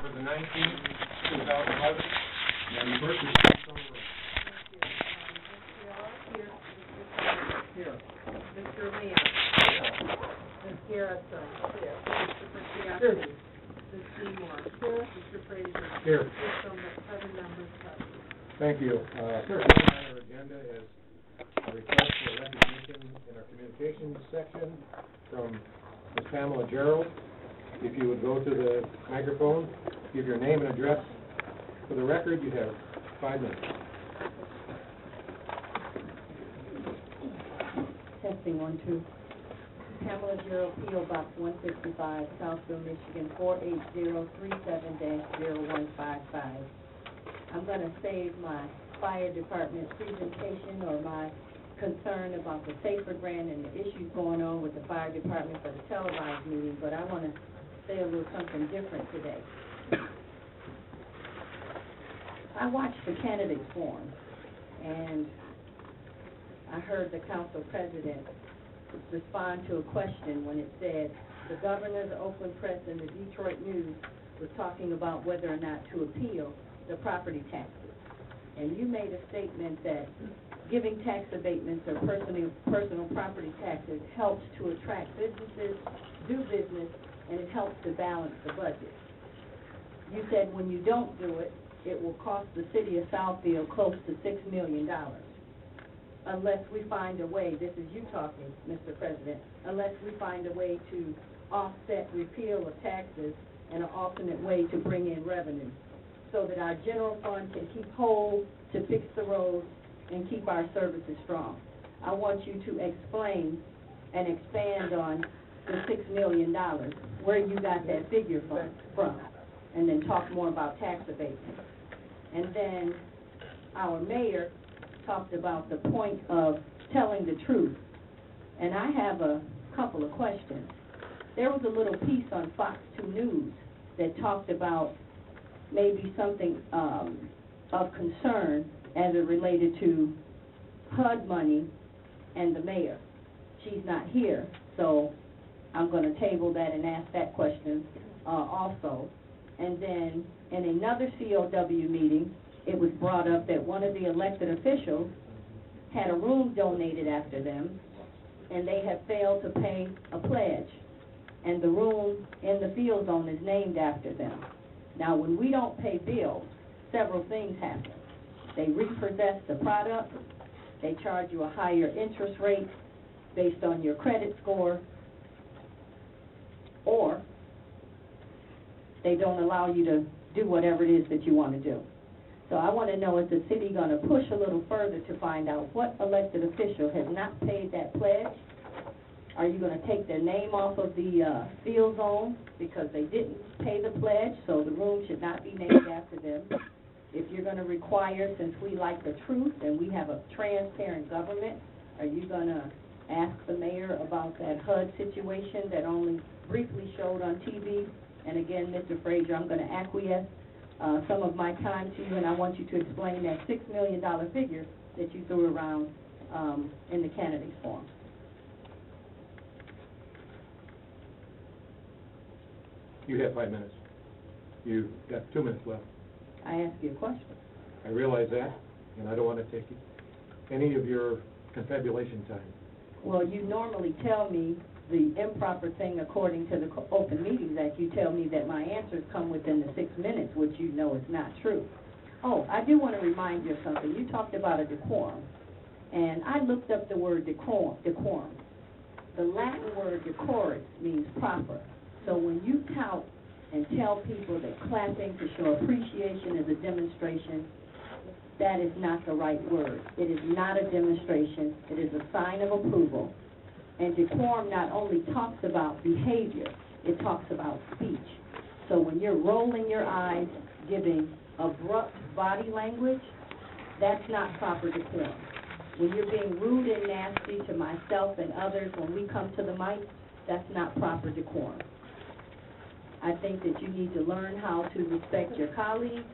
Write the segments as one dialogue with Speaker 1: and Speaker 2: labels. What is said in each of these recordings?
Speaker 1: September the 19th, 2011. And the first is Councilor
Speaker 2: Here. Mr. Leo. Ms. Garrison. Here. Mr. Patriarchi. Ms. Seymour. Here. Mr. Frazier.
Speaker 1: Here.
Speaker 2: Mr. Seven members present.
Speaker 1: Thank you. First item on our agenda is a request for recognition in our communications section from Ms. Pamela Gerald. If you would go to the microphone, give your name and address for the record, you have 5 minutes.
Speaker 3: Testing 1, 2. Pamela Gerald, P.O. Box 155, Southfield, Michigan 48037-0155. I'm going to save my fire department presentation or my concern about the SAFER grant and the issues going on with the fire department for the televised meeting, but I want to say a little something different today. I watched the candidates forum, and I heard the council president respond to a question when it said the governor, the Oakland Press, and the Detroit News was talking about whether or not to appeal the property taxes. And you made a statement that giving tax abatements or personal property taxes helps to attract businesses, do business, and it helps to balance the budget. You said when you don't do it, it will cost the city of Southfield close to $6 million. Unless we find a way, this is you talking, Mr. President, unless we find a way to offset repeal of taxes and an alternate way to bring in revenue so that our general fund can keep whole, to fix the roads, and keep our services strong. I want you to explain and expand on the $6 million, where you got that figure from, and then talk more about tax abatement. And then our mayor talked about the point of telling the truth. And I have a couple of questions. There was a little piece on Fox 2 News that talked about maybe something of concern as it related to HUD money and the mayor. She's not here, so I'm going to table that and ask that question also. And then in another COW meeting, it was brought up that one of the elected officials had a room donated after them, and they have failed to pay a pledge. And the room in the field zone is named after them. Now, when we don't pay bills, several things happen. They repossess the product, they charge you a higher interest rate based on your credit score, or they don't allow you to do whatever it is that you want to do. So I want to know, is the city going to push a little further to find out what elected official has not paid that pledge? Are you going to take their name off of the field zone because they didn't pay the pledge, so the room should not be named after them? If you're going to require, since we like the truth and we have a transparent government, are you going to ask the mayor about that HUD situation that only briefly showed on TV? And again, Mr. Frazier, I'm going to acquiesce some of my time to you, and I want you to explain that $6 million figure that you threw around in the candidates forum.
Speaker 1: You have 5 minutes. You've got 2 minutes left.
Speaker 3: I asked you a question.
Speaker 1: I realize that, and I don't want to take any of your confabulation time.
Speaker 3: Well, you normally tell me the improper thing according to the Open Meetings Act. You tell me that my answers come within the 6 minutes, which you know is not true. Oh, I do want to remind you of something. You talked about a decorum, and I looked up the word decorum. The Latin word decorus means proper. So when you tout and tell people that clapping to show appreciation is a demonstration, that is not the right word. It is not a demonstration. It is a sign of approval. And decorum not only talks about behavior, it talks about speech. So when you're rolling your eyes, giving abrupt body language, that's not proper decorum. When you're being rude and nasty to myself and others when we come to the mic, that's not proper decorum. I think that you need to learn how to respect your colleagues,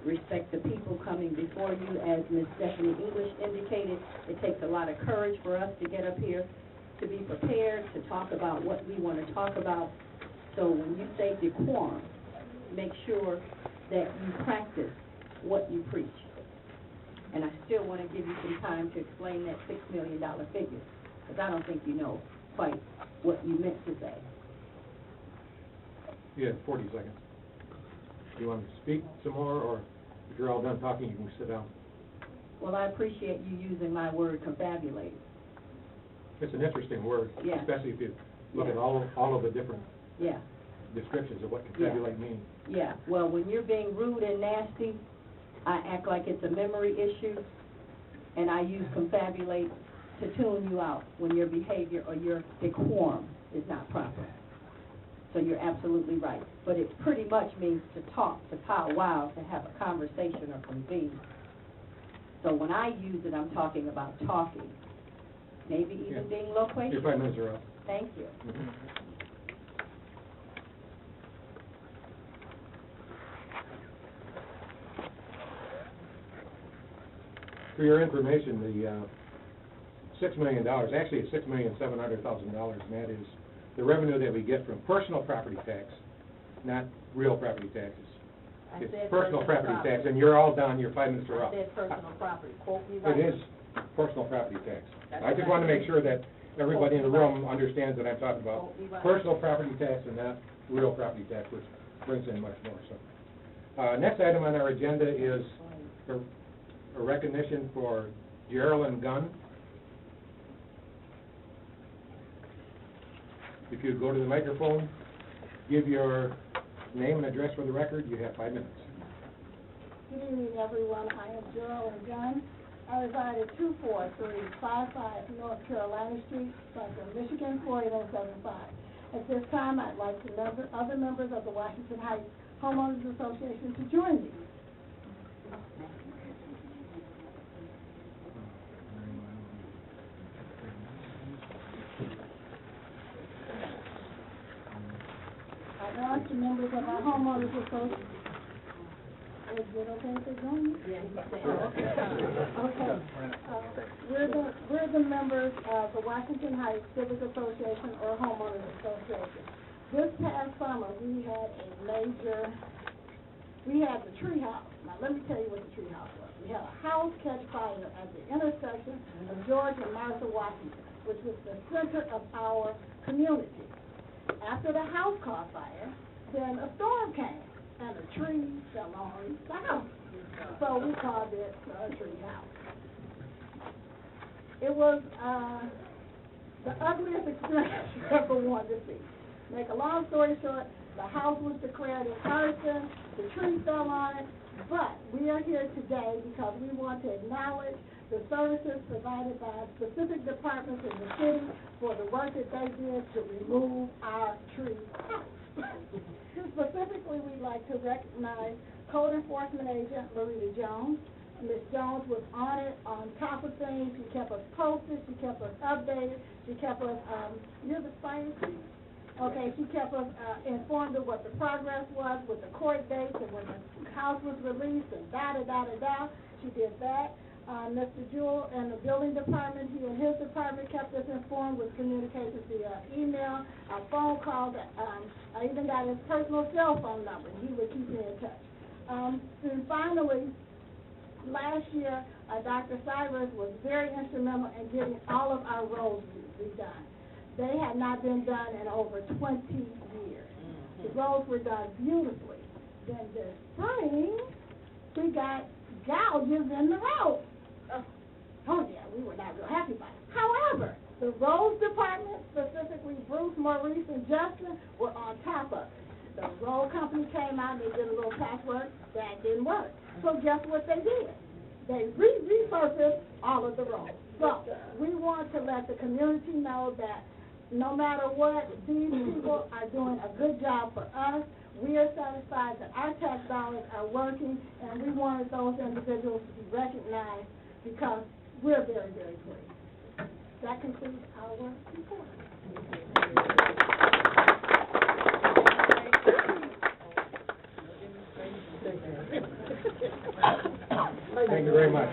Speaker 3: respect the people coming before you. As Ms. Stephanie English indicated, it takes a lot of courage for us to get up here, to be prepared to talk about what we want to talk about. So when you say decorum, make sure that you practice what you preach. And I still want to give you some time to explain that $6 million figure, because I don't think you know quite what you meant to say.
Speaker 1: You have 40 seconds. Do you want to speak some more, or if you're all done talking, you can sit down?
Speaker 3: Well, I appreciate you using my word confabulate.
Speaker 1: It's an interesting word,
Speaker 3: Yeah.
Speaker 1: especially if you look
Speaker 3: Yeah.
Speaker 1: at all of the different
Speaker 3: Yeah,
Speaker 1: descriptions of what confabulate means.
Speaker 3: yeah. Well, when you're being rude and nasty, I act like it's a memory issue, and I use confabulate to tune you out when your behavior or your decorum is not proper. So you're absolutely right. But it pretty much means to talk, to powwow, to have a conversation or convene. So when I use it, I'm talking about talking, maybe even
Speaker 1: Yeah.
Speaker 3: being loquacious.
Speaker 1: Your 5 minutes are up.
Speaker 3: Thank you.
Speaker 1: For your information, the $6 million, actually it's $6,700,000, and that is the revenue that we get from personal property tax, not real property taxes.
Speaker 3: I
Speaker 1: It's
Speaker 3: said
Speaker 1: personal property tax, and you're all done, your 5 minutes are
Speaker 3: I
Speaker 1: up.
Speaker 3: said personal property, quote me right.
Speaker 1: It is personal property tax.
Speaker 3: That's
Speaker 1: I just
Speaker 3: what I
Speaker 1: want to make
Speaker 3: said.
Speaker 1: sure that everybody in the
Speaker 3: Quote me
Speaker 1: room understands that I'm talking about
Speaker 3: Quote me right.
Speaker 1: personal property tax and not real property tax, which brings in much more, so. Next item on our agenda is a recognition for Geraldine Gunn. If you go to the microphone, give your name and address for the record, you have 5 minutes.
Speaker 4: Good evening, everyone. I am Geraldine Gunn. I reside at 24355 North Carolina Street, Southfield, Michigan, 48175. At this time, I'd like to other members of the Washington Heights Homeowners Association to join me. I'd ask the members of our Homeowners Association. Is it okay if they join me?
Speaker 3: Yeah, he's saying.
Speaker 4: Okay. We're the members of the Washington Heights Civic Association or Homeowners Association. This past summer, we had the tree house. Now, let me tell you what the tree house was. We had a house catch fire at the intersection of George and Martha Washington, which was the center of our community. After the house caught fire, then a storm came, and a tree fell on the house. So we called it a tree house. It was the ugliest experience you ever wanted to see. Make a long story short, the house was declared an arson, the tree fell on it, but we are here today because we want to acknowledge the services provided by specific departments in the city for the work that they did to remove our tree house. Specifically, we'd like to recognize Code Enforcement Agent Marita Jones. Ms. Jones was on it, on top of things. She kept us posted. She kept us updated. She kept us, you're the fire chief? Okay, she kept us informed of what the progress was with the court dates and when the house was released and da-da-da-da-da. She did that. Mr. Jewell and the building department, he and his department kept us informed with communications via email, phone calls. I even got his personal cell phone number, and he would keep me in touch. And finally, last year, Dr. Cyrus was very instrumental in getting all of our roads redone. They had not been done in over 20 years. The roads were done beautifully. Then this spring, we got gouges in the road. Oh yeah, we were not real happy about it. However, the roads department, specifically Bruce, Maurice, and Justin, were on top of it. The road company came out and they did a little patchwork. That didn't work. So guess what they did? They resurfaced all of the roads. So we want to let the community know that no matter what, these people are doing a good job for us. We are satisfied that our tax dollars are working, and we wanted those individuals to be recognized because we're very, very grateful. That concludes our report.
Speaker 1: Thank you very much.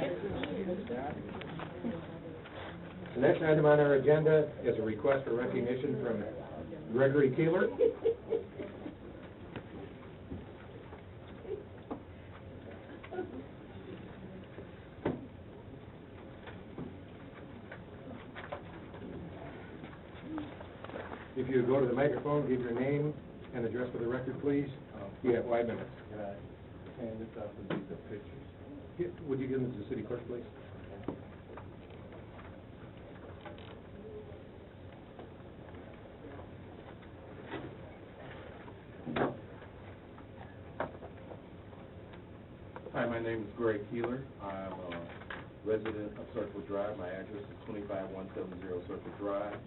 Speaker 1: The next item on our agenda is a request for recognition from Gregory Keeler. If you go to the microphone, give your name and address for the record, please. You have 5 minutes.
Speaker 5: Can I hand this out to these pictures?
Speaker 1: Would you give them to the city clerk, please?
Speaker 5: Hi, my name is Greg Keeler. I'm a resident of Circle Drive. My address is 25170 Circle Drive.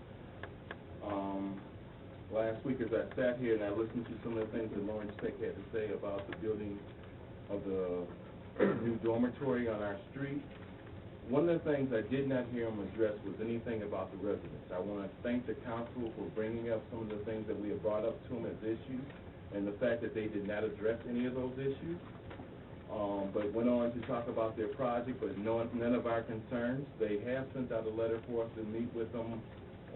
Speaker 5: Last week as I sat here and I listened to some of the things that Lawrence Tech had to say about the building of the new dormitory on our street, one of the things I did not hear him address was anything about the residents. I want to thank the council for bringing up some of the things that we have brought up to them as issues and the fact that they did not address any of those issues. But went on to talk about their project, but none of our concerns. They have sent out a letter for us to meet with them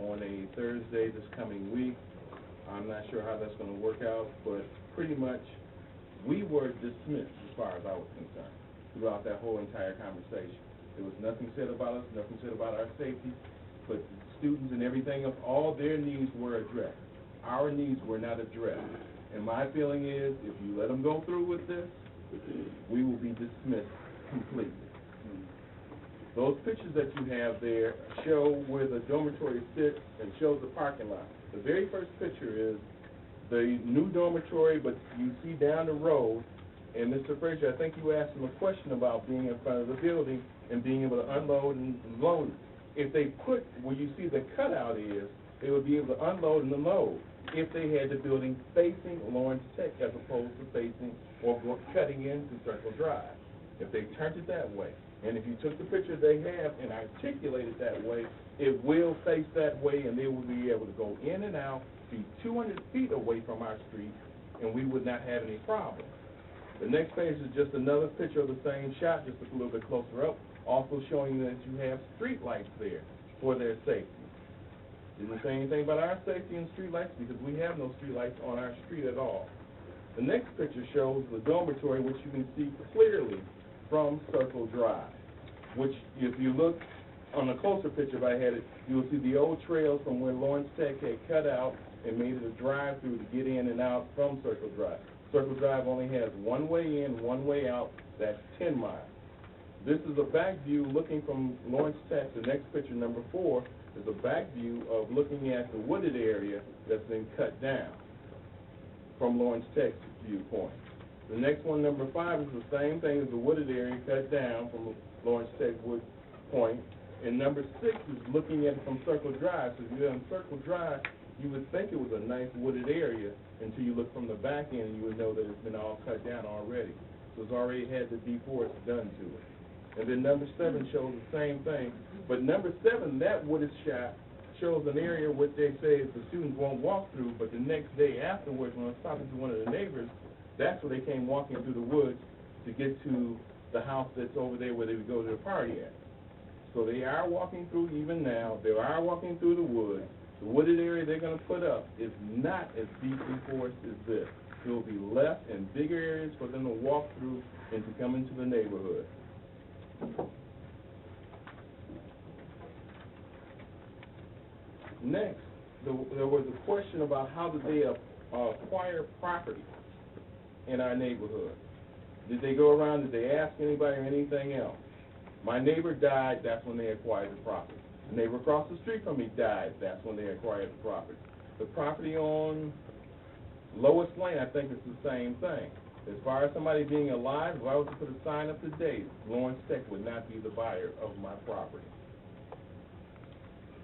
Speaker 5: on a Thursday this coming week. I'm not sure how that's going to work out, but pretty much we were dismissed as far as I was concerned throughout that whole entire conversation. There was nothing said about us, nothing said about our safety, but students and everything else, all their needs were addressed. Our needs were not addressed. And my feeling is, if you let them go through with this, we will be dismissed completely. Those pictures that you have there show where the dormitory sits and shows the parking lot. The very first picture is the new dormitory, but you see down the road, and Mr. Frazier, I think you asked him a question about being in front of the building and being able to unload and load. If they put where you see the cutout is, they would be able to unload and unload if they had the building facing Lawrence Tech as opposed to facing or cutting into Circle Drive. If they turned it that way, and if you took the picture they have and articulated that way, it will face that way and they will be able to go in and out, be 200 feet away from our street, and we would not have any problem. The next page is just another picture of the same shot, just a little bit closer up, also showing that you have street lights there for their safety. Didn't say anything about our safety and street lights because we have no street lights on our street at all. The next picture shows the dormitory, which you can see clearly from Circle Drive, which if you look on a closer picture, if I had it, you'll see the old trails from where Lawrence Tech had cut out and made it a drive-through to get in and out from Circle Drive. Circle Drive only has one way in, one way out, that's 10 miles. This is a back view looking from Lawrence Tech. The next picture, number 4, is a back view of looking at the wooded area that's been cut down from Lawrence Tech's viewpoint. The next one, number 5, is the same thing as the wooded area cut down from Lawrence Tech wood point. And number 6 is looking at it from Circle Drive. So if you're on Circle Drive, you would think it was a nice wooded area until you look from the back end and you would know that it's been all cut down already. So it's already had the deforest done to it. And then number 7 shows the same thing. But number 7, that wooded shot, shows an area where they say the students won't walk through, but the next day afterwards when I was talking to one of the neighbors, that's where they came walking through the woods to get to the house that's over there where they would go to the party at. So they are walking through even now. They are walking through the woods. The wooded area they're going to put up is not as deeply forested as this. There will be less and bigger areas for them to walk through and to come into the neighborhood. Next, there was a question about how did they acquire property in our neighborhood. Did they go around, did they ask anybody or anything else? My neighbor died, that's when they acquired the property. The neighbor across the street from me died, that's when they acquired the property. The property on Lois Lane, I think it's the same thing. As far as somebody being alive, if I was to put a sign up today, Lawrence Tech would not be the buyer of my property.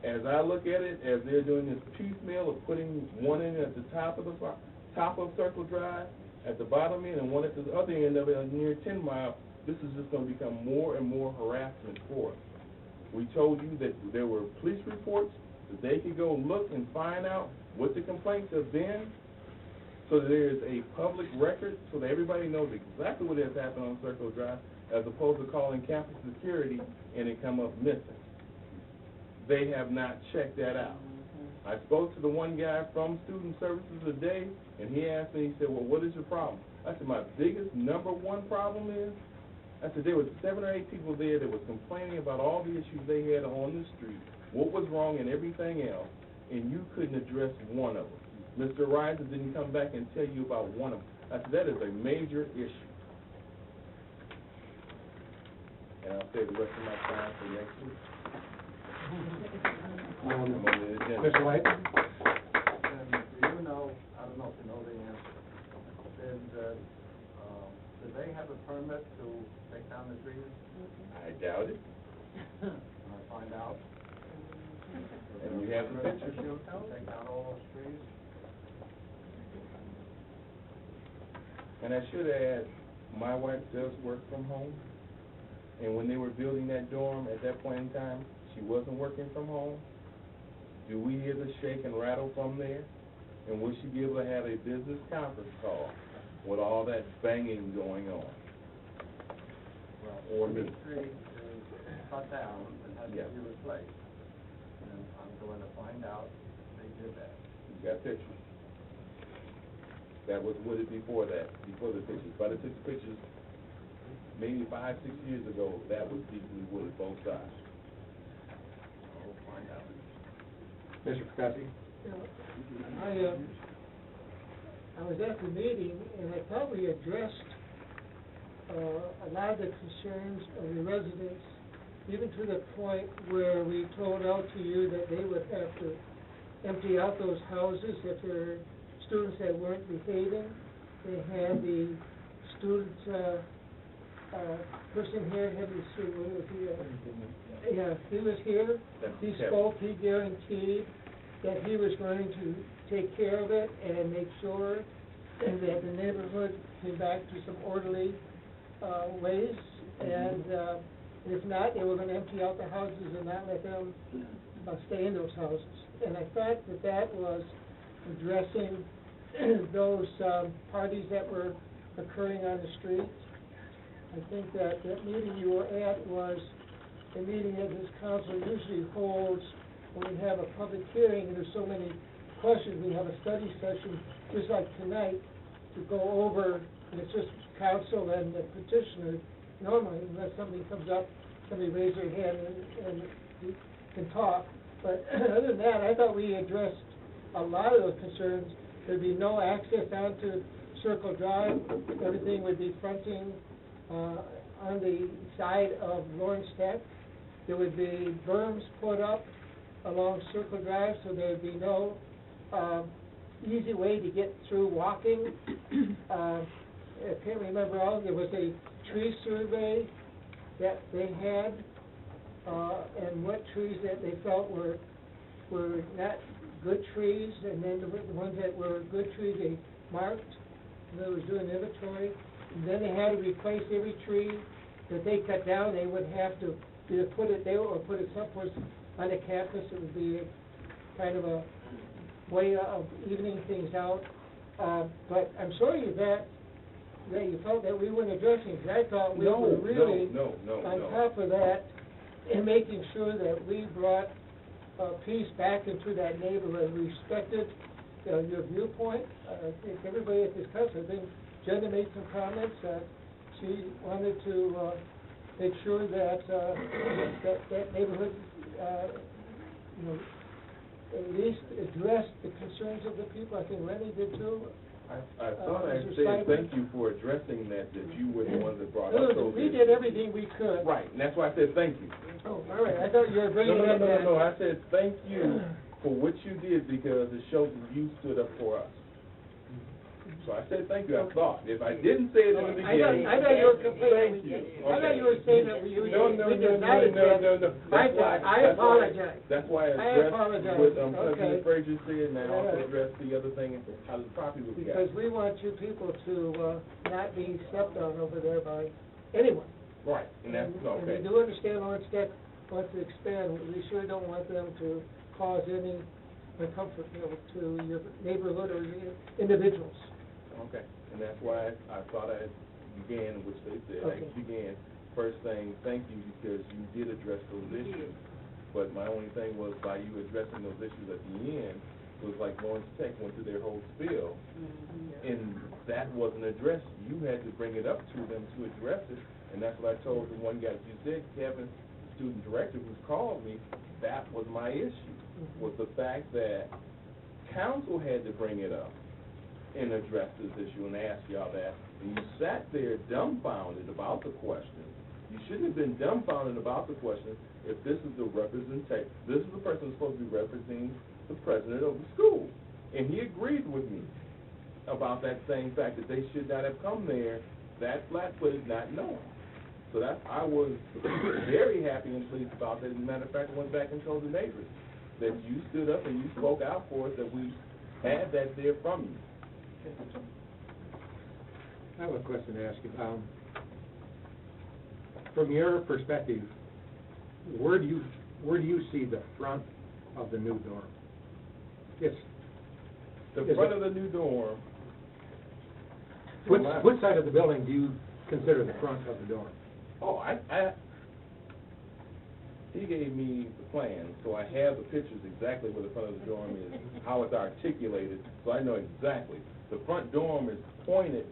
Speaker 5: As I look at it, as they're doing this piecemeal of putting one in at the top of Circle Drive, at the bottom end, and one at the other end of it near 10 Mile, this is just going to become more and more harassment for us. We told you that there were police reports, that they could go look and find out what the complaints have been, so that there is a public record, so that everybody knows exactly what has happened on Circle Drive, as opposed to calling campus security and it come up missing. They have not checked that out. I spoke to the one guy from Student Services today, and he asked me, he said, well, what is your problem? I said, my biggest number 1 problem is, I said, there were 7 or 8 people there that were complaining about all the issues they had on the street, what was wrong and everything else, and you couldn't address one of them. Mr. Riser didn't come back and tell you about one of them. I said, that is a major issue. And I'll save the rest of my time for next week. I'm on the agenda.
Speaker 1: Mr. White?
Speaker 6: And do you know, I don't know if you know the answer, do they have a permit to take down the trees?
Speaker 5: I doubt it.
Speaker 6: Can I find out?
Speaker 5: And you have the pictures.
Speaker 6: Take down all those trees?
Speaker 5: And I should add, my wife does work from home. And when they were building that dorm, at that point in time, she wasn't working from home. Do we hear the shake and rattle from there? And will she be able to have a business conference call with all that banging going on? Or me?
Speaker 6: The tree is cut down and has to be replaced. And I'm going to find out if they did that.
Speaker 5: You got pictures. That was wooded before that, before the pictures. But it took the pictures maybe 5, 6 years ago, that was deeply wooded both sides.
Speaker 6: I'll find out.
Speaker 1: Mr. Percussi?
Speaker 7: I was at the meeting, and I thought we addressed a lot of the concerns of the residents, even to the point where we told out to you that they would have to empty out those houses if there were students that weren't behaving. They had the student, person here, what was he, yeah, he was here. He spoke, he guaranteed that he was going to take care of it and make sure that the neighborhood came back to some orderly, ways. And, if not, they were gonna empty out the houses and not let them, stay in those houses. And I thought that that was addressing those, parties that were occurring on the street. I think that meeting you were at was a meeting that this council usually holds when we have a public hearing and there's so many questions. We have a study session, just like tonight, to go over, and it's just council and the petitioner, normally, unless somebody comes up, somebody raises their hand and you can talk. But other than that, I thought we addressed a lot of those concerns. There'd be no access onto Circle Drive. Everything would be fronting on the side of Lawrence Tech. There would be berms put up along Circle Drive, so there would be no easy way to get through walking. I can't remember all, there was a tree survey that they had, and what trees that they felt were not good trees, and then the ones that were good trees, they marked, and they was doing inventory. And then they had to replace every tree that they cut down. They would have to either put it there or put it someplace on the campus. It would be kind of a way of evening things out. But I'm sorry that you felt that we weren't addressing, because I thought we were really on top of that and making sure that we brought peace back into that neighborhood. We respected your viewpoint. I think everybody at this council, I think Jenna made some comments that she wanted to make sure that that neighborhood, at least addressed the concerns of the people. I think Lenny did too.
Speaker 5: I thought I said thank you for addressing that you were the one that brought up those
Speaker 7: We did everything we could.
Speaker 5: Right, and that's why I said thank you.
Speaker 7: Oh, all right, I thought you were bringing up that.
Speaker 5: No, I said thank you for what you did, because it shows that you stood up for us. So I said thank you, I thought. If I didn't say it in the beginning.
Speaker 7: I thought you were complaining.
Speaker 5: Thank you.
Speaker 7: I thought you were saying that we did not
Speaker 5: No.
Speaker 7: I apologize.
Speaker 5: That's why I addressed what President Frazier said, and I also addressed the other thing, how the property was got.
Speaker 7: Because we want you people to not be stepped on over there by anyone.
Speaker 5: Right, and that's,
Speaker 7: And we do understand Lawrence Tech wants to expand. We sure don't want them to cause any discomfort, to your neighborhood or your individuals.
Speaker 5: Okay, and that's why I thought I began, which they said, I began, first saying thank you, because you did address those issues. But my only thing was, by you addressing those issues at the end, was like Lawrence Tech went through their whole spiel, and that wasn't addressed. You had to bring it up to them to address it, and that's what I told the one guy. You said, Kevin, the student director, who's called me, that was my issue, was the fact that council had to bring it up and address this issue and ask y'all that, and you sat there dumbfounded about the question. You shouldn't have been dumbfounded about the question if this is the this is the person who's supposed to be representing the president of the school. And he agreed with me about that same fact, that they should not have come there that flat-footed, not knowing. So I was very happy and pleased about that. As a matter of fact, I went back and told the neighbors that you stood up and you spoke out for us, that we had that there from you.
Speaker 1: I have a question to ask you. From your perspective, where do you see the front of the new dorm?
Speaker 5: The front of the new dorm.
Speaker 1: Which side of the building do you consider the front of the dorm?
Speaker 5: Oh, he gave me the plan, so I have the pictures exactly where the front of the dorm is, how it's articulated, so I know exactly. The front dorm is pointed,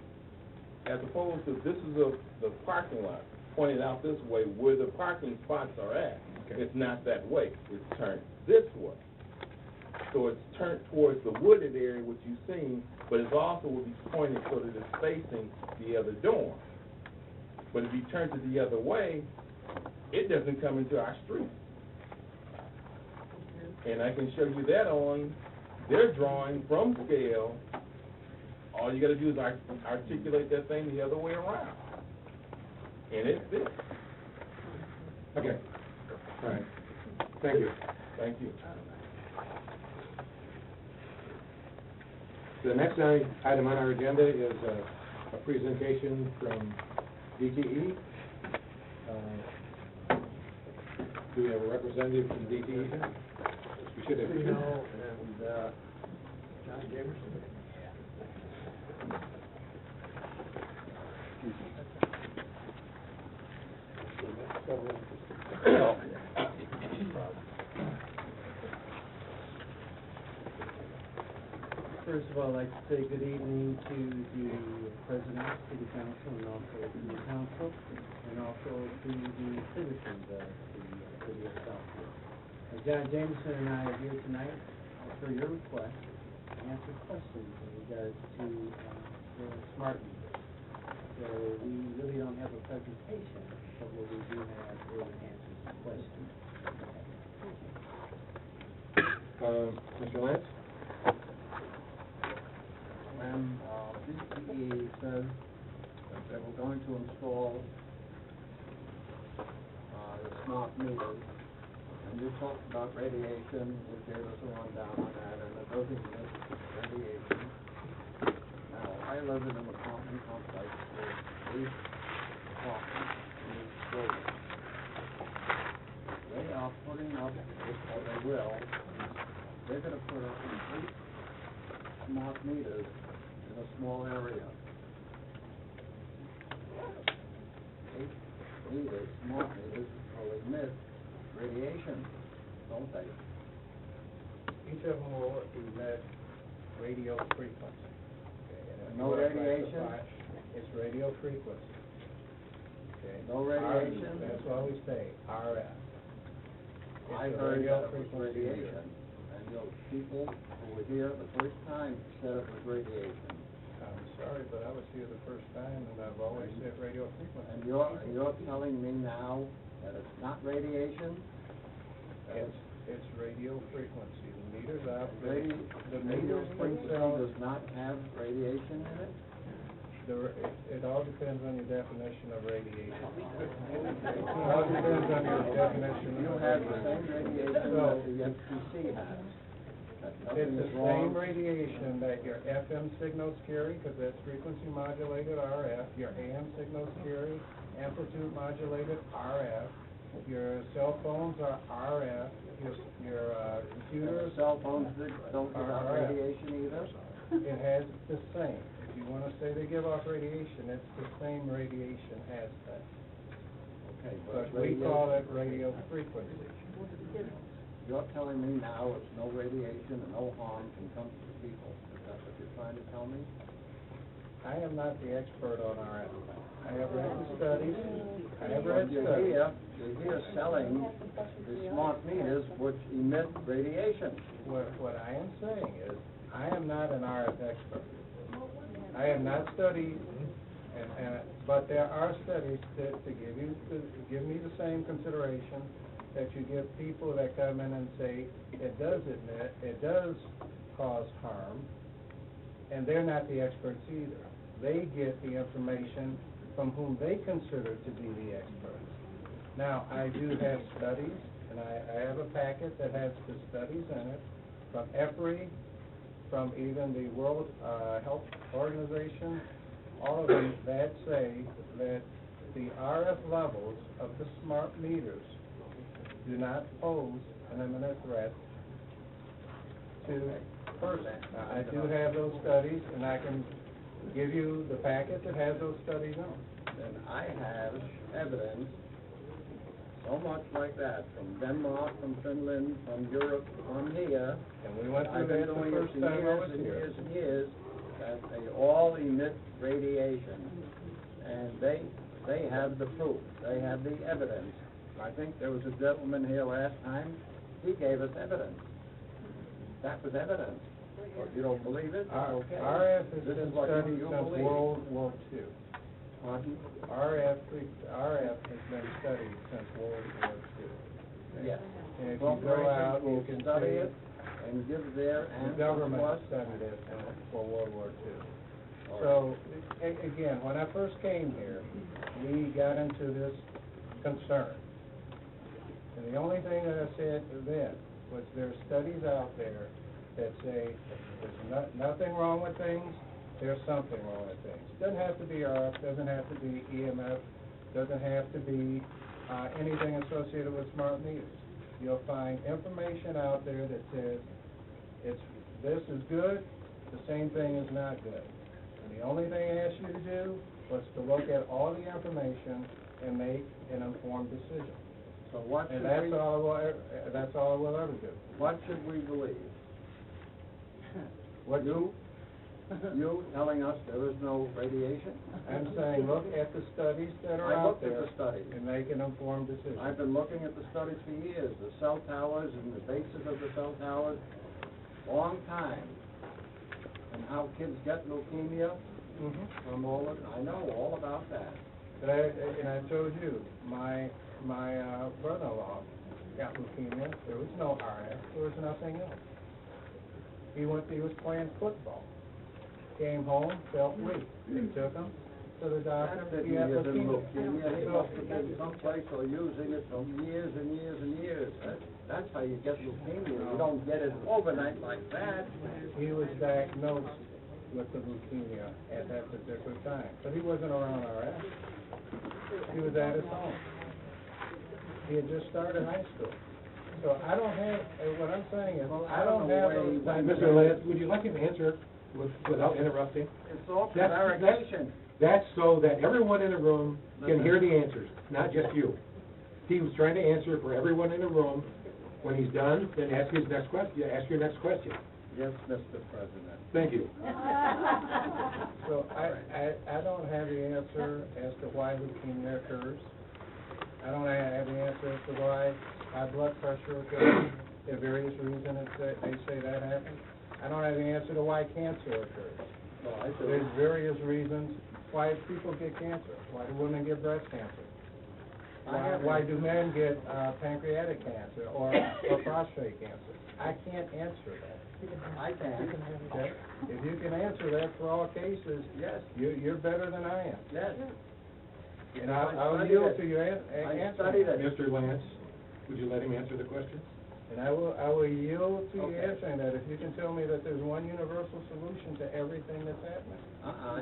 Speaker 5: as opposed to, this is the parking lot, pointed out this way, where the parking spots are at.
Speaker 1: Okay.
Speaker 5: It's not that way, it's turned this way. So it's turned towards the wooded area, which you've seen, but it also will be pointed so that it's facing the other dorm. But if you turn it the other way, it doesn't come into our street. And I can show you that on their drawing from scale. All you gotta do is articulate that thing the other way around. And it fits.
Speaker 1: Okay. All right. Thank you.
Speaker 5: Thank you.
Speaker 1: The next item on our agenda is a presentation from DTE. Do we have a representative from DTE here? We should have.
Speaker 6: And, John Jamerson.
Speaker 8: First of all, I'd like to say good evening to the President, City Council, and also to the Council, and also to the citizens of the City of Southfield. John Jameson and I are here tonight, for your request, to answer questions in regards to the smart meters. So we really don't have a presentation, but what we do have is answers to questions.
Speaker 1: Mr. Lance?
Speaker 6: When DTE said that they were going to install the smart meters, and you talked about radiation, you gave us a rundown on that, and it doesn't miss radiation. Now, I live in an apartment complex with 8 apartments in this building. They are putting up, or they will, they're going to put up 8 smart meters in a small area. 8 meters, smart meters, will emit radiation, don't they?
Speaker 9: Each of them will emit radio frequency. Okay, and if
Speaker 6: No
Speaker 9: you wanna
Speaker 6: radiation?
Speaker 9: classify, it's radio frequency. Okay.
Speaker 6: No radiation?
Speaker 9: That's what we say, RF. It's
Speaker 6: I
Speaker 9: the
Speaker 6: heard
Speaker 9: radio
Speaker 6: that it was
Speaker 9: frequency meter.
Speaker 6: radiation, and those people who were here the first time said it was radiation.
Speaker 9: I'm sorry, but I was here the first time, and I've always said radio frequency.
Speaker 6: And you're telling me now that it's not radiation?
Speaker 9: It's radio frequency. The meters
Speaker 6: Radio frequency
Speaker 9: themselves,
Speaker 6: does not have radiation in it?
Speaker 9: it all depends on your definition of radiation. It all depends on your definition
Speaker 6: You
Speaker 9: of
Speaker 6: have the
Speaker 9: radiation.
Speaker 6: same radiation that the FCC has.
Speaker 9: It's the same radiation that your FM signals carry, because that's frequency modulated RF, your AM signals carry, amplitude modulated RF, your cell phones are RF, your computers
Speaker 6: Cell phones don't give out
Speaker 9: are RF.
Speaker 6: radiation either?
Speaker 9: It has the same. If you want to say they give off radiation, it's the same radiation as that.
Speaker 6: Okay,
Speaker 9: But
Speaker 6: but
Speaker 9: we call it radio frequency.
Speaker 6: you're telling me now it's no radiation and no harm can come to the people. Is that what you're trying to tell me?
Speaker 9: I am not the expert on RF. I have read the studies, I have read
Speaker 6: You're
Speaker 9: studies.
Speaker 6: here selling the smart meters which emit radiation.
Speaker 9: What I am saying is, I am not an RF expert. I have not studied, but there are studies to give me the same consideration that you give people that come in and say, it does cause harm, and they're not the experts either. They get the information from whom they consider to be the experts. Now, I do have studies, and I have a packet that has the studies in it, from EPRI, from even the World Health Organization, all of them that say that the RF levels of the smart meters do not pose an imminent threat to persons. Now, I do have those studies, and I can give you the packet that has those studies on.
Speaker 6: And I have evidence so much like that from Denmark, from Finland, from Europe, from here.
Speaker 9: And we went through
Speaker 6: I've been
Speaker 9: that the
Speaker 6: doing
Speaker 9: first
Speaker 6: it
Speaker 9: time I
Speaker 6: years
Speaker 9: was
Speaker 6: and
Speaker 9: here.
Speaker 6: years and years, that they all emit radiation. And they have the proof, they have the evidence. I think there was a gentleman here last time, he gave us evidence. That was evidence. Well, if you don't believe it, okay.
Speaker 9: RF has
Speaker 6: This
Speaker 9: been
Speaker 6: is what
Speaker 9: studied
Speaker 6: you
Speaker 9: since
Speaker 6: believe.
Speaker 9: World War II.
Speaker 6: Pardon?
Speaker 9: RF has been studied since World War II.
Speaker 6: Yes.
Speaker 9: And if you go out, you can
Speaker 6: study
Speaker 9: see
Speaker 6: it and give their
Speaker 9: the
Speaker 6: answer
Speaker 9: government
Speaker 6: to us.
Speaker 9: studied it for World War II. So, again, when I first came here, we got into this concern. And the only thing that I said then was there are studies out there that say there's nothing wrong with things, there's something wrong with things. Doesn't have to be RF, doesn't have to be EMF, doesn't have to be anything associated with smart meters. You'll find information out there that says this is good, the same thing is not good. And the only thing I asked you to do was to look at all the information and make an informed decision.
Speaker 6: So what should
Speaker 9: And that's
Speaker 6: we,
Speaker 9: all I will ever do.
Speaker 6: what should we believe?
Speaker 9: What
Speaker 6: You telling us there is no radiation?
Speaker 9: I'm saying, look at the studies that are
Speaker 6: I
Speaker 9: out
Speaker 6: looked at
Speaker 9: there
Speaker 6: the studies.
Speaker 9: and make an informed decision.
Speaker 6: I've been looking at the studies for years, the cell towers and the bases of the cell towers, long time. And how kids get leukemia from all of, I know all about that.
Speaker 9: And I told you, my brother-in-law got leukemia. There was no RF. There was nothing else. He was playing football. Came home, felt weak. They took him to the doctor.
Speaker 6: That
Speaker 9: He had
Speaker 6: didn't give him
Speaker 9: leukemia.
Speaker 6: leukemia, he must have been someplace or using it for years and years and years. That's how you get leukemia, you don't get it overnight like that.
Speaker 9: He was diagnosed with the leukemia at that particular time, but he wasn't around RF. He was at his home. He had just started high school. So I don't have, what I'm saying is, I don't have those types of...
Speaker 1: Mr. Lance, would you like him to answer without interrupting?
Speaker 6: It's all
Speaker 1: That's-
Speaker 6: prevarication.
Speaker 1: That's so that everyone in the room can hear the answers, not just you. He was trying to answer for everyone in the room. When he's done, then ask his next question, ask your next question.
Speaker 6: Yes, Mr. President.
Speaker 1: Thank you.
Speaker 9: So I don't have the answer as to why leukemia occurs. I don't have the answer as to why high blood pressure occurs. There are various reasons they say that happens. I don't have the answer to why cancer occurs.
Speaker 6: Well, I do.
Speaker 9: There's various reasons why people get cancer. Why do women get breast cancer? Why do men get pancreatic cancer or prostate cancer? I can't answer that.
Speaker 6: I can.
Speaker 9: Okay? If you can answer that for all cases,
Speaker 6: Yes,
Speaker 9: you're better than I am.
Speaker 6: yes.
Speaker 9: And
Speaker 6: I
Speaker 9: I'll
Speaker 6: studied
Speaker 9: yield
Speaker 6: it.
Speaker 9: to your
Speaker 6: I
Speaker 9: answer.
Speaker 6: studied it.
Speaker 1: Mr. Lance, would you let him answer the question?
Speaker 9: And I will yield to you
Speaker 6: Okay.
Speaker 9: answering that if you can tell me that there's one universal solution to everything that's happening.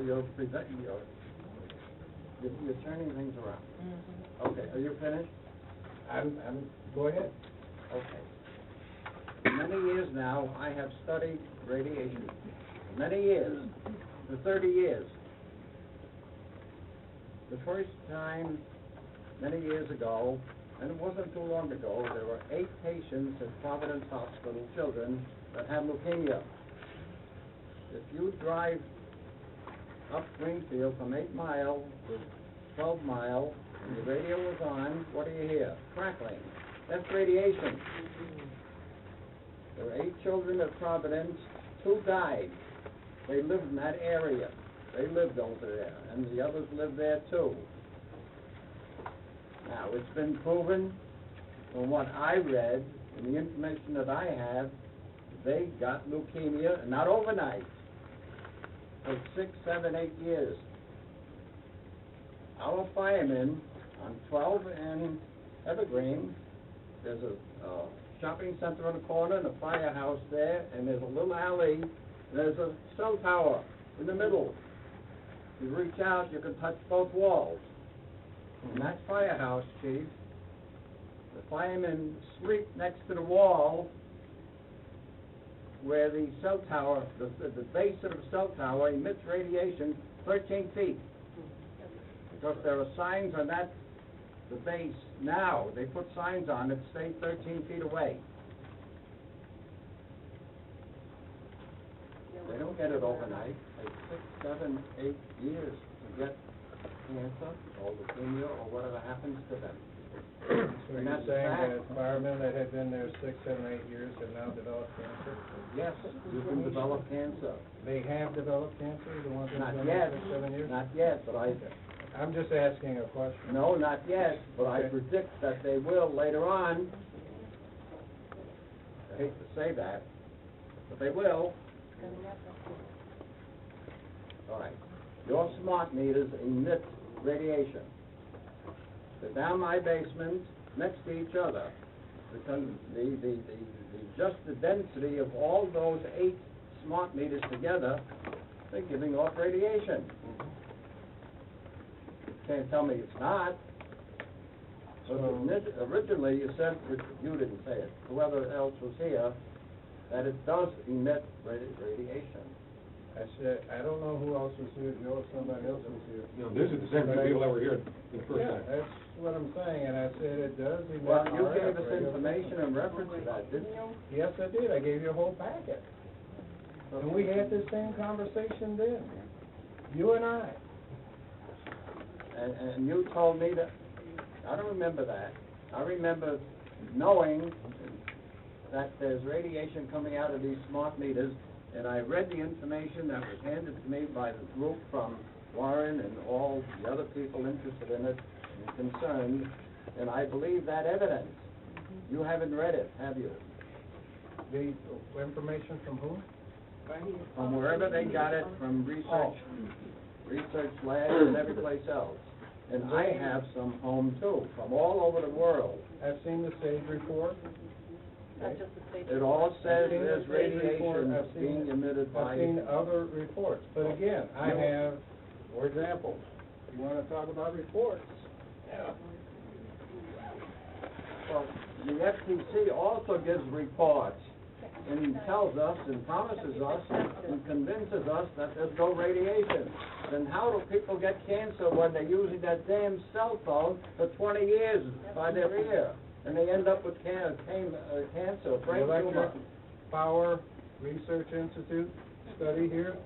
Speaker 6: You're turning things around. Okay, are you finished?
Speaker 9: Go ahead.
Speaker 6: Okay. For many years now, I have studied radiation. For many years, for 30 years. The first time, many years ago, and it wasn't too long ago, there were 8 patients at Providence Hospital, children, that had leukemia. If you drive up Greenfield from 8 Mile to 12 Mile, and the radio was on, what do you hear? Crackling. That's radiation. There were 8 children at Providence, 2 died. They lived in that area. They lived over there, and the others lived there too. Now, it's been proven from what I read and the information that I have, they got leukemia, and not overnight, for 6, 7, 8 years. Our firemen on 12 and Evergreen, there's a shopping center on the corner and a firehouse there, and there's a little alley, there's a cell tower in the middle. You reach out, you can touch both walls. And that firehouse, chief, the firemen sleep next to the wall where the cell tower, the base of the cell tower emits radiation 13 feet. Because there are signs on that, the base now, they put signs on it, stay 13 feet away. They don't get it overnight. It takes 6, 7, 8 years to get cancer or leukemia or whatever happens to them.
Speaker 9: So
Speaker 6: And
Speaker 9: you're
Speaker 6: that's
Speaker 9: saying
Speaker 6: fact.
Speaker 9: that firemen that had been there 6, 7, 8 years have now developed cancer?
Speaker 6: Yes, you can develop cancer.
Speaker 9: They have developed cancer, the ones that have
Speaker 6: Not
Speaker 9: been there
Speaker 6: yet,
Speaker 9: 6, 7 years?
Speaker 6: not yet, but
Speaker 9: I'm just asking a question.
Speaker 6: no, not yet, but I
Speaker 9: Okay.
Speaker 6: predict that they will later on. I hate to say that, but they will. All right. Your smart meters emit radiation. They're down my basement, next to each other. Because just the density of all those 8 smart meters together, they're giving off radiation. Can't tell me it's not. But originally you said, you didn't say it, whoever else was here, that it does emit radiation.
Speaker 9: I said, I don't know who else was here, Joe, if somebody else was here.
Speaker 1: You know, this is the same people that were here the first
Speaker 9: Yeah,
Speaker 1: time.
Speaker 9: that's what I'm saying, and I said it does emit
Speaker 6: Well, you
Speaker 9: RF
Speaker 6: gave us
Speaker 9: radio.
Speaker 6: information in reference to that, didn't you?
Speaker 9: Yes, I did, I gave you a whole packet. And we had this same conversation then, you and I.
Speaker 6: And you told me that, I don't remember that. I remember knowing that there's radiation coming out of these smart meters, and I read the information that was handed to me by the group from Warren and all the other people interested in it and concerned, and I believe that evidence. You haven't read it, have you?
Speaker 9: The information from whom?
Speaker 6: From wherever they got it, from research labs and every place else. And I have some home too, from all over the world.
Speaker 9: I've seen the SAGE report.
Speaker 2: Not just the state.
Speaker 6: It all says
Speaker 9: I've seen
Speaker 6: there's
Speaker 9: the SAGE report,
Speaker 6: radiation
Speaker 9: I've seen
Speaker 6: being emitted by.
Speaker 9: I've seen other reports, but again, I have, for example, you wanna talk about reports? Yeah.
Speaker 6: Well, the FTC also gives reports and tells us and promises us and convinces us that there's no radiation. Then how do people get cancer when they're using that damn cell phone for 20 years by their ear? And they end up with cancer,
Speaker 9: The
Speaker 6: brain tumor.
Speaker 9: Electric Power Research Institute study here,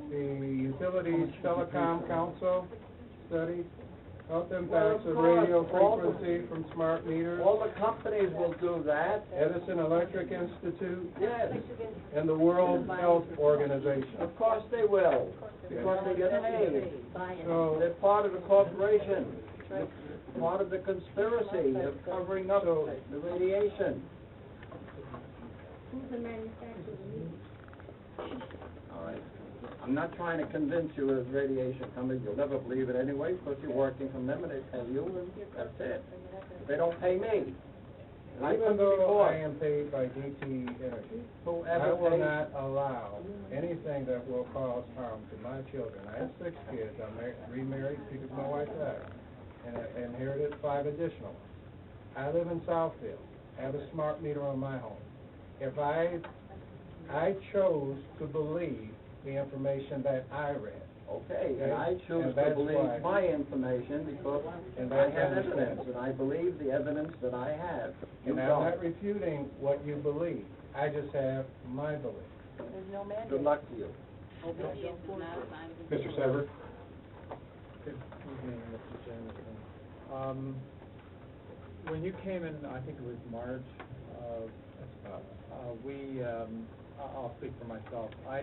Speaker 9: the Utilities Telecom Council study, health impacts of radio frequency from smart meters,
Speaker 6: All the companies will do that.
Speaker 9: Edison Electric Institute,
Speaker 6: Yes,
Speaker 9: and the World Health Organization.
Speaker 6: of course they will, because they get paid.
Speaker 9: So,
Speaker 6: They're part of the corporation, They're part of the conspiracy of covering up the radiation.
Speaker 4: Who's the manufacturer?
Speaker 6: All right. I'm not trying to convince you there's radiation coming, you'll never believe it anyway, because you're working from them and they pay you, and that's it. But they don't pay me. And I
Speaker 9: even
Speaker 6: couldn't
Speaker 9: though
Speaker 6: report.
Speaker 9: I am paid by DTE Energy, I
Speaker 6: Whoever
Speaker 9: will
Speaker 6: pays,
Speaker 9: not allow anything that will cause harm to my children. I have 6 kids, I'm remarried because my wife died, and I inherited 5 additional. I live in Southfield, I have a smart meter on my home. If I chose to believe the information that I read.
Speaker 6: okay, and I choose
Speaker 9: And
Speaker 6: to
Speaker 9: that's
Speaker 6: believe
Speaker 9: why.
Speaker 6: my information because
Speaker 9: And
Speaker 6: I
Speaker 9: that's
Speaker 6: have
Speaker 9: why.
Speaker 6: evidence, and I believe the evidence that I have. You
Speaker 9: And I'm
Speaker 6: don't.
Speaker 9: not refuting what you believe, I just have my belief.
Speaker 2: There's no mandate.
Speaker 6: Good luck to you.
Speaker 2: Obedience is not a sign of
Speaker 1: Mr. Sever?
Speaker 10: Good evening, Mr. Jameson. When you came in, I think it was March, I'll speak for myself. I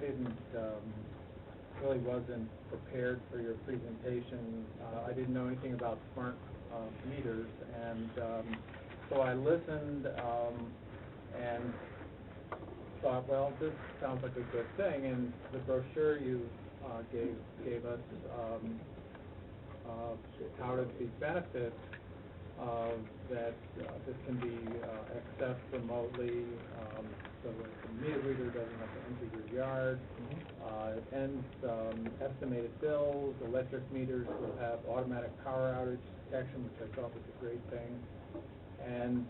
Speaker 10: really wasn't prepared for your presentation. I didn't know anything about smart meters, and so I listened and thought, well, this sounds like a good thing, and the brochure you gave us touted the benefits that this can be accessed remotely, so that the meter reader doesn't have to enter your yard. It ends estimated bills. Electric meters will have automatic power outage detection, which I thought was a great thing. And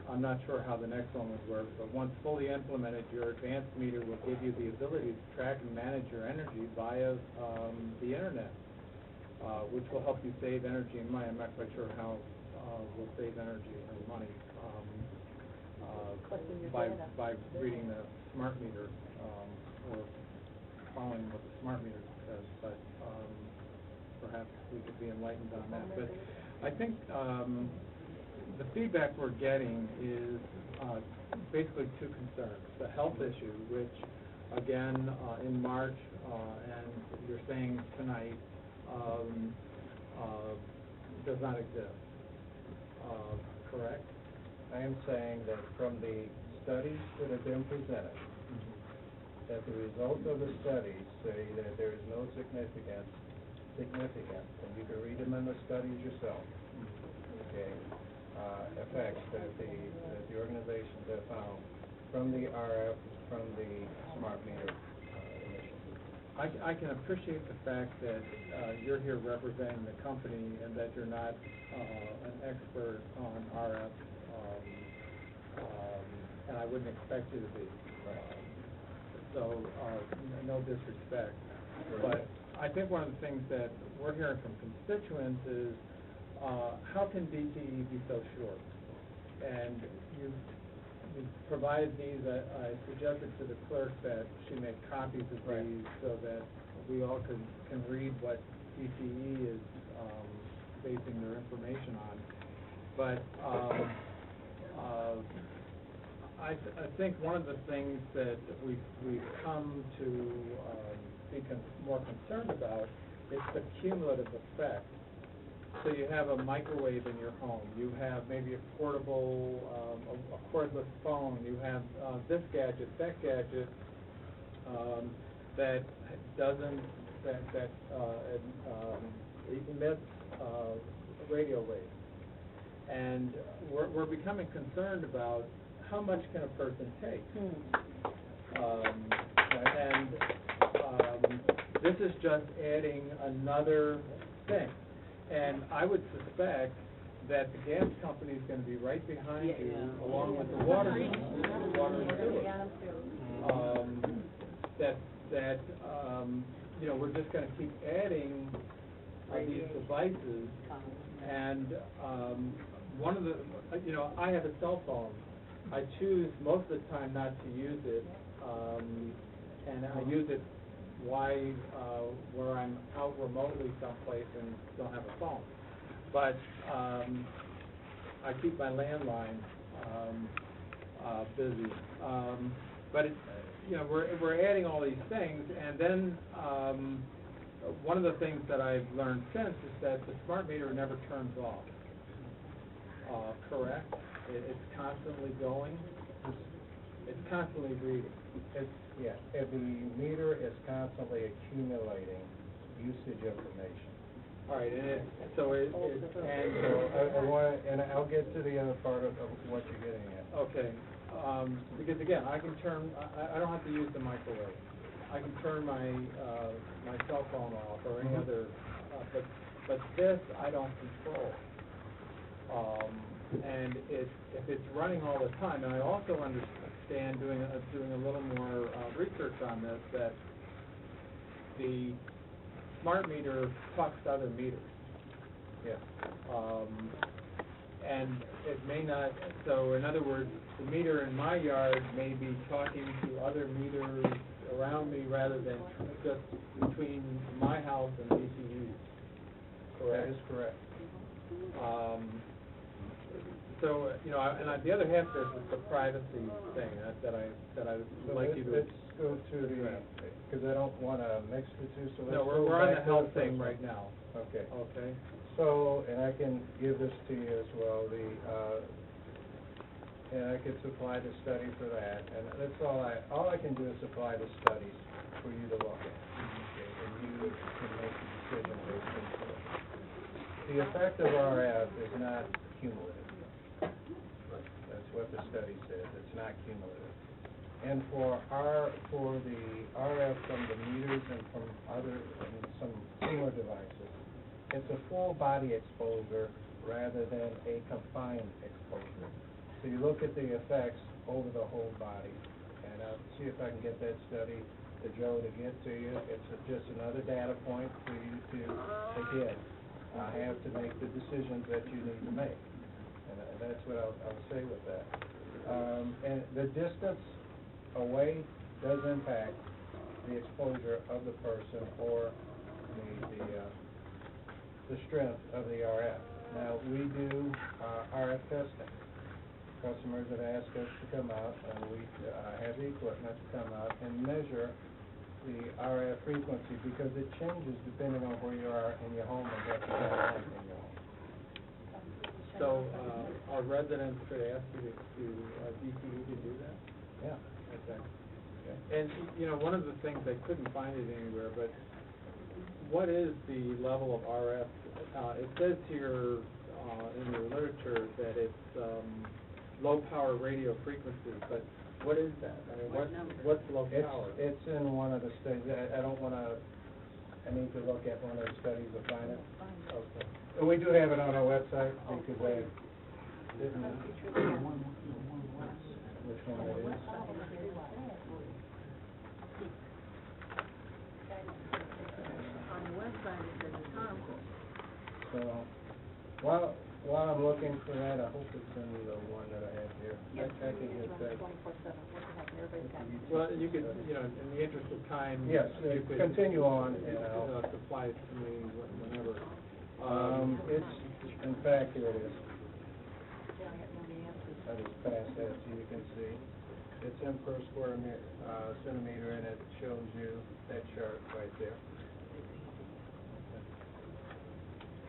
Speaker 10: I'm not sure how the next one would work, but once fully implemented, your advanced meter will give you the ability to track and manage your energy via the internet, which will help you save energy and money. I'm not quite sure how we'll save energy or money by reading the smart meter or following what the smart meter says, but perhaps we could be enlightened on that. But I think the feedback we're getting is basically two concerns. The health issue, which again in March and you're saying tonight does not exist, correct?
Speaker 9: I am saying that from the studies that have been presented, that the results of the studies say that there is no significant, and you can read them in the studies yourself, okay, effects that the organizations have found from the RF, from the smart meter initiative.
Speaker 10: I can appreciate the fact that you're here representing the company and that you're not an expert on RF, and I wouldn't expect you to be. So no disrespect. But I think one of the things that we're hearing from constituents is how can DTE be so short? And you've provided these. I suggested to the clerk that she make copies of these so that we all can read what DTE is basing their information on. But I think one of the things that we've come to be more concerned about is the cumulative effect. So you have a microwave in your home, you have maybe a portable, a cordless phone, you have this gadget, that gadget, that doesn't, that emits radio waves. And we're becoming concerned about how much can a person take. And this is just adding another thing. And I would suspect that the gas company is going to be right behind you, along with the water and sewer. We're just going to keep adding these devices. And one of the, I have a cell phone. I choose most of the time not to use it, and I use it where I'm out remotely someplace and don't have a phone. But I keep my landline busy. But it's, we're adding all these things, and then one of the things that I've learned since is that the smart meter never turns off. Correct? It's constantly going. It's constantly reading.
Speaker 9: If the meter is constantly accumulating usage information.
Speaker 10: All right, and
Speaker 9: I'll get to the other part of what you're getting at.
Speaker 10: okay, because again, I can turn. I don't have to use the microwave. I can turn my my cell phone off or any other, but this I don't control. And if it's running all the time, and I also understand doing a little more research on this, that the smart meter talks to other meters.
Speaker 9: Yeah.
Speaker 10: And it may not, so in other words, the meter in my yard may be talking to other meters around me rather than just between my house and DTE.
Speaker 9: That is correct.
Speaker 10: So, you know, the other half of this is the privacy thing that I would
Speaker 9: So
Speaker 10: like you to.
Speaker 9: let's go to the, because I don't want to mix the two, so let's
Speaker 10: No,
Speaker 9: go
Speaker 10: we're on the
Speaker 9: back to
Speaker 10: health
Speaker 9: first
Speaker 10: thing
Speaker 9: one.
Speaker 10: right now,
Speaker 9: Okay.
Speaker 10: okay?
Speaker 9: So, and I can give this to you as well, and I could supply the study for that, and that's all I can do is supply the studies for you to look at. Okay, and you can make the decision based on it. The effect of RF is not cumulative. That's what the study says, it's not cumulative. And for the RF from the meters and from and some similar devices, it's a full body exposure rather than a confined exposure. So you look at the effects over the whole body, and I'll see if I can get that study to Joe to get to you. It's just another data point for you to, again, have to make the decisions that you need to make. And that's what I'll say with that. And the distance away does impact the exposure of the person or the strength of the RF. Now, we do RF testing. Customers have asked us to come out, and we have the equipment to come out and measure the RF frequency because it changes depending on where you are in your home and what you have in your home.
Speaker 10: So, our residents could ask you to DTE to do that?
Speaker 9: Yeah.
Speaker 10: Okay. And, you know, one of the things, I couldn't find it anywhere, but what is the level of RF? It says here, in the literature that it's, low power radio frequencies, but what is that? I mean, what's low power?
Speaker 9: It's in one of the studies. I don't want to, I need to look at one of the studies to find it.
Speaker 10: Okay.
Speaker 9: And we do have it on our website because I didn't, which one it is.
Speaker 2: On the website, it says it's harmful.
Speaker 9: So, while I'm looking for that, I hope it's in the one that I have here. I can get that.
Speaker 10: Well, you could, you know, in the interest of time.
Speaker 9: Yes,
Speaker 10: you could,
Speaker 9: continue on,
Speaker 10: you know, supply it to me whenever.
Speaker 9: It's, in fact, here it is. I just passed that so you can see. It's in per square centimeter, and it shows you that chart right there.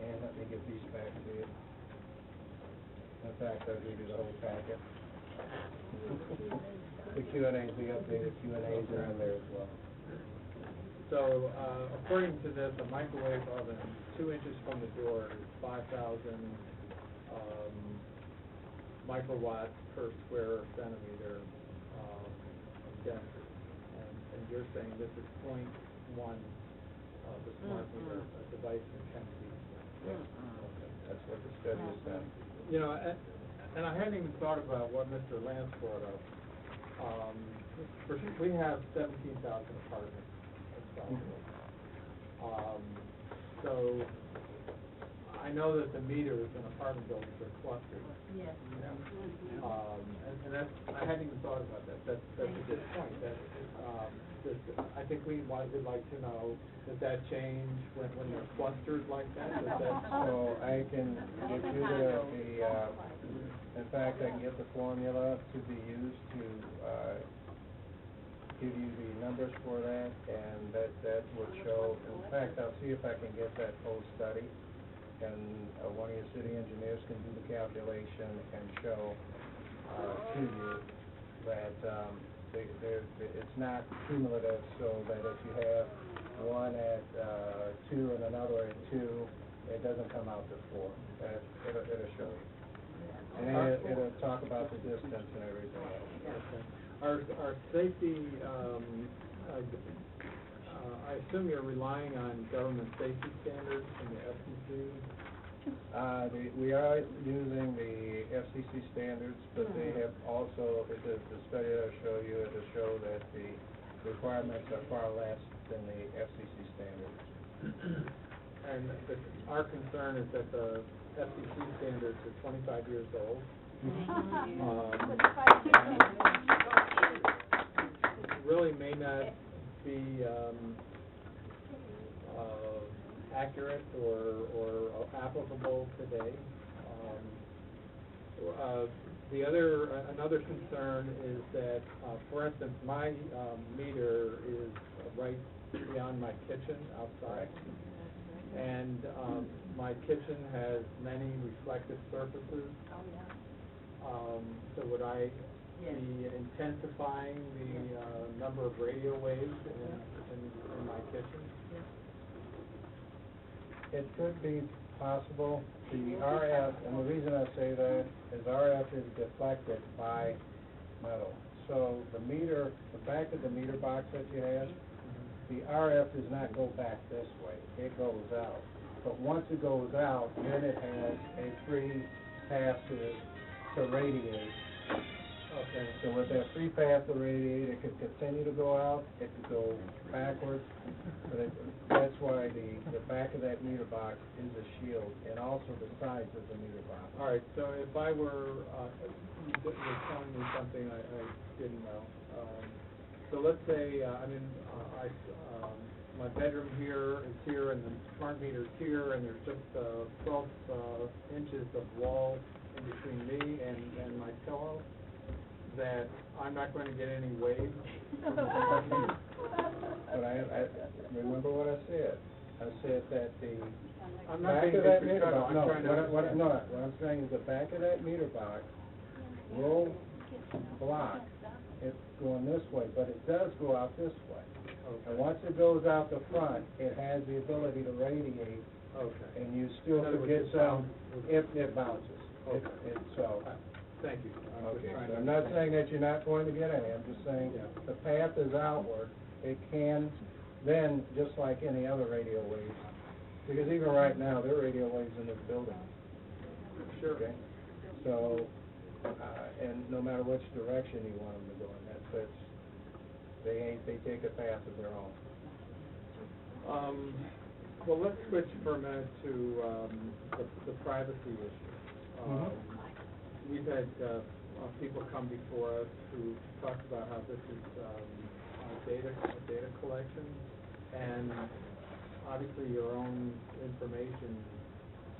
Speaker 9: And let me get these back to you. In fact, I'll give you the whole packet. The Q&As, the updated Q&As are in there as well.
Speaker 10: So, according to this, a microwave oven 2 inches from the door is 5,000 microwatts per square centimeter of density. And you're saying this is 0.1 of the smart meter device intensity.
Speaker 9: That's what the study has done.
Speaker 10: You know, and I hadn't even thought about what Mr. Lance brought up. We have 17,000 apartments in Southfield. So I know that the meters in apartment buildings are clustered.
Speaker 2: Yes.
Speaker 10: And that's, I hadn't even thought about that. That's a good point. I think would like to know, does that change when they're clustered like that?
Speaker 9: So I can get you in fact, I can get the formula to be used to give you the numbers for that, and that would show, in fact, I'll see if I can get that whole study, and one of your city engineers can do the calculation and show to you that it's not cumulative, so that if you have one at 2 and another at 2, it doesn't come out to 4. It'll show you. And it'll talk about the distance and everything else.
Speaker 10: Okay. Our safety, I assume you're relying on government safety standards from the FCC?
Speaker 9: We are using the FCC standards, but they have also, the study that'll show you, it'll show that the requirements are far less than the FCC standards.
Speaker 10: and our concern is that the FCC standards are 25 years old. Really may not be accurate or applicable today. Another concern is that, for instance, my meter is right beyond my kitchen outside. And my kitchen has many reflective surfaces. So would I be intensifying the number of radio waves in my kitchen?
Speaker 9: It could be possible. The RF, and the reason I say that is RF is deflected by metal. So the meter, the back of the meter box that you have, the RF does not go back this way. It goes out. But once it goes out, then it has a free path to radiate.
Speaker 10: Okay.
Speaker 9: So with that free path to radiate, it could continue to go out, it could go backwards, but that's why the back of that meter box is a shield, and also the sides of the meter box.
Speaker 10: All right, so if I were, you're telling me something I didn't know. So let's say, my bedroom here is here, and the smart meter's here, and there's just 12 inches of wall in between me and my pillow, that I'm not going to get any waves from the smart meter.
Speaker 9: But I remember what I said. I said that the
Speaker 10: I'm not
Speaker 9: back
Speaker 10: being
Speaker 9: of that meter
Speaker 10: disrespectful,
Speaker 9: box,
Speaker 10: I'm trying to understand.
Speaker 9: what I'm saying is the back of that meter box will block it going this way, but it does go out this way. And once it goes out the front, it has the ability to radiate,
Speaker 10: Okay.
Speaker 9: and you still
Speaker 10: In other
Speaker 9: could
Speaker 10: words,
Speaker 9: get some if it bounces.
Speaker 10: Okay.
Speaker 9: So,
Speaker 10: Thank you.
Speaker 9: okay, so I'm not saying that you're not going to get any, I'm just saying
Speaker 10: Yeah.
Speaker 9: the path is outward. It can then, just like any other radio waves, because even right now, there are radio waves in this building.
Speaker 10: Sure.
Speaker 9: Okay? So, and no matter which direction you want them to go in, they take a path of their own.
Speaker 10: Well, let's switch for a minute to the privacy issue. We've had people come before us who talked about how this is data collection, and obviously your own information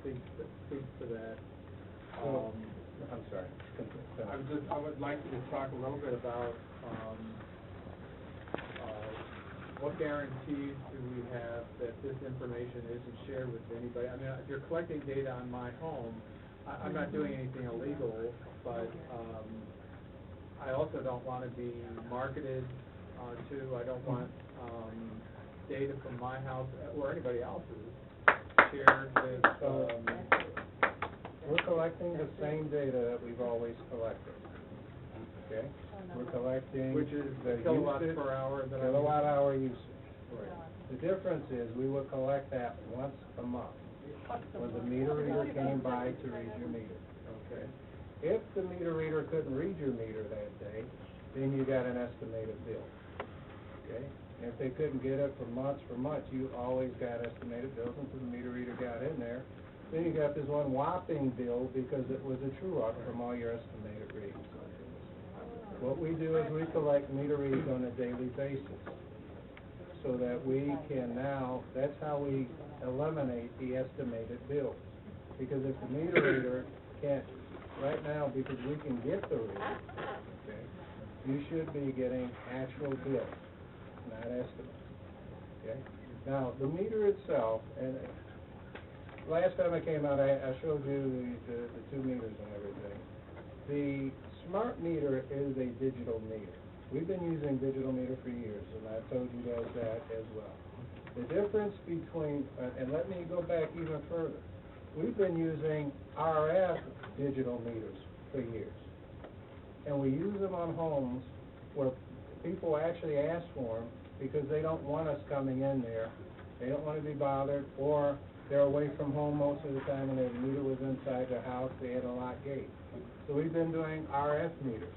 Speaker 10: speaks to that.
Speaker 9: I'm sorry.
Speaker 10: I would like you to talk a little bit about what guarantees do we have that this information isn't shared with anybody? I mean, if you're collecting data on my home, I'm not doing anything illegal, but I also don't want to be marketed to. I don't want data from my house or anybody else's shared with.
Speaker 9: We're collecting the same data that we've always collected. Okay? We're collecting
Speaker 10: Which is
Speaker 9: the
Speaker 10: kilowatts
Speaker 9: usage,
Speaker 10: per hour that I'm
Speaker 9: kilowatt hour usage.
Speaker 10: Right.
Speaker 9: The difference is we will collect that once a month when the meter reader came by to read your meter.
Speaker 10: Okay.
Speaker 9: If the meter reader couldn't read your meter that day, then you got an estimated bill. Okay? And if they couldn't get it for months, you always got estimated bills until the meter reader got in there. Then you got this one whopping bill because it was a true-up from all your estimated readings. What we do is we collect meter reads on a daily basis so that we can now, that's how we eliminate the estimated bills. Because if the meter reader can't, right now, because we can get the reading, okay, you should be getting actual bills, not estimates, okay? Now, the meter itself, and last time I came out, I showed you the two meters and everything. The smart meter is a digital meter. We've been using digital meter for years, and I told you guys that as well. The difference between, and let me go back even further. We've been using RF digital meters for years. And we use them on homes where people actually ask for them because they don't want us coming in there. They don't want to be bothered, or they're away from home most of the time and their meter was inside their house, they had a locked gate. So we've been doing RF meters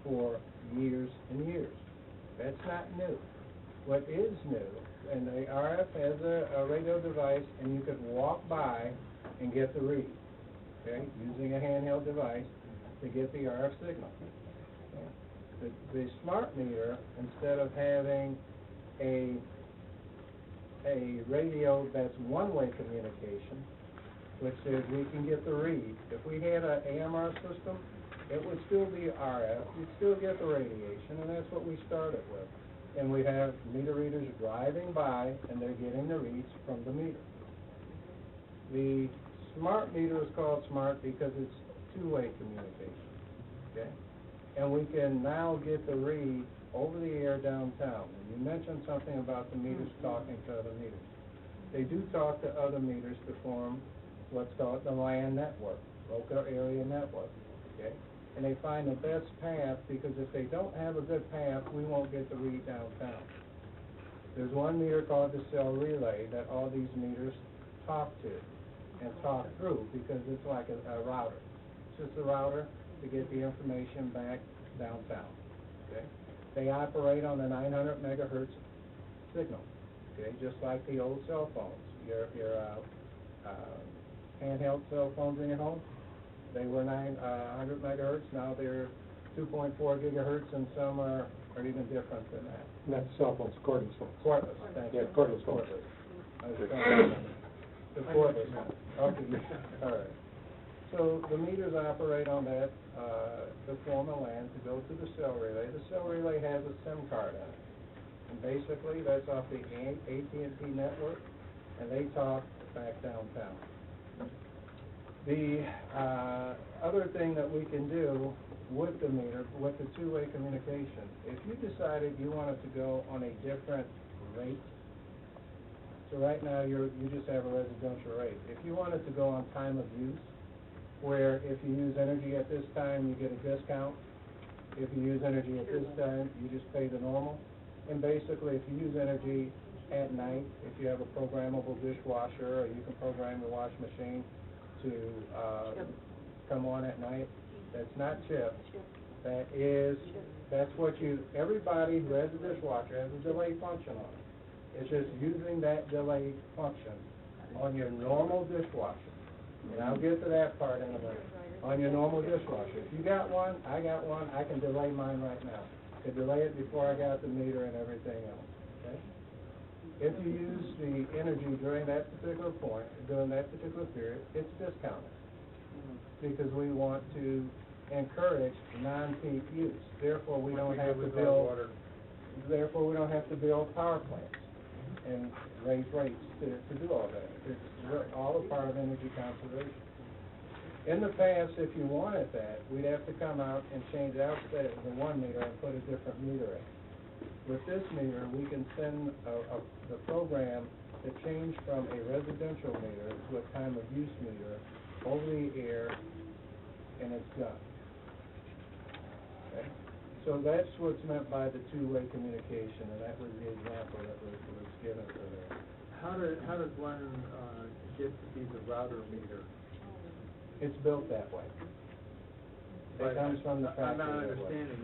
Speaker 9: for years and years. That's not new. What is new and the RF has a radio device, and you could walk by and get the read, okay, using a handheld device to get the RF signal. Okay. The smart meter, instead of having a radio that's one-way communication, which says we can get the read. If we had an AMR system, it would still be RF, you'd still get the radiation, and that's what we started with. And we have meter readers driving by, and they're getting the reads from the meter. The smart meter is called smart because it's two-way communication, okay? And we can now get the read over the air downtown. And you mentioned something about the meters talking to other meters. They do talk to other meters to form what's called the LAN network, local area network, okay? And they find the best path, because if they don't have a good path, we won't get the read downtown. There's one meter called the cell relay that all these meters talk to and talk through, because it's like a router. It's just a router to get the information back downtown, okay? They operate on the 900 megahertz signal, okay, just like the old cell phones. Your handheld cell phones in your home, they were 900 megahertz, now they're 2.4 gigahertz, and some are even different than that.
Speaker 1: Not cell phones, cordless phones.
Speaker 9: Cordless, thank you.
Speaker 1: Yeah, cordless phones.
Speaker 9: I was trying to remember. The cordless one. Okay, all right. So the meters operate on that, to form a LAN to go to the cell relay. The cell relay has a SIM card on it. And basically, that's off the AT&T network, and they talk back downtown. The other thing that we can do with the meter, with the two-way communication, if you decided you wanted to go on a different rate, so right now you just have a residential rate. If you wanted to go on time of use, where if you use energy at this time, you get a discount. If you use energy at this time, you just pay the normal. And basically, if you use energy at night, if you have a programmable dishwasher, or you can program your wash machine to come on at night, that's not chip. That's what everybody who has a dishwasher has a delay function on it. It's just using that delay function on your normal dishwasher. And I'll get to that part in a minute. On your normal dishwasher. If you got one, I got one, I can delay mine right now. I can delay it before I got the meter and everything else, okay? If you use the energy during that particular point, during that particular period, it's discounted. Because we want to encourage non-peak use. Therefore, we don't have to build power plants and raise rates to do all that. It's all a part of energy conservation. In the past, if you wanted that, we'd have to come out and change out the one meter and put a different meter in. With this meter, we can send the program to change from a residential meter to a time of use meter over the air, and it's done. Okay? So that's what's meant by the two-way communication, and that was the example that was given for there.
Speaker 10: How does one get to be the router meter?
Speaker 9: It's built that way. It comes from the factory.
Speaker 10: I'm not
Speaker 9: that way.
Speaker 10: understanding.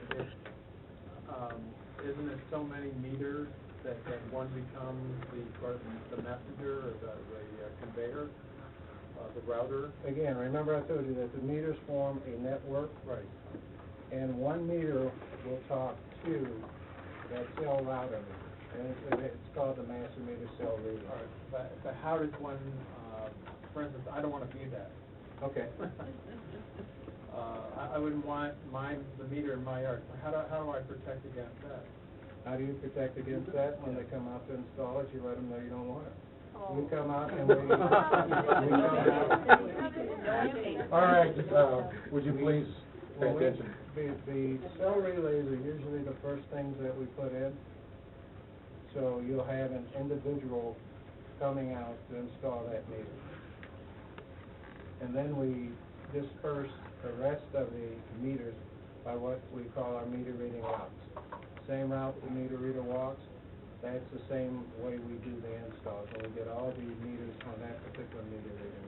Speaker 10: Isn't it so many meters that one becomes the messenger or the conveyor, the router?
Speaker 9: Again, remember I told you that the meters form a network.
Speaker 10: Right.
Speaker 9: And one meter will talk to that cell router meter. And it's called the master meter cell relay.
Speaker 10: All right. But how does one, for instance, I don't want to be that.
Speaker 9: Okay.
Speaker 10: I wouldn't want the meter in my yard. How do I protect against that?
Speaker 9: How do you protect against that? When they come out to install it, you let them know you don't want it. We come out and we come out.
Speaker 1: All right, would you please pay
Speaker 9: Well,
Speaker 1: attention?
Speaker 9: The cell relays are usually the first things that we put in. So you'll have an individual coming out to install that meter. And then we disperse the rest of the meters by what we call our meter reading routes. Same route the meter reader walks, that's the same way we do the installs, and we get all the meters on that particular meter reading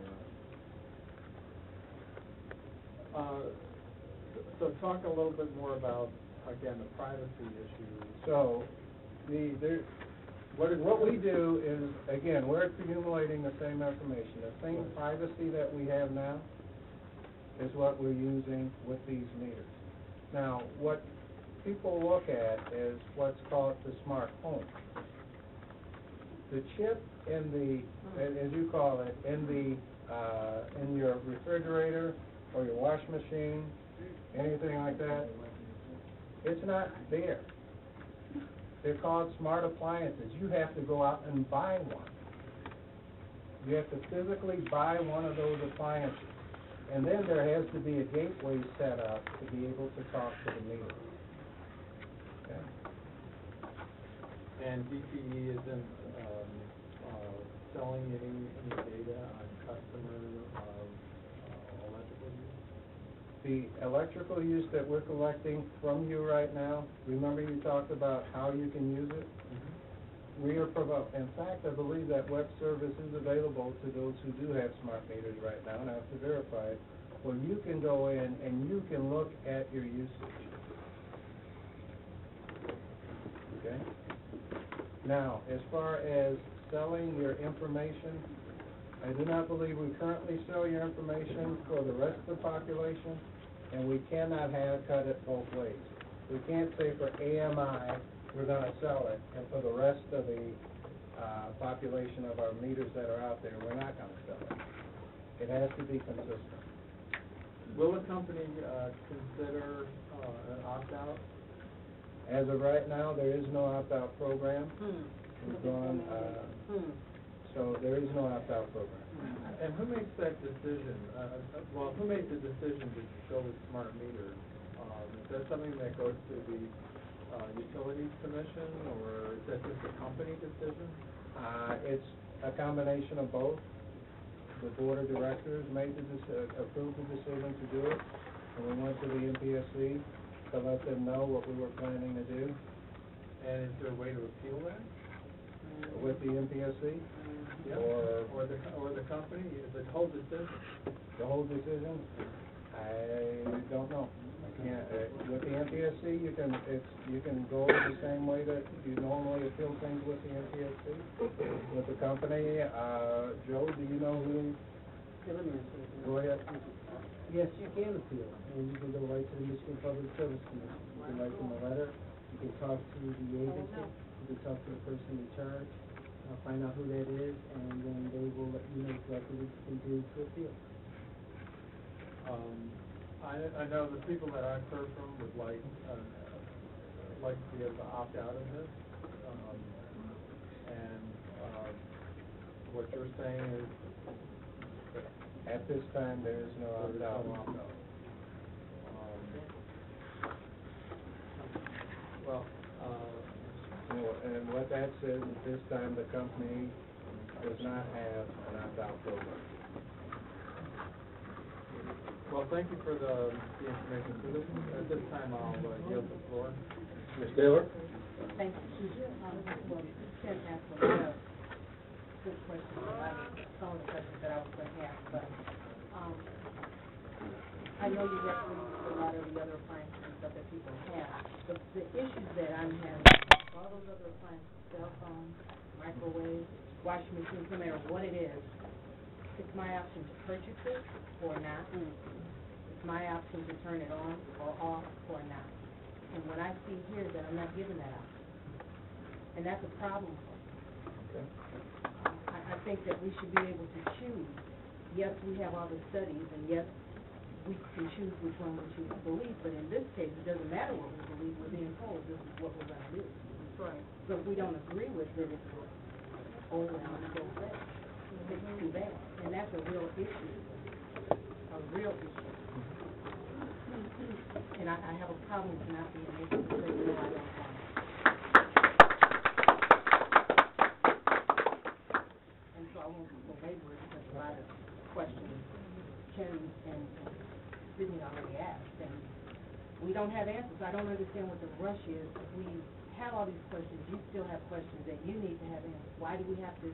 Speaker 9: route.
Speaker 10: So talk a little bit more about, again, the privacy issue.
Speaker 9: So, What we do is, again, we're accumulating the same information. The same privacy that we have now is what we're using with these meters. Now, what people look at is what's called the smart home. The chip in the, as you call it, in your refrigerator or your wash machine, anything like that, it's not there. They're called smart appliances. You have to go out and buy one. You have to physically buy one of those appliances. And then there has to be a gateway set up to be able to talk to the meter. Okay?
Speaker 10: And DTE isn't, selling any data on customer, electrical use?
Speaker 9: The electrical use that we're collecting from you right now, remember you talked about how you can use it? We are in fact, I believe that web service is available to those who do have smart meters right now, and I have to verify it, where you can go in and you can look at your usage. Okay? Now, as far as selling your information, I do not believe we currently sell your information for the rest of the population, and we cannot cut it both ways. We can't say for AMI, we're gonna sell it, and for the rest of the population of our meters that are out there, we're not gonna sell it. It has to be consistent.
Speaker 10: Will the company, consider, an opt-out?
Speaker 9: As of right now, there is no opt-out program. We've gone, so there is no opt-out program.
Speaker 10: And who makes that decision? Who made the decision to go with smart meters? Is that something that goes to the Utilities Commission, or is that just a company decision?
Speaker 9: It's a combination of both. The board of directors approved the decision to do it, and we went to the MPSC to let them know what we were planning to do.
Speaker 10: And is there a way to appeal that?
Speaker 9: With the MPSC?
Speaker 10: Yeah. Or the company, the whole decision?
Speaker 9: The whole decision? I don't know. I can't, with the MPSC, you can go the same way that you normally appeal things with the MPSC. With the company, Joe, do you know who?
Speaker 8: Yeah, let me answer that.
Speaker 9: Go ahead.
Speaker 8: Yes, you can appeal, and you can go right to the Michigan Public Service Commission. You can write them a letter, you can talk to the agency, you can talk to the person in charge, find out who that is, and then they will let you know exactly what you can do to appeal.
Speaker 10: I know the people that I've heard from would like to be able to opt out of this. What you're saying is that
Speaker 9: At this time, there is no opt-out. And what that says, at this time, the company does not have an opt-out program.
Speaker 10: well, thank you for the information. So at this time, I'll yield the floor.
Speaker 1: Ms. Taylor?
Speaker 3: Thank you. Well, Ken asked a lot of good questions, a lot of some of the questions that I was going to ask, but, I know you referenced a lot of the other appliances and stuff that people have. The issues that I'm having, all those other appliances, cell phones, microwaves, washing machines, no matter what it is, it's my option to purchase it or not. It's my option to turn it on or off or not. And what I see here is that I'm not given that option. And that's a problem.
Speaker 9: Okay.
Speaker 3: I think that we should be able to choose. Yes, we have all the studies, and yes, we can choose which one we choose to believe, but in this case, it doesn't matter what we believe, we're being told this is what we're gonna do.
Speaker 2: Right.
Speaker 3: So if we don't agree with it, it's, oh, well, it's so bad. It's too bad, and that's a real issue, a real issue. And I have a problem with not being able to say, no, I don't want it. And so I won't belabor it because a lot of questions Ken and Sydney already asked, and we don't have answers. I don't understand what the rush is. If we have all these questions, you still have questions that you need to have answers. Why do we have to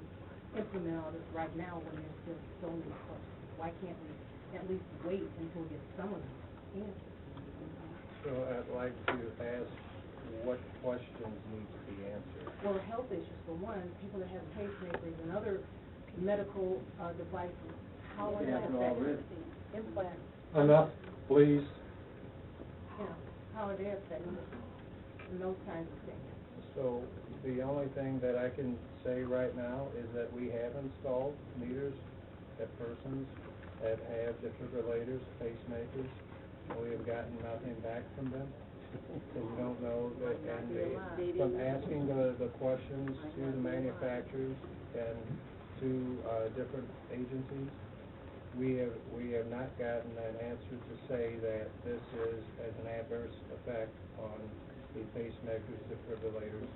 Speaker 3: implement all this right now when there's still so many questions? Why can't we at least wait until we get some of these answers?
Speaker 9: So I'd like to ask what questions need to be answered.
Speaker 2: Well, health issues, for one, people that have pacemakers and other medical devices, how are they affected? Implants,
Speaker 1: Enough, please.
Speaker 2: you know, how are they affected? And those kinds of things.
Speaker 9: So the only thing that I can say right now is that we have installed meters at persons that have defibrillators, pacemakers. We have gotten nothing back from them. So we don't know that, and from asking the questions to the manufacturers and to different agencies, we have not gotten an answer to say that this is as an adverse effect on the pacemakers, defibrillators.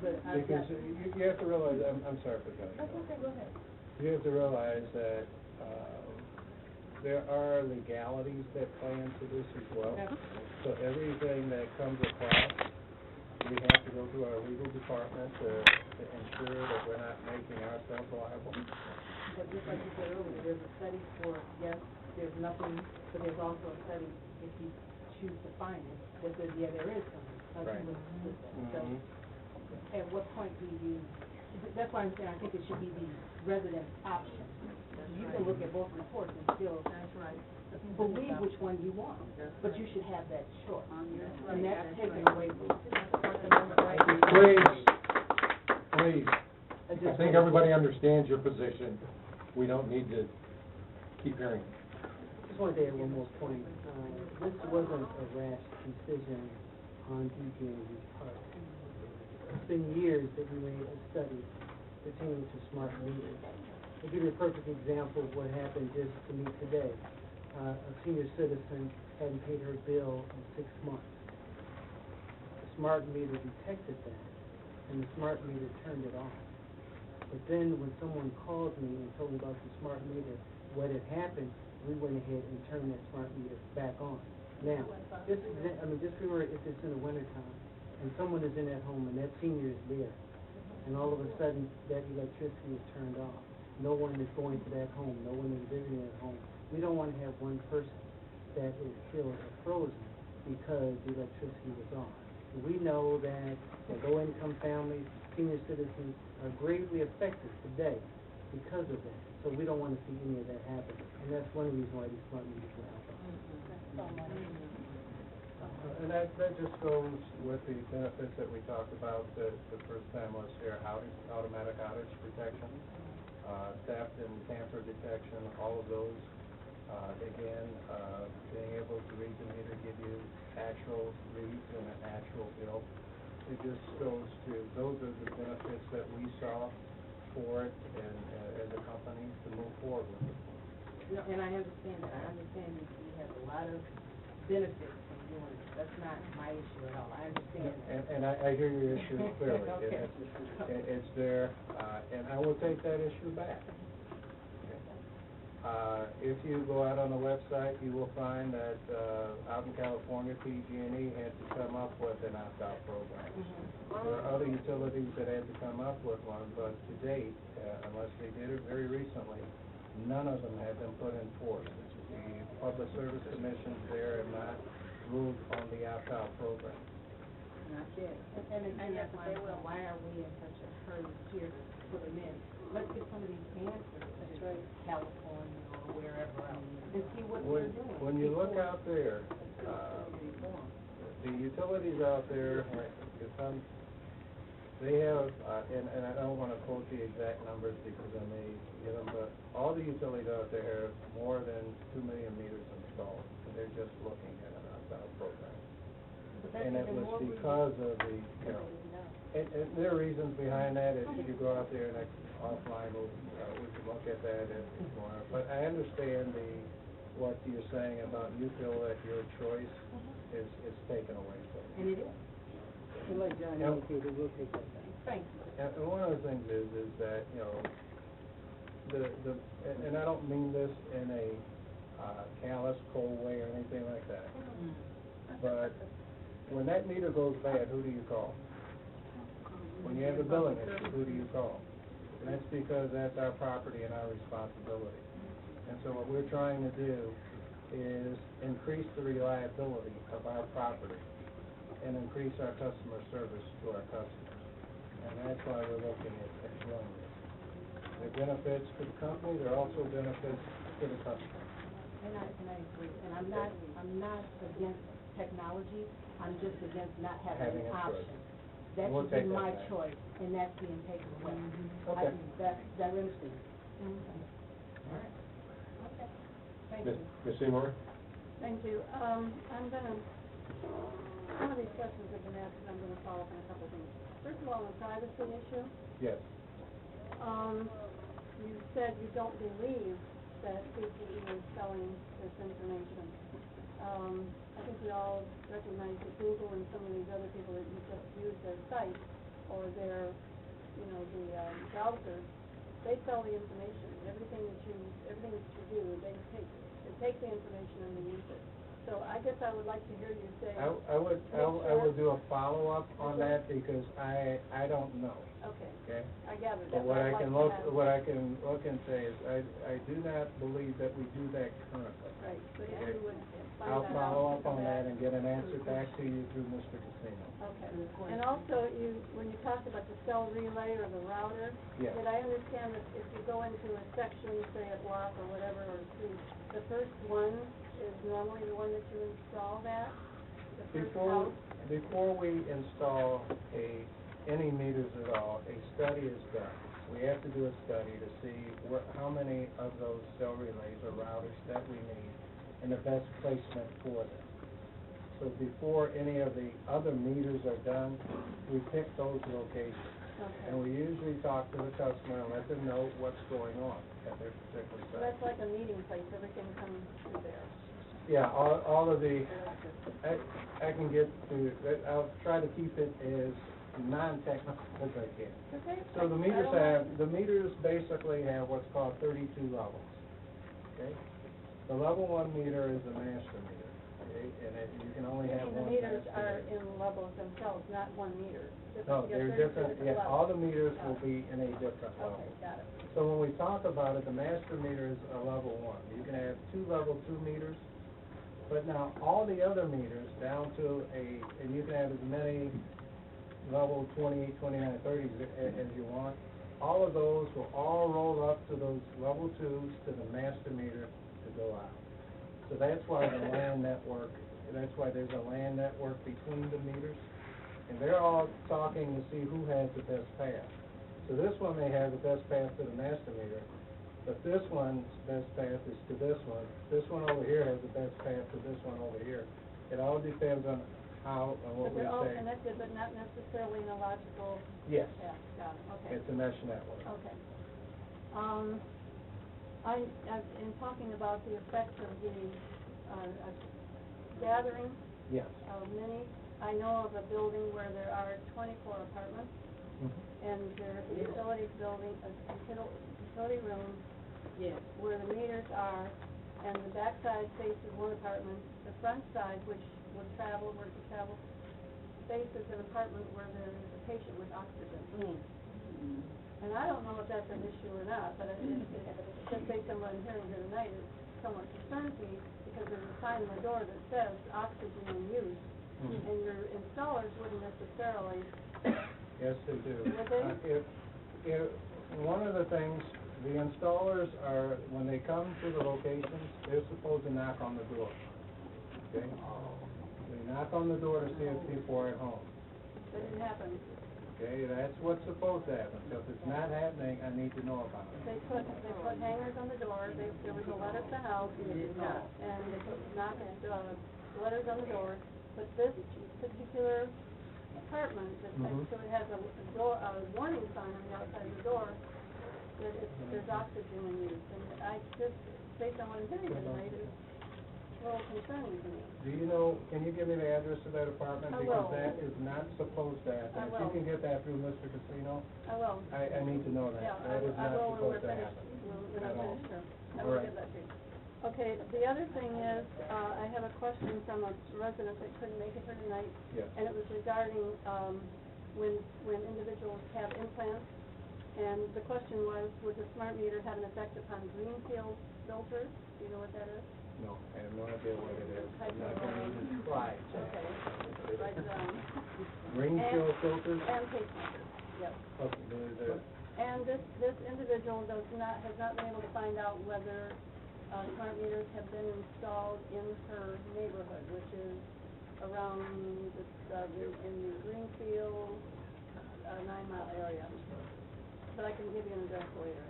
Speaker 2: But
Speaker 9: Because you have to realize, I'm sorry for cutting you
Speaker 2: That's
Speaker 9: off.
Speaker 2: okay, go ahead.
Speaker 9: You have to realize that there are legalities that play into this as well. So everything that comes across, we have to go through our legal department to ensure that we're not making ourselves liable.
Speaker 2: But just like you said earlier, there's a study for, yes, there's nothing, but there's also a study, if you choose to find it, that says, yeah, there is something.
Speaker 9: Right.
Speaker 2: So, at what point do you, that's why I'm saying, I think it should be the resident's option. You can look at both reports and still believe which one you want, but you should have that choice. And that's taken away from
Speaker 1: Please. I think everybody understands your position. We don't need to keep hearing it.
Speaker 8: Just wanted to add one more point. This wasn't a rash decision on DTE's part. It's been years that we made a study pertaining to smart meters. I'll give you a perfect example of what happened just to me today. A senior citizen hadn't paid her bill in 6 months. The smart meter detected that, and the smart meter turned it off. But then when someone called me and told me about the smart meter, what had happened, we went ahead and turned that smart meter back on. Now, just remember if it's in the wintertime, and someone is in that home, and that senior is there, and all of a sudden, that electricity is turned off. No one is going to that home, no one is visiting that home. We don't want to have one person that is killed or frozen because the electricity was off. We know that low-income families, senior citizens are gravely affected today because of that. So we don't want to see any of that happen. And that's one reason why these smart meters will help us.
Speaker 9: And that just goes with the benefits that we talked about the first time was here, automatic outage protection, theft and tamper detection, all of those. Again, being able to read the meter, give you actual reads and an actual bill. It just goes to, those are the benefits that we saw for it and as a company to move forward with it.
Speaker 2: No, and I understand that. I understand that you have a lot of benefits from doing it. That's not my issue at all. I understand that.
Speaker 9: And I hear your issue clearly.
Speaker 2: Okay.
Speaker 9: It's there, and I will take that issue back. If you go out on the website, you will find that out in California, PG&E had to come up with an opt-out program. There are other utilities that had to come up with one, but to date, unless they did it very recently, none of them have been put in force. The Public Service Commissions there have not ruled on the opt-out program.
Speaker 2: Not yet. And that's why, why are we in such a hurry here to put them in? Let's get some of these answers to California or wherever else and see what they're doing.
Speaker 9: When you look out there, the utilities out there, they have, and I don't want to quote the exact numbers because I may get them, but all the utilities out there have more than 2 million meters installed, and they're just looking at an opt-out program. And it was because of the, and there are reasons behind that. If you go out there and offline, we can look at that if you want. But I understand what you're saying about you feel that your choice is taken away from you.
Speaker 2: And it is.
Speaker 8: And like John indicated, we'll take that back.
Speaker 2: Thank you.
Speaker 9: And one of the things is that, and I don't mean this in a callous, cold way or anything like that. But when that meter goes bad, who do you call? When you have a billing issue, who do you call? And that's because that's our property and our responsibility. And so what we're trying to do is increase the reliability of our property.
Speaker 6: and increase our customer service to our customers. And that's why we're looking at doing this. There are benefits to the company, there are also benefits to the customer.
Speaker 2: And I agree, and I'm not against technology, I'm just against not having an
Speaker 6: Having a choice.
Speaker 2: option. That
Speaker 6: We'll
Speaker 2: should be
Speaker 6: take that
Speaker 2: my
Speaker 6: back.
Speaker 2: choice, and that's being taken away.
Speaker 6: Okay.
Speaker 2: That understood. All right. Okay. Thank you.
Speaker 1: Ms. Seymour?
Speaker 4: Thank you. I'm gonna, some of these questions have been asked, and I'm gonna follow up on a couple of things. First of all, the privacy issue,
Speaker 6: Yes.
Speaker 4: you said you don't believe that DTE is selling this information. I think we all recognize that Google and some of these other people that use their site or their, the browsers, they sell the information. Everything that you do, they take the information and they use it. So I guess I would like to hear you say.
Speaker 6: I would do a follow-up on that because I don't know.
Speaker 4: Okay.
Speaker 6: Okay?
Speaker 4: I gathered
Speaker 6: But
Speaker 4: that.
Speaker 6: what I
Speaker 4: I'd
Speaker 6: can
Speaker 4: like to
Speaker 6: look,
Speaker 4: have-
Speaker 6: what I can look and say is I do not believe that we do that currently.
Speaker 4: Right, so if
Speaker 6: Okay.
Speaker 4: you would find
Speaker 6: I'll
Speaker 4: that out.
Speaker 6: follow up
Speaker 4: come
Speaker 6: on
Speaker 4: back.
Speaker 6: that and get an answer back to you through Mr. Casino.
Speaker 4: Okay, and also when you talked about the cell relay or the router,
Speaker 6: Yes.
Speaker 4: did I understand that if you go into a section, say a block or whatever, or two, the first one is normally the one that you install that? The first house?
Speaker 6: Before we install any meters at all, a study is done. We have to do a study to see how many of those cell relays or routers that we need and the best placement for them. So before any of the other meters are done, we pick those locations.
Speaker 4: Okay.
Speaker 6: And we usually talk to the customer and let them know what's going on at their particular
Speaker 4: So
Speaker 6: site.
Speaker 4: that's like a meeting place, everything comes through there.
Speaker 6: Yeah, all of the, I can get to, I'll try to keep it as non-technical as I can.
Speaker 4: Okay.
Speaker 6: So the meters basically have what's called 32 levels, okay? The level 1 meter is a master meter, okay? And you can only have
Speaker 4: The
Speaker 6: one
Speaker 4: meters
Speaker 6: master
Speaker 4: are
Speaker 6: meter.
Speaker 4: in levels themselves, not one meter.
Speaker 6: No,
Speaker 4: You
Speaker 6: they're
Speaker 4: got 32
Speaker 6: different, yeah,
Speaker 4: levels.
Speaker 6: all the meters will be in a different level.
Speaker 4: Okay, got it.
Speaker 6: So when we talk about it, the master meter is a level 1. You can have 2 level 2 meters, but now all the other meters down to and you can have as many level 28, 29, 30s as you want. All of those will all roll up to those level 2s to the master meter to go out. So that's why the LAN network, that's why there's a LAN network between the meters. And they're all talking to see who has the best path. So this one may have the best path to the master meter, but this one's best path is to this one. This one over here has the best path to this one over here. It all depends on how, and what
Speaker 4: But
Speaker 6: we
Speaker 4: they're all
Speaker 6: say.
Speaker 4: connected, but not necessarily in a logical
Speaker 6: Yes,
Speaker 4: path. Got it, okay.
Speaker 6: it's a mesh network.
Speaker 4: Okay. In talking about the effects of the gathering
Speaker 6: Yes.
Speaker 4: of many, I know of a building where there are 24 apartments, and there's a utilities building, a utility room
Speaker 3: Yes.
Speaker 4: where the meters are, and the back side faces one apartment, the front side, which would travel, faces an apartment where there is a patient with oxygen. And I don't know if that's an issue or not, but just based on what I'm hearing here tonight, it somewhat concerns me, because there's a sign on the door that says oxygen in use, and your installers wouldn't necessarily.
Speaker 6: Yes, they do.
Speaker 4: Would they?
Speaker 6: If one of the things, the installers are, when they come to the locations, they're supposed to knock on the door, okay? They knock on the door to see if people are at home,
Speaker 4: That didn't happen.
Speaker 6: okay? That's what's supposed to happen, so if it's not happening, I need to know about it.
Speaker 4: They put hangers on the door, there was a letter to the house, and they put letters on the door, but this particular apartment, so it has a warning sign on the outside of the door, that there's oxygen in use, and I just, based on what I'm hearing tonight, it's a little concerning to me.
Speaker 6: Do you know, can you give me the address of that apartment?
Speaker 4: I will.
Speaker 6: Because that is not supposed to happen.
Speaker 4: I
Speaker 6: If you
Speaker 4: will.
Speaker 6: can get that through Mr. Casino,
Speaker 4: I will.
Speaker 6: I need to know that.
Speaker 4: Yeah,
Speaker 6: That is
Speaker 4: I
Speaker 6: not
Speaker 4: will when we're
Speaker 6: supposed to
Speaker 4: finished,
Speaker 6: happen.
Speaker 4: when
Speaker 6: at
Speaker 4: I'm
Speaker 6: all.
Speaker 4: finished here. I
Speaker 6: All
Speaker 4: will
Speaker 6: right.
Speaker 4: give that to you. Okay, the other thing is, I have a question from a resident that couldn't make it here tonight.
Speaker 6: Yes.
Speaker 4: And it was regarding, when individuals have implants, And the question was, would the smart meter have an effect upon greenfield filters? Do you know what that is?
Speaker 9: No, I have no idea what it is.
Speaker 4: Type
Speaker 9: I'm not
Speaker 4: of,
Speaker 9: gonna even try.
Speaker 4: Okay, write it down.
Speaker 9: Greenfield filters?
Speaker 4: And pacemakers, yep.
Speaker 9: Okay, the,
Speaker 4: And this individual has not been able to find out whether, smart meters have been installed in her neighborhood, which is around in the Greenfield, 9 Mile area. But I can give you an address later.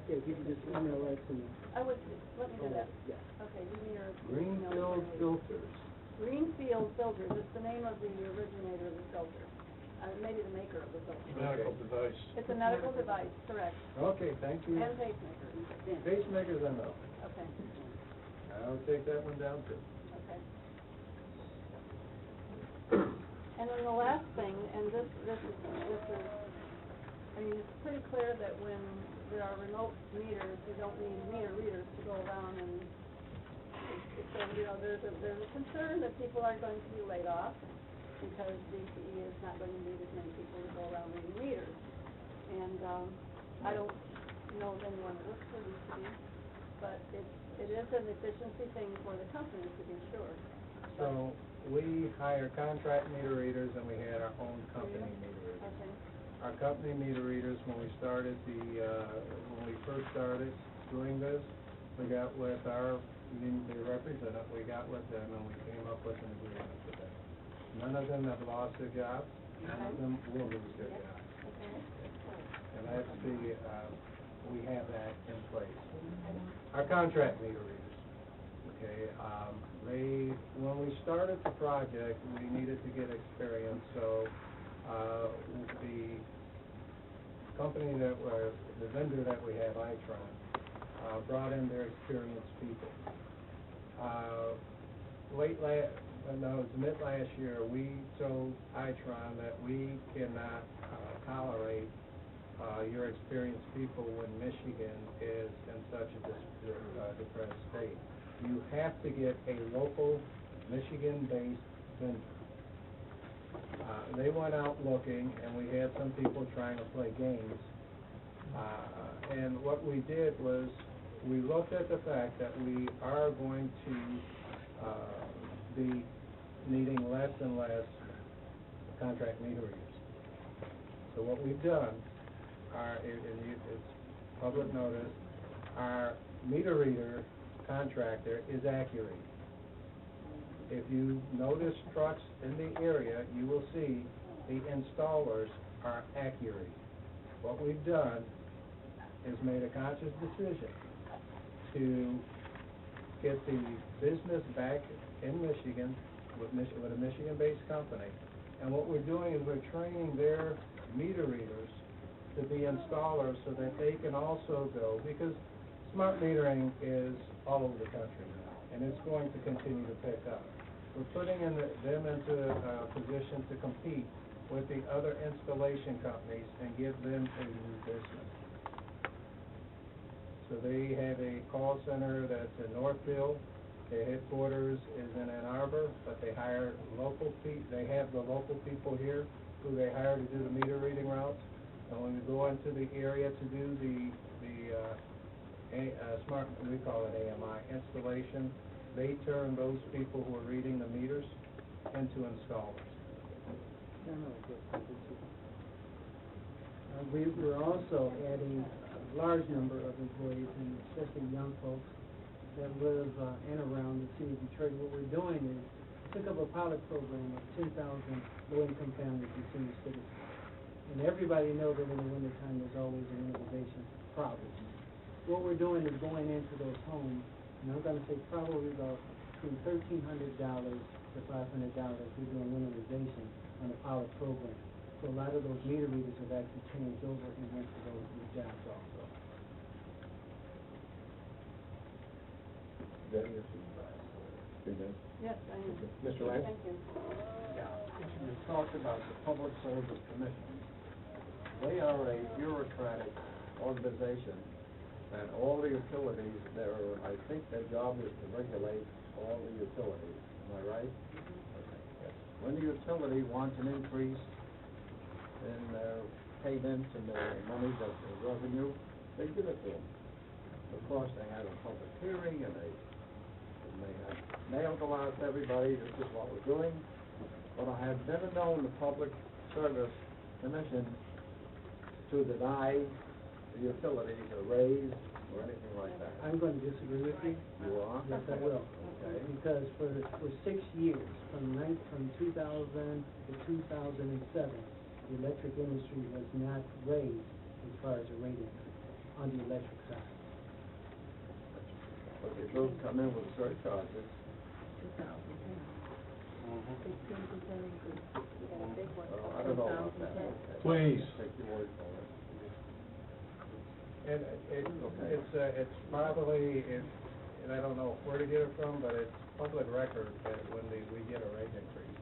Speaker 8: Yeah, you can just email that to me.
Speaker 4: I would, let me do that.
Speaker 8: Yeah.
Speaker 4: Okay, give me your.
Speaker 9: Greenfield filters.
Speaker 4: Greenfield filters, it's the name of the originator of the filter, maybe the maker of the filter.
Speaker 9: Medical device.
Speaker 4: It's a medical device, correct,
Speaker 9: Okay, thank you.
Speaker 4: and pacemakers,
Speaker 9: Pacemakers, I know.
Speaker 4: okay,
Speaker 9: I'll take that one down too.
Speaker 4: okay. And then the last thing, and this is, I mean, it's pretty clear that when there are remote meters, you don't need meter readers to go around and, so, you know, there's a concern that people are going to be laid off because DTE is not going to need as many people to go around reading meters. And, I don't know of anyone that works for DTE, but it is an efficiency thing for the company to be sure.
Speaker 9: So, we hire contract meter readers and we had our own company meter readers.
Speaker 4: Okay,
Speaker 9: Our company meter readers, when we started when we first started doing this, we got with our community representative, we got with them and we came up with an agreement with them. None of them have lost their jobs, none of them will lose their jobs.
Speaker 4: okay.
Speaker 9: And that's we have that in place. Our contract meter readers, okay, when we started the project, we needed to get experience, so, the company the vendor that we have, Itron, brought in their experienced people. Mid last year, we told Itron that we cannot tolerate your experienced people when Michigan is in such a depressed state. You have to get a local Michigan-based vendor. They went out looking, and we had some people trying to play games. And what we did was, we looked at the fact that we are going to be needing less and less contract meter readers. So what we've done, it's public notice, our meter reader contractor is Accurate. If you notice trucks in the area, you will see the installers are Accurate. What we've done is made a conscious decision to get the business back in Michigan with a Michigan-based company. And what we're doing is we're training their meter readers to be installers so that they can also go, because smart metering is all over the country now, and it's going to continue to pick up. We're putting them into a position to compete with the other installation companies and give them a new business. So they have a call center that's in Northfield. Their headquarters is in Ann Arbor, but they hire local people. They have the local people here who they hire to do the meter reading routes. And when we go into the area to do the smart, we call it AMI, installation, they turn those people who are reading the meters into installers.
Speaker 8: We're also adding a large number of employees, and especially young folks that live in and around the city of Detroit. What we're doing is took up a pilot program of 10,000 low-income families and senior citizens. And everybody knows that in the wintertime there's always a winterization problem. What we're doing is going into those homes, and I'm going to say probably about between $1,300 to $500, we're doing winterization on the pilot program. So a lot of those meter readers have actually changed over and went to those jobs also.
Speaker 1: Is that your supervisor?
Speaker 2: Yes, I am.
Speaker 1: Mr. Lance?
Speaker 2: Thank you.
Speaker 6: Yeah, you talked about the Public Service Commission. They are a bureaucratic organization, and all the utilities, I think their job is to regulate all the utilities. Am I right? Okay. Yes. When the utility wants an increase in their payments and the money that the revenue, they give it to them. Of course, they had a public hearing and they have mailed them out to everybody, this is what we're doing. But I have never known the Public Service Commission to deny the utilities a raise or anything like that.
Speaker 8: I'm going to disagree with you.
Speaker 6: You are?
Speaker 8: Yes, I will.
Speaker 6: Okay.
Speaker 8: Because for 6 years, from 2000 to 2007, the electric industry has not raised as far as a rate increase on the electric side.
Speaker 6: But the bills come in with surcharges.
Speaker 3: 16% increase. We got a big one.
Speaker 6: Well, I don't know about that.
Speaker 1: Please.
Speaker 6: Take your word for it.
Speaker 9: And it's probably, and I don't know where to get it from, but it's public record that when we get a rate increase.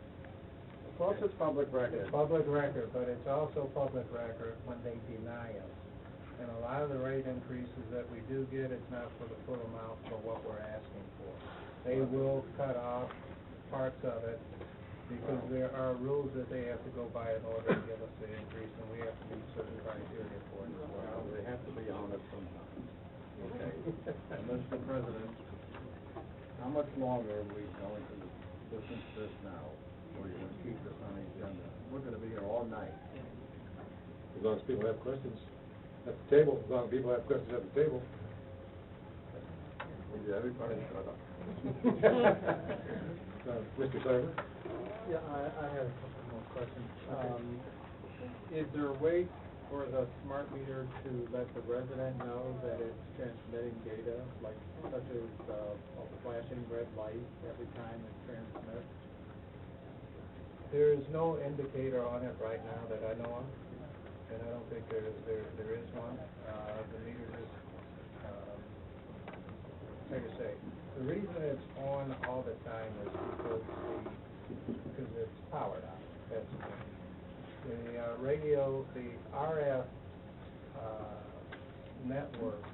Speaker 6: Of course, it's public record.
Speaker 9: It's public record, but it's also public record when they deny us. And a lot of the rate increases that we do get, it's not for the full amount for what we're asking for. They will cut off parts of it because there are rules that they have to go by in order to give us the increase, and we have to meet certain criteria for it as well.
Speaker 6: Well, they have to be honest sometimes.
Speaker 9: Okay.
Speaker 6: And Mr. President, how much longer are we going to listen to this now? Or are you going to keep this on the agenda? We're going to be here all night.
Speaker 1: As long as people have questions at the table, as long as people have questions at the table.
Speaker 6: Will everybody shut up?
Speaker 1: Mr. Sarver?
Speaker 10: Yeah, I have a couple more questions. Is there a way for the smart meter to let the resident know that it's transmitting data, like such as a flashing red light every time it transmits?
Speaker 9: There is no indicator on it right now that I know of, and I don't think there is one. The meter just, like I say, the reason it's on all the time is because it's powered on. That's the thing. The radio, the RF network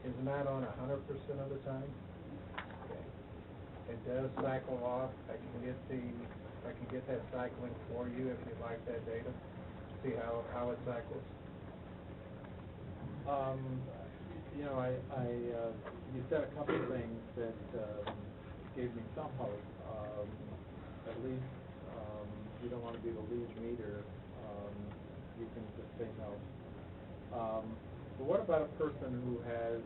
Speaker 9: is not on 100% of the time. Okay. It does cycle off. I can get that cycling for you if you'd like that data. See how it cycles.
Speaker 10: You know, you said a couple of things that gave me some hope. At least you don't want to be the lead meter. You can just say no. But what about a person who has,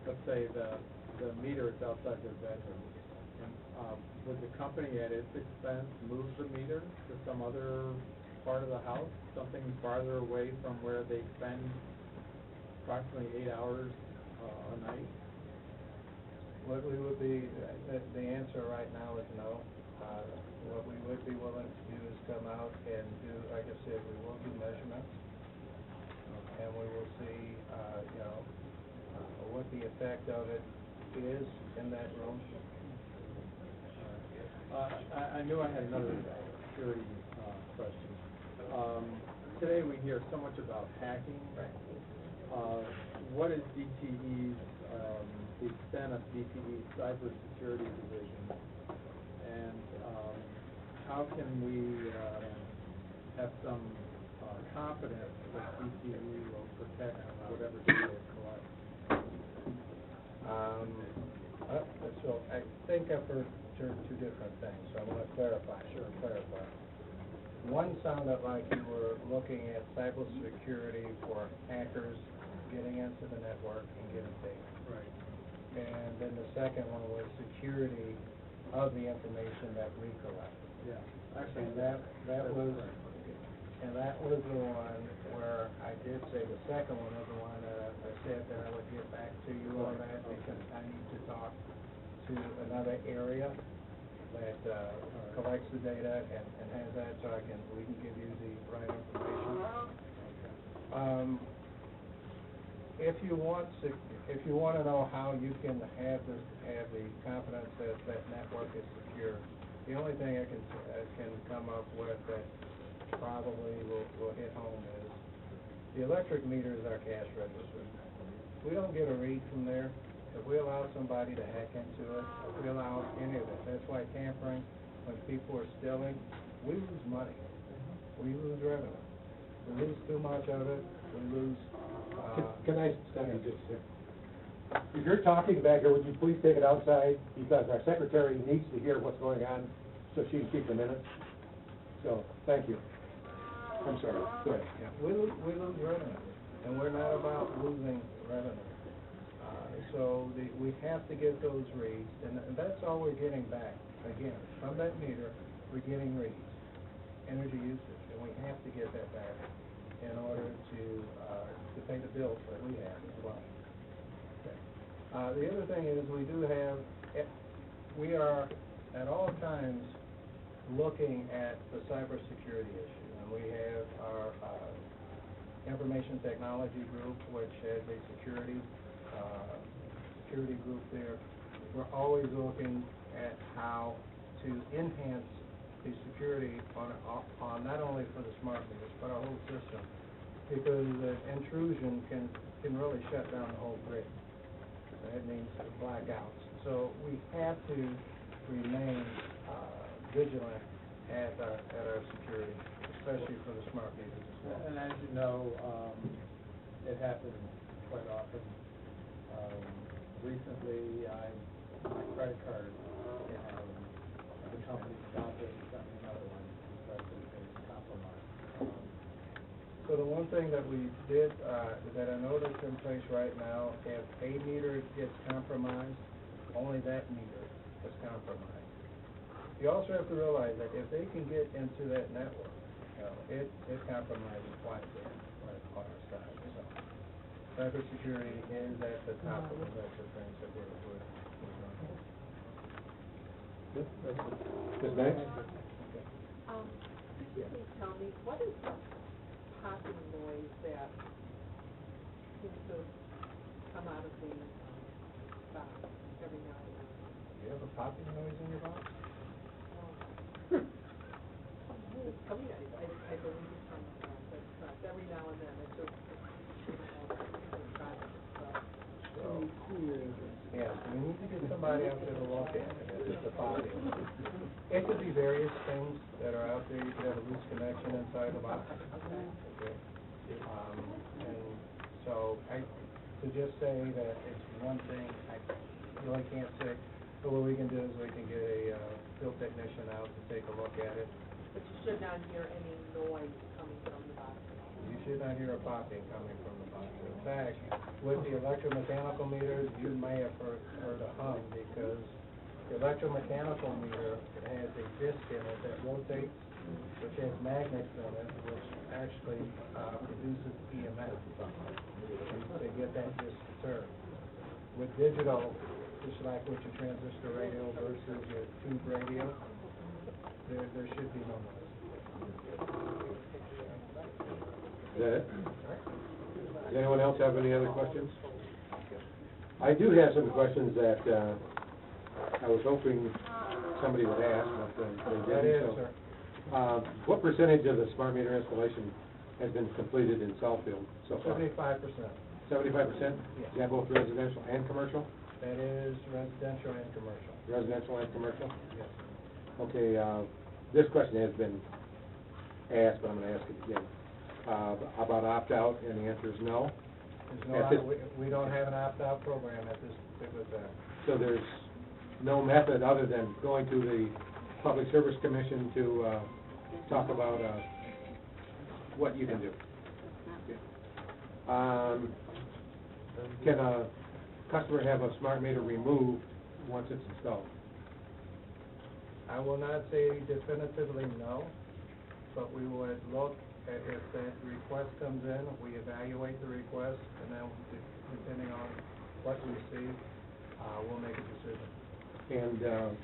Speaker 10: let's say the meter is outside their bedroom? And would the company at its expense move the meter to some other part of the house, something farther away from where they spend approximately 8 hours a night?
Speaker 9: What we would be, the answer right now is no. What we would be willing to do is come out and do, like I said, we will do measurements. And we will see, what the effect of it is in that room.
Speaker 10: I knew I had another security question. Today we hear so much about hacking. What is DTE's, the extent of DTE's cybersecurity division? And how can we have some confidence that DTE will protect whatever data it collects?
Speaker 9: So I think I've heard two different things, so I want to clarify. One sounded like you were looking at cybersecurity for hackers getting into the network and getting data.
Speaker 10: Right.
Speaker 9: And then the second one was security of the information that we collect.
Speaker 10: Yeah. Actually,
Speaker 9: And that was,
Speaker 10: correct.
Speaker 9: and that was the one where I did say the second one was the one that I said that I would get back to you on that because I need to talk to another area that collects the data and has that so we can give you the right information. If you want to know how you can have the confidence that that network is secure, the only thing I can come up with that probably will hit home is the electric meters are cash registered. We don't get a read from there. If we allow somebody to hack into it, if we allow any of it, that's why tampering, when people are stealing, we lose money. We lose revenue. We lose too much of it, we lose,
Speaker 1: Can I stop you just a second? If you're talking back here, would you please take it outside, because our secretary needs to hear what's going on, so she can keep the minutes. So, thank you. I'm sorry, go ahead, yeah.
Speaker 9: we lose revenue, and we're not about losing revenue. So we have to get those reads, and that's all we're getting back. Again, from that meter, we're getting reads, energy usage, and we have to get that back in order to pay the bills that we have as well. Okay. The other thing is, we are at all times looking at the cybersecurity issue, and we have our information technology group, which has a security group there. We're always looking at how to enhance the security on not only for the smart meters, but our whole system, because the intrusion can really shut down the whole grid. That means blackouts. So we have to remain vigilant at our security, especially for the smart meters as well.
Speaker 10: And as you know, it happens quite often. Recently, my credit card, the company stopped it and sent me another one because it's compromised.
Speaker 9: So the one thing that we did, that I noticed in place right now, if a meter gets compromised, only that meter is compromised. You also have to realize that if they can get into that network, it compromises quite a bit on our side. So cybersecurity is at the top of the list of things that we're doing.
Speaker 1: Ms. Banks?
Speaker 11: Could you please tell me, what is the popping noise that seems to come out of the box every now and then?
Speaker 9: You have a popping noise in your box?
Speaker 11: I believe it's from the box every now and then. It's just,
Speaker 9: Yes, we need to get somebody out there to look at it. It's a popping. It could be various things that are out there. You could have a loose connection inside the box. Okay. And so to just say that it's one thing, I really can't say. But what we can do is we can get a field technician out to take a look at it.
Speaker 11: but you should not hear any noise coming from the box.
Speaker 9: You should not hear a popping coming from the box. In fact, with the electromechanical meters, you may have heard a hum, because the electromechanical meter has a disc in it that rotates, which has magnets in it, which actually produces EMF. They get that disc to turn. With digital, just like with your transistor radio versus your tube radio, there should be no noise.
Speaker 1: Is that it? Does anyone else have any other questions? I do have some questions that I was hoping somebody would ask, but they
Speaker 9: That
Speaker 1: didn't.
Speaker 9: is,
Speaker 1: So,
Speaker 9: sir.
Speaker 1: what percentage of the smart meter installation has been completed in Southfield so far?
Speaker 9: 75%.
Speaker 1: 75%?
Speaker 9: Yes.
Speaker 1: Is that both residential and commercial?
Speaker 9: That is residential and commercial.
Speaker 1: Residential and commercial?
Speaker 9: Yes.
Speaker 1: Okay, this question has been asked, but I'm going to ask it again. About opt-out, and the answer is no.
Speaker 9: There's no, we don't have an opt-out program at this particular time.
Speaker 1: So there's no method other than going to the Public Service Commission to talk about what you can do. Can a customer have a smart meter removed once it's installed?
Speaker 9: I will not say definitively no, but we would look at, if that request comes in, we evaluate the request, and then depending on what we see, we'll make a decision.
Speaker 1: And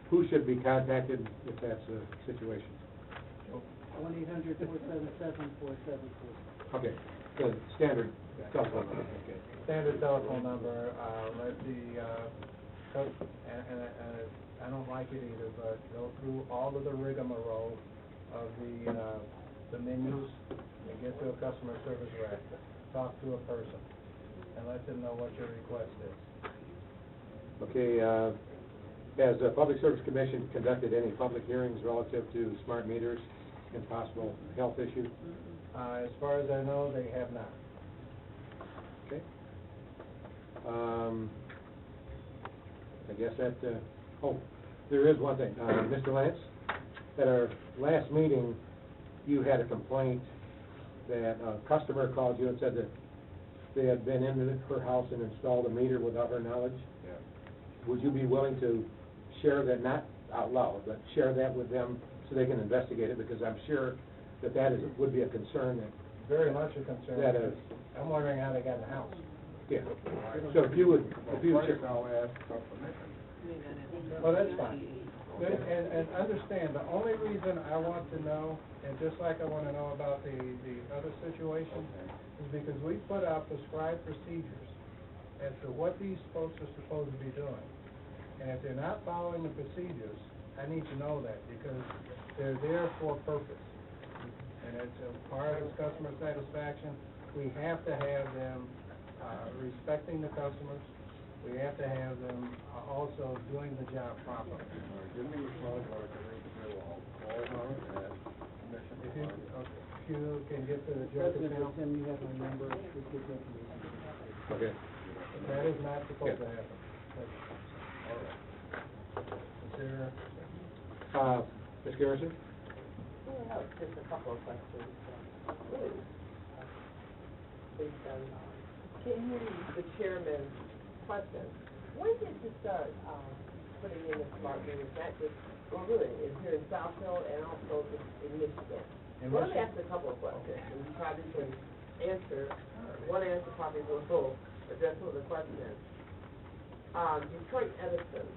Speaker 1: who should be contacted if that's the situation?
Speaker 8: 1-800-477-4747.
Speaker 1: Okay, the standard telephone number, okay.
Speaker 9: Standard telephone number, let the, and I don't like it either, but go through all of the rigmarole of the menus and get to a customer service rep, talk to a person, and let them know what your request is.
Speaker 1: Okay, has the Public Service Commission conducted any public hearings relative to smart meters and possible health issues?
Speaker 9: As far as I know, they have not.
Speaker 1: Okay. I guess that, there is one thing. Mr. Lance, at our last meeting, you had a complaint that a customer called you and said that they had been into her house and installed a meter without her knowledge.
Speaker 9: Yeah.
Speaker 1: Would you be willing to share that, not out loud, but share that with them so they can investigate it? Because I'm sure that would be a concern that,
Speaker 9: Very much a concern.
Speaker 1: That is-
Speaker 9: I'm wondering how they got in the house.
Speaker 1: yeah. So if you would share.
Speaker 9: I'll ask for permission. Well, that's fine. And understand, the only reason I want to know, and just like I want to know about the other situation, is because we put out prescribed procedures as to what these folks are supposed to be doing. And if they're not following the procedures, I need to know that, because they're there for a purpose. And it's a part of customer satisfaction. We have to have them respecting the customers. We have to have them also doing the job properly.
Speaker 6: Give me your phone number to read through all of that.
Speaker 9: If you can get to the judge's
Speaker 8: President,
Speaker 9: now.
Speaker 8: Tim, you have my number, just give me information.
Speaker 1: Okay.
Speaker 9: That is not supposed to happen. All right. Is there,
Speaker 1: Ms. Garrison?
Speaker 11: Well, just a couple of questions. Really, based on, the chairman's question. When did you start, putting in the smart meters, not just, well, really, it's here in Southfield and also in Michigan? Well, let me ask a couple of questions, and you probably can answer, one answer probably will address some of the questions. Detroit Edison,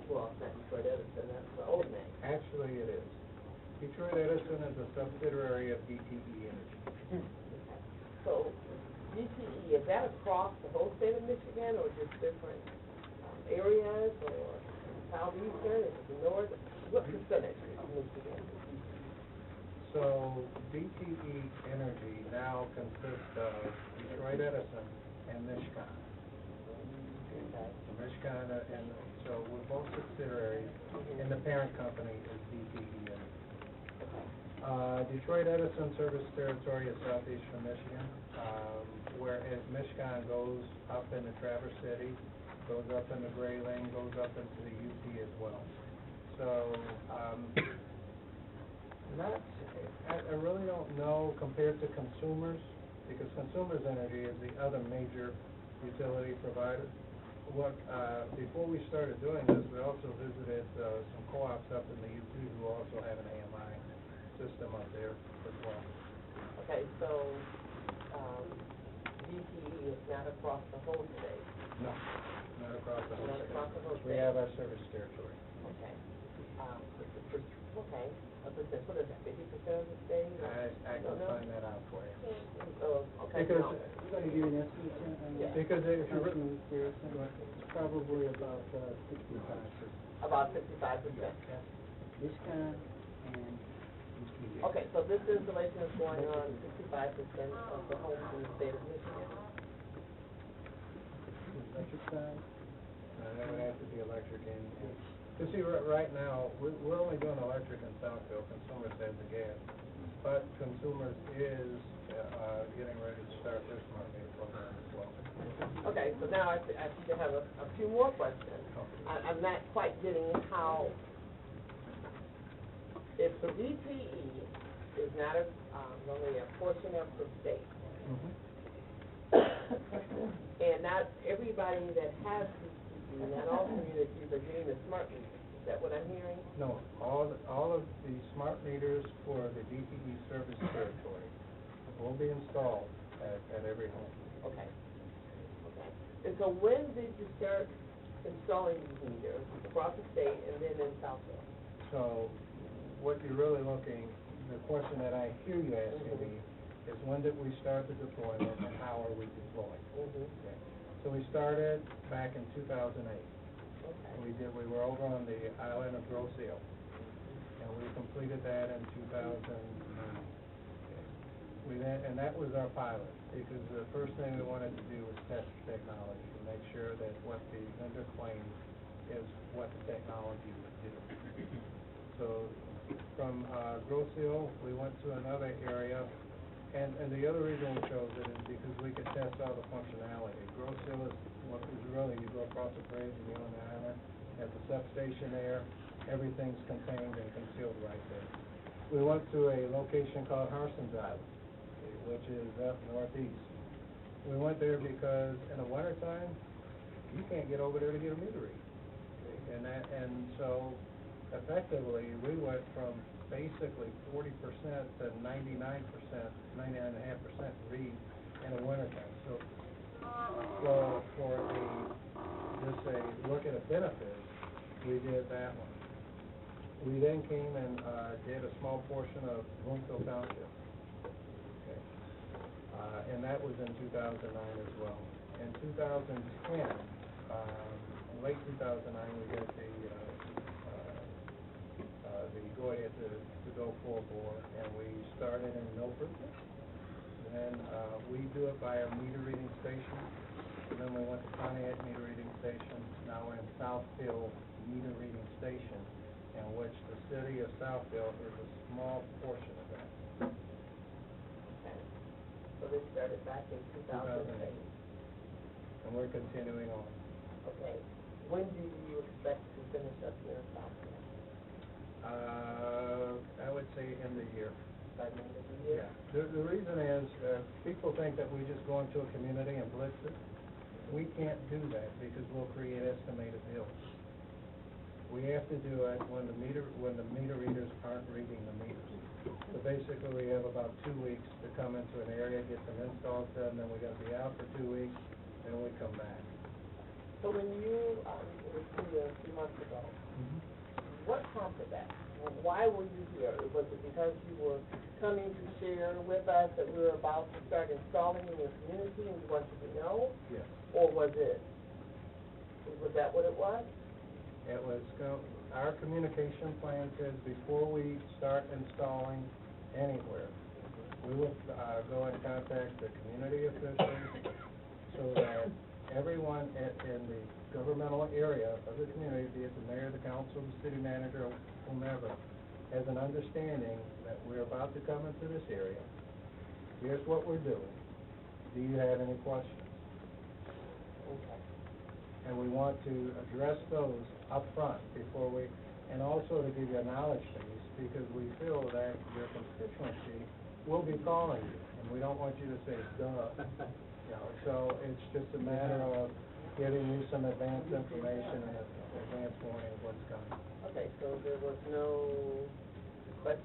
Speaker 11: well, it's not Detroit Edison, that's the old name.
Speaker 9: actually, it is. Detroit Edison is a subsidiary of DTE Energy.
Speaker 11: So, DTE, is that across the whole state of Michigan, or just different areas, or southeastern, is it the north? What percentage of Michigan is DTE?
Speaker 9: So DTE Energy now consists of Detroit Edison and Michigan.
Speaker 11: Okay.
Speaker 9: Michigan, and so we're both subsidiaries, and the parent company is DTE Energy. Detroit Edison service territory is southeastern Michigan, whereas Michigan goes up into Traverse City, goes up into Grayling, goes up into the UP as well. So, I really don't know compared to consumers, because Consumers Energy is the other major utility provider. Before we started doing this, we also visited some co-ops up in the UP who also have an AMI system up there as well.
Speaker 11: Okay, so, DTE is not across the whole state?
Speaker 9: No, not across the whole
Speaker 11: Not across the whole
Speaker 9: state. We
Speaker 11: state.
Speaker 9: have our service territory.
Speaker 11: Okay. Okay, a percent, what is that, 50% of the state? or-
Speaker 9: I can find that out for you.
Speaker 11: Okay,
Speaker 9: Because,
Speaker 11: no.
Speaker 8: I'm going to give you an estimate,
Speaker 11: Yeah.
Speaker 9: because if you,
Speaker 8: Councilman Garrison, it's probably about 65%.
Speaker 11: About 55%.
Speaker 8: Michigan and DTE.
Speaker 11: Okay, so this installation is going on 65% of the homes in the state of Michigan?
Speaker 8: Electric side,
Speaker 9: that would have to be electric and, you see, right now, we're only doing electric in Southfield, Consumers has the gas. But Consumers is, getting ready to start their smart meter program as well.
Speaker 11: Okay, so now I seem to have a few more questions. I'm not quite getting how, if the DTE is not only a portion of the state, and not everybody that has DTE, not all communities are getting the smart meters, is that what I'm hearing?
Speaker 9: No, all of the smart meters for the DTE service territory will be installed at every home.
Speaker 11: Okay. Okay. And so when did you start installing these meters across the state and then in Southfield?
Speaker 9: So, what you're really looking, the question that I hear you asking me is when did we start the deployment and how are we deploying? Okay. So we started back in 2008.
Speaker 11: Okay.
Speaker 9: We were over on the island of Grosse Ile, and we completed that in 2009. And that was our pilot, because the first thing we wanted to do was test the technology to make sure that what the vendor claims is what the technology would do. So from, Grosse Ile, we went to another area, and the other reason we chose it is because we could test out the functionality. Grosse Ile is, what is really, you go across the bridge and you're on the island, at the substation there, everything's contained and concealed right there. We went to a location called Harson's Island, which is up northeast. We went there because in the wintertime, you can't get over there to get a meter read. And so effectively, we went from basically 40% to 99%, 99.5% read in the wintertime. So for just a look at a benefit, we did that one. We then came and did a small portion of Bloomfield Township. Okay. And that was in 2009 as well. In 2010, late 2009, we got the go-ahead to go for a bore, and we started in Milford. Then we do it by a meter reading station. And then we went to Pontiac meter reading station. Now we're in Southfield meter reading station, in which the city of Southfield is a small portion of that.
Speaker 11: Okay. So this started back in 2008.
Speaker 9: And we're continuing on.
Speaker 11: Okay. When do you expect to finish up here in Southfield?
Speaker 9: I would say end of the year.
Speaker 11: By the end of the year?
Speaker 9: Yeah. The reason is, people think that we just go into a community and blitz it. We can't do that because we'll create estimated bills. We have to do it when the meter readers aren't reading the meters. So basically, we have about 2 weeks to come into an area, get some installs done, then we're gonna be out for 2 weeks, then we come back.
Speaker 11: So when you, were here a few months ago, what prompted that? Why were you here? Was it because you were coming to share with us that we were about to start installing in your community and you wanted to know?
Speaker 9: Yes.
Speaker 11: Or was that what it was?
Speaker 9: It was, our communication plan says before we start installing anywhere, we will go and contact the community officials so that everyone in the governmental area of the community, be it the mayor, the council, the city manager, whomever, has an understanding that we're about to come into this area. Here's what we're doing. Do you have any questions?
Speaker 11: Okay.
Speaker 9: And we want to address those up front before we, and also to give you a knowledge base, because we feel that your constituency will be calling you, and we don't want you to say, duh. You know, so it's just a matter of giving you some advance information and advance warning of what's coming.
Speaker 11: Okay, so there was no request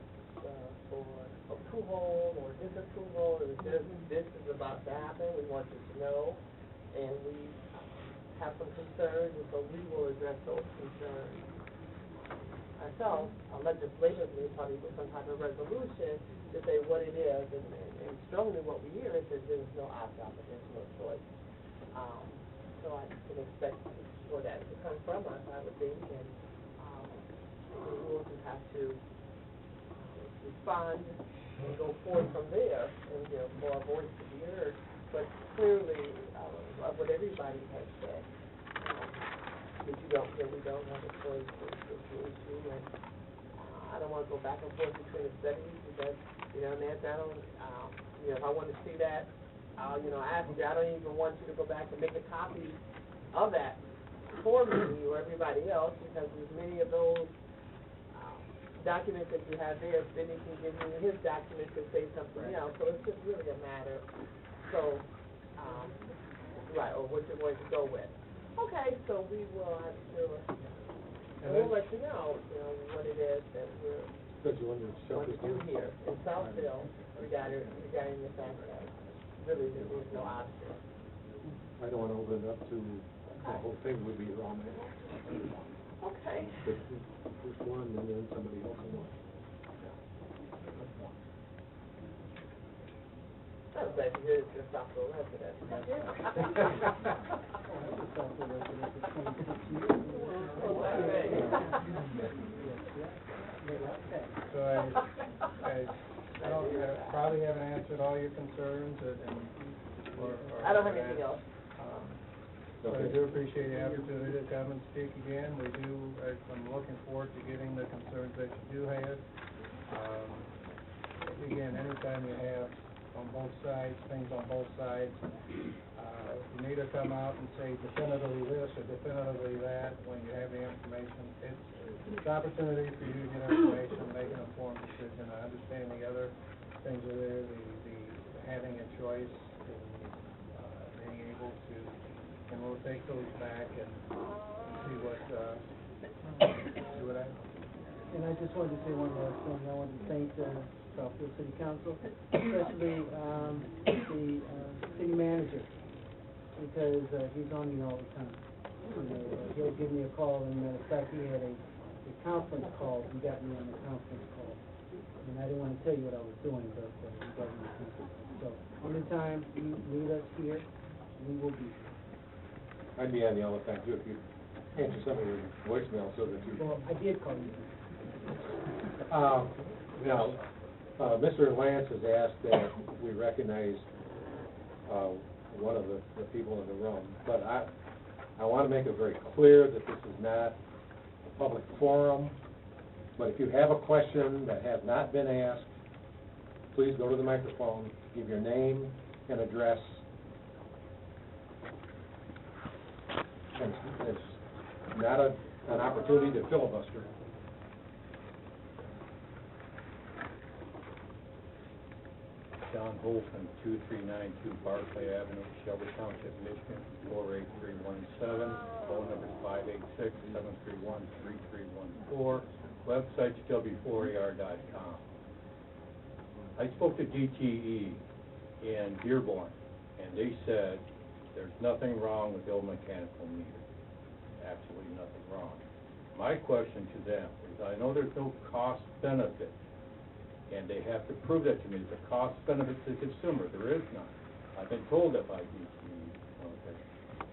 Speaker 11: for approval or disapproval, it was just, this is about to happen, we want you to know, and we have some concerns, and so we will address those concerns ourselves, legislatively, probably with some type of resolution to say what it is, and strongly what we hear is that there's no opt-out, but there's no choice. So I can expect for that to come from us, I would think, and we will just have to respond and go forward from there, and, you know, for our voice to be heard. But clearly, what everybody has said, that we don't have a choice with the issue, and I don't want to go back and forth between the studies because, you know, Nancy, I don't, you know, if I want to see that, I'll, you know, ask you. I don't even want you to go back and make a copy of that for me or everybody else, because there's many of those documents that you have there. Then he can give me his documents and say something else. So it's just really a matter. So, right, or what you're going to go with. Okay, so we will, I'm sure, and we'll let you know, what it is that we're going to do here in Southfield regarding the fact that really there is no option.
Speaker 1: I don't want to open it up to, the whole thing would be wrong.
Speaker 11: Okay.
Speaker 1: Just one, and then somebody else will want.
Speaker 11: I'm glad to hear that you're a Southfield resident.
Speaker 9: So I probably haven't answered all your concerns, or
Speaker 11: I don't have anything else.
Speaker 9: But I do appreciate the opportunity to come and speak again. I'm looking forward to getting the concerns that you do have. Again, anytime you have on both sides, things on both sides, you need to come out and say definitively this or definitively that when you have the information. It's an opportunity for you to get information, make an informed decision. I understand the other things are there, the having a choice and being able to, and we'll take those back and see what I.
Speaker 8: And I just wanted to say one last thing. I wanted to thank the Southfield City Council, especially the city manager, because he's on me all the time. He'll give me a call, and matter of fact, he had a conference call. He got me on the conference call. And I didn't want to tell you what I was doing, but he got me on the conference call. So anytime you need us here, we will be here.
Speaker 1: I'd be on the all the time too if you answer some of your voicemail so that you.
Speaker 8: Well, I did call you.
Speaker 1: Now, Mr. Lance has asked that we recognize one of the people in the room, but I want to make it very clear that this is not a public forum, but if you have a question that has not been asked, please go to the microphone, give your name and address. And it's not an opportunity to filibuster.
Speaker 12: John Holton, 2392 Barclay Avenue, Shelby Township, Michigan, 48317. Phone number is 586-731-3314. Website shelby4ar.com. I spoke to DTE in Dearborn, and they said there's nothing wrong with the old mechanical meter. Absolutely nothing wrong. My question to them is, I know there's no cost benefit, and they have to prove that to me. The cost benefit to the consumer, there is none. I've been told that by DTE. Okay.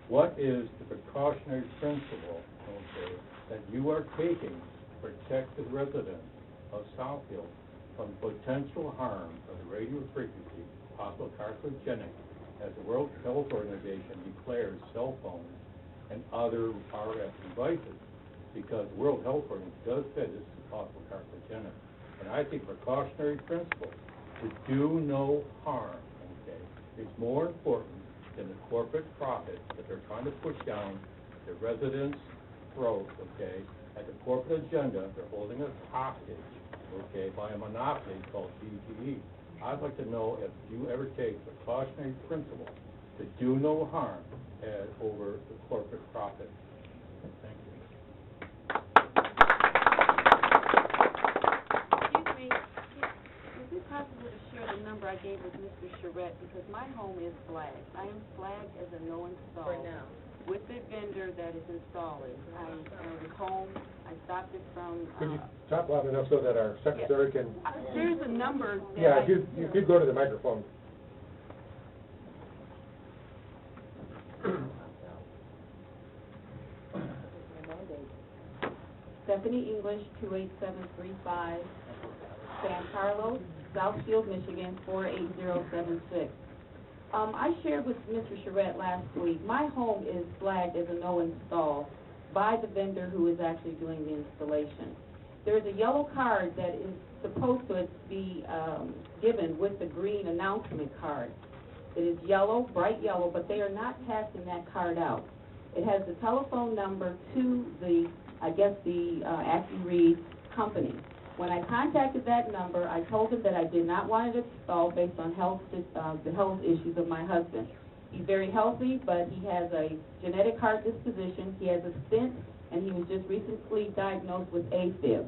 Speaker 12: What is the precautionary principle, okay, that you are taking to protect the residents of Southfield from potential harm of the radio frequency, possible carcinogenic, as the World Health Organization declares cell phones and other RF devices, because the World Health Organization does say this is possible carcinogenic. And I think precautionary principle to do no harm, okay, is more important than the corporate profit that they're trying to push down the residents' throats, okay, at the corporate agenda. They're holding us hostage, okay, by a monopoly called DTE. I'd like to know if you ever take precautionary principle to do no harm over the corporate profit. Thank you.
Speaker 3: Excuse me, is it possible to share the number I gave with Mr. Charette, because my home is flagged. I am flagged as a no install.
Speaker 11: For now.
Speaker 3: With the vendor that is installing. I was home, I stopped it from,
Speaker 1: Could you talk loud enough so that our secretary can?
Speaker 3: there's a number that
Speaker 1: Yeah, if you could go to the microphone.
Speaker 3: Stephanie English, 28735, San Carlos, Southfield, Michigan, 48076. I shared with Mr. Charette last week, my home is flagged as a no install by the vendor who is actually doing the installation. There's a yellow card that is supposed to be given with the green announcement card. It is yellow, bright yellow, but they are not passing that card out. It has the telephone number to the, I guess the AccuRead company. When I contacted that number, I told them that I did not want it installed based on the health issues of my husband. He's very healthy, but he has a genetic heart disposition. He has a stent, and he was just recently diagnosed with AFib.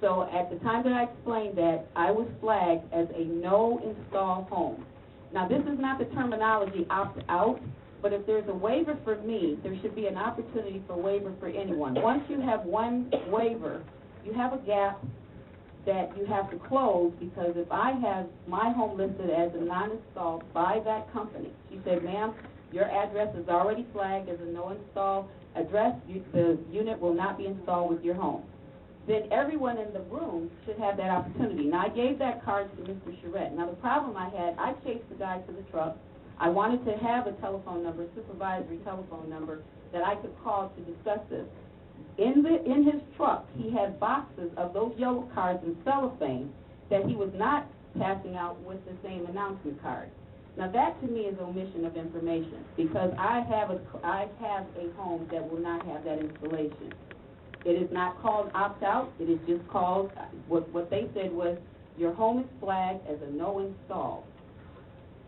Speaker 3: So at the time that I explained that, I was flagged as a no-install home. Now, this is not the terminology opt-out, but if there's a waiver for me, there should be an opportunity for waiver for anyone. Once you have one waiver, you have a gap that you have to close, because if I have my home listed as a non-install by that company, she said, ma'am, your address is already flagged as a no-install address, the unit will not be installed with your home. Then everyone in the room should have that opportunity. Now, I gave that card to Mr. Charette. Now, the problem I had, I chased the guy to the truck. I wanted to have a telephone number, supervisory telephone number, that I could call to discuss this. In his truck, he had boxes of those yellow cards in cellophane that he was not passing out with the same announcement card. Now, that to me is omission of information, because I have a home that will not have that installation. It is not called opt-out, it is just called, what they said was, your home is flagged as a no install.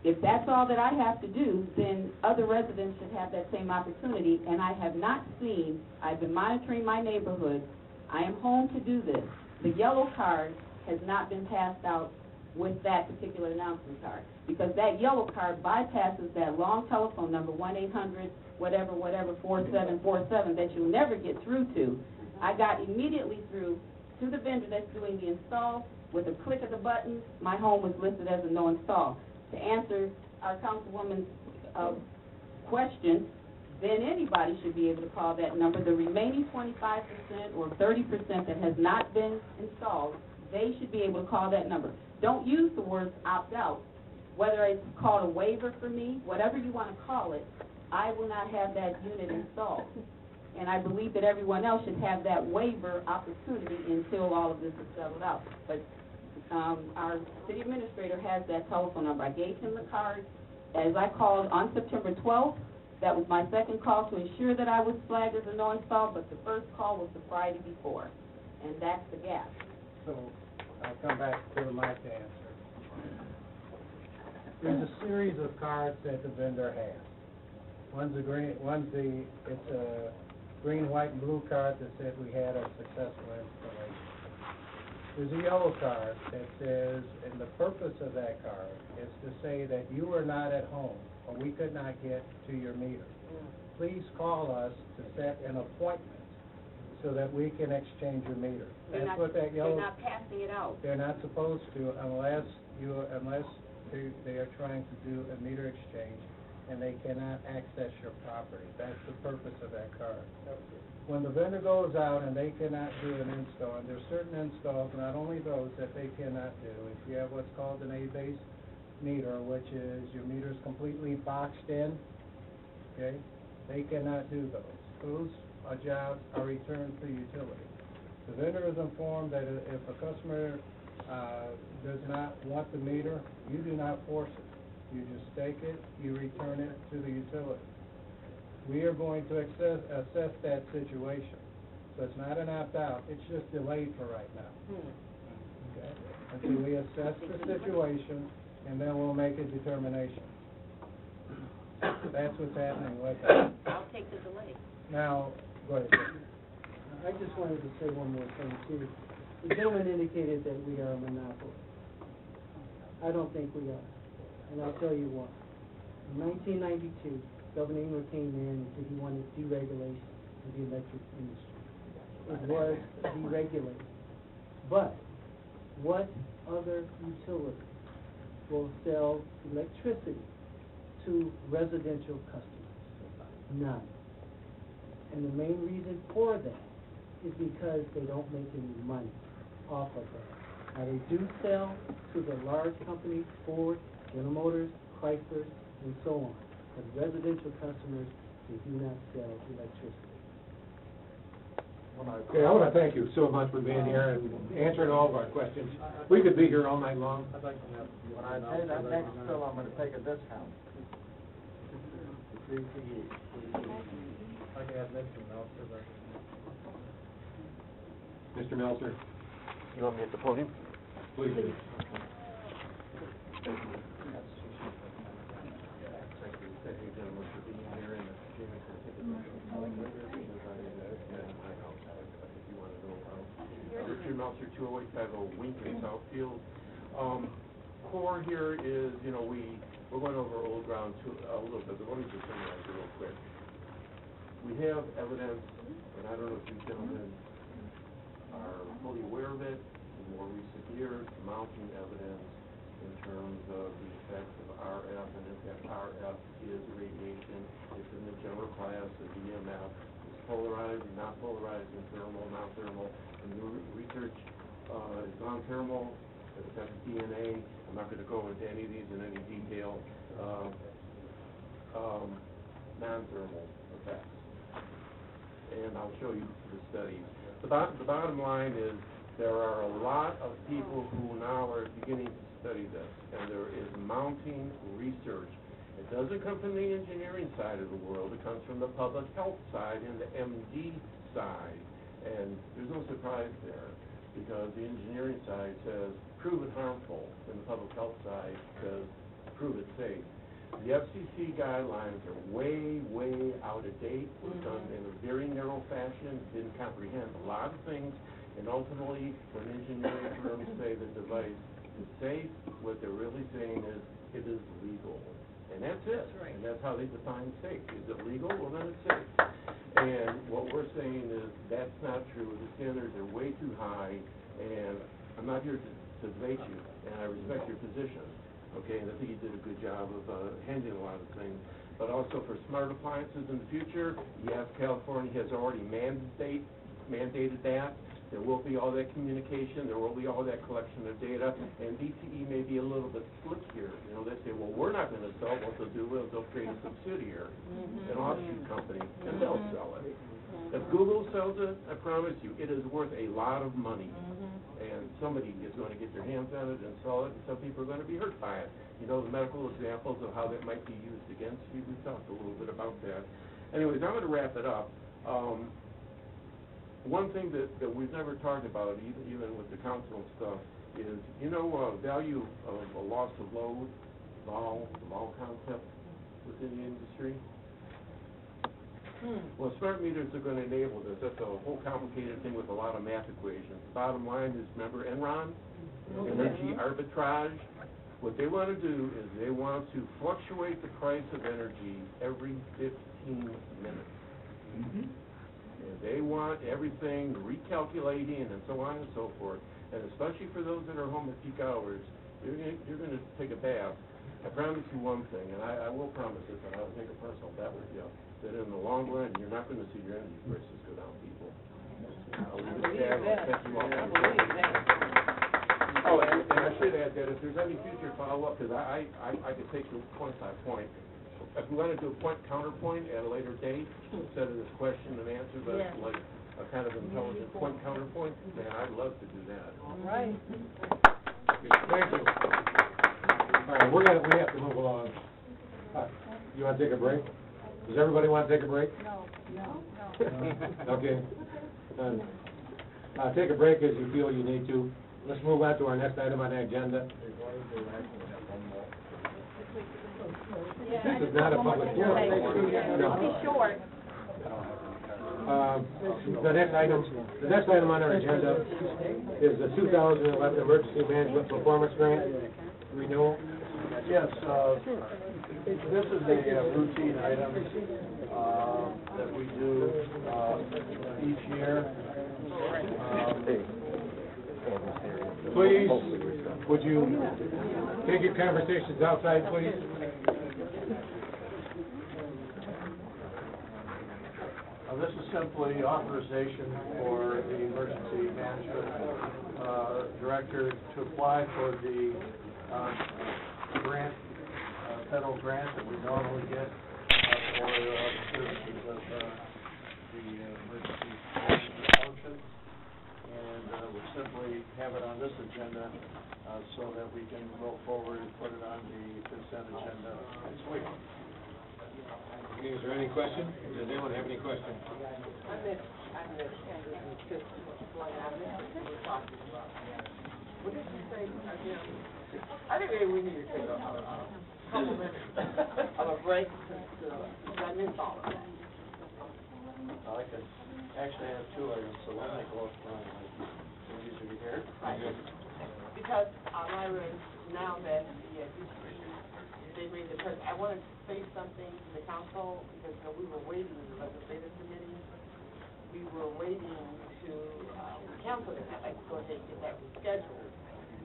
Speaker 3: If that's all that I have to do, then other residents should have that same opportunity, and I have not seen, I've been monitoring my neighborhood, I am home to do this. The yellow card has not been passed out with that particular announcement card, because that yellow card bypasses that long telephone number, 1-800, whatever, 4747, that you'll never get through to. I got immediately through to the vendor that's doing the install. With a click of the button, my home was listed as a no install. To answer our councilwoman's question, then anybody should be able to call that number. The remaining 25% or 30% that has not been installed, they should be able to call that number. Don't use the words opt-out. Whether it's called a waiver for me, whatever you want to call it, I will not have that unit installed. And I believe that everyone else should have that waiver opportunity until all of this is settled out. But our city administrator has that telephone number. I gave him the card as I called on September 12th. That was my second call to ensure that I was flagged as a no install, but the first call was the Friday before. And that's the gap.
Speaker 9: So, I'll come back to Mike's answer. There's a series of cards that the vendor has. It's a green, white, and blue card that said we had a successful installation. There's a yellow card that says, and the purpose of that card is to say that you were not at home, or we could not get to your meter. Please call us to set an appointment so that we can exchange your meter. That's what that yellow.
Speaker 3: They're not passing it out.
Speaker 9: They're not supposed to unless they are trying to do a meter exchange and they cannot access your property. That's the purpose of that card. When the vendor goes out and they cannot do an install, and there's certain installs, not only those that they cannot do, if you have what's called an A-base meter, which is your meter is completely boxed in, okay, they cannot do those. Those jobs are returned to utility. The vendor is informed that if a customer does not want the meter, you do not force it. You just take it, you return it to the utility. We are going to assess that situation. So it's not an opt-out, it's just delayed for right now. Okay? Until we assess the situation, and then we'll make a determination. That's what's happening with that.
Speaker 3: I'll take the delay.
Speaker 9: Now, go ahead.
Speaker 8: I just wanted to say one more thing too. The gentleman indicated that we are a monopoly. I don't think we are, and I'll tell you why. In 1992, Governor Engler came in and said he wanted deregulation of the electric industry. It was deregulated. But what other utility will sell electricity to residential customers? None. And the main reason for that is because they don't make any money off of that. Now, they do sell to the large companies, Ford, General Motors, Chrysler, and so on. But residential customers, they do not sell electricity.
Speaker 1: Okay, I want to thank you so much for being here and answering all of our questions. We could be here all night long.
Speaker 6: When I pay that next bill, I'm gonna take a discount. DTE.
Speaker 10: I can have Mr. Meltzer represent.
Speaker 1: Mr. Meltzer,
Speaker 13: You want me at the podium?
Speaker 1: please.
Speaker 5: Thank you, gentlemen, for being here, and Jamie, for taking the if you want to know. Richard Meltzer, 20850 Winton, Southfield. Core here is, we're going over old ground a little bit, but let me just summarize it real quick. We have evidence, and I don't know if you gentlemen are fully aware of it, in more recent years, mounting evidence in terms of the effects of RF, and if that RF is radiation, it's in the general class of EMF, it's polarized, not polarized, and thermal, non-thermal, and the research is non-thermal, it affects DNA. I'm not going to go into any of these in any detail.
Speaker 14: non-thermal effects. And I'll show you the studies. The bottom line is there are a lot of people who now are beginning to study this, and there is mounting research. It doesn't come from the engineering side of the world, it comes from the public health side and the MD side. And there's no surprise there, because the engineering side says, prove it harmful, and the public health side says, prove it safe. The FCC guidelines are way, way out of date, was done in a very narrow fashion, didn't comprehend a lot of things, and ultimately, when engineering firms say the device is safe, what they're really saying is, it is legal. And that's it. Right. And that's how they define safe. Is it legal? Well, then it's safe. And what we're saying is that's not true. The standards are way too high, and I'm not here to debate you, and I respect your position, okay? And I think you did a good job of handling a lot of things. But also for smart appliances in the future, yes, California has already mandated that. There will be all that communication, there will be all that collection of data, and DTE may be a little bit slick here. You know, they say, well, we're not going to sell it. What they'll do is they'll create a subsidiary, an offshoot company, and they'll sell it. If Google sells it, I promise you, it is worth a lot of money, and somebody is going to get their hands on it and sell it, and some people are going to be hurt by it. You know, the medical examples of how that might be used against you, we talked a little bit about that. Anyways, I'm going to wrap it up. One thing that we've never talked about, even with the council and stuff, is, you know, value of a loss of load, the vol concept within the industry. Well, smart meters are going to enable this. That's a whole complicated thing with a lot of math equations. The bottom line is, remember Enron? Energy arbitrage. What they want to do is they want to fluctuate the price of energy every 15 minutes. They want everything recalculating and so on and so forth. And especially for those that are home at peak hours, you're going to take a bath. I promise you one thing, and I will promise this, and I'll take a personal bet with you, that in the long run, you're not going to see your energy prices go down, people. I'll leave it there. Thank you all. Oh, and I should add that if there's any future follow-up, because I could take this point by point. If we want to do a point-counterpoint at a later date, instead of this question and answer, but like a kind of intelligent point-counterpoint, then I'd love to do that.
Speaker 2: All right.
Speaker 1: Thank you. All right, we have to move along. You want to take a break? Does everybody want to take a break?
Speaker 2: No.
Speaker 1: Okay. Take a break as you feel you need to. Let's move on to our next item on the agenda. This is not a public hearing. No.
Speaker 2: Be short.
Speaker 1: The next item on our agenda is the 2011 Emergency Management Performance Grant renewal.
Speaker 6: Yes, this is a routine item that we do each year.
Speaker 1: Please, would you take your conversations outside, please?
Speaker 6: This is simply authorization for the emergency management director to apply for the grant, federal grant that we normally get for the services of the emergency management function. And we simply have it on this agenda so that we can roll forward and put it on the consent agenda next week.
Speaker 1: Okay, is there any question? Does anyone have any questions?
Speaker 11: I missed just one I missed what we're talking about. What did you say again? I think maybe we need to take a couple minutes of a break since I missed all of that.
Speaker 6: I could actually have two items, so one may go up front, like these are here.
Speaker 11: Right. Because I read now that they made the president. I wanted to say something to the council because we were waiting in the legislative committee. We were waiting to cancel it. I'd like to go ahead and get that rescheduled.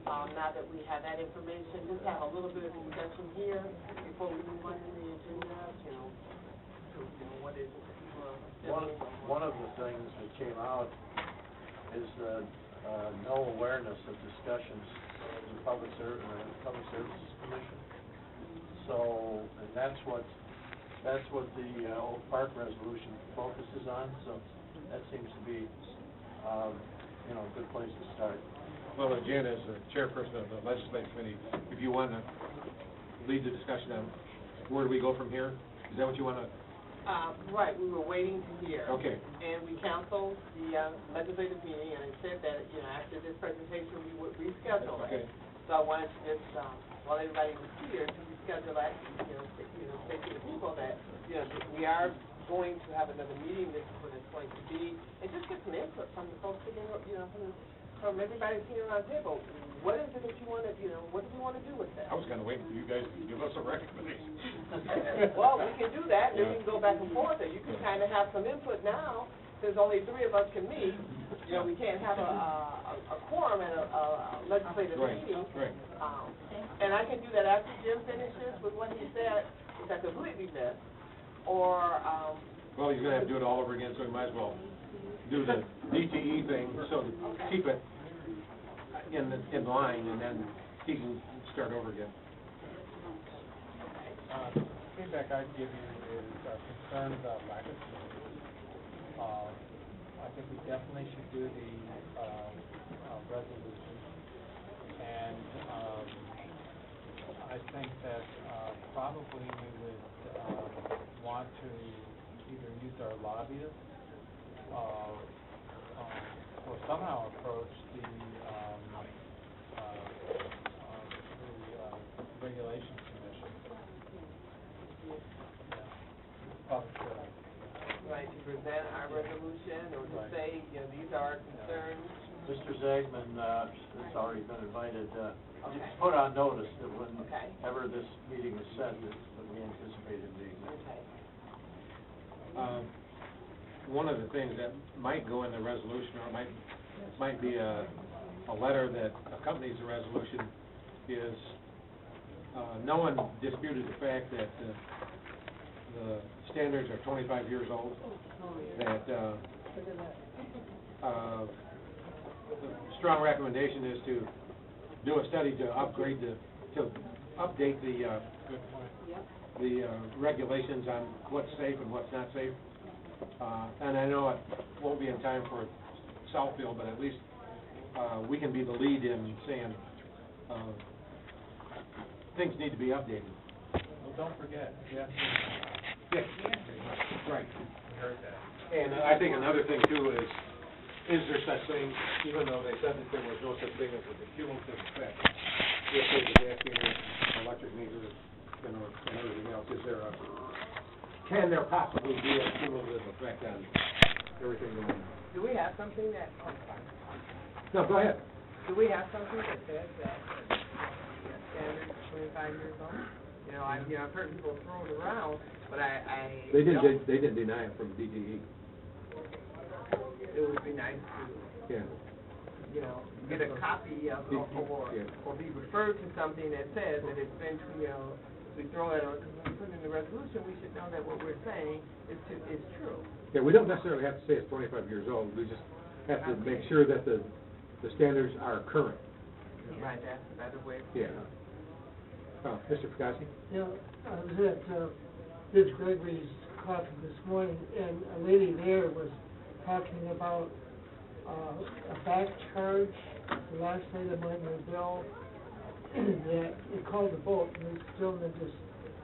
Speaker 11: Now that we have that information, just have a little bit of discussion here before we move on to the agenda. What is it?
Speaker 6: One of the things that came out is no awareness of discussions in the Public Services Commission. So, and that's what That's what the Oak Park resolution focuses on, so that seems to be, you know, a good place to start.
Speaker 1: Well, Jan, as the chairperson of the legislative committee, if you want to lead the discussion on where do we go from here, is that what you want to?
Speaker 11: Right, we were waiting to hear.
Speaker 1: Okay.
Speaker 11: And we canceled the legislative meeting, and it said that, you know, after this presentation, we would reschedule it.
Speaker 1: Okay.
Speaker 11: So I wanted to just, while everybody was here, to reschedule that, say to the people that, you know, we are going to have another meeting, this is what it's going to be, and just get some input from the folks sitting, you know, from everybody sitting around the table. What is it that you want to, you know, what do we want to do with that?
Speaker 1: I was kind of waiting for you guys to give us a recommendation.
Speaker 11: Well, we can do that, then we can go back and forth, and you can kind of have some input now, since only 3 of us can meet. You know, we can't have a quorum at a legislative meeting.
Speaker 1: Right.
Speaker 11: And I can do that after Jim finishes with what he said, which I completely missed, or,
Speaker 1: Well, he's going to have to do it all over again, so we might as well do the DTE thing, so keep it in line, and then he can start over again.
Speaker 10: Feedback I'd give you is concern about lack of service. I think we definitely should do the resolution, and I think that probably we would want to either use our lobbyists or somehow approach the Regulations Commission. Public service.
Speaker 11: right, to present our resolution, or to say, you know, these are our concerns.
Speaker 6: Mr. Zagman, has already been invited, just put on notice that whenever this meeting is set, that we anticipate it being.
Speaker 1: Okay. One of the things that might go in the resolution, or might be a letter that accompanies the resolution, is no one disputed the fact that the standards are 25 years old, that the strong recommendation is to do a study to upgrade to update the regulations on what's safe and what's not safe. And I know it won't be in time for Southfield, but at least we can be the lead in saying things need to be updated.
Speaker 10: Well, don't forget, Jeff.
Speaker 1: Yes. Right.
Speaker 10: We heard that.
Speaker 1: And I think another thing too is there such thing, even though they said that there was no such thing as a cumulative effect, if there's a gas meter, electric meter, and everything else, can there possibly be a cumulative effect on everything going on?
Speaker 11: Do we have something that,
Speaker 1: No, go ahead.
Speaker 11: do we have something that says that the standard is 25 years old? You know, I've heard people throw it around, but
Speaker 1: They didn't deny it from DTE.
Speaker 11: It would be nice to,
Speaker 1: Yeah.
Speaker 11: you know, get a copy of, or be referred to something that says that it's been, you know, we throw it on, because when we put it in the resolution, we should know that what we're saying is true.
Speaker 1: Yeah, we don't necessarily have to say it's 25 years old. We just have to make sure that the standards are current.
Speaker 11: Right, that's a better way of
Speaker 1: Yeah. Mr. Perkowski?
Speaker 7: Yeah, I was at Vince Gregory's coffee this morning, and a lady there was talking about a back charge the last item on your bill that it called a vote, and this gentleman just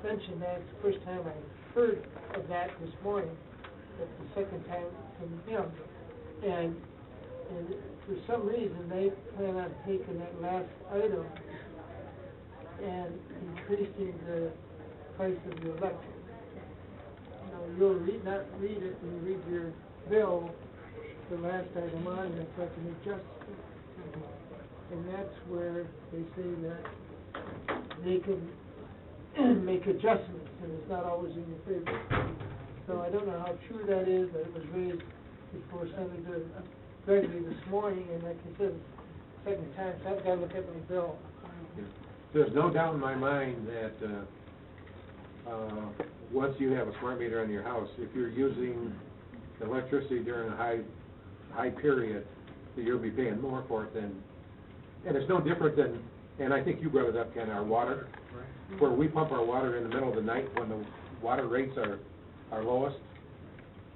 Speaker 7: mentioned that. It's the first time I heard of that this morning, that's the second time from him. And for some reason, they plan on taking that last item and increasing the price of your electric. You know, you'll not read it when you read your bill, the last item on, it's like an adjustment. And that's where they say that they can make adjustments, and it's not always in your favor. So I don't know how true that is, but it was raised before Senator Gregory this morning, and like I said, second time, so I've got to look at my bill.
Speaker 1: There's no doubt in my mind that once you have a smart meter on your house, if you're using electricity during a high period, that you'll be paying more for it than, and it's no different than, and I think you brought it up, Ken, our water, where we pump our water in the middle of the night when water rates are lowest,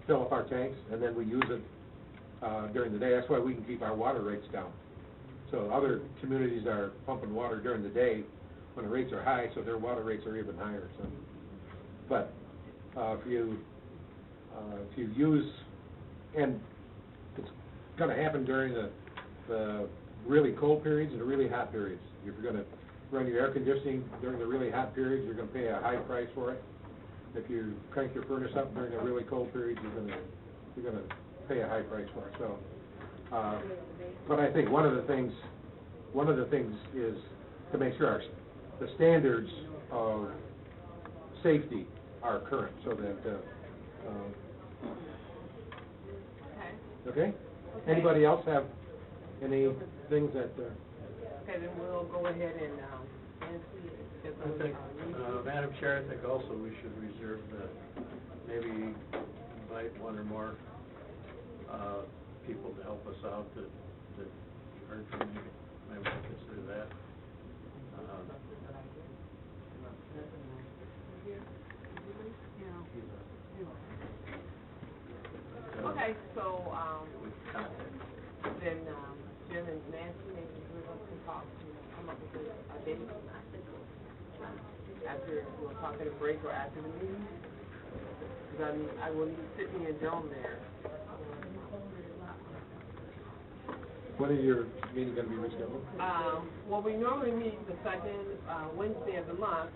Speaker 1: fill up our tanks, and then we use it, during the day. That's why we can keep our water rates down. So other communities are pumping water during the day when the rates are high, so their water rates are even higher, so. But, if you use, and it's gonna happen during the really cold periods and the really hot periods. If you're gonna run your air conditioning during the really hot periods, you're gonna pay a high price for it. If you crank your furnace up during the really cold periods, you're gonna pay a high price for it, so. But I think one of the things is to make sure the standards of safety are current, so that, okay? Anybody else have any things that,
Speaker 11: Okay, then we'll go ahead and,
Speaker 8: I think, Madam Chair, I think also we should reserve maybe invite one or more, people to help us out that heard from you. Maybe we can consider that.
Speaker 11: Okay, so, then, Jim and Nancy, maybe we're going to talk to come up with a date after, we'll talk at a break or after the meeting. Because I will need Sydney and Joan there.
Speaker 1: when are your meeting gonna be rescheduled?
Speaker 11: Well, we normally meet the second, Wednesday of the month.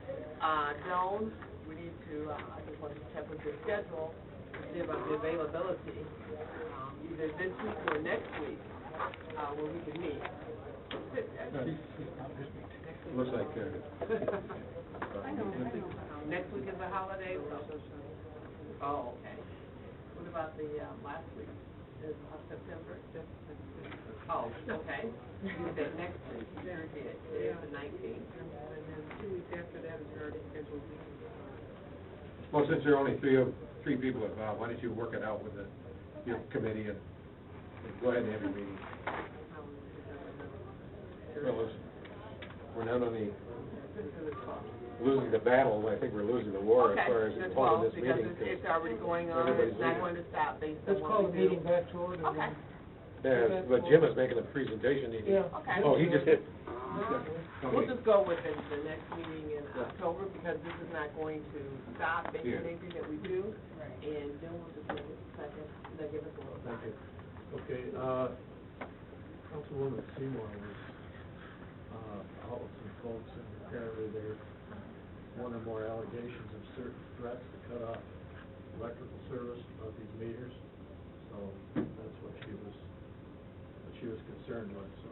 Speaker 11: Joan, we need to, I just want to check with your schedule, see about the availability, either this week or next week, where we can meet.
Speaker 1: Looks like,
Speaker 11: I know. Next week is a holiday, so. Oh, okay. What about the, last week, is September? Oh, okay. You said next week, very good, it is the 19th. And then 2 weeks after that is already scheduled.
Speaker 1: well, since there are only three people involved, why don't you work it out with your committee and go ahead and have your meeting. Well, we're not only losing the battle, I think we're losing the war as far as
Speaker 11: the
Speaker 1: holding
Speaker 11: 12th,
Speaker 1: this meeting.
Speaker 11: because it's already going on, it's not going to stop based on
Speaker 7: Let's
Speaker 11: what
Speaker 7: call
Speaker 11: we
Speaker 7: the
Speaker 11: do.
Speaker 7: meeting back to order.
Speaker 11: Okay.
Speaker 1: Yeah, but Jim is making a presentation.
Speaker 7: Yeah.
Speaker 11: Okay.
Speaker 1: Oh, he just did.
Speaker 11: We'll just go with the next meeting in October, because this is not going to stop based on anything that we do. And then we'll just make it second, and then give us a little time.
Speaker 8: Okay, Councilwoman Seymour was, out with some folks, and apparently there's one or more allegations of certain threats to cut off electrical service of these meters. So that's what she was concerned with. So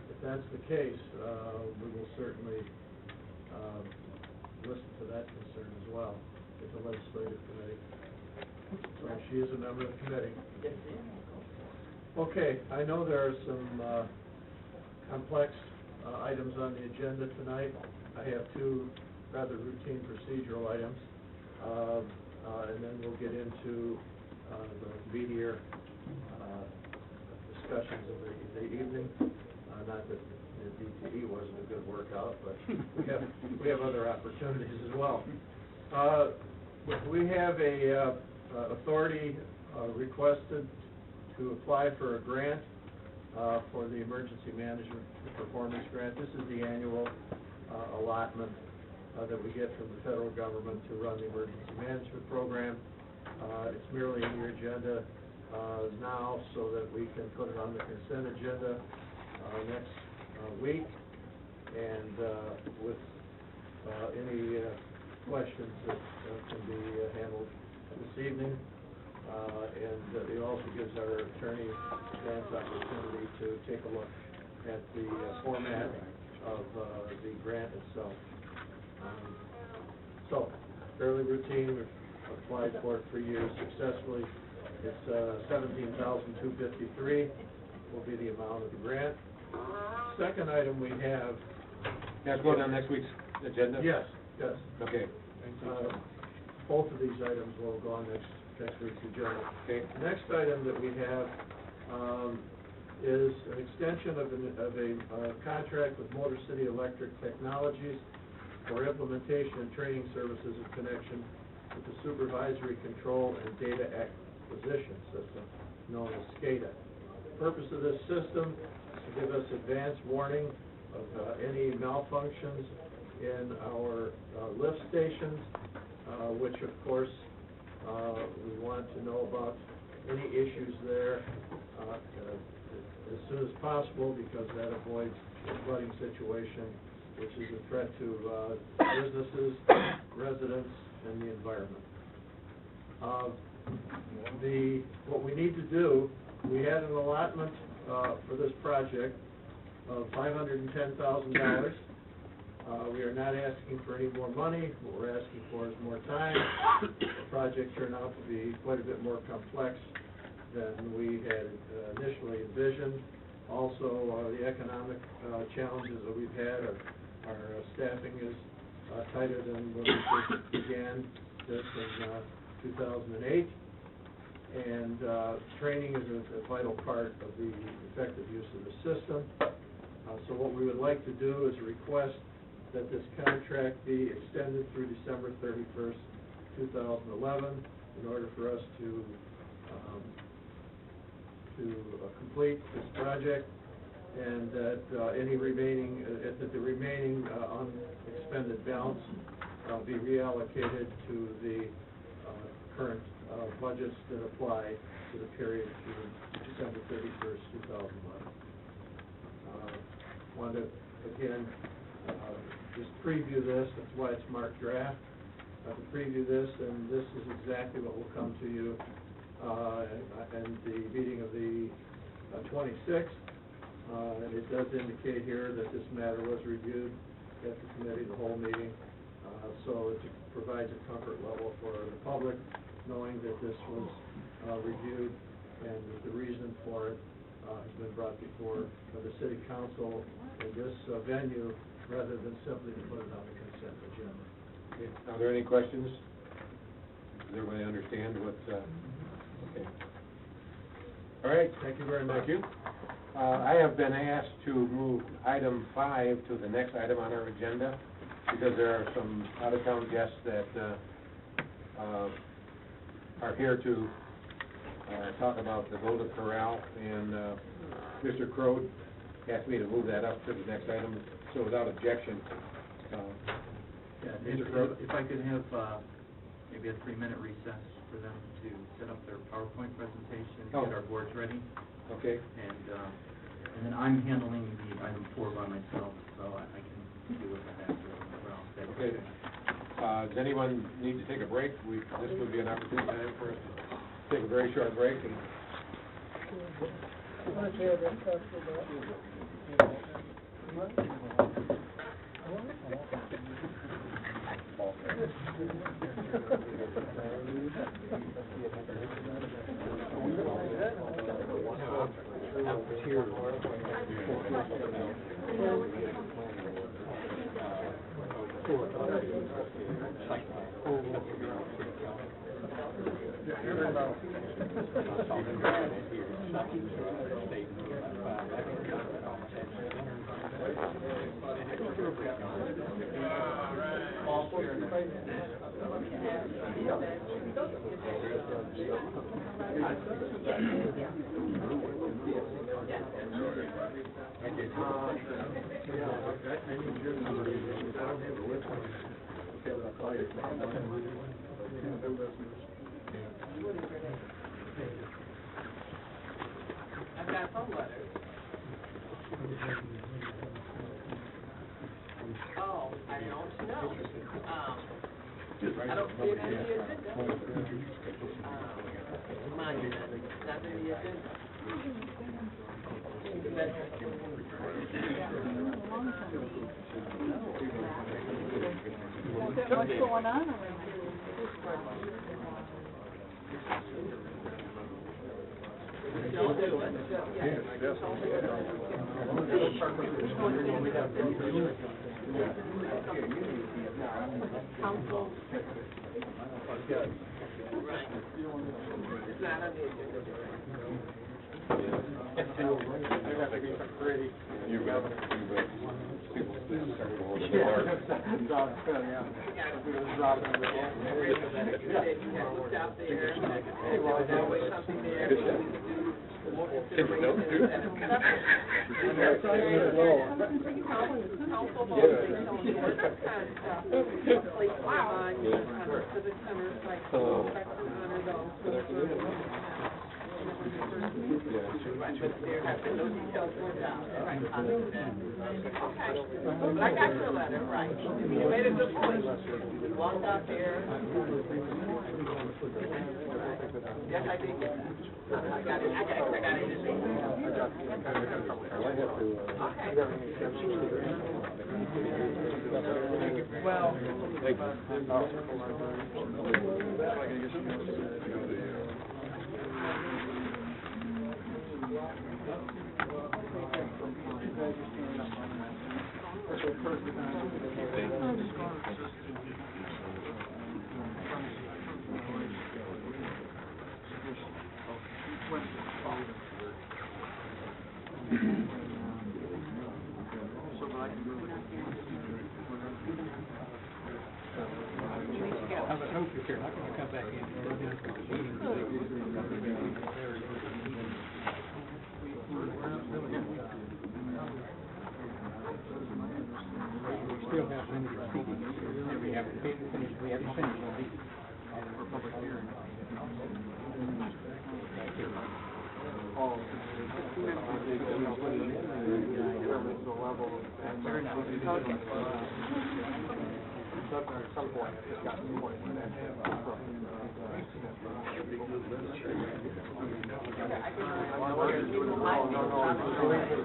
Speaker 8: if that's the case, we will certainly, listen to that concern as well at the legislative committee. So she is a member of the committee. Okay, I know there are some, complex, items on the agenda tonight. I have two rather routine procedural items, and then we'll get into, the meatier, discussions of the evening. Not that the DTE wasn't a good workout, but we have other opportunities as well. We have a, authority, requested to apply for a grant, for the Emergency Management Performance Grant. This is the annual, allotment, that we get from the federal government to run the emergency management program. It's merely in your agenda, now, so that we can put it on the consent agenda, next, week. And, with, any, questions that, can be handled this evening. And it also gives our attorney Dan's opportunity to take a look at the format of the grant itself. So, fairly routine, we've applied for it for years successfully. It's $17,253 will be the amount of the grant. Second item we have.
Speaker 1: That's going on next week's agenda?
Speaker 8: Yes.
Speaker 1: Okay.
Speaker 8: Both of these items will go on next week's agenda.
Speaker 1: Okay.
Speaker 8: The next item that we have, is an extension of a contract with Motor City Electric Technologies for implementation and training services in connection
Speaker 9: with the Supervisory Control and Data Acquisition System, known as SCADA. The purpose of this system is to give us advance warning of any malfunctions in our lift stations, which of course we want to know about any issues there as soon as possible, because that avoids a flooding situation, which is a threat to businesses, residents, and the environment. What we need to do, we had an allotment for this project of $510,000. We are not asking for any more money. What we're asking for is more time. The project turned out to be quite a bit more complex than we had initially envisioned. Also, the economic challenges that we've had, our staffing is tighter than when we first began this in 2008. And training is a vital part of the effective use of the system. So what we would like to do is request that this contract be extended through December 31st, 2011, in order for us to complete this project, and that any remaining, that the remaining unexpended balance be reallocated to the current budgets that apply to the period through December 31st, 2011. Want to, again, just preview this. That's why it's marked draft. To preview this, and this is exactly what will come to you and the meeting of the 26th. And it does indicate here that this matter was reviewed at the committee, the whole meeting. So it provides a comfort level for the public, knowing that this was reviewed and that the reason for it has been brought before the city council in this venue, rather than simply to put it on the consent agenda.
Speaker 1: Okay. Are there any questions? Does everybody understand what, okay. All right, thank you very much. Thank you. I have been asked to move item 5 to the next item on our agenda, because there are some out-of-town guests that are here to talk about the Golden Corral, and Mr. Crowe asked me to move that up to the next item, so without objection. Mr. Crowe?
Speaker 8: If I could have maybe a 3-minute recess for them to set up their PowerPoint presentation, get our boards ready.
Speaker 1: Okay.
Speaker 8: And then I'm handling the item 4 by myself, so I can deal with that after as well.
Speaker 1: Okay. Does anyone need to take a break? This would be an opportune time for us to take a very short break. And
Speaker 7: I want to share this stuff
Speaker 11: I've got some letters. Oh, I don't know. I don't see it in the agenda. Monument, not in the agenda.
Speaker 4: What's going on around
Speaker 11: Council. Right. It's not on the agenda.
Speaker 6: There have to be some pretty.
Speaker 11: But I got your letter, right. You made a good point. We walked out there. Yes, I did get that. I got it.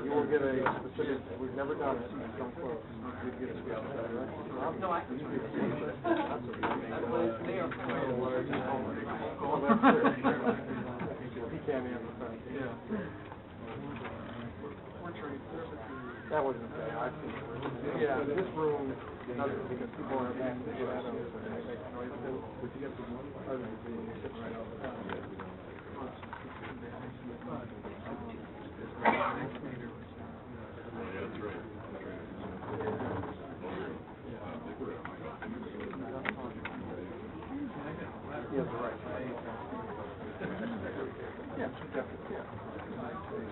Speaker 6: You will get a specific, we've never done it, don't close. You'd get a specific. No, I can. He can't answer that. Yeah. That wasn't fair, I think. Yeah, this room, nothing, because people are back to get out of it, and they make noise too. But you get the one part of the room, you sit right out there. Yeah, that's right. Yeah, definitely, yeah.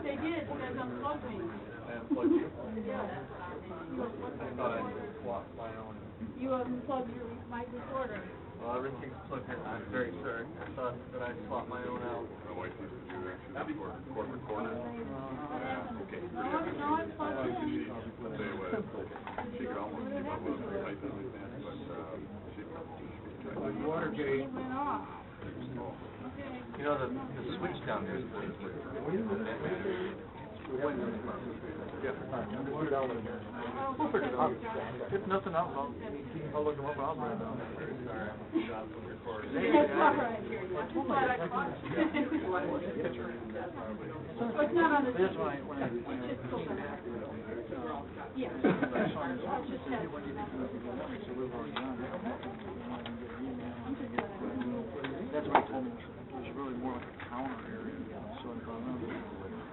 Speaker 2: They did, because unplugged me. Yeah. You unplugged your mic recorder.
Speaker 6: Well, everything's plugged in. I'm very sorry. I thought that I'd swap my own out.
Speaker 15: My wife used to do that. She did court recorded. Okay.
Speaker 2: No, I'm plugged in.
Speaker 15: I'll tell you what, she could almost keep up with the type of it, but, she.
Speaker 6: Watergate.
Speaker 2: It went off.
Speaker 6: You know, the switch down there is pretty clear.
Speaker 2: Oh,
Speaker 6: We'll figure it out. If nothing else, I'll look them up. I'll write it down.
Speaker 2: That's all right. I'm glad I caught it. So it's not on the.
Speaker 6: That's when I
Speaker 2: Yeah. I'll just have.
Speaker 6: That's what he told me. It's really more like a counter area. So I thought,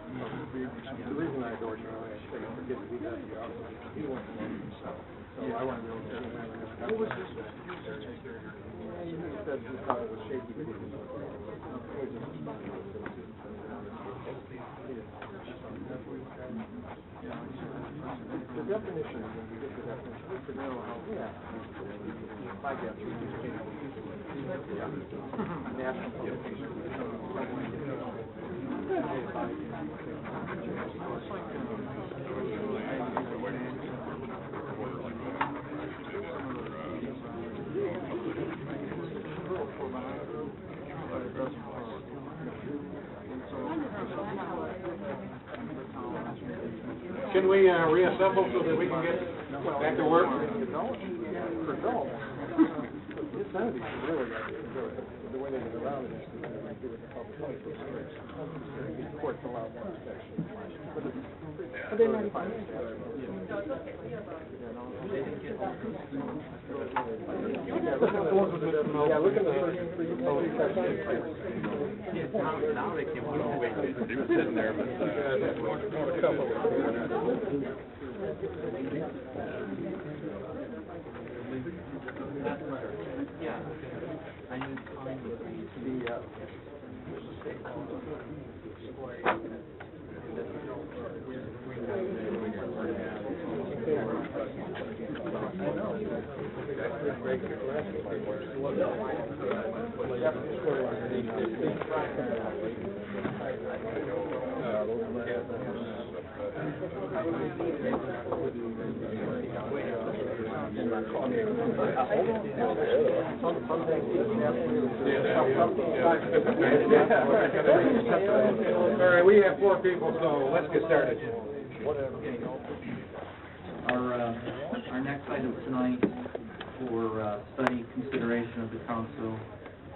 Speaker 1: The reason I don't know, I think I forget to do that, he went to London himself, so I want to be able to. What was this? He said he thought it was shaky, but he didn't. The definition, when we get the definition, we should know how, I guess, we just can't.
Speaker 6: Can we reassemble so that we can get
Speaker 1: Back to work?
Speaker 9: This sounds really the way they get around it is that they do it about 21st century. The courts allow more inspection. But they're not even look at the
Speaker 15: now they can move away. They were sitting there, but, a couple.
Speaker 8: Yeah. I knew time would be
Speaker 1: All right, we have 4 people, so let's get started.
Speaker 8: Our next item tonight for study consideration of the council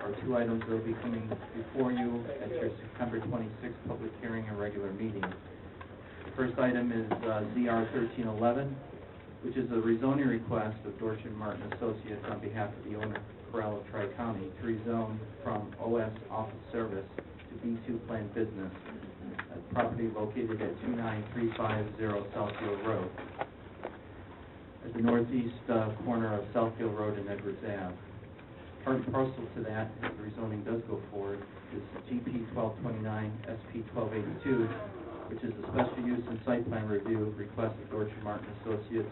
Speaker 8: are 2 items that will be coming before you at your September 26th public hearing and regular meeting. The first item is ZR 1311, which is a rezoning request of Dorchin Martin Associates on behalf of the owner, Corral of Tri-County, to rezone from OS Office Service to B2 Planned Business, a property located at 29350 Southfield Road, at the northeast corner of Southfield Road and Edwards Ave. Part and parcel to that, if the rezoning does go forward, is GP 1229, SP 1282, which is a special use and site plan review request of Dorchin Martin Associates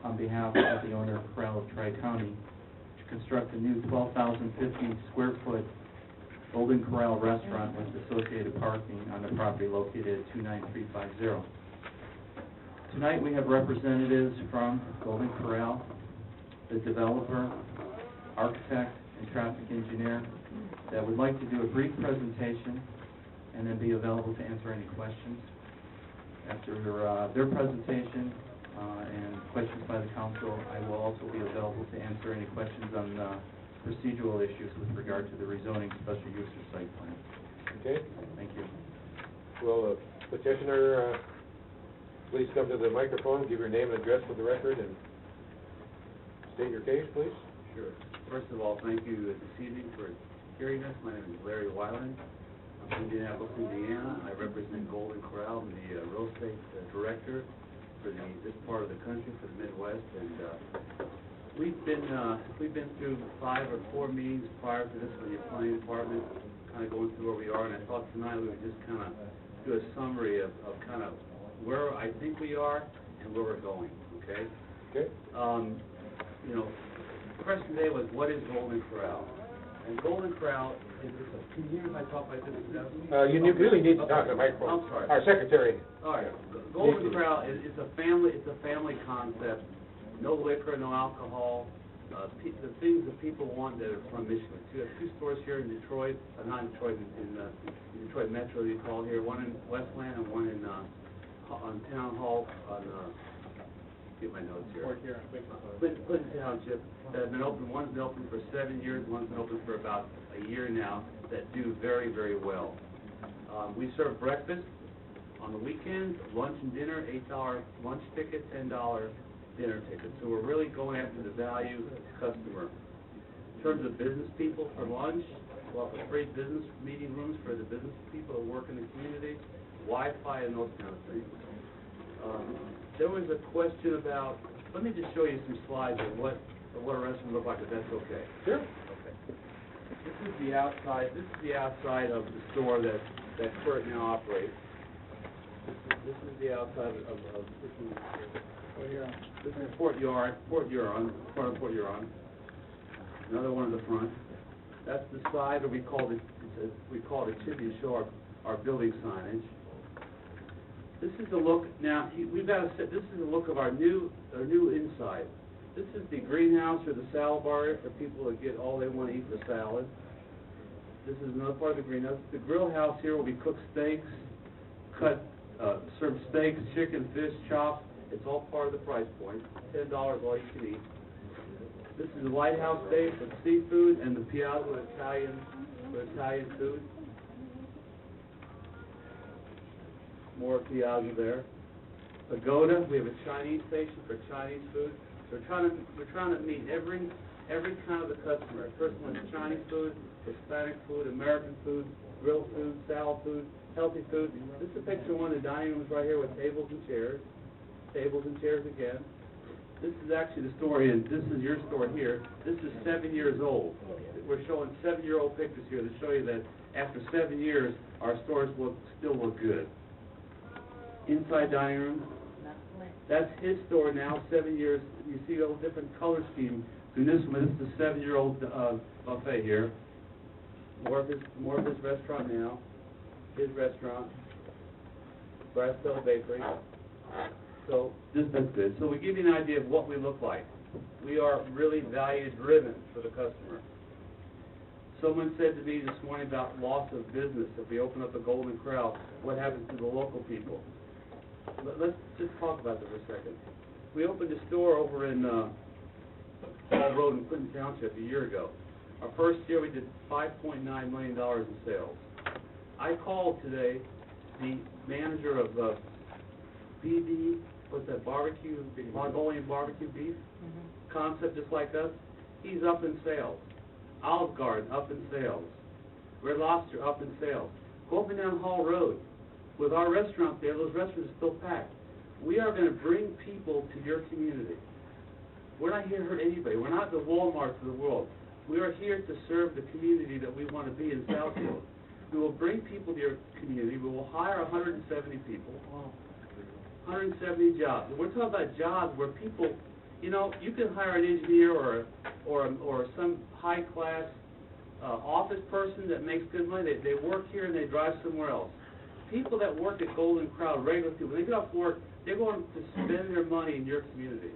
Speaker 8: on behalf of the owner of Corral of Tri-County to construct a new 12,050 square foot Golden Corral Restaurant with associated parking on the property located at 29350. Tonight we have representatives from Golden Corral, the developer, architect, and traffic engineer that would like to do a brief presentation and then be available to answer any questions. After their presentation and questions by the council, I will also be available to answer any questions on procedural issues with regard to the rezoning special use or site plan.
Speaker 1: Okay.
Speaker 8: Thank you.
Speaker 1: Will the petitioner please come to the microphone, give your name and address for the record, and state your case, please?
Speaker 16: Sure. First of all, thank you this evening for hearing us. My name is Larry Weiland. I'm from Indianapolis, Indiana. I represent Golden Corral. I'm the real estate director for this part of the country, for the Midwest, and we've been through 5 or 4 meetings prior to this with the planning department, kind of going through where we are, and I thought tonight we would just kind of do a summary of kind of where I think we are and where we're going. Okay.
Speaker 1: Okay.
Speaker 16: You know, the question today was, what is Golden Corral? And Golden Corral is, can you hear if I talk like this?
Speaker 1: You really need to talk to the microphone.
Speaker 16: I'm sorry.
Speaker 1: Our secretary.
Speaker 16: All right. Golden Corral is a family concept. No liquor, no alcohol. The things that people want that are from Michigan. So you have 2 stores here in Detroit, not in Detroit, in Detroit Metro, you call here. One in Westland and one in on Town Hall on. Get my notes here. Clinton Township that have been open. One's been open for 7 years. One's been open for about a year now. That do very, very well. We serve breakfast on the weekends, lunch and dinner, $8 lunch ticket, $10 dinner ticket. So we're really going after the value customer. In terms of business people for lunch, we'll offer free business meeting rooms for the business people that work in the community, Wi-Fi and those kind of things. There was a question about, let me just show you some slides of what a restaurant looks like, if that's okay.
Speaker 1: Sure.
Speaker 16: Okay. This is the outside of the store that Kurt now operates. This is the outside of this is Port Huron, front of Port Huron. Another one in the front. That's the side that we call it a chimney to show our building signage. This is the look. Now we've got to set. This is the look of our new inside. This is the greenhouse or the salad bar for people that get all they want to eat for salad. This is another part of the greenhouse. The grill house here will be cooked steaks, serve steaks, chicken, fish, chops, It's all part of the price point, $10 all you can eat. This is the Lighthouse Base with seafood and the Piazza with Italian food. More Piazza there. Pagoda, we have a Chinese station for Chinese food. So we're trying to meet every kind of the customer. A person wants Chinese food, Hispanic food, American food, grilled food, salad food, healthy food. This is a picture of one of the dining rooms right here with tables and chairs. Tables and chairs again. This is actually the store this is your store here. This is 7 years old. We're showing 7-year-old pictures here to show you that after 7 years, our stores still look good. Inside dining room. That's his store now, 7 years. You see a different color scheme. In this one, this is the 7-year-old buffet here. More of his restaurant now. His restaurant. Brastel Bakery. So that's good. So we give you an idea of what we look like. We are really value-driven for the customer. Someone said to me this morning about loss of business. If we open up a Golden Corral, what happens to the local people? Let's just talk about that for a second. We opened a store over in Hall Road in Clinton Township a year ago. Our first year we did $5.9 million in sales. I called today the manager of BB, what's that, barbecue, Mongolian barbecue beef concept just like us. He's up in sales. Olive Garden up in sales. Red Lobster up in sales. Go up and down Hall Road. With our restaurant there, those restaurants are still packed. We are going to bring people to your community. We're not here to hurt anybody. We're not the Walmarts of the world. We are here to serve the community that we want to be in Southfield. We will bring people to your community. We will hire 170 people, 170 jobs. And we're talking about jobs where people, you know, you can hire an engineer or some high-class office person that makes good money. They work here and they drive somewhere else. People that work at Golden Corral, regular people, when they get off work, they're going to spend their money in your community.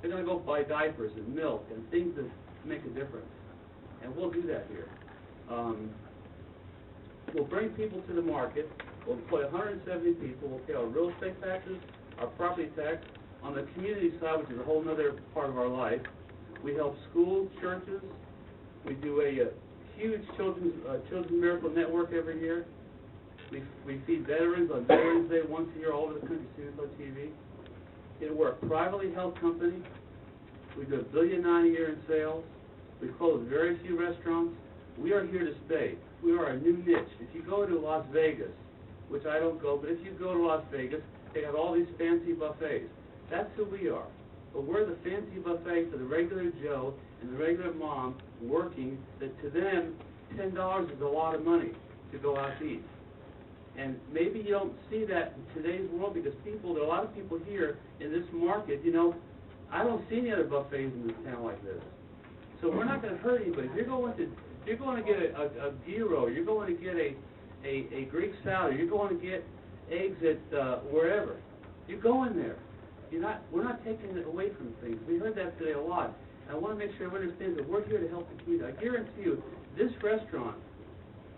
Speaker 16: They're going to go buy diapers and milk and things that make a difference. And we'll do that here. We'll bring people to the market. We'll employ 170 people. We'll pay our real estate taxes, our property tax. On the community side, which is a whole other part of our life, we help schools, churches. We do a huge Children's Miracle Network every year. We feed veterans on Veterans Day once a year all over the country, see this on TV. We're a privately held company. We do $1.9 billion a year in sales. We close very few restaurants. We are here to stay. We are a new niche. If you go to Las Vegas, which I don't go, but if you go to Las Vegas, they have all these fancy buffets. That's who we are. But we're the fancy buffet for the regular Joe and the regular mom working, that to them, $10 is a lot of money to go out to eat. And maybe you don't see that in today's world because there are a lot of people here in this market, you know, I don't see any other buffets in this town like this. So we're not going to hurt anybody. If you're going to get a gyro, you're going to get a Greek salad, you're going to get eggs at wherever. You go in there. We're not taking it away from things. We heard that today a lot. And I want to make sure everyone understands that we're here to help the community. I guarantee you, this restaurant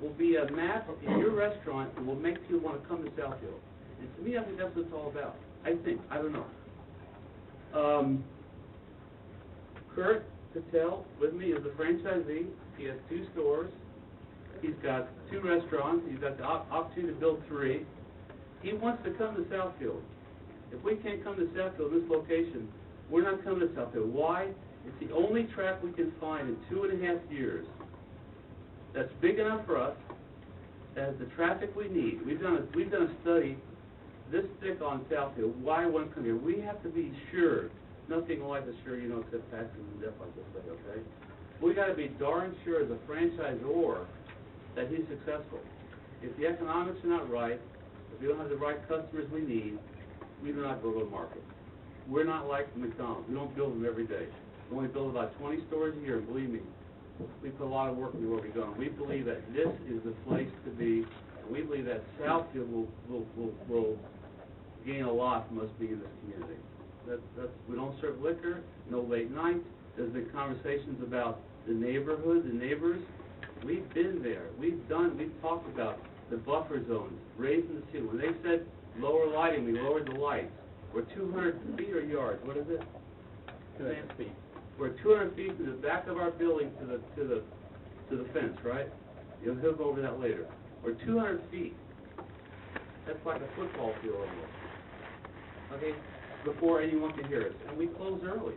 Speaker 16: will be a map in your restaurant that will make people want to come to Southfield. And to me, I think that's what it's all about. I don't know. Kurt Patel with me is the franchisee. He has 2 stores. He's got 2 restaurants. He's got the opportunity to build 3. He wants to come to Southfield. If we can't come to Southfield, this location, we're not coming to Southfield. Why? It's the only track we can find in 2.5 years that's big enough for us, that has the traffic we need. We've done a study this thick on Southfield. Why one come here? We have to be sure. Nothing in life is sure, you know, except taxes and death, like this say, okay? We got to be darn sure as a franchisor that he's successful. If the economics are not right, if we don't have the right customers we need, we do not go to market. We're not like McDonald's. We don't build them every day. We only build about 20 stores a year, and believe me, we put a lot of work into what we've done. We believe that this is the place to be, and we believe that Southfield will gain a lot from us being in this community. We don't serve liquor, no late night. There's been conversations about the neighborhood, the neighbors. We've been there. We've talked about the buffer zones, raising the ceiling. When they said lower lighting, we lowered the lights. We're 200 feet or yards, what is it?
Speaker 10: 200 feet.
Speaker 16: We're 200 feet to the back of our building to the fence, right? He'll go over that later. We're 200 feet. That's like a football field almost. Okay, before anyone can hear us, and we close early.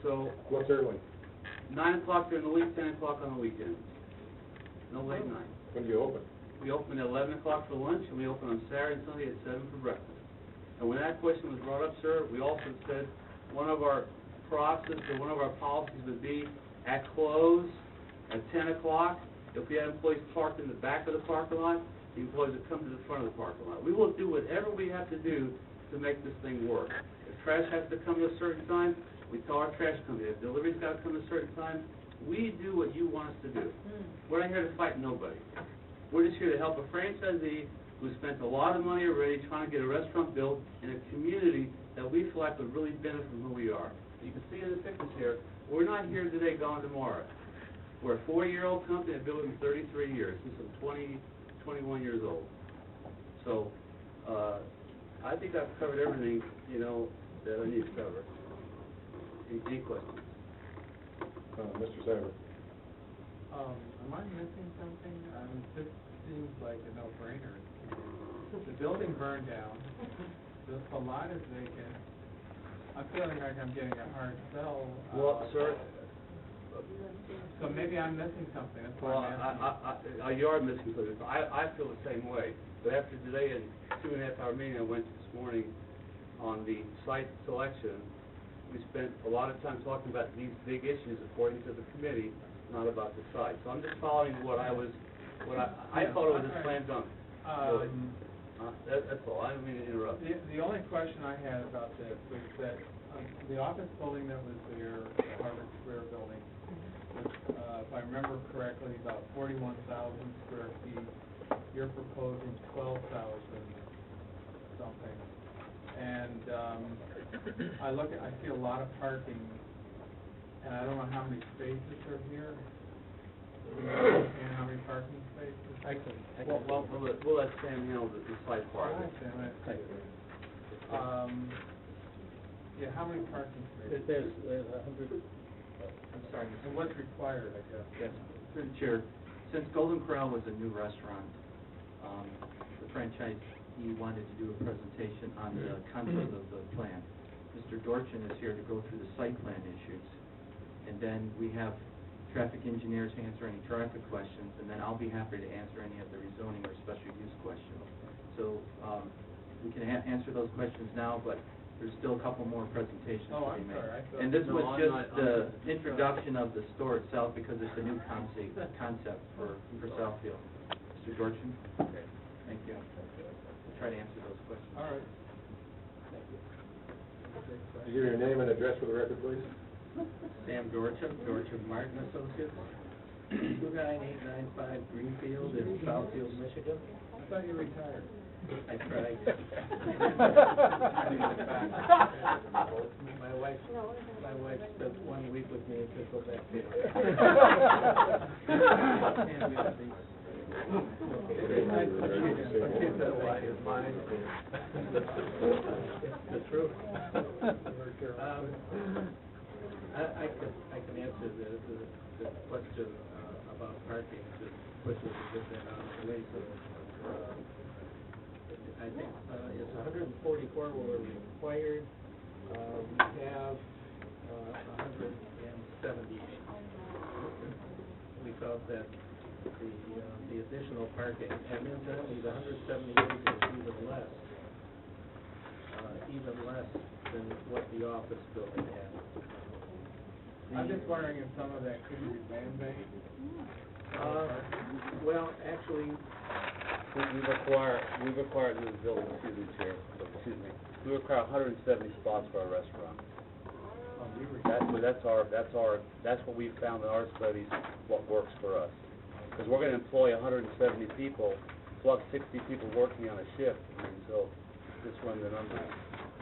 Speaker 16: So.
Speaker 1: What's early?
Speaker 16: 9 o'clock during the week, 10 o'clock on the weekend. No late night.
Speaker 1: When do you open?
Speaker 16: We open at 11 o'clock for lunch, and we open on Saturday and Sunday at 7 for breakfast. And when that question was brought up, sir, we also said one of our process or one of our policies would be at close at 10 o'clock. If we have employees parked in the back of the parking lot, the employees would come to the front of the parking lot. We will do whatever we have to do to make this thing work. If trash has to come at a certain time, we tell our trash company. If delivery's got to come at a certain time, we do what you want us to do. We're not here to fight nobody. We're just here to help a franchisee who spent a lot of money already trying to get a restaurant built in a community that we feel like would really benefit from who we are. You can see in the pictures here, we're not here today, gone tomorrow. We're a 4-year-old company that built in 33 years, since I'm 21 years old. So, I think I've covered everything, that I need to cover. Any questions?
Speaker 1: Mr. Saber.
Speaker 10: Am I missing something? This seems like a no-brainer. The building burned down, the lot is vacant. I'm feeling like I'm getting a hard sell.
Speaker 16: Well, sir.
Speaker 10: So maybe I'm missing something, that's why
Speaker 16: Well,
Speaker 10: I'm asking.
Speaker 16: you are missing something. I feel the same way. But after today, in 2.5-hour meeting I went to this morning on the site selection, we spent a lot of time talking about these big issues according to the committee, not about the site. So I'm just following what I thought it was a slam dunk. Really. That's all. I didn't mean to interrupt.
Speaker 10: The only question I had about this was that the office building that was there, the Harvard Square building, was, if I remember correctly, about 41,000 square feet. You're proposing 12,000 something. And I see a lot of parking, and I don't know how many spaces are here. And how many parking spaces?
Speaker 16: We'll let Sam handle the site part.
Speaker 10: Yeah, how many parking spaces?
Speaker 8: There's 100,
Speaker 10: I'm sorry, and what's required, I guess?
Speaker 8: yes, through the chair. Since Golden Corral was a new restaurant, the franchisee wanted to do a presentation on the concept of the plan. Mr. Dorchin is here to go through the site plan issues, and then we have traffic engineers answer any traffic questions, and then I'll be happy to answer any of the rezoning or special use questions. So, we can answer those questions now, but there's still a couple more presentations to be made. And this was just the introduction of the store itself, because it's a new concept for Southfield. Mr. Dorchin? Okay, thank you. We'll try to answer those questions.
Speaker 10: All right.
Speaker 1: Could you give your name and address for the record, please?
Speaker 8: Sam Dorchin, Dorchin Martin Associates, 29895 Greenfield in Southfield, Michigan.
Speaker 10: I thought you retired.
Speaker 8: I tried. My wife spent 1 week with me and could go back to the truth. I can answer the question about parking just quickly to get that out of the way. So, I think it's 144 were required. We have 170. We felt that the additional parking, and incidentally, the 178 is even less than what the office building had.
Speaker 10: I'm just wondering if some of that could be land-based?
Speaker 8: Well, actually,
Speaker 14: We require in this building, we require 170 spots for our restaurant. That's what we found in our studies, what works for us. Because we're gonna employ 170 people, plus 60 people working on a shift, and so just run the numbers.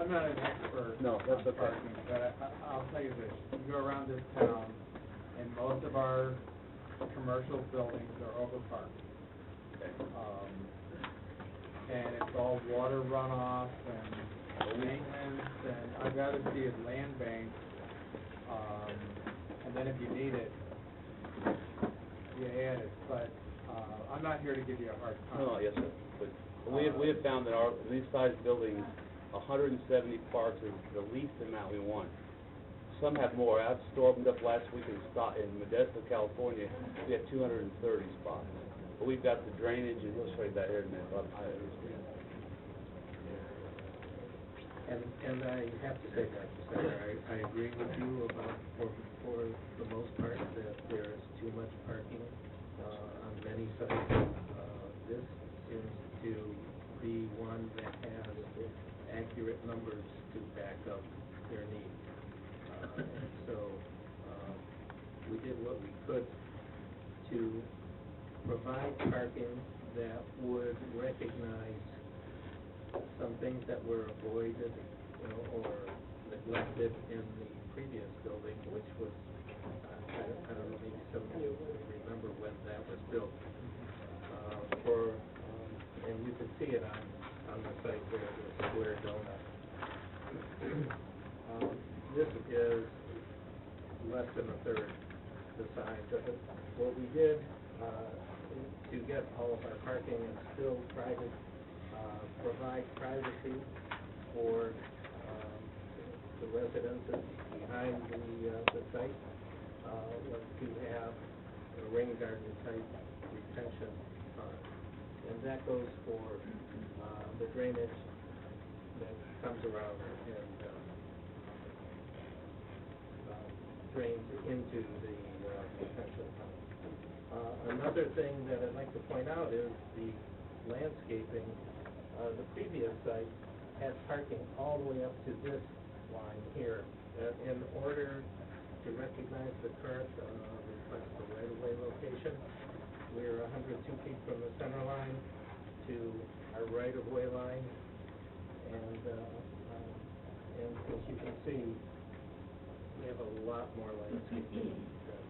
Speaker 10: I'm not an expert
Speaker 14: No, that's
Speaker 10: on
Speaker 14: okay.
Speaker 10: parking, but I'll tell you this, you go around this town, and most of our commercial buildings are overparked.
Speaker 14: Okay.
Speaker 10: And it's all water runoff and maintenance, and I'd rather see it land bank, and then if you need it, you add it, but, I'm not here to give you a hard time.
Speaker 16: No, yes, sir. But we have found that our, these size buildings, 170 parks is the least amount we want. Some have more. I opened up last week in Modesto, California. We had 230 spots. But we've got the drainage, and he'll show you that here in a minute. But I understand.
Speaker 6: And I have to say, Dr. Senator, I agree with you about, for the most part, that there's too much parking, on many sites. This seems to be one that has accurate numbers to back up their needs. And so, we did what we could to provide parking that would recognize some things that were avoided, or neglected in the previous building, which was, I don't know, maybe some of you remember when that was built. And you could see it on the site there, the square donut. This is less than a third the size of it. What we did, to get all of our parking and still try to provide privacy for the residences behind the site, was to have a rain garden type retention pond. And that goes for the drainage that comes around and drains into the retention pond. Another thing that I'd like to point out is the landscaping. The previous site had parking all the way up to this line here. In order to recognize the current request for right-of-way location, we're 102 feet from the center line to our right-of-way line. And as you can see, we have a lot more landscaping than,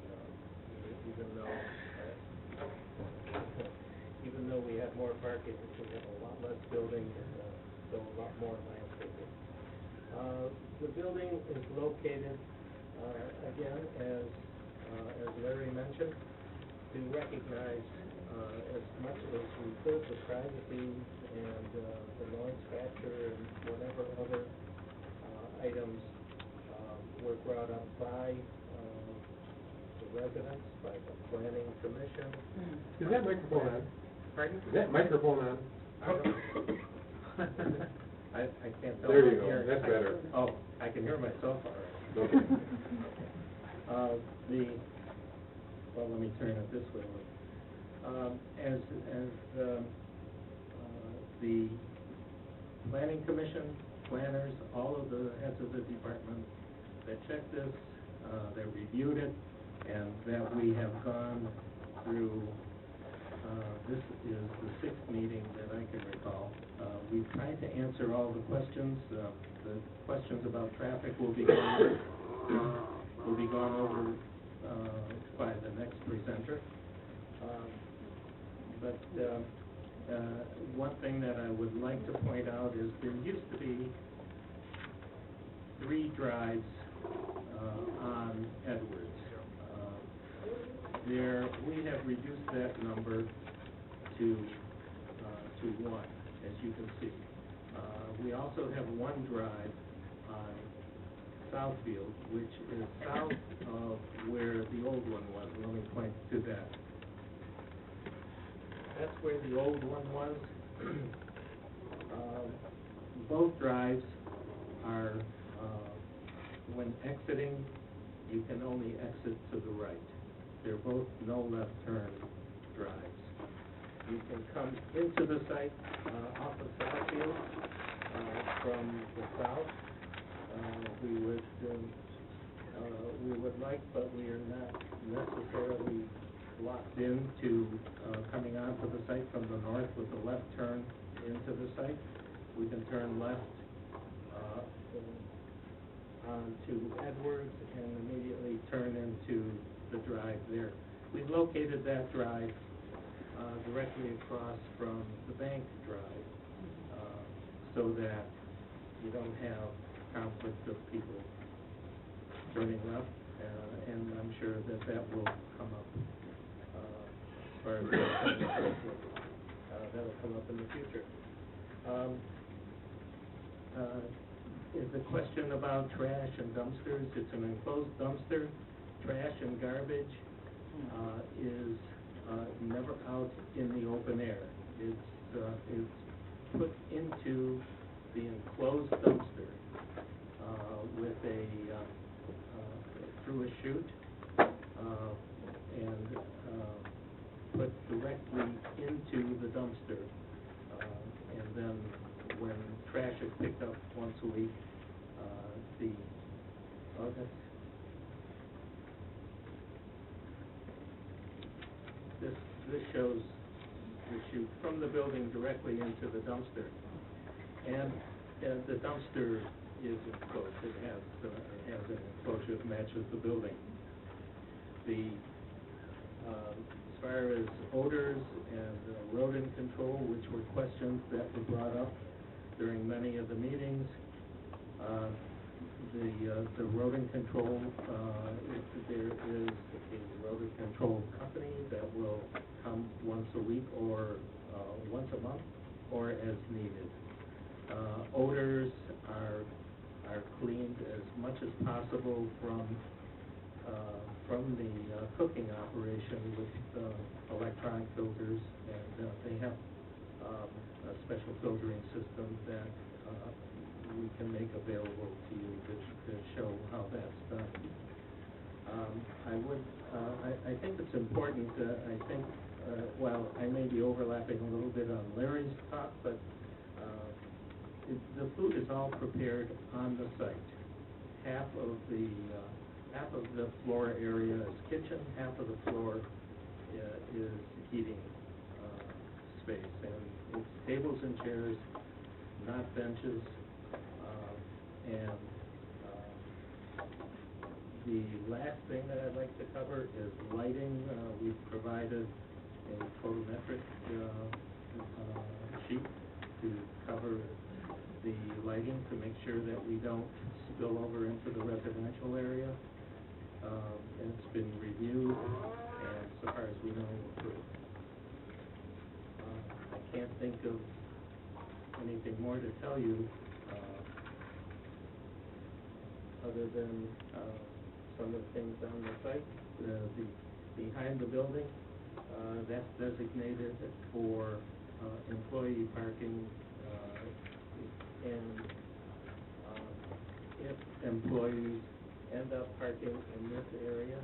Speaker 6: even though we have more parking, we have a lot less building, and so a lot more landscaping. The building is located, again, as Larry mentioned, to recognize as much as we could the privacy and the noise factor and whatever other items were brought up by the residents, by the planning commission.
Speaker 1: Is that microphone on?
Speaker 6: Pardon?
Speaker 1: Is that microphone on?
Speaker 6: I can't tell.
Speaker 1: There you go, that's better.
Speaker 6: Oh, I can hear myself all right.
Speaker 1: Okay.
Speaker 6: Well, let me turn it this way. As the planning commission, planners, all of the heads of the department that checked this, that reviewed it, and that we have gone through, this is the sixth meeting that I can recall. We've tried to answer all the questions. The questions about traffic will be gone over by the next presenter. But one thing that I would like to point out is there used to be 3 drives on Edwards. We have reduced that number to 1, as you can see. We also have 1 drive on Southfield, which is south of where the old one was. Let me point to that. That's where the old one was. Both drives are, when exiting, you can only exit to the right. They're both no left turn drives. You can come into the site off of Southfield from the south. We would like, but we are not necessarily locked into coming onto the site from the north with a left turn into the site. We can turn left onto Edwards and immediately turn into the drive there. We've located that drive directly across from the bank drive, so that
Speaker 8: you don't have conflict of people turning left, and I'm sure that will come up, as far as that'll come up in the future. Is the question about trash and dumpsters. It's an enclosed dumpster. Trash and garbage is never out in the open air. It's put into the enclosed dumpster with through a chute and put directly into the dumpster. And then when trash is picked up once a week, this shows the chute from the building directly into the dumpster. And the dumpster is enclosed. It has an enclosure that matches the building. As far as odors and rodent control, which were questions that were brought up during many of the meetings, the rodent control, there is a rodent control company that will come once a week or once a month or as needed. Odors are cleaned as much as possible from the cooking operation with electronic filters, and they have a special filtering system that we can make available to you to show how that's done. I think it's important, well, I may be overlapping a little bit on Larry's talk, but the food is all prepared on the site. Half of the floor area is kitchen, half of the floor is eating space, and it's tables and chairs, not benches, and the last thing that I'd like to cover is lighting. We've provided a photometric sheet to cover the lighting to make sure that we don't spill over into the residential area. And it's been reviewed, and so far as we know, approved. I can't think of anything more to tell you other than some of the things on the site. Behind the building, that's designated for employee parking, and if employees end up parking in this area,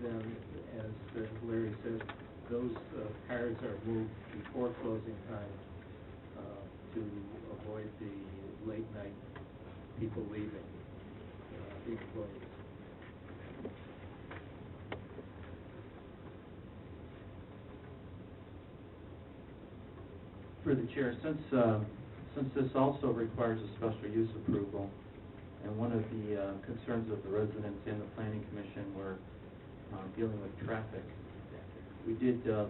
Speaker 8: then, as Larry said, those cars are moved before closing time to avoid the late night people leaving, the employees.
Speaker 17: For the chair, since this also requires a special use approval, and one of the concerns of the residents and the planning commission were dealing with traffic,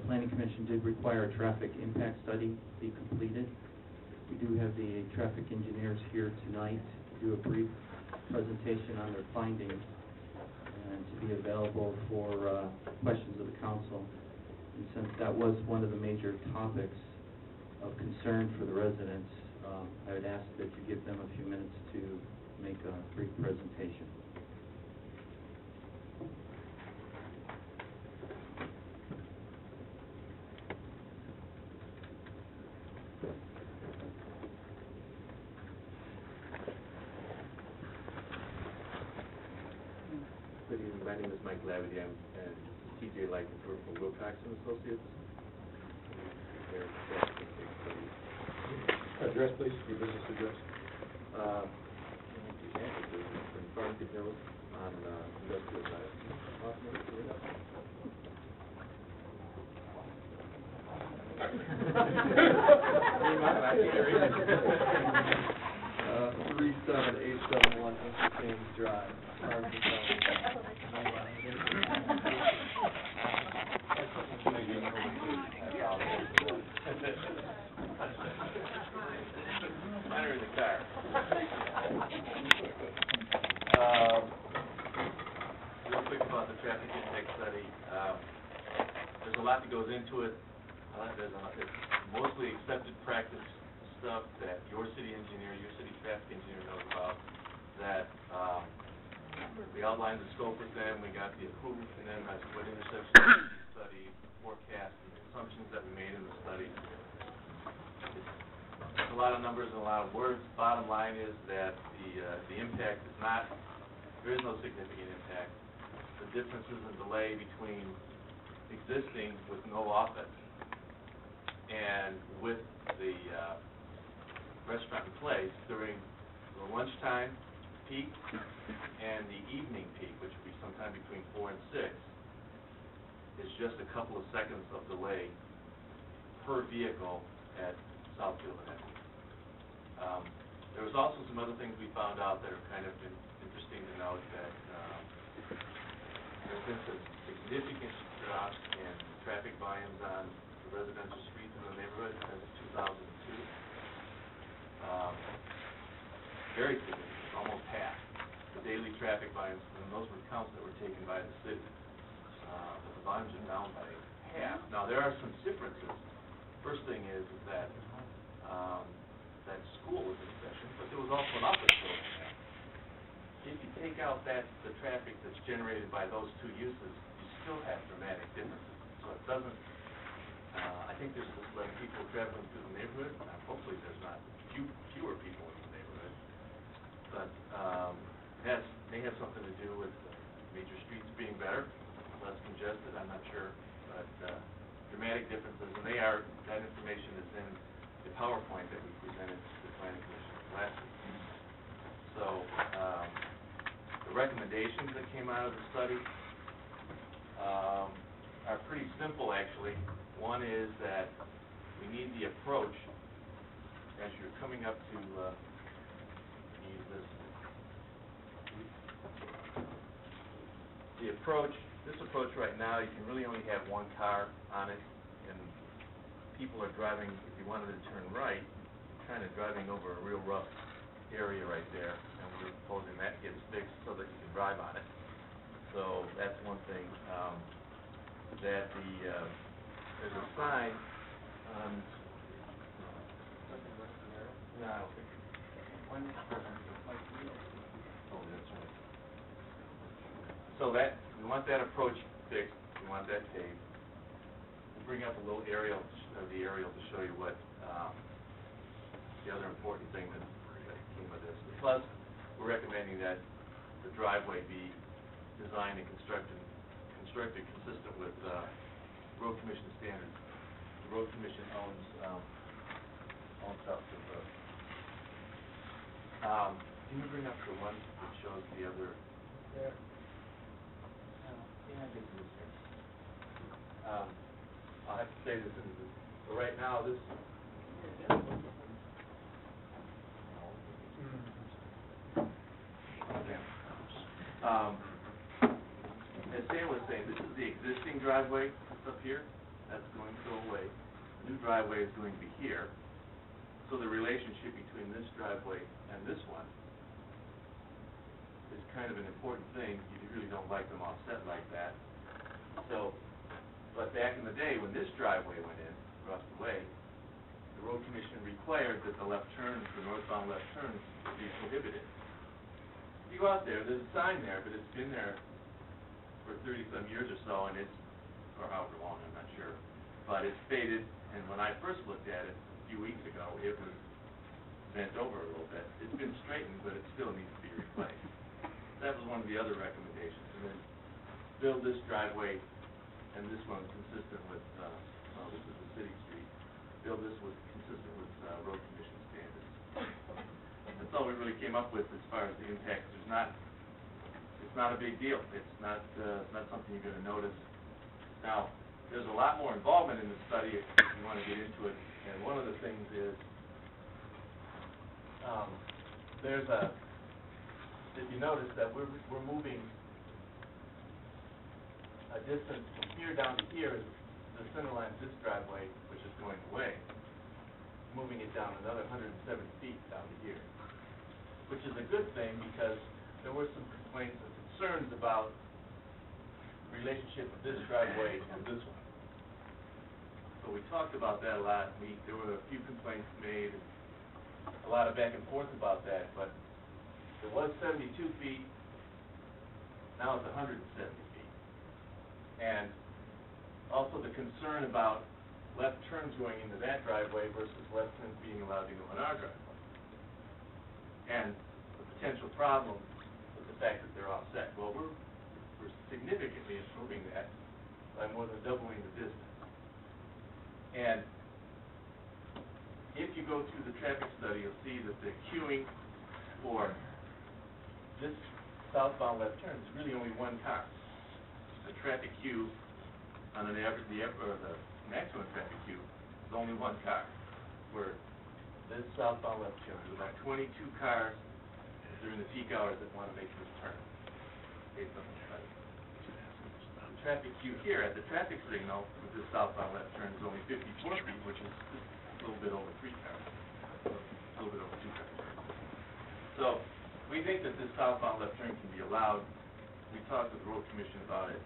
Speaker 17: planning commission did require a traffic impact study be completed. We do have the traffic engineers here tonight to do a brief presentation on their findings and to be available for questions of the council. And since that was one of the major topics of concern for the residents, I would ask that you give them a few minutes to make a brief presentation.
Speaker 18: Good evening, my name is Mike Lavity. I'm TJ Light from Wilcox and Associates.
Speaker 1: Address, please, your business address.
Speaker 18: In Farmington Hills on Industrial Drive. I can't read it. 37871 James Drive, Farmington Hills. traffic impact study. There's a lot that goes into it. It's mostly accepted practice stuff that your city engineer, your city traffic engineer knows about, that we outlined the scope with them, we got the approval from them as to what intersections we studied, forecast, and assumptions that we made in the study. It's a lot of numbers and a lot of words. Bottom line is that the impact is not, there is no significant impact. The differences in delay between existing with no offense and with the restaurant in place during the lunchtime peak and the evening peak, which would be sometime between 4 and 6, is just a couple of seconds of delay per vehicle at Southfield and Edwards. There was also some other things we found out that are kind of interesting to note, that there's been some significant drops in traffic volumes on the residential streets in the neighborhood since 2002. Very significant, almost half the daily traffic volumes, and those were counts that were taken by the city. But the volumes are down by half. Now, there are some differences. First thing is that that school was in session, but there was also an office building there. If you take out the traffic that's generated by those two uses, you still have dramatic differences. So it doesn't, I think there's just less people traveling through the neighborhood. Hopefully there's not fewer people in the neighborhood. But it may have something to do with major streets being better, less congested, I'm not sure. But dramatic differences, and that information is in the PowerPoint that we presented to the Planning Commission last week. So the recommendations that came out of the study are pretty simple, actually. One is that we need the approach as you're coming up to use this. This approach right now, you can really only have one car on it, and people are driving, if you wanted to turn right, kind of driving over a real rough area right there, and we're proposing that gets fixed so that you can drive on it. So that's one thing. There's a sign on, no, I don't think, oh, that's right. So we want that approach fixed, we want that paved. We'll bring up a little aerial, the aerial to show you what the other important thing that came of this. Plus, we're recommending that the driveway be designed and constructed consistent with Road Commission standards. The Road Commission owns Southfield Road. Can you bring up the one that shows the other?
Speaker 9: Yeah.
Speaker 18: Yeah, I guess it is here. I'll have to say this is, but right now, this. As Sam was saying, this is the existing driveway that's up here. That's going to go away. The new driveway is going to be here. So the relationship between this driveway and this one is kind of an important thing. You really don't like them offset like that. So, but back in the day when this driveway went in, across the way, the Road Commission required that the left turns, the northbound left turns, would be prohibited. You go out there, there's a sign there, but it's been there for 30-some years or so, and it's, or however long, I'm not sure, but it's faded, and when I first looked at it a few weeks ago, it was bent over a little bit. It's been straightened, but it still needs to be replaced. That was one of the other recommendations, and then build this driveway, and this one consistent with, this is the city street, build this consistent with Road Commission standards. That's all we really came up with as far as the impact. It's not a big deal. It's not something you're going to notice. Now, there's a lot more involvement in the study if you want to get into it. And one of the things is, if you notice that we're moving a distance from here down to here is the center line of this driveway, which is going away, moving it down another 170 feet down to here, which is a good thing because there were some complaints and concerns about relationship of this driveway to this one. So we talked about that a lot. There were a few complaints made, a lot of back and forth about that, but it was 72 feet, now it's 170 feet. And also the concern about left turns going into that driveway versus left turns being allowed to go in our driveway. And the potential problem with the fact that they're offset. Well, we're significantly improving that by more than doubling the distance. And if you go through the traffic study, you'll see that the queuing for this southbound left turn is really only one car. The traffic queue on an average, the maximum traffic queue is only one car. Where this southbound left turn, there's about 22 cars during the peak hours that want to make this turn based on the study. The traffic queue here at the traffic signal with this southbound left turn is only 54 feet, which is just a little bit over 3 cars, a little bit over 2 cars. So we think that this southbound left turn can be allowed. We talked with the road commission about it.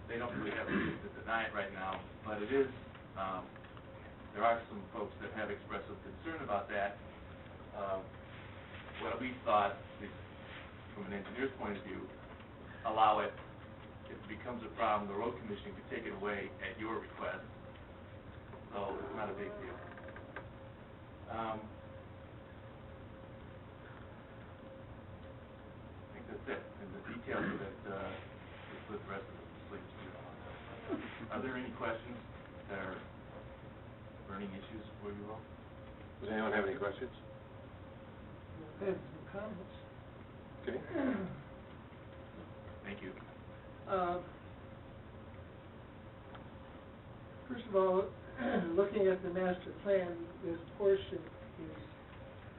Speaker 18: They don't really have a reason to deny it right now, but it is, there are some folks that have expressed some concern about that. What we thought, at least from an engineer's point of view, allow it. If it becomes a problem, the road commission could take it away at your request. So it's not a big deal. I think that's it. And the details of it is with the rest of the sleeves. Are there any questions that are burning issues for you all?
Speaker 15: Does anyone have any questions?
Speaker 7: I have some comments.
Speaker 15: Okay.
Speaker 18: Thank you.
Speaker 7: First of all, looking at the master plan, this portion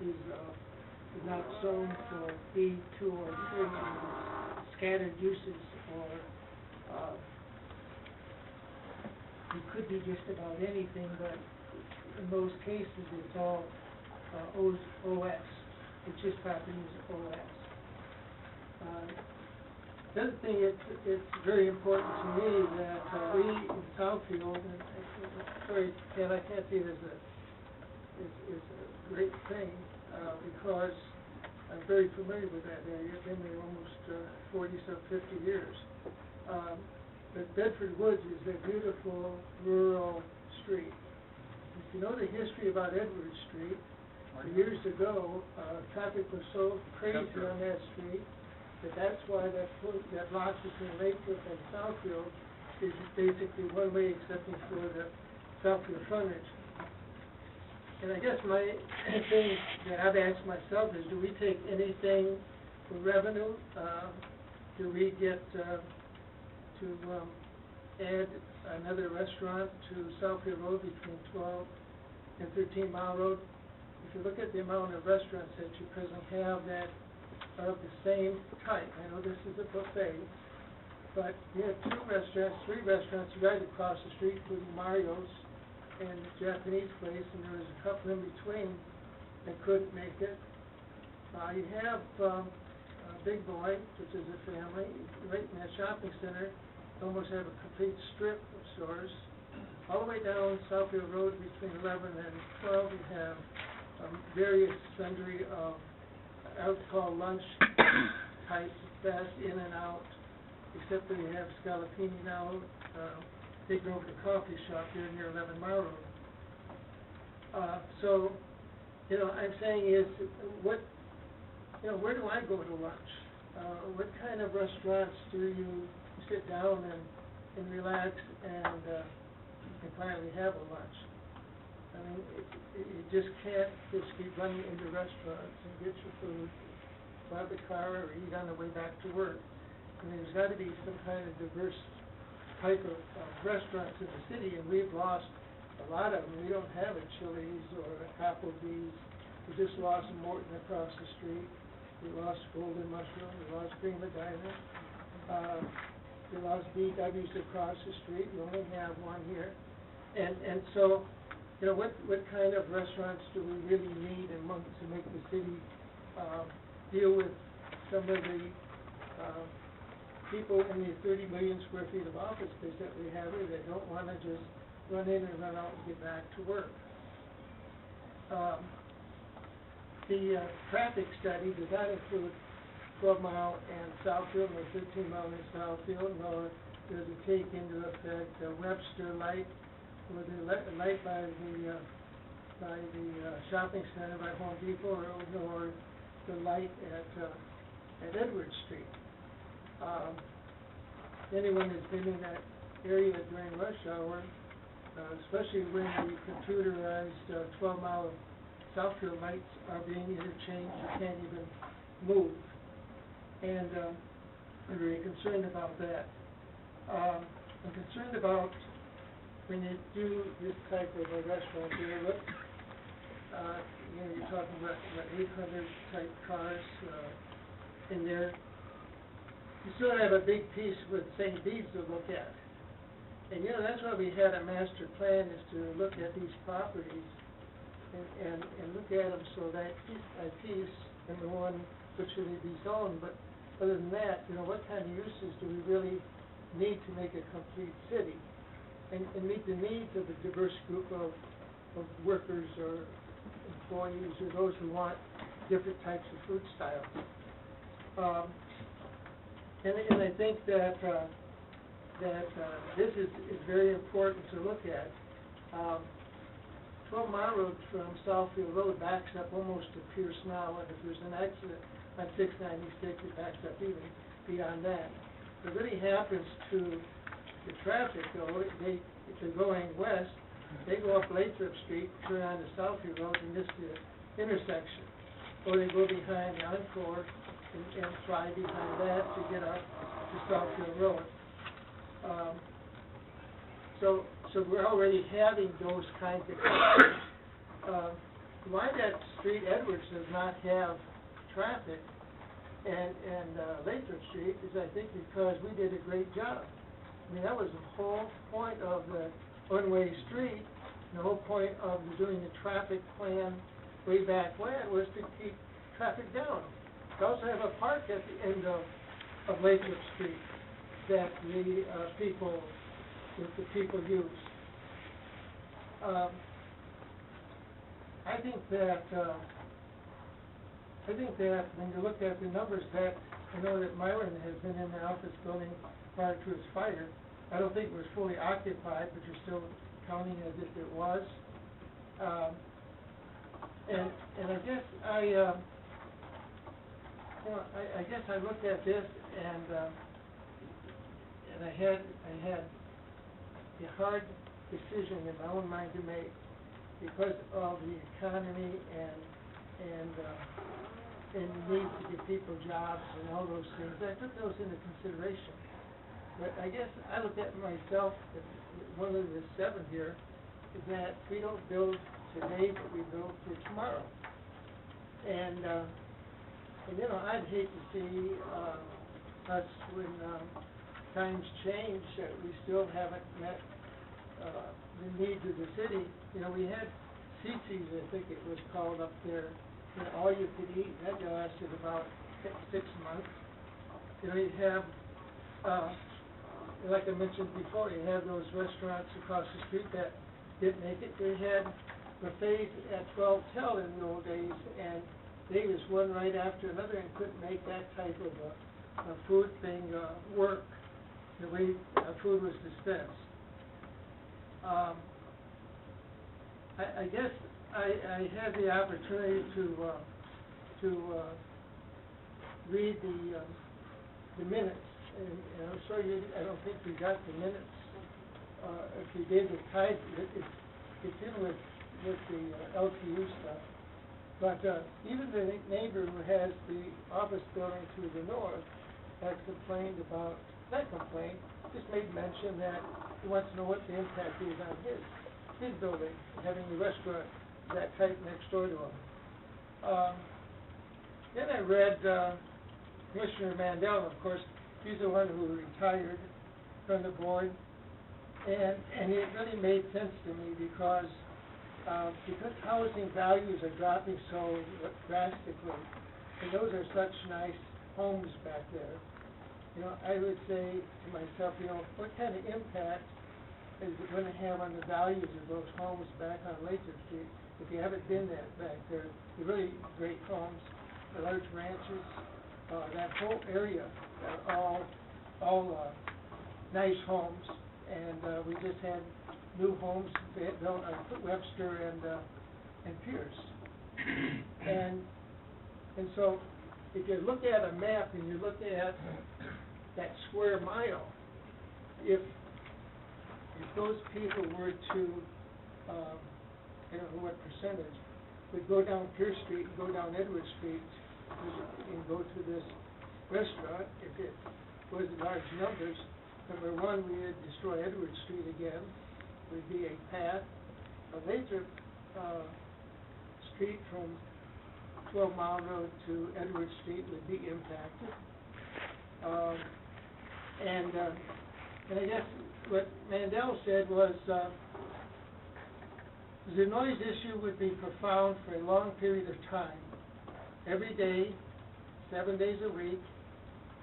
Speaker 7: is not zoned for B, 2, or 3, scattered uses, or it could be just about anything, but in most cases it's all OS. It's just property is OS. The other thing, it's very important to me that we in Southfield, and sorry, Ted, I can't see it as a great thing, because I'm very familiar with that area. I've been there almost 50 years. But Bedford Woods is a beautiful rural street. If you know the history about Edward Street, years ago, traffic was so crazy on that street that's why that block between Lakewood and Southfield is basically one way, except for the Southfield frontage. And I guess my thing that I've asked myself is, do we take anything for revenue? Do we get to add another restaurant to Southfield Road between 12 and 13 Mile Road? If you look at the amount of restaurants that you presently have that are of the same type, I know this is a buffet, but you have 2 restaurants, 3 restaurants right across the street, including Mario's and the Japanese place, and there was a couple in between that couldn't make it. You have Big Boy, which is a family, right in that shopping center. You almost have a complete strip of stores. All the way down Southfield Road between 11 and 12, you have various sundry of I would call lunch type, fast in and out, except that you have Scalapini now taking over the coffee shop here near 11 Mile Road. So, I'm saying is, where do I go to lunch? What kind of restaurants do you sit down and relax and finally have a lunch? I mean, you just can't just keep running into restaurants and get your food, grab the car, or eat on the way back to work. I mean, there's got to be some kind of diverse type of restaurants in the city, and we've lost a lot of them. We don't have a Chili's or a Applebee's. We just lost Morton across the street. We lost Golden Mushroom. We lost Prima Diner. We lost BW's across the street. We only have one here. And so, what kind of restaurants do we really need to make the city deal with some of the people in the 30 million square feet of office space that we have here that don't wanna just run in and run out and get back to work. The traffic study does not include 12 Mile and Southfield, or 13 Mile and Southfield, nor does it take into effect Webster Light, or the light by the shopping center by Home Depot, or the light at Edwards Street. Anyone that's been in that area during rush hour, especially when the computerized 12 Mile Southfield lights are being interchanged, you can't even move. And I'm very concerned about that. I'm concerned about when you do this type of a restaurant here, look, you're talking about 800 type cars in there. You still have a big piece with St. Bede's to look at. And that's why we had a master plan, is to look at these properties and look at them so that piece by piece, number one, what should they be zoned, but other than that, what kind of uses do we really need to make a complete city and meet the needs of a diverse group of workers or employees or those who want different types of food styles. And I think that this is very important to look at. 12 Mile Road from Southfield Road backs up almost to Pierce now, and if there's an accident on 696, it backs up even beyond that. What really happens to the traffic, though, if they're going west, they go up Lathrop Street, turn on to Southfield Road and miss the intersection. Or they go behind the Encore and fly behind that to get up to Southfield Road. So we're already having those kinds of issues. Why that street, Edwards, does not have traffic and Lathrop Street is, I think, because we did a great job. I mean, that was the whole point of the one-way street, the whole point of doing the traffic plan way back when was to keep traffic down. We also have a park at the end of Lathrop Street that the people use. I think that when you look at the numbers that, I know that Myron has been in the office building prior to his fire. I don't think it was fully occupied, but you're still counting as if it was. And I guess I guess I looked at this and I had a hard decision in my own mind to make because of the economy and need to give people jobs and all those things. I took those into consideration. But I guess I look at myself, one of the 7 here, is that we don't build today, but we build for tomorrow. And I'd hate to see us, when times change, that we still haven't met the needs of the city. We had CC's, I think it was called up there, all you could eat. That lasted about 6 months. You have, like I mentioned before, you have those restaurants across the street that didn't make it. They had buffets at 12 till in the old days, and they was one right after another and couldn't make that type of a food thing work, the way food was dispensed. I guess I had the opportunity to read the minutes, and I'm sorry, I don't think we got the minutes. If we did, it's in with the LTU stuff. But even the neighbor who has the office building to the north has complained about, not complained, just made mention that he wants to know what the impact is on his building, having the restaurant that type next door to him. Then I read Commissioner Mandel, of course, he's the one who retired from the board, and it really made sense to me because housing values are dropping so drastically, and those are such nice homes back there, I would say to myself, what kind of impact is it gonna have on the values of those homes back on Lathrop Street? If you haven't been back there, they're really great homes, large ranches, that whole area are all nice homes, and we just had new homes built on Webster and Pierce. And so, if you look at a map and you look at that square mile, if those people were to, I don't know what percentage, would go down Pierce Street and go down Edward Street and go to this restaurant, if it was large numbers, number one, we would destroy Edward Street again. Would be a path. Lathrop Street from 12 Mile Road to Edward Street would be impacted. And I guess what Mandel said was the noise issue would be profound for a long period of time, every day, 7 days a week,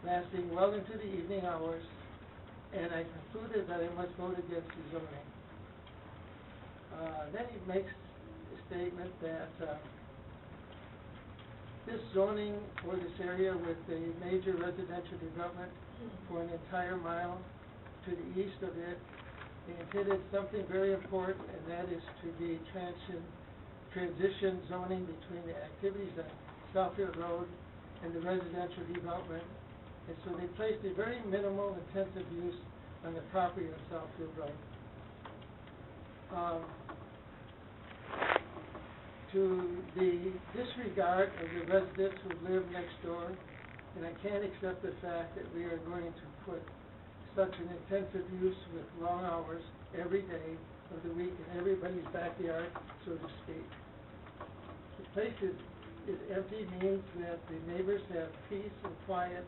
Speaker 7: lasting well into the evening hours, and I concluded that I must vote against the zoning. Then he makes a statement that this zoning for this area with a major residential development for an entire mile to the east of it, they intended something very important, and that is to be transition zoning between the activities on Southfield Road and the residential development. And so they placed a very minimal intensive use on the property on Southfield Road. To the disregard of the residents who live next door, and I can't accept the fact that we are going to put such an intensive use with long hours every day of the week in everybody's backyard, so to speak. The place is empty means that the neighbors have peace and quiet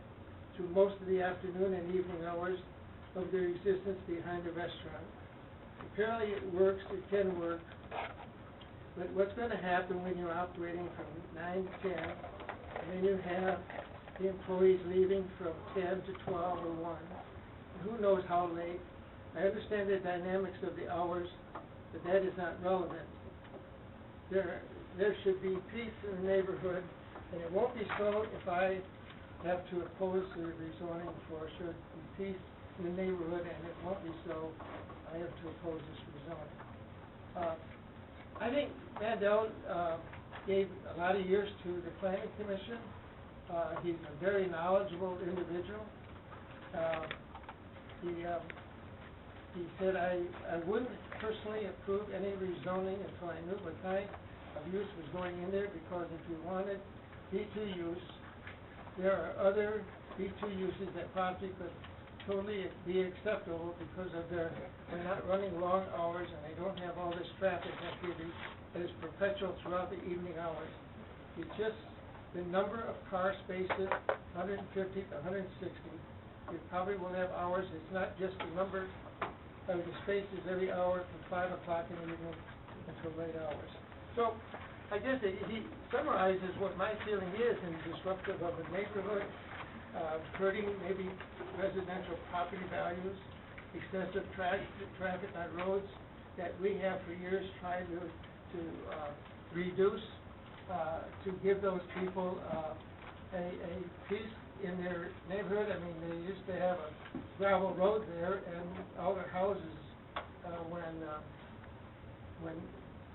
Speaker 7: through most of the afternoon and evening hours of their existence behind the restaurant. Apparently it works, it can work, but what's going to happen when you're operating from 9 to 10, and then you have the employees leaving from 10 to 12 or 1, who knows how late. I understand the dynamics of the hours, but that is not relevant. There should be peace in the neighborhood, and it won't be so if I have to oppose the rezoning for sure peace in the neighborhood, and it won't be so I have to oppose this rezoning. I think Mandel gave a lot of years to the Planning Commission. He's a very knowledgeable individual. He said, I wouldn't personally approve any rezoning until I knew what kind of use was going in there, because if you wanted B2 use, there are other B2 uses that probably could totally be acceptable because of they're not running long hours and they don't have all this traffic activity that is perpetual throughout the evening hours. It's just the number of car spaces, 150 to 160. You probably will have hours. It's not just the number of the spaces every hour from 5 o'clock in the evening until late hours. So I guess he summarizes what my feeling is in disruptive of the neighborhood, hurting maybe residential property values, excessive traffic on roads that we have for years tried to reduce, to give those people a peace in their neighborhood. I mean, they used to have a gravel road there, and all their houses, when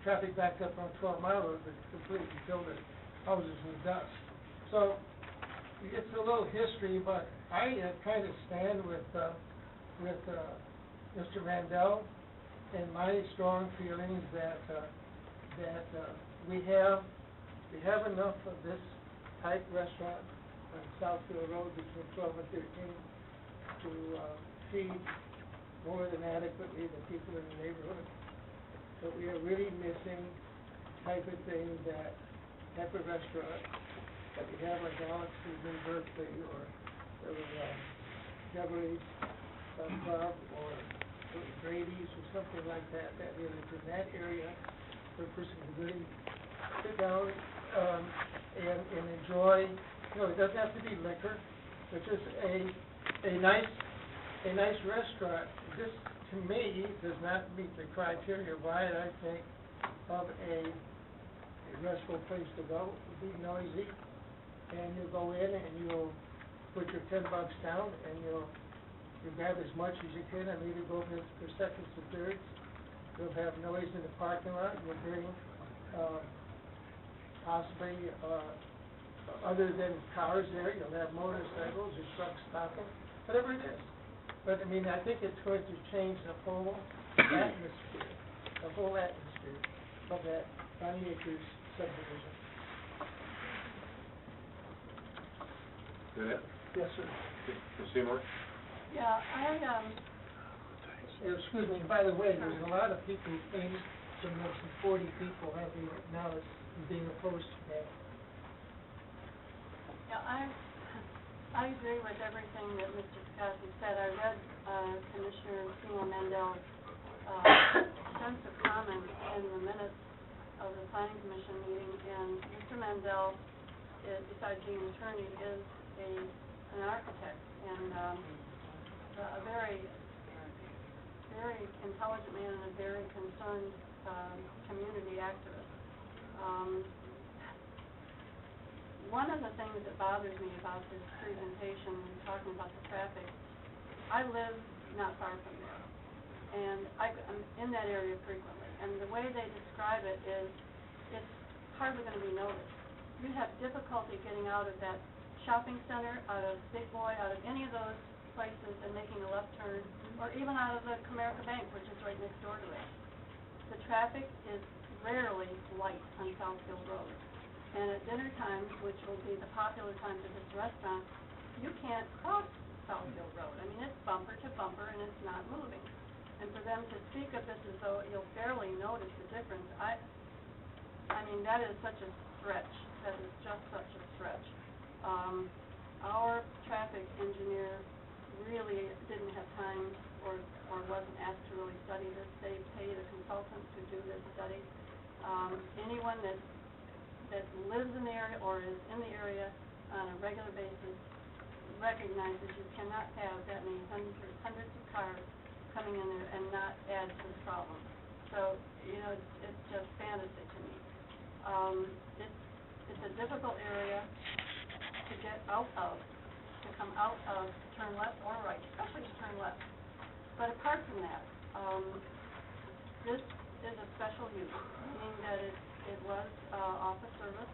Speaker 7: traffic backed up on 12 Mile Road, would completely fill their houses with dust. So it's a little history, but I kind of stand with Mr. Mandel and my strong feelings that we have enough of this type restaurant on Southfield Road between 12 and 13 to feed more than adequately the people in the neighborhood. But we are really missing type of thing, that type of restaurant that we have on Galaxy in Berkeley or Beverly's Club or Brady's or something like that, that is in that area where a person can really sit down and enjoy. No, it doesn't have to be liquor, but just a a nice restaurant, this, to me, does not meet the criteria why I think of a restful place to go. It'll be noisy, and you'll go in and you'll put your $10 down, and you'll grab as much as you can and leave it open for seconds and thirds. You'll have noise in the parking lot. You'll bring, possibly, other than cars there, you'll have motorcycles or trucks stopping, whatever it is. But, I mean, I think it's going to change the whole atmosphere of that 90 acres subdivision. Yes, sir.
Speaker 15: Ms. Seymour?
Speaker 4: Yeah,
Speaker 7: Excuse me, by the way, there's a lot of people who came to mention 40 people have been acknowledged as being opposed to that.
Speaker 4: Yeah, I agree with everything that Mr. Scotty said. I read Commissioner Seymour Mandel's extensive comments in the minutes of the Planning Commission meeting, and Mr. Mandel, besides being an attorney, is an architect and a very intelligent man and a very concerned community activist. One of the things that bothers me about this presentation, talking about the traffic, I live not far from there, and I'm in that area frequently, and the way they describe it is it's hardly going to be noticed. You have difficulty getting out of that shopping center, out of Big Boy, out of any of those places and making a left turn, or even out of the Comerica Bank, which is right next door to it. The traffic is rarely light on Southfield Road. And at dinner time, which will be the popular times of this restaurant, you can't cross Southfield Road. I mean, it's bumper to bumper and it's not moving. And for them to speak of this as though you'll barely notice the difference, I mean, that is such a stretch. That is just such a stretch. Our traffic engineer really didn't have time or wasn't asked to really study this. They paid a consultant to do this study. Anyone that lives in the area or is in the area on a regular basis recognizes you cannot have that many hundreds of cars coming in there and not add to the problem. So, you know, it's just fantasy to me. It's a difficult area to get out of, to come out of, to turn left or right, especially to turn left. But apart from that, this is a special use, meaning that it was office service,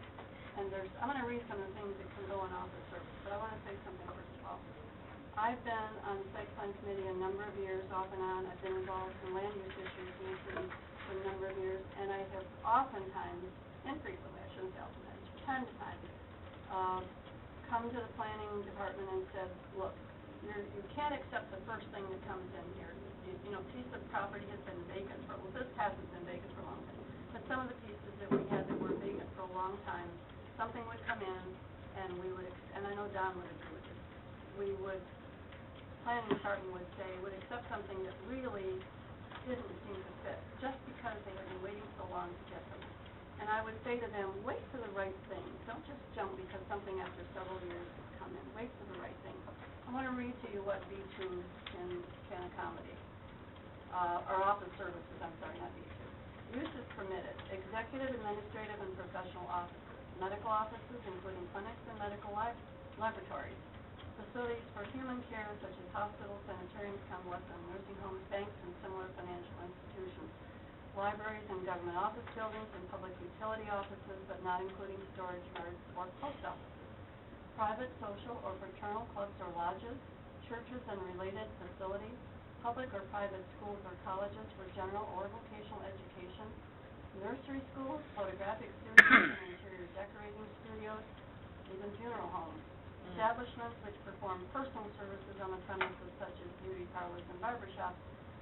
Speaker 4: and I'm going to read some of the things that can go on office service, but I want to say something first of all. I've been on the site plan committee a number of years, off and on. I've been involved in land use issues in the city for a number of years, and I have oftentimes, infrequently, I shouldn't say oftentimes, from time to time, come to the planning department and said, look, you can't accept the first thing that comes in here. You know, piece of property has been vacant for, well, this hasn't been vacant for a long time, but some of the pieces that we had that were vacant for a long time, something would come in, and we would, and I know Don would agree with this, planning department would say, would accept something that really didn't seem to fit, just because they had been waiting so long to get them. And I would say to them, wait for the right thing. Don't just jump because something after several years has come in. Wait for the right thing. I want to read to you what B2 can accommodate. Or office services, I'm sorry, not B2. Use is permitted. Executive, administrative, and professional offices. Medical offices, including clinics and medical laboratories. Facilities for human care, such as hospitals, sanitariums, convalescent nursing homes, banks, and similar financial institutions. Libraries and government office buildings and public utility offices, but not including storage yards or post offices. Private, social, or fraternal clubs or lodges, churches and related facilities, public or private schools or colleges for general or vocational education, nursery schools, photographic studios and interior decorating studios, even funeral homes. Establishments which perform personal services on the premises, such as beauty parlors and barbershops,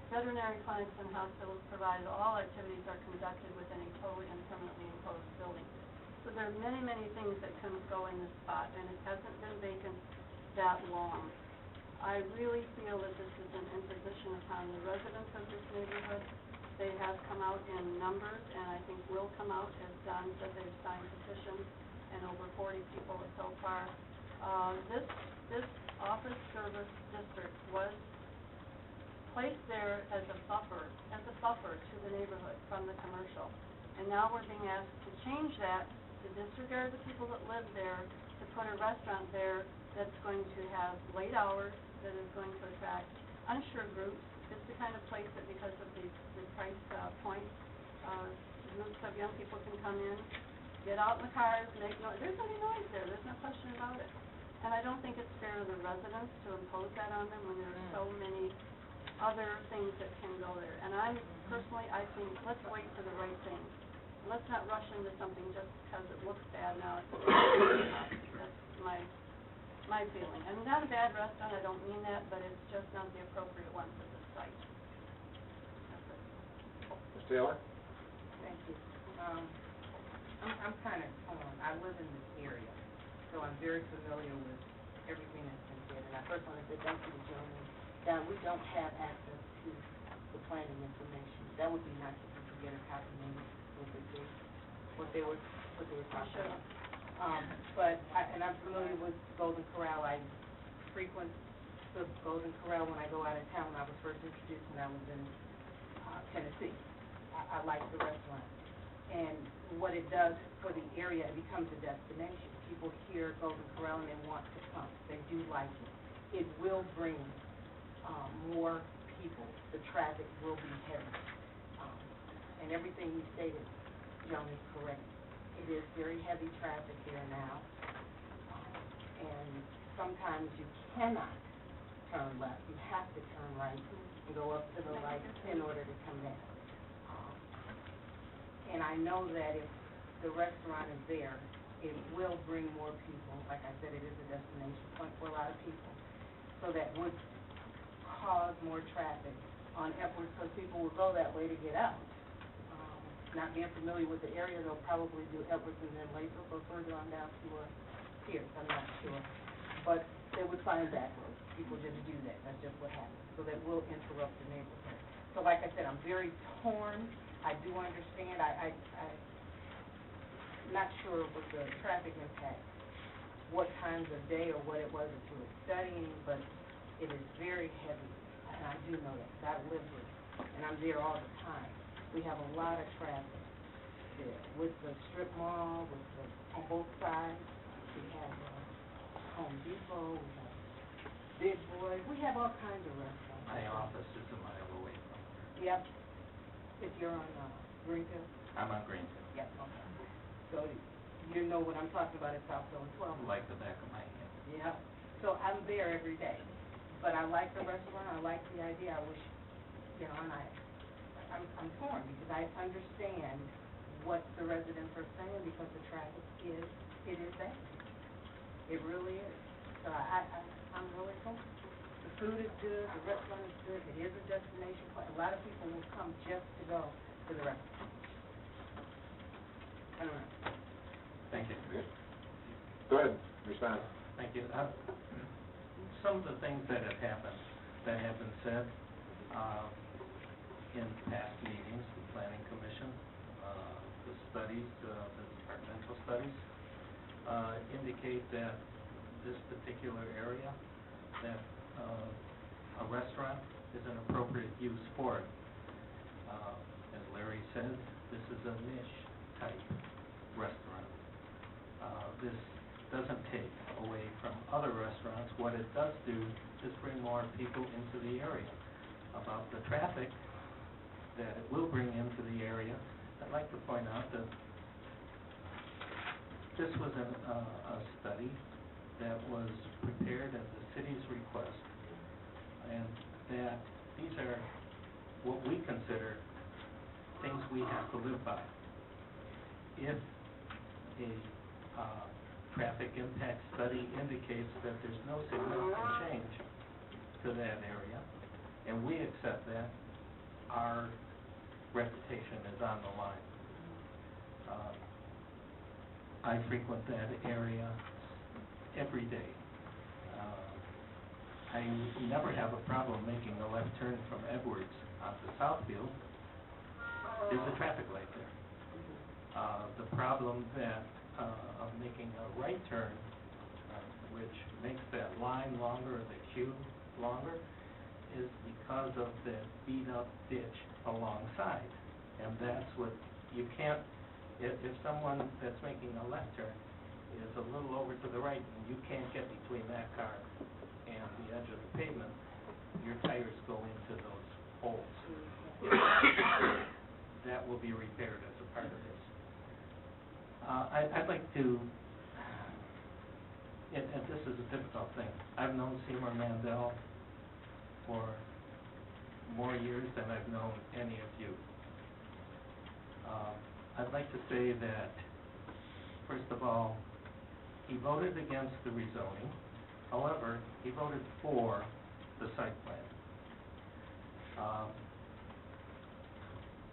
Speaker 4: veterinary clinics and hospitals, provided all activities are conducted within a totally and permanently enclosed building. So there are many, many things that can go in this spot, and it hasn't been vacant that long. I really feel that this is an imposition upon the residents of this neighborhood. They have come out in numbers, and I think will come out, as Don said, they've signed petitions, and over 40 people so far. This office service
Speaker 19: service district was placed there as a buffer to the neighborhood from the commercial. And now we're being asked to change that, to disregard the people that live there, to put a restaurant there that's going to have late hours, that is going to attract uninsured groups. It's the kind of place that, because of the price point, groups of young people can come in, get out in the cars, make noise. There's going to be noise there. There's no question about it. And I don't think it's fair to the residents to impose that on them when there are so many other things that can go there. And I think, let's wait for the right thing. Let's not rush into something just because it looks bad now. That's my feeling. And not a bad restaurant, I don't mean that, but it's just not the appropriate one for this site. That's it.
Speaker 1: Ms. Taylor?
Speaker 20: Thank you. I'm kind of torn. I live in this area, so I'm very familiar with everything that's been said. And I first want to say thank you to gentlemen. Now, we don't have access to the planning information. That would be nice if we could get a copy maybe what they were talking about. And I'm familiar with Golden Corral. I frequent the Golden Corral when I go out of town. I was first introduced when I was in Tennessee. I like the restaurant. And what it does for the area, it becomes a destination. People hear Golden Corral and they want to come. They do like it. It will bring more people. The traffic will be heavy. And everything you stated, Joan, is correct. It is very heavy traffic there now. And sometimes you cannot turn left. You have to turn right and go up to the right in order to come down. And I know that if the restaurant is there, it will bring more people. Like I said, it is a destination point for a lot of people. So that would cause more traffic on Edwards, because people will go that way to get out. Not being familiar with the area, they'll probably do Edwards and then Lathrop or further on down to Pierce, I'm not sure. But they would find back roads. People just do that. That's just what happens. So that will interrupt the neighborhood. So like I said, I'm very torn. I do understand. I'm not sure with the traffic impact, what times of day or what it was that you were studying, but it is very heavy. And I do know that, because I live here, and I'm there all the time. We have a lot of traffic there, with the strip mall, on both sides. We have Home Depot, we have Big Boy, we have all kinds of restaurants.
Speaker 21: My office is a mile away from
Speaker 20: Yep.
Speaker 21: here.
Speaker 20: If you're on Greenfield?
Speaker 21: I'm on Greenfield.
Speaker 20: Yep, okay. So you know what I'm talking about at Southfield and 12.
Speaker 21: Like the back of my hand.
Speaker 20: Yep. So I'm there every day. But I like the restaurant, I like the idea. I wish, and I'm torn because I understand what the residents are saying because the traffic is bad. It really is. So I'm really torn. The food is good, the restaurant is good, it is a destination point. A lot of people will come just to go to the restaurant. I don't know.
Speaker 21: Thank you.
Speaker 1: Go ahead, respond.
Speaker 21: Thank you. Some of the things that have happened, that have been said in past meetings, the Planning Commission, the studies, the departmental studies, indicate that this particular area, that a restaurant is an appropriate use for it. As Larry said, this is a niche type restaurant. This doesn't take away from other restaurants. What it does do is bring more people into the area. About the traffic that it will bring into the area, I'd like to point out that this was a study that was prepared at the city's request, and that these are what we consider things we have to live by. If a traffic impact study indicates that there's no significant change to that area, and we accept that, our reputation is on the line. I frequent that area every day. I never have a problem making a left turn from Edwards onto Southfield. There's a traffic light there. The problem that of making a right turn which makes that line longer or the queue longer, is because of the beat-up ditch alongside. And that's what, you can't, if someone that's making a left turn is a little over to the right, and you can't get between that car and the edge of the pavement, your tires go into those holes. That will be repaired as a part of this. I'd like to, and this is a difficult thing, I've known Seymour Mandel for more years than I've known any of you. I'd like to say that, first of all, he voted against the rezoning. However, he voted for the site plan.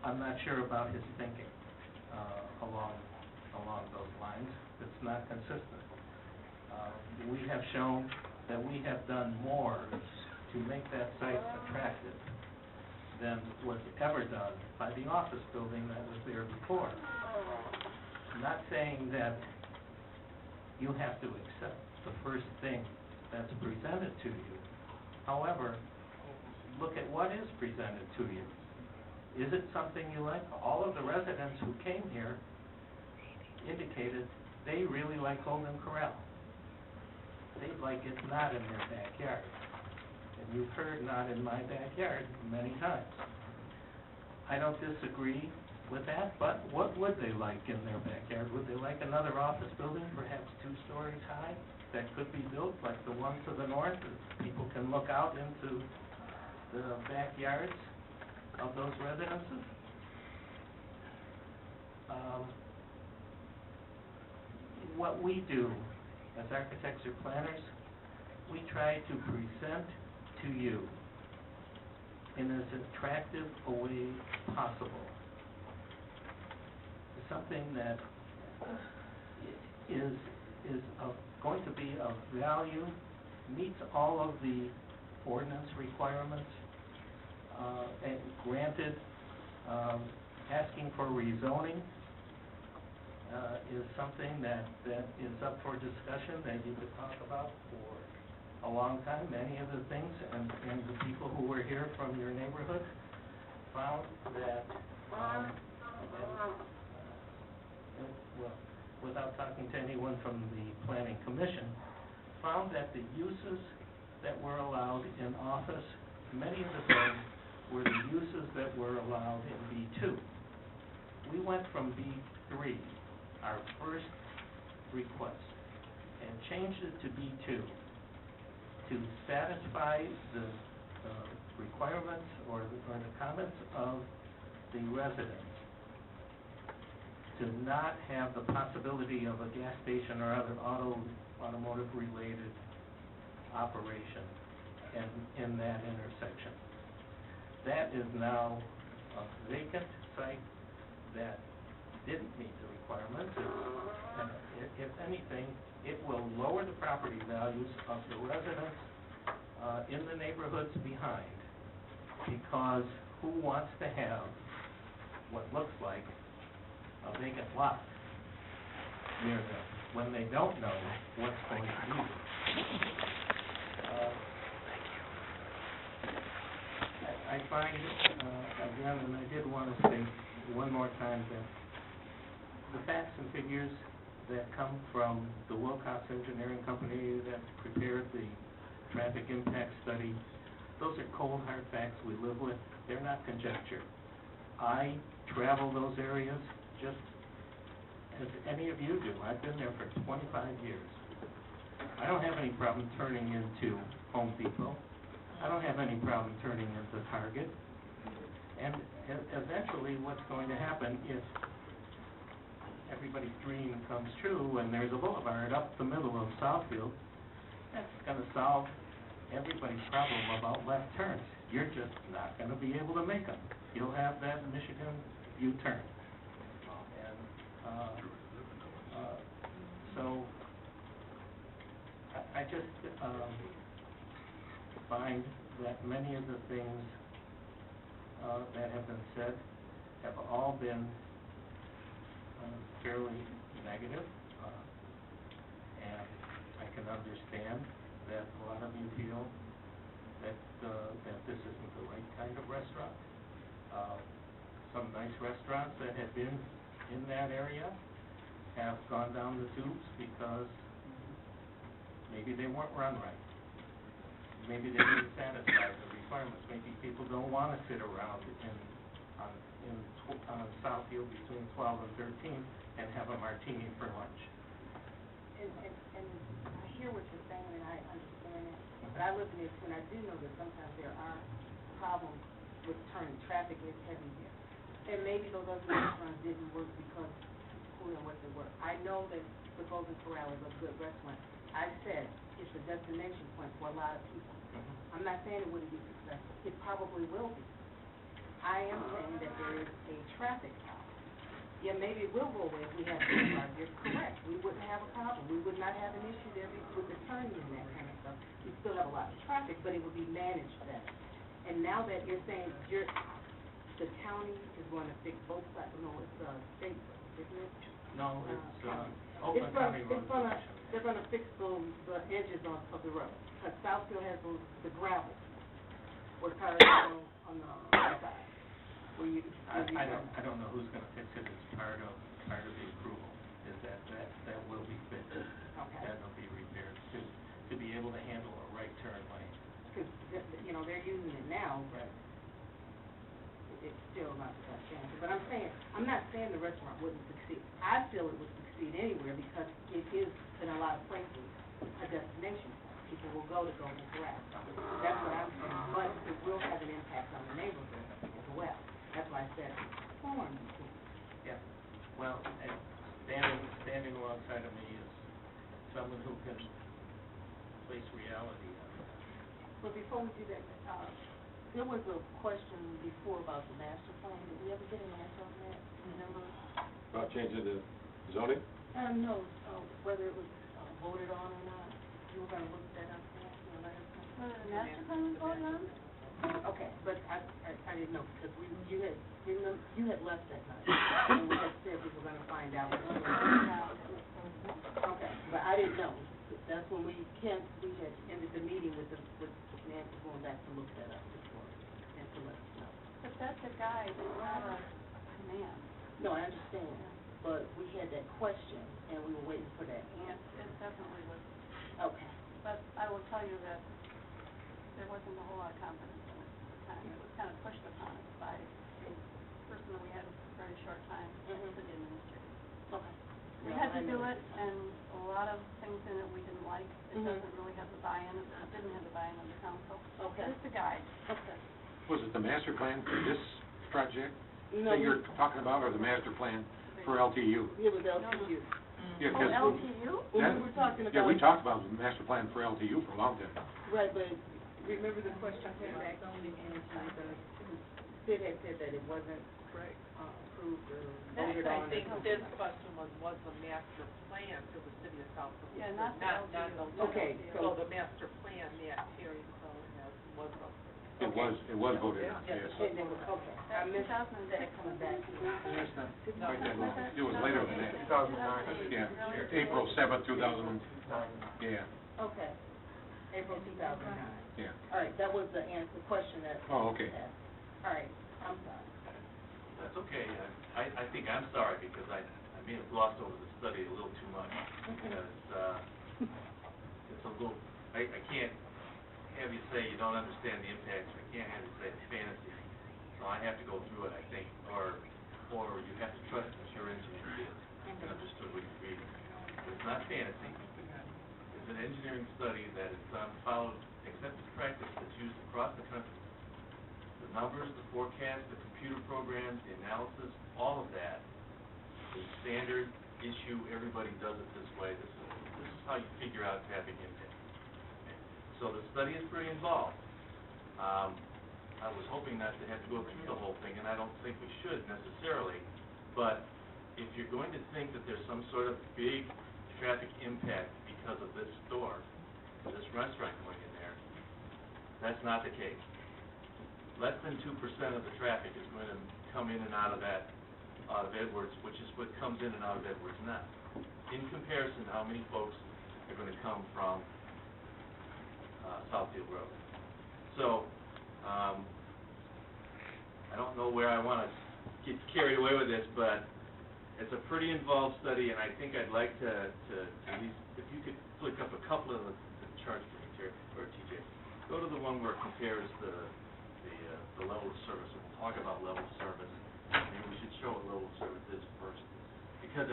Speaker 21: I'm not sure about his thinking along those lines. It's not consistent. We have shown that we have done more to make that site attractive than was ever done by the office building that was there before. I'm not saying that you have to accept the first thing that's presented to you. However, look at what is presented to you. Is it something you like? All of the residents who came here indicated they really like Golden Corral. They'd like it not in their backyard. And you've heard not in my backyard many times. I don't disagree with that, but what would they like in their backyard? Would they like another office building, perhaps 2 stories high, that could be built like the one to the north, that people can look out into the backyards of those residences? What we do as architects or planners, we try to present to you in as attractive a way possible something that is going to be of value, meets all of the ordinance requirements, and granted, asking for rezoning is something that is up for discussion, that you could talk about for a long time. Many of the things, and the people who were here from your neighborhood found that, well, without talking to anyone from the Planning Commission, found that the uses that were allowed in office, many of the things were the uses that were allowed in B2. We went from B3, our first request, and changed it to B2 to satisfy the requirements or the comments of the residents, to not have the possibility of a gas station or other automotive-related operation in that intersection. That is now a vacant site that didn't meet the requirements, and if anything, it will lower the property values of the residents in the neighborhoods behind, because who wants to have what looks like a vacant lot near them when they don't know what's going to be there? I find, again, and I did want to say one more time, that the facts and figures that come from the Wilcox Engineering Company that prepared the traffic impact study, those are cold, hard facts we live with. They're not conjecture. I travel those areas just as any of you do. I've been there for 25 years. I don't have any problem turning into Home Depot. I don't have any problem turning into Target. And eventually what's going to happen if everybody's dream comes true and there's a boulevard up the middle of Southfield, that's going to solve everybody's problem about left turns. You're just not going to be able to make them. You'll have that Michigan U-turn. So I just find that many of the things that have been said have all been fairly negative, and I can understand that a lot of you feel that, that this isn't the right kind of restaurant. Some nice restaurants that have been in that area have gone down the tubes because maybe they weren't run right. Maybe they didn't satisfy the requirements. Maybe people don't want to sit around on Southfield between 12 and 13 and have a martini for lunch.
Speaker 2: And I hear what you're saying, and I understand it. But I live in this, and I do know that sometimes there are problems with turning. Traffic is heavy here. And maybe those other restaurants didn't work because who and what they were. I know that the Golden Corral is a good restaurant. I said it's a destination point for a lot of people. I'm not saying it wouldn't be successful. It probably will be. I am saying that there is a traffic problem. Yeah, maybe it will go away if we have this right. You're correct. We wouldn't have a problem. We would not have an issue there with the turning and that kind of stuff. We still have a lot of traffic, but it would be managed better. And now that you're saying the county is going to fix both sides, no, it's state, isn't it?
Speaker 21: No, it's Oakland County Road Commission.
Speaker 2: They're gonna fix the edges of the road, because Southfield has the gravel, where cars go on the other side, where you.
Speaker 21: I don't know who's gonna fix it. It's part of the approval, is that will be fixed.
Speaker 2: Okay.
Speaker 21: That'll be repaired to be able to handle a right turn lane.
Speaker 2: Because, they're using it now, but it's still not the best answer. But I'm not saying the restaurant wouldn't succeed. I feel it would succeed anywhere because it is, in a lot of places, a destination. People will go to Golden Corral. That's what I'm saying. But it will have an impact on the neighborhood as well. That's why I said form.
Speaker 21: Yeah. Well, and standing alongside of me is someone who can place reality on that.
Speaker 2: But before we do that, there was a question before about the master plan. Did we ever get an answer on that? Remember?
Speaker 1: About changing the zoning?
Speaker 2: No, whether it was voted on or not. You were gonna look that up, let us know.
Speaker 19: Whether the master plan was voted on?
Speaker 2: Okay, but I didn't know, because you had left that night, and we had said we were gonna find out. Okay, but I didn't know. That's when we had ended the meeting with Nancy going back to look that up before, and to let us know.
Speaker 19: But that's a guide, it's not a command.
Speaker 2: No, I understand, but we had that question, and we were waiting for that answer.
Speaker 19: It definitely was.
Speaker 2: Okay.
Speaker 19: But I will tell you that there wasn't a whole lot of confidence in it at the time. It was kind of pushed upon us by a person that we had a very short time as city administrator.
Speaker 2: Okay.
Speaker 19: We had to do it, and a lot of things in it we didn't like. It doesn't really have the buy-in, it didn't have the buy-in of the council.
Speaker 2: Okay.
Speaker 19: But it's a guide.
Speaker 2: Okay.
Speaker 12: Was it the master plan for this project
Speaker 2: No,
Speaker 12: that you're talking about, or the master plan for LTU?
Speaker 2: It was LTU.
Speaker 12: Yeah,
Speaker 19: Oh,
Speaker 12: 'cause
Speaker 19: LTU?
Speaker 2: We were talking about.
Speaker 12: yeah, we talked about the master plan for LTU for a long time.
Speaker 2: Right, but remember the question came back on, and Sid had said that it wasn't approved or voted on.
Speaker 11: I think this question was the master plan for the city of Southfield?
Speaker 19: Yeah, not the LTU.
Speaker 2: Okay,
Speaker 11: So the master plan, Terry, was
Speaker 12: It was voted on, yes.
Speaker 2: Okay, I missed that coming back.
Speaker 12: That's not quite that long. It was later than that.
Speaker 5: 2009.
Speaker 12: Yeah, April 7th, 2000, yeah,
Speaker 2: Okay, April 2009.
Speaker 12: yeah.
Speaker 2: All right, that was the question that.
Speaker 12: Oh, okay.
Speaker 2: All right, I'm sorry.
Speaker 18: That's okay. I think I'm sorry because I may have glossed over the study a little too much because it's a little, I can't have you say you don't understand the impacts. I can't have you say it's fantasy. So I have to go through it, I think, or you have to trust that your engineer did and understood what you're reading. It's not fantasy. It's an engineering study that is followed accepted practice that's used across the country. The numbers, the forecast, the computer programs, the analysis, all of that is standard issue. Everybody does it this way. This is how you figure out traffic impact. Okay. So the study is pretty involved. I was hoping not to have to go through the whole thing, and I don't think we should necessarily. But if you're going to think that there's some sort of big traffic impact because of this store, this restaurant going in there, that's not the case. Less than 2% of the traffic is going to come in and out of Edwards, which is what comes in and out of Edwards now. In comparison, how many folks are gonna come from, Southfield Road. So, I don't know where I wanna get carried away with this, but it's a pretty involved study, and I think I'd like to at least, if you could flick up a couple of the charts for me, Terry, or TJ. Go to the one where it compares the level of service, and we'll talk about level of service. Maybe we should show what level of service is first, because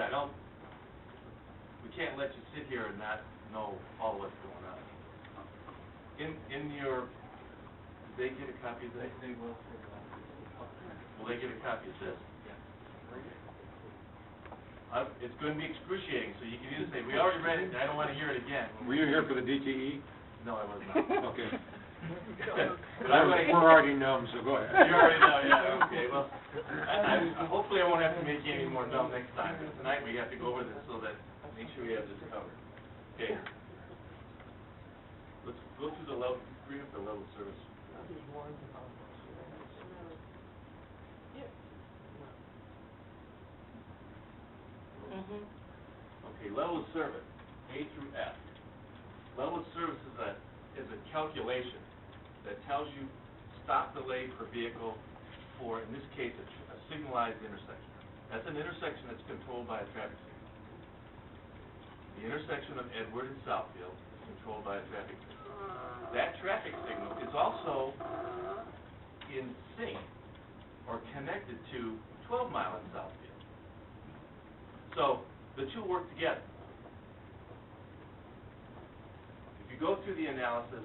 Speaker 18: we can't let you sit here and not know all what's going on. In your, did they get a copy of that? They will. Will they get a copy of this? It's going to be excruciating, so you can either say, we already read it, and I don't want to hear it again.
Speaker 12: Were you here for the DTE?
Speaker 18: No, I was not.
Speaker 12: Okay.
Speaker 18: But
Speaker 12: We're already numb, so go ahead.
Speaker 18: You already know, yeah, okay, well, hopefully I won't have to make you any more numb next time, but tonight we have to go over this so that, make sure we have this covered. Okay. Let's go through the level, bring up the level of service. Okay, level of service, A through F. Level of service is a calculation that tells you stop delay per vehicle for, in this case, a signalized intersection. That's an intersection that's controlled by a traffic signal. The intersection of Edward and Southfield is controlled by a traffic signal. That traffic signal is also in sync or connected to 12 Mile and Southfield. So the two work together. If you go through the analysis,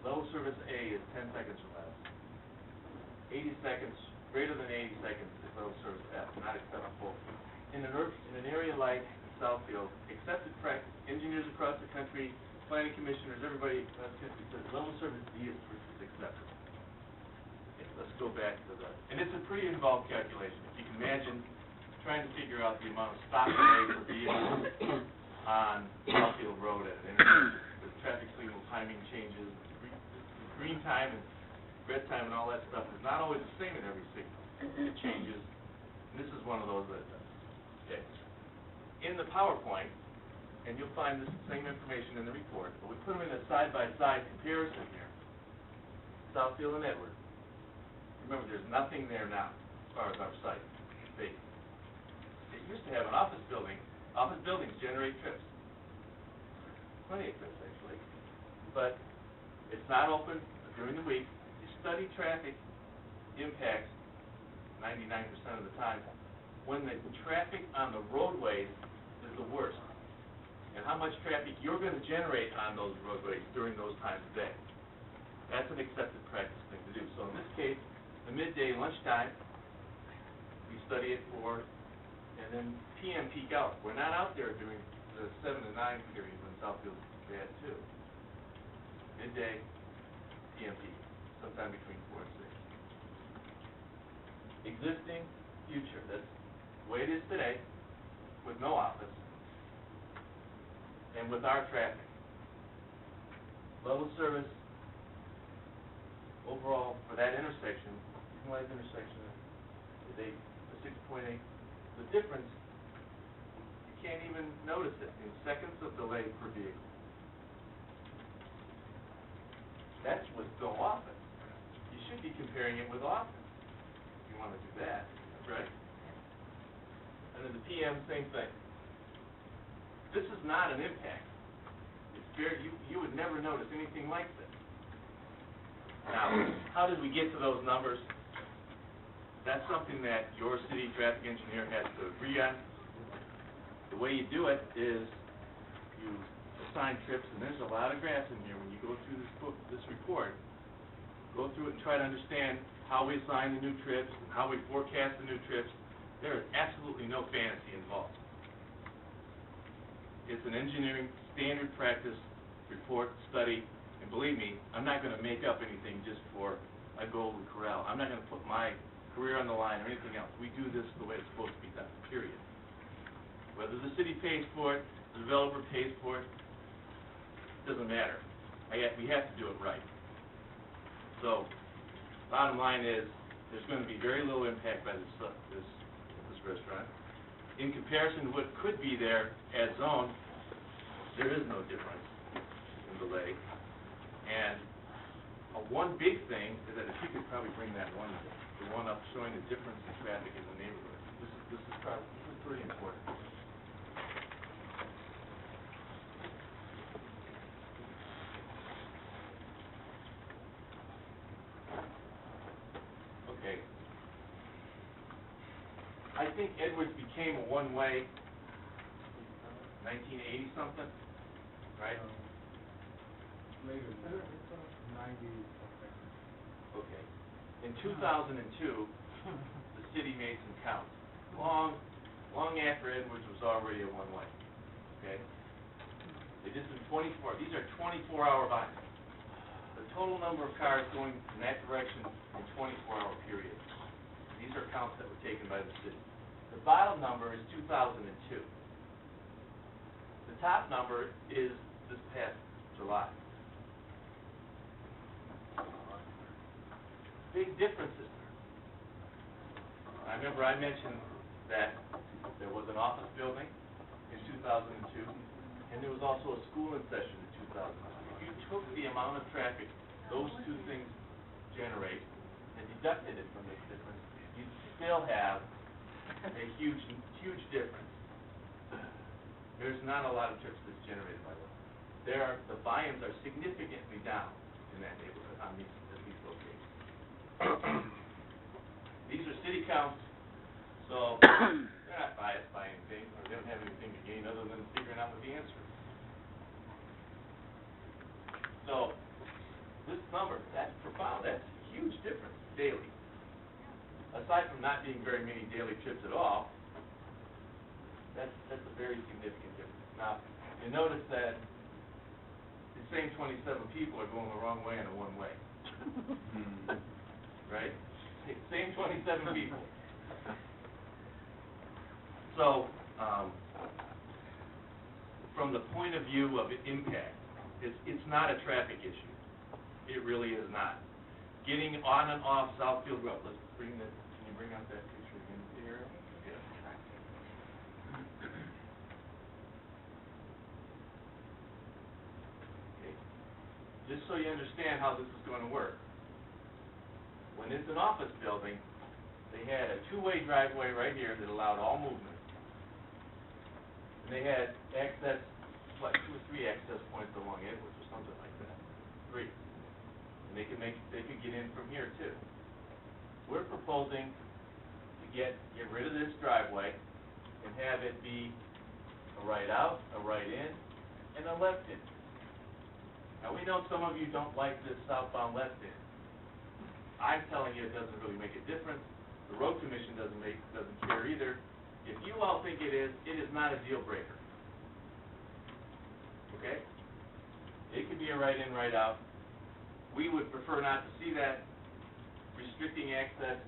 Speaker 18: level service A is 10 seconds or less. 80 seconds, greater than 80 seconds is level service F, not acceptable. In an area like Southfield, accepted practice, engineers across the country, planning commissioners, everybody across the country says level service D is acceptable. Okay, let's go back to and it's a pretty involved calculation. If you can imagine trying to figure out the amount of stop delay per vehicle on Southfield Road at an intersection. The traffic signal timing changes, green time and red time and all that stuff is not always the same in every signal. It changes. And this is one of those that does. Okay. In the PowerPoint, and you'll find this same information in the report, but we put them in a side-by-side comparison here. Southfield and Edward. Remember, there's nothing there now as far as our site. It used to have an office building. Office buildings generate trips. Plenty of trips, actually. But it's not open during the week. You study traffic impacts 99% of the time when the traffic on the roadways is the worst, and how much traffic you're going to generate on those roadways during those times of day. That's an accepted practice thing to do. So in this case, the midday lunchtime, we study it for, and then PM peak hour. We're not out there during the 7 to 9 period when Southfield's bad too. Midday, PM peak, sometime between 4 and 6. Existing, future. That's the way it is today, with no office, and with our traffic. Level of service, overall, for that intersection, signalized intersection, is 6.8. The difference, you can't even notice it in seconds of delay per vehicle. That's with no office. You should be comparing it with office if you want to do that, right? And then the PM, same thing. This is not an impact. It's very, you would never notice anything like this. Now, how did we get to those numbers? That's something that your city traffic engineer has to agree on. The way you do it is you assign trips, and there's a lot of graphs in here. When you go through this report, go through it and try to understand how we assign the new trips and how we forecast the new trips. There is absolutely no fantasy involved. It's an engineering standard practice report, study, and believe me, I'm not going to make up anything just for a Golden Corral. I'm not going to put my career on the line or anything else. We do this the way it's supposed to be done, period. Whether the city pays for it, the developer pays for it, doesn't matter. We have to do it right. So, bottom line is, there's going to be very little impact by this restaurant. In comparison to what could be there as zoned, there is no difference in delay. And one big thing is that if you could probably bring that the one up showing the difference in traffic in the neighborhood. This is pretty important. Okay. I think Edwards became a one-way 1980 something, right?
Speaker 10: Later, 90s, something.
Speaker 18: Okay. In 2002, the city made some counts. Long after Edwards was already a one-way. Okay? They did some 24, these are 24-hour volumes. The total number of cars going in that direction in 24-hour period. These are counts that were taken by the city. The bottom number is 2002. The top number is this past July. Big differences. I remember I mentioned that there was an office building in 2002, and there was also a school in session in 2002. If you took the amount of traffic those two things generate and deducted it from this difference, you'd still have a huge difference. There's not a lot of trips that's generated by that. The volumes are significantly down in that neighborhood on these locations. These are city counts, so they're not biased by anything, or they don't have anything to gain other than figuring out what the answer is. So this number, that's profound. That's a huge difference daily. Aside from not being very many daily trips at all, that's a very significant difference. Now, you notice that the same 27 people are going the wrong way in a one-way. Right? Same 27 people. So, from the point of view of impact, it's not a traffic issue. It really is not. Getting on and off Southfield Road. Let's can you bring up that picture again here? Yeah. Okay. Just so you understand how this is going to work. When it's an office building, they had a two-way driveway right here that allowed all movement. And they had access, 2 or 3 access points along Edwards or something like that. 3. And they could get in from here too. We're proposing to get rid of this driveway and have it be a right out, a right in, and a left in. Now we know some of you don't like this southbound left in. I'm telling you it doesn't really make a difference. The road commission doesn't care either. If you all think it is not a deal breaker. Okay? It could be a right in, right out. We would prefer not to see that. Restricting access,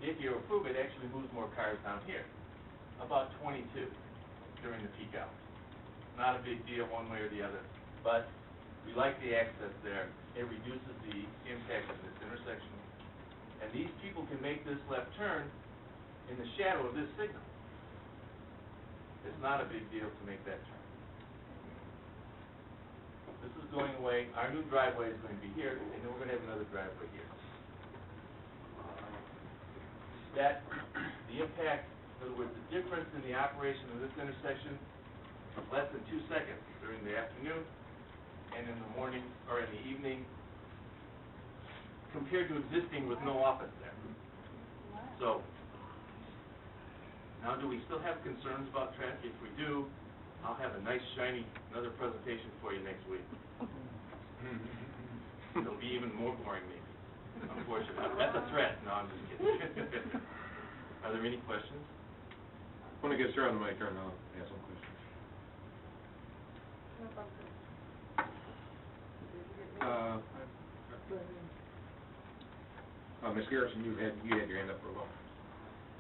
Speaker 18: if you approve it, actually moves more cars down here. About 22 during the peak hours. Not a big deal one way or the other, but we like the access there. It reduces the impact of this intersection. And these people can make this left turn in the shadow of this signal. It's not a big deal to make that turn. This is going away. Our new driveway is going to be here, and then we're going to have another driveway here. The impact, in other words, the difference in the operation of this intersection is less than 2 seconds during the afternoon and in the morning or in the evening, compared to existing with no office there. So, now do we still have concerns about traffic? If we do, I'll have a nice, shiny, another presentation for you next week. It'll be even more boring, maybe, unfortunately. That's a threat. No, I'm just kidding. Are there any questions?
Speaker 1: When it gets around my turn, I'll ask some questions. Ms. Garrison, you had your hand up for a long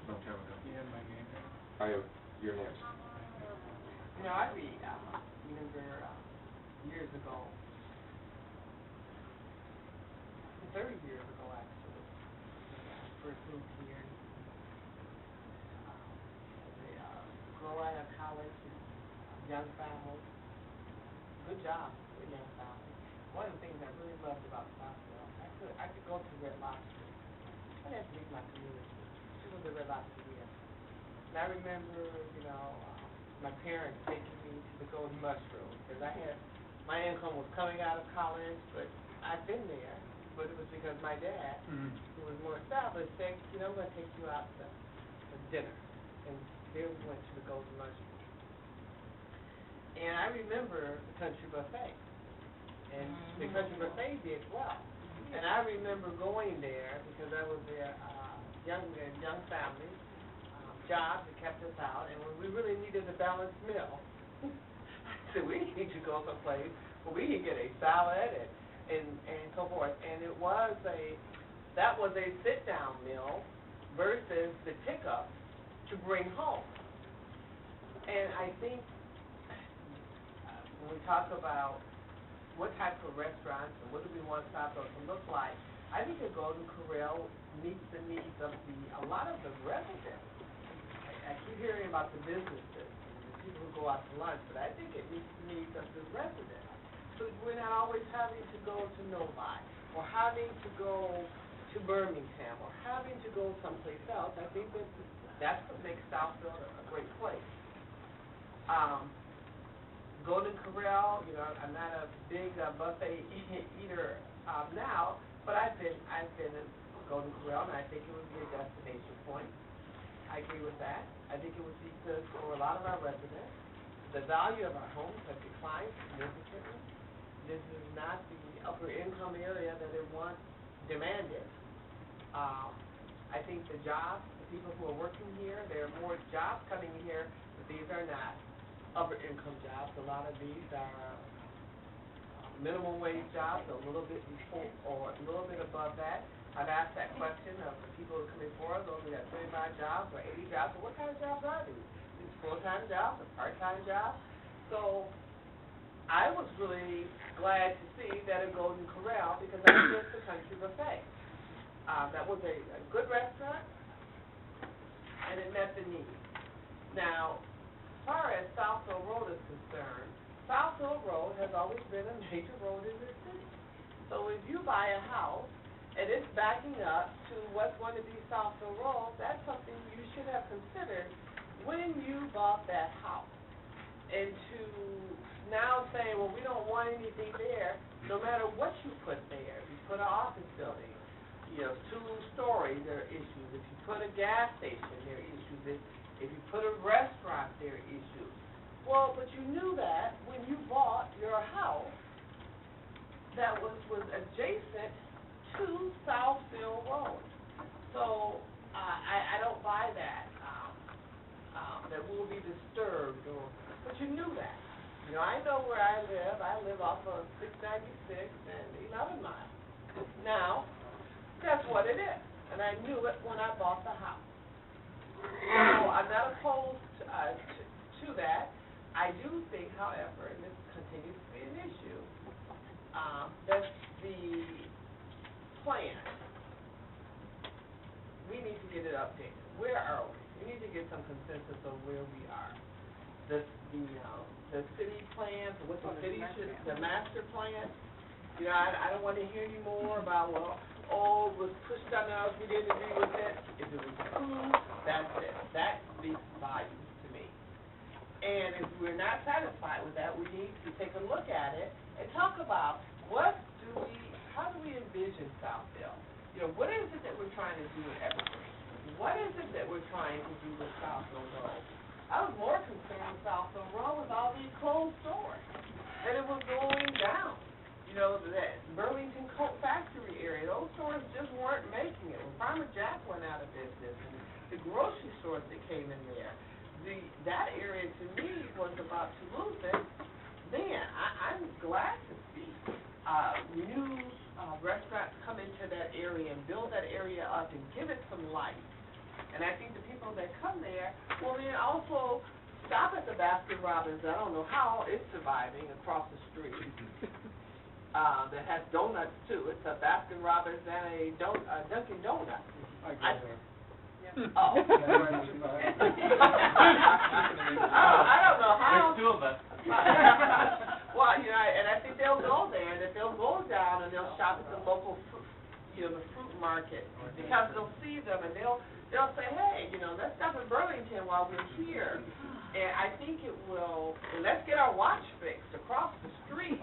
Speaker 1: time ago.
Speaker 10: You have my name there?
Speaker 1: You're next.
Speaker 11: You know, I remember years ago, 30 years ago actually, when I first moved here, the girl out of college, young family, good job in that valley. One of the things I really loved about Southfield, I could go to Red Lobster. I didn't have to leave my community. It was a Red Lobster here. And I remember, my parents taking me to the Golden Mushroom, because my income was coming out of college, but I'd been there, but it was because my dad, who was more established, said, I'm going to take you out to dinner. And there we went to the Golden Mushroom. And I remember the Country Buffet. And the Country Buffet did well. And I remember going there because I was a young family, job that kept us out, and when we really needed a balanced meal, I said, we need to go someplace where we can get a salad and so forth. And that was a sit-down meal versus the pickup to bring home. And I think when we talk about what type of restaurants and what do we want Southfield to look like, I think the Golden Corral meets the needs of a lot of the residents. I keep hearing about the businesses and the people who go out to lunch, but I think it meets the needs of the residents. So we're not always having to go to Novi or having to go to Birmingham or having to go someplace else. I think that's what makes Southfield a great place. Golden Corral, I'm not a big buffet eater now, but I've been in Golden Corral, and I think it would be a destination point. I agree with that. I think it would be good for a lot of our residents. The value of our homes has declined significantly. This is not the upper income area that it once demanded. I think the jobs, the people who are working here, there are more jobs coming here, but these are not upper income jobs. A lot of these are minimum wage jobs, a little bit before or a little bit above that. I've asked that question of the people who are coming forward, those who got 25 jobs or 80 jobs, well, what kind of jobs are these? These full-time jobs or part-time jobs? So I was really glad to see that in Golden Corral because I missed the Country Buffet. That was a good restaurant, and it met the need. Now, as far as Southfield Road is concerned, Southfield Road has always been a major road in this city. So if you buy a house, and it's backing up to what's going to be Southfield Road, that's something you should have considered when you bought that house. And to now say, well, we don't want anything there, no matter what you put there. If you put an office building, 2 stories, there are issues. If you put a gas station, there are issues. If you put a restaurant, there are issues. Well, but you knew that when you bought your house that was adjacent to Southfield Road. So I don't buy that, that we'll be disturbed, but you knew that. I know where I live. I live off of 696 and 11 Mile. Now, that's what it is, and I knew it when I bought the house. So I'm not opposed to that. I do think, however, and this continues to be an issue, that the plan, we need to get it updated. Where are we? We need to get some consensus on where we are. The city plan, what the city should, the master plan, I don't want to hear any more about, it was pushed on us, we didn't agree with it. If it was approved, that's it. That speaks volumes to me. And if we're not satisfied with that, we need to take a look at it and talk about how do we envision Southfield? What is it that we're trying to do with Evergreen? What is it that we're trying to do with Southfield Road? I was more concerned with Southfield Road with all these closed stores, that it was going down. That Burlington Coat Factory area, those stores just weren't making it. When Farmer Jack went out of business, and the grocery stores that came in there, that area to me was about to lose it. Then I'm glad to see new restaurants come into that area and build that area up and give it some life. And I think the people that come there will then also stop at the Baskin Robbins. I don't know how it's surviving across the street. That has donuts too. It's a Baskin Robbins and a Dunkin' Donuts.
Speaker 6: I go there.
Speaker 11: Oh. I don't know how.
Speaker 18: There's 2 of us.
Speaker 11: Well, you know, and I think they'll go there, that they'll go down and they'll shop at the local fruit, you know, the fruit market, because they'll see them and they'll say, hey, you know, let's stop in Burlington while we're here. And I think it will, and let's get our watch fixed across the street.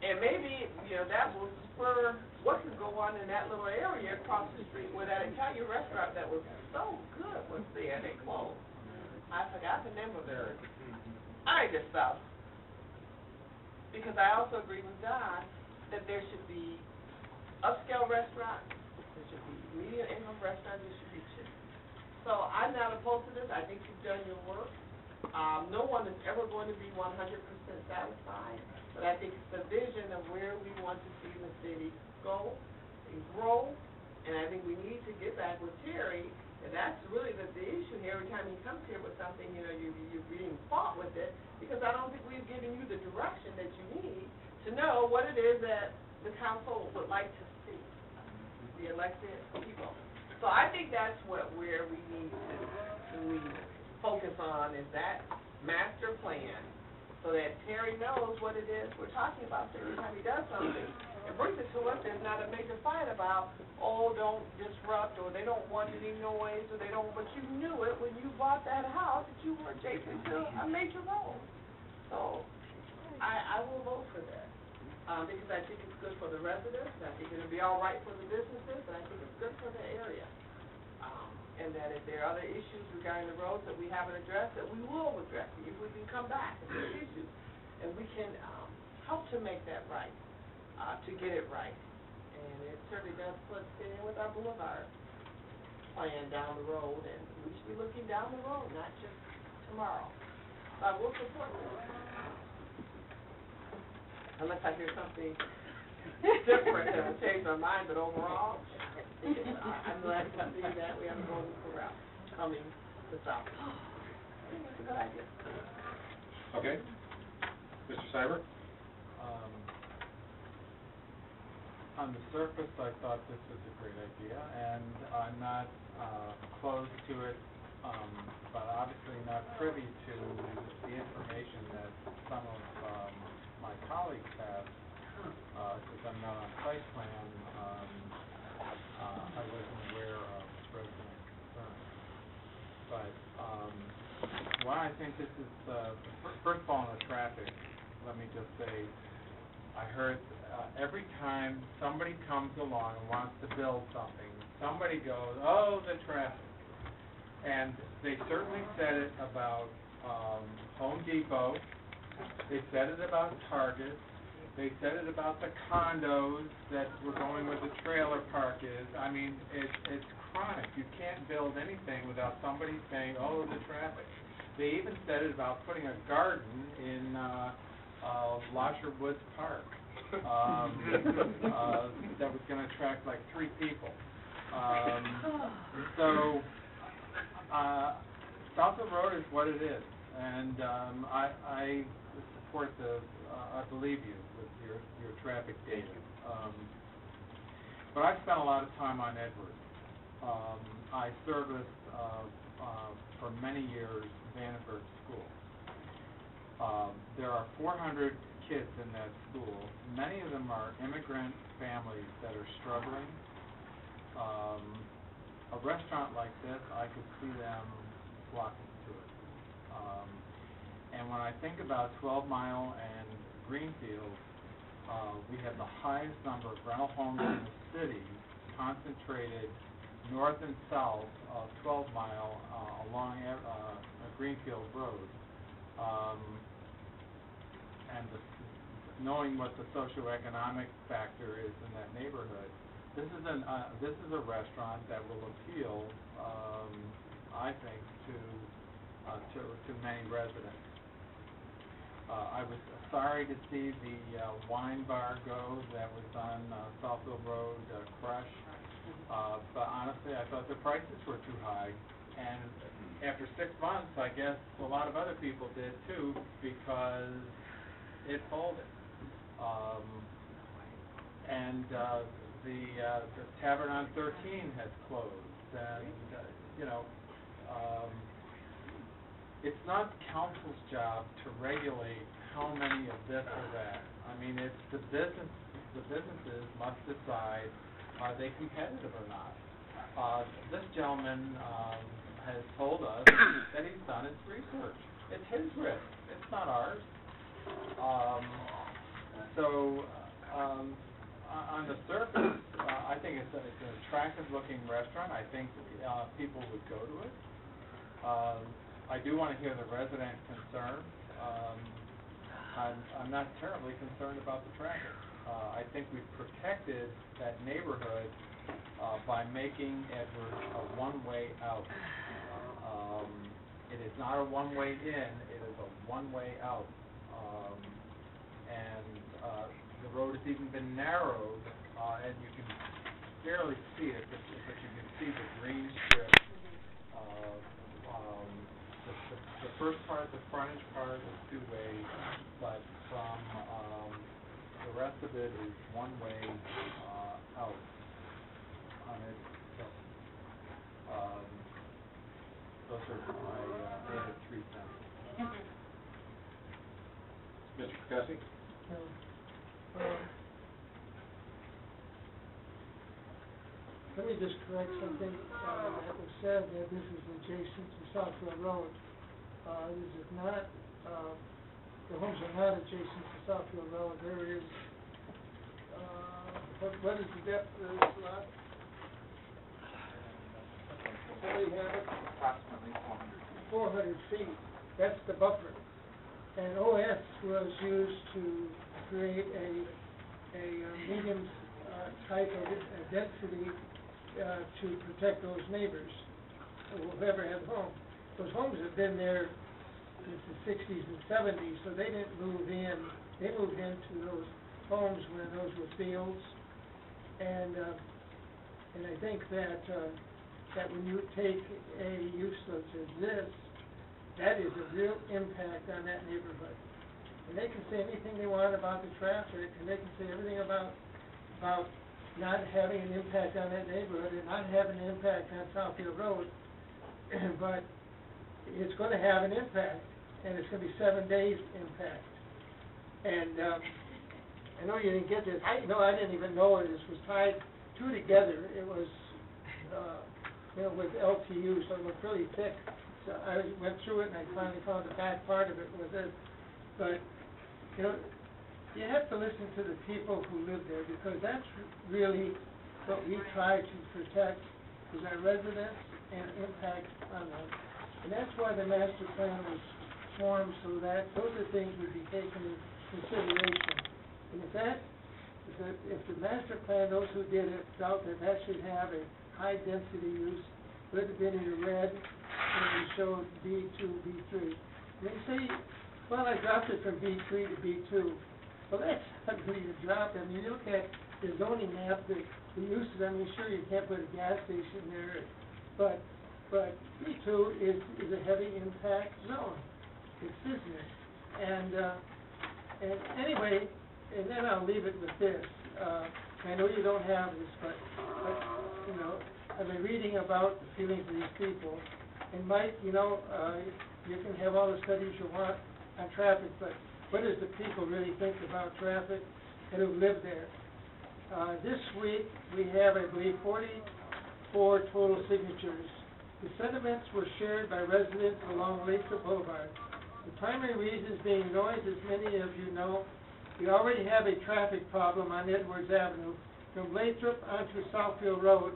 Speaker 11: And maybe, you know, that will spur what could go on in that little area across the street where that Italian restaurant that was so good was there, they closed. I forgot the name of it. I just stuff. Because I also agree with Don that there should be upscale restaurants, there should be medium income restaurants, there should be cheap. So I'm not opposed to this. I think you've done your work. No one is ever going to be 100% satisfied, but I think it's the vision of where we want to see the city go and grow. And I think we need to get back with Terry, and that's really the issue here. Every time he comes here with something, you know, you're being fought with it, because I don't think we've given you the direction that you need to know what it is that the council would like to see, the elected people. So I think that's where we need to focus on, is that master plan, so that Terry knows what it is we're talking about. So every time he does something and brings it to us, there's not a major fight about, oh, don't disrupt, or they don't want any noise, or they don't, but you knew it when you bought that house that you were adjacent to a major road. So I will vote for that, because I think it's good for the residents, I think it'll be all right for the businesses, and I think it's good for the area. And that if there are other issues regarding the roads that we haven't addressed, that we will address, if we can come back and there's issues, and we can help to make that right, to get it right. And it certainly does put in with our boulevard plan down the road, and we should be looking down the road, not just tomorrow. So I will support this. Unless I hear something different that will change my mind, but overall, I'm glad to see that we have a Golden Corral coming to Southfield. It's a good idea.
Speaker 12: Okay. Mr. Seibert?
Speaker 10: On the surface, I thought this was a great idea, and I'm not close to it, but obviously not privy to the information that some of my colleagues have, because I'm not on site plan. I wasn't aware of resident concerns. But why I think this is, first of all, on the traffic, let me just say, I heard every time somebody comes along and wants to build something, somebody goes, oh, the traffic. And they certainly said it about Home Depot, they said it about Target, they said it about the condos that were going where the trailer park is. I mean, it's chronic. You can't build anything without somebody saying, oh, the traffic. They even said it about putting a garden in Losher Woods Park that was going to attract like 3 people. So Southfield Road is what it is, and I support I believe you with your traffic data. But I've spent a lot of time on Edward. I serviced for many years Vandenberg School. There are 400 kids in that school. Many of them are immigrant families that are struggling. A restaurant like this, I could see them flocking to it. And when I think about 12 Mile and Greenfield, we have the highest number of rental homes in the city, concentrated north and south of 12 Mile along Greenfield Road. And knowing what the socioeconomic factor is in that neighborhood, this is a restaurant that will appeal, I think, to many residents. I was sorry to see the wine bar go that was on Southfield Road, Crush. But honestly, I thought the prices were too high. And after 6 months, I guess a lot of other people did too, because it folded. And the Tavern on 13 has closed. And, it's not council's job to regulate how many of this or that. I mean, it's the businesses must decide, are they competitive or not? This gentleman, has told us that he's done his research. It's his risk, it's not ours. On the surface, I think it's an attractive-looking restaurant. I think people would go to it. I do want to hear the resident concern. I'm not terribly concerned about the traffic. I think we've protected that neighborhood by making Edwards a one-way out. It is not a one-way in, it is a one-way out. The road has even been narrowed, and you can barely see it, but you can see the green strip. The first part, the frontage part is two-way, but from the rest of it is one-way out. Those are my native 3 cents.
Speaker 12: Mr. Percassi?
Speaker 7: Let me just correct something, that was said, that this is adjacent to Southfield Road. This is not, the homes are not adjacent to Southfield Road. There is, what is the depth of this lot? What do you have it?
Speaker 18: Approximately
Speaker 7: 400 feet. That's the buffer. And OS was used to create a medium type of density to protect those neighbors, whoever had a home. Those homes have been there since the 60s and 70s, so they didn't move in. They moved into those homes when those were fields. And I think that when you take a use such as this, that is a real impact on that neighborhood. And they can say anything they want about the traffic, and they can say everything about not having an impact on that neighborhood and not having an impact on Southfield Road, but it's going to have an impact, and it's going to be 7 days impact. And I know you didn't get this. I didn't even know this was tied two together. It was, with LTU, so it looked really thick. So I went through it, and I finally found the back part of it was it. But, you have to listen to the people who live there, because that's really what we try to protect, is our residents and impact on them. And that's why the master plan was formed, so that those are things would be taken into consideration. And if the master plan, those who did it, felt that should have a high density use, would have been in the red, and we showed B2, B3. They say, well, I dropped it from B3 to B2. Well, that's not really a drop. I mean, you look at the zoning map, the uses, I mean, sure, you can't put a gas station there, but B2 is a heavy impact zone. It's business. And anyway, and then I'll leave it with this. I know you don't have this, but I've been reading about the feelings of these people. And Mike, you can have all the studies you want on traffic, but what does the people really think about traffic and who live there? This week, we have, I believe, 44 total signatures. The sentiments were shared by residents along Lathrop Boulevard. The primary reasons being noise, as many of you know. We already have a traffic problem on Edwards Avenue from Lathrop onto Southfield Road.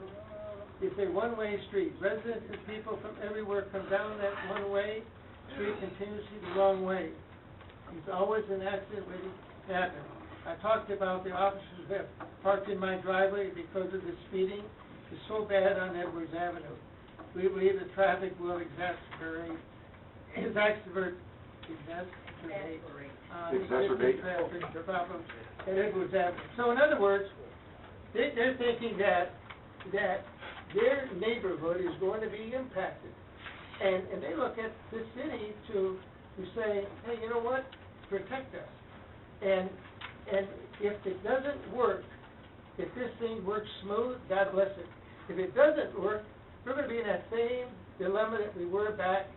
Speaker 7: It's a one-way street. Residents and people from everywhere come down that one-way street continuously the wrong way. There's always an accident waiting to happen. I talked about the officers that parked in my driveway because of the speeding. It's so bad on Edwards Avenue. We believe the traffic will exacerbate traffic problems at Edwards Avenue. So in other words, they're thinking that their neighborhood is going to be impacted. And they look at the city to say, hey, you know what? Protect us. And if it doesn't work, if this thing works smooth, God bless it. If it doesn't work, we're going to be in that same dilemma that we were back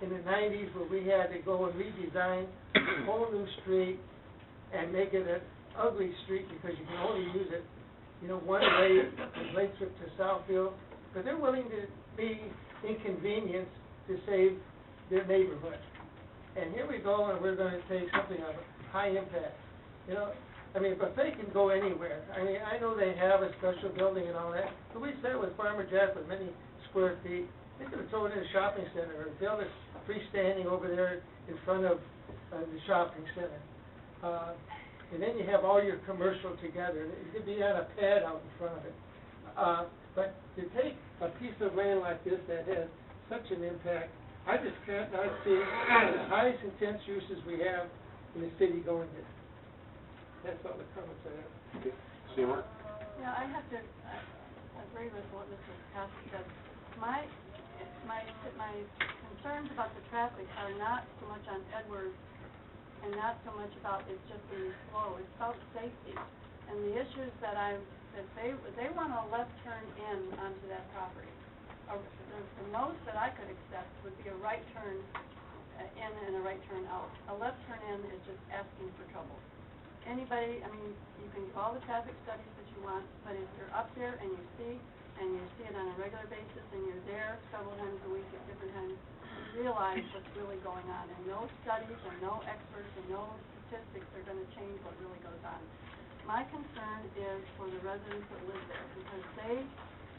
Speaker 7: in the nineties where we had to go and redesign a whole new street and make it an ugly street because you can only use it, you know, one way from Lathrop to Southfield, but they're willing to be inconvenienced to save their neighborhood. And here we go, and we're gonna take something of high impact, you know? I mean, buffet can go anywhere. I mean, I know they have a special building and all that, but we said with Farmer Jack with many square feet, they could have thrown it in a shopping center or built it freestanding over there in front of the shopping center. And then you have all your commercial together. It could be on a pad out in front of it. But to take a piece of land like this that has such an impact, I just can't not see the highest intense uses we have in the city going there. That's all the comments I have.
Speaker 1: Seymour?
Speaker 19: Yeah, I have to agree with what Mr. Costa said. My concerns about the traffic are not so much on Edwards and not so much about it just being slow. It's about safety. And the issues that they want a left turn in onto that property. The most that I could accept would be a right turn in and a right turn out. A left turn in is just asking for trouble. Anybody, I mean, you can do all the traffic studies that you want, but if you're up there and you see it on a regular basis and you're there several times a week at different times, you realize what's really going on. And no studies and no experts and no statistics are going to change what really goes on. My concern is for the residents that live there because they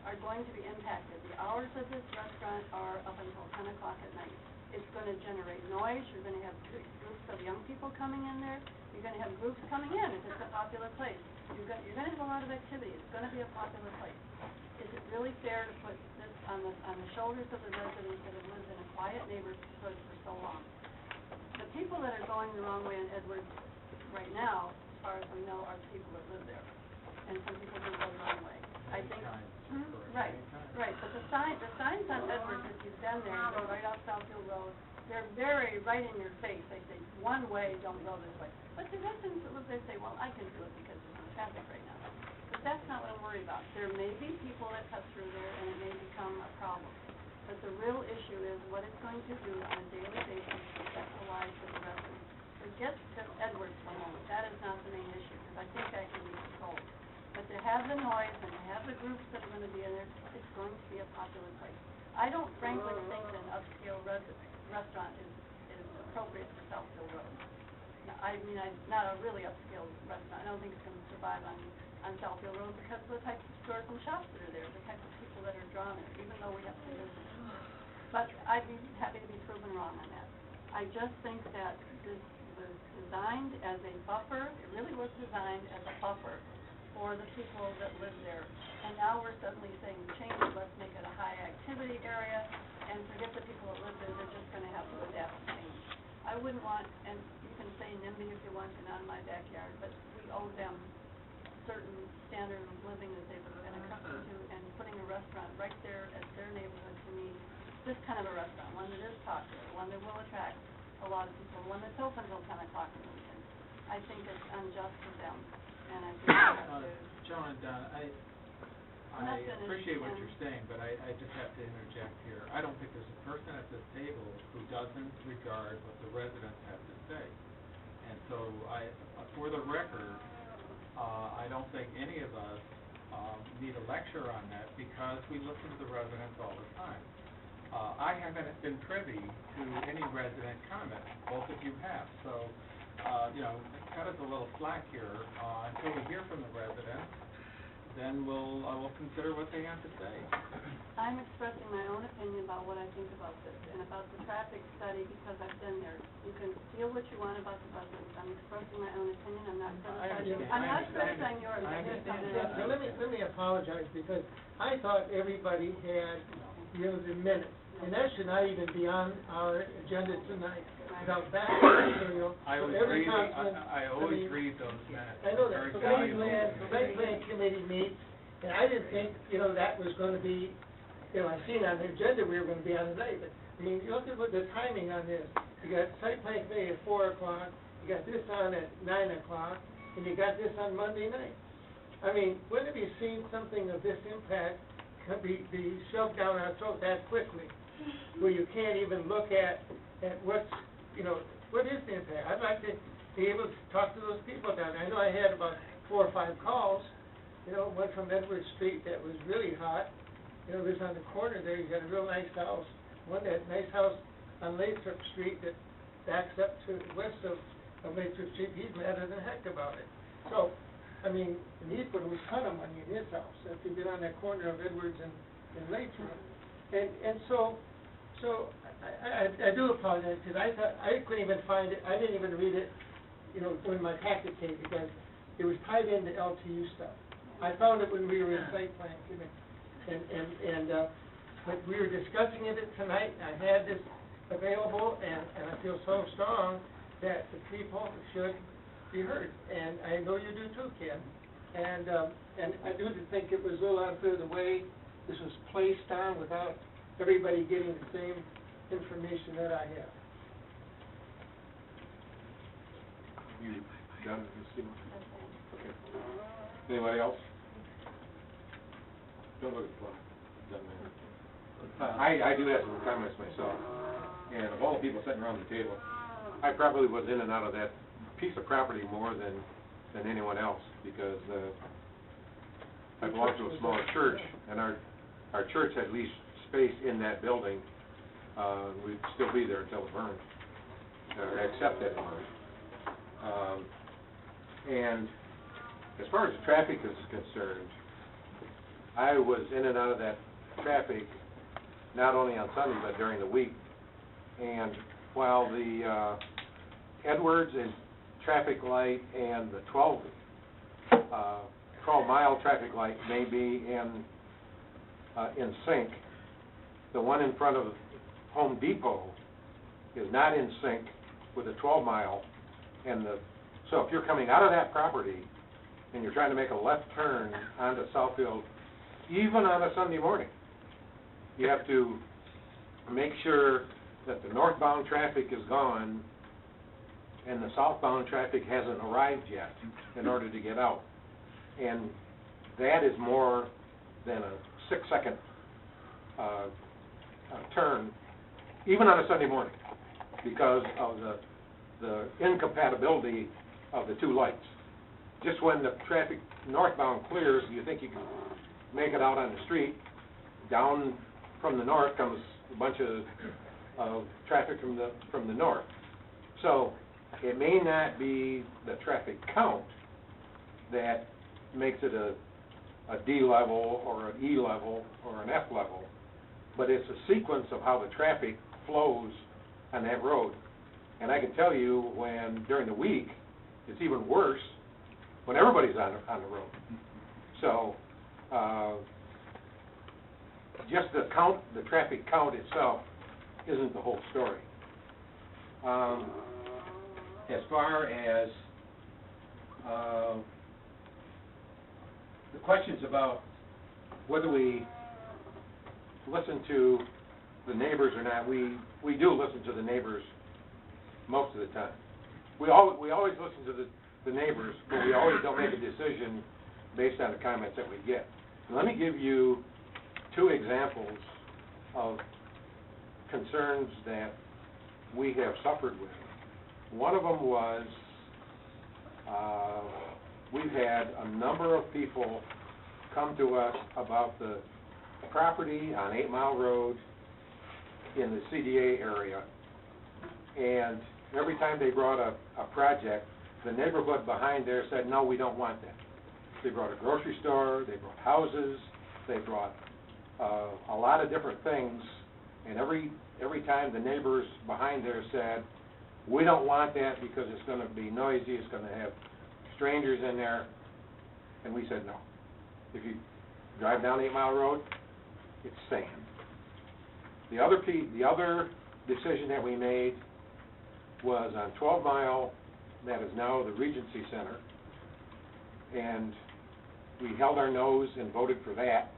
Speaker 19: are going to be impacted. The hours of this restaurant are up until 10 o'clock at night. It's going to generate noise. You're going to have groups of young people coming in there. You're going to have groups coming in if it's a popular place. You're going to have a lot of activity. It's going to be a popular place. Is it really fair to put this on the shoulders of the residents that have lived in a quiet neighborhood for so long? The people that are going the wrong way in Edwards right now, as far as we know, are the people that live there. And some people do go the wrong way. I think, right. But the signs on Edwards, if you've been there, go right off Southfield Road, they're very right in your face. They say, one way, don't go this way. But the residents that live there say, well, I can do it because there's no traffic right now. But that's not what I'm worried about. There may be people that cut through there and it may become a problem. But the real issue is what it's going to do on a daily basis to affect the lives of the residents. Forget Edwards for a moment. That is not the main issue because I think that can be controlled. But to have the noise and to have the groups that are going to be in there, it's going to be a popular place. I don't frankly think that an upscale restaurant is appropriate for Southfield Road. Now, I mean, not a really upscale restaurant. I don't think it's going to survive on Southfield Road because of the types of stores and shops that are there, the types of people that are drawn there, even though we have to visit. But I'd be happy to be proven wrong on that. I just think that this was designed as a buffer. It really was designed as a buffer for the people that live there. And now we're suddenly saying, change it, let's make it a high activity area, and forget the people that live there, they're just going to have to adapt and change. I wouldn't want, and you can say NIMBY if you want, and not in my backyard, but we owe them a certain standard of living that they've been accustomed to, and putting a restaurant right there at their neighborhood to me, this kind of a restaurant, one that is popular, one that will attract a lot of people, one that's open until 10 o'clock in the weekend. I think it's unjust to them. And I think
Speaker 10: John, I appreciate what you're saying, but I just have to interject here. I don't think there's a person at this table who doesn't regard what the residents have to say. And so for the record, I don't think any of us need a lecture on that because we listen to the residents all the time. I haven't been privy to any resident comments. Both of you have. So, cut us a little slack here until we hear from the residents. Then I will consider what they have to say.
Speaker 19: I'm expressing my own opinion about what I think about this and about the traffic study because I've been there. You can feel what you want about the residents. I'm expressing my own opinion. I'm not criticizing. I'm not criticizing yours.
Speaker 7: Let me apologize because I thought everybody had the minutes, and that should not even be on our agenda tonight. Without that material,
Speaker 10: I always read those minutes.
Speaker 7: I know that. The Rec Plan Committee meets, and I didn't think, that was going to be, I seen on the agenda we were going to be on tonight, but, I mean, you look at the timing on this. You got Site Plan Committee at 4 o'clock, you got this on at 9 o'clock, and you got this on Monday night. I mean, when have you seen something of this impact be shoved down our throat that quickly? where you can't even look at what's, what is the impact? I'd like to be able to talk to those people down there. I know I had about 4 or 5 calls, one from Edward Street that was really hot. It was on the corner there, you got a real nice house. One that nice house on Lathrop Street that backs up to the west of Lathrop Street, he's madder than heck about it. So, I mean, and he put a ton of money in his house, if you get on that corner of Edwards and Lathrop. And so I do apologize, because I thought, I couldn't even find it, I didn't even read it, when my packet came, because it was tied into LTU stuff. I found it when we were in site plan committee, but we were discussing it tonight, I had this available, and I feel so strong that the people should be heard, and I know you do too, Ken. And I do think it was a little unfair the way this was placed on without everybody getting the same information that I have.
Speaker 12: You done, Steve? Okay. Anybody else? Don't look at the clock. Doesn't matter. I do have some comments myself, and of all the people sitting around the table, I probably was in and out of that piece of property more than anyone else, because I belong to a smaller church, and our church had leased space in that building. We'd still be there until it burned, except that it burned. And as far as the traffic is concerned, I was in and out of that traffic not only on Sunday but during the week. And while the Edwards and traffic light and the 12-mile traffic light may be in sync, the one in front of Home Depot is not in sync with the 12-mile. So if you're coming out of that property and you're trying to make a left turn onto Southfield, even on a Sunday morning, you have to make sure that the northbound traffic is gone and the southbound traffic hasn't arrived yet in order to get out. And that is more than a 6-second turn, even on a Sunday morning, because of the incompatibility of the two lights. Just when the traffic northbound clears, you think you can make it out on the street. Down from the north comes a bunch of traffic from the north. So it may not be the traffic count that makes it a D level or an E level or an F level, but it's a sequence of how the traffic flows on that road. And I can tell you during the week, it's even worse when everybody's on the road. So just the traffic count itself isn't the whole story. As far as the questions about whether we listen to the neighbors or not, we do listen to the neighbors most of the time. We always listen to the neighbors, but we always don't make a decision based on the comments that we get. And let me give you 2 examples of concerns that we have suffered with. One of them was we've had a number of people come to us about the property on 8 Mile Road in the CDA area, and every time they brought a project, the neighborhood behind there said, no, we don't want that. They brought a grocery store, they brought houses, they brought a lot of different things, and every time the neighbors behind there said, we don't want that because it's going to be noisy, it's going to have strangers in there, and we said no. If you drive down 8 Mile Road, it's sand. The other decision that we made was on 12 Mile, that is now the Regency Center, and we held our nose and voted for that.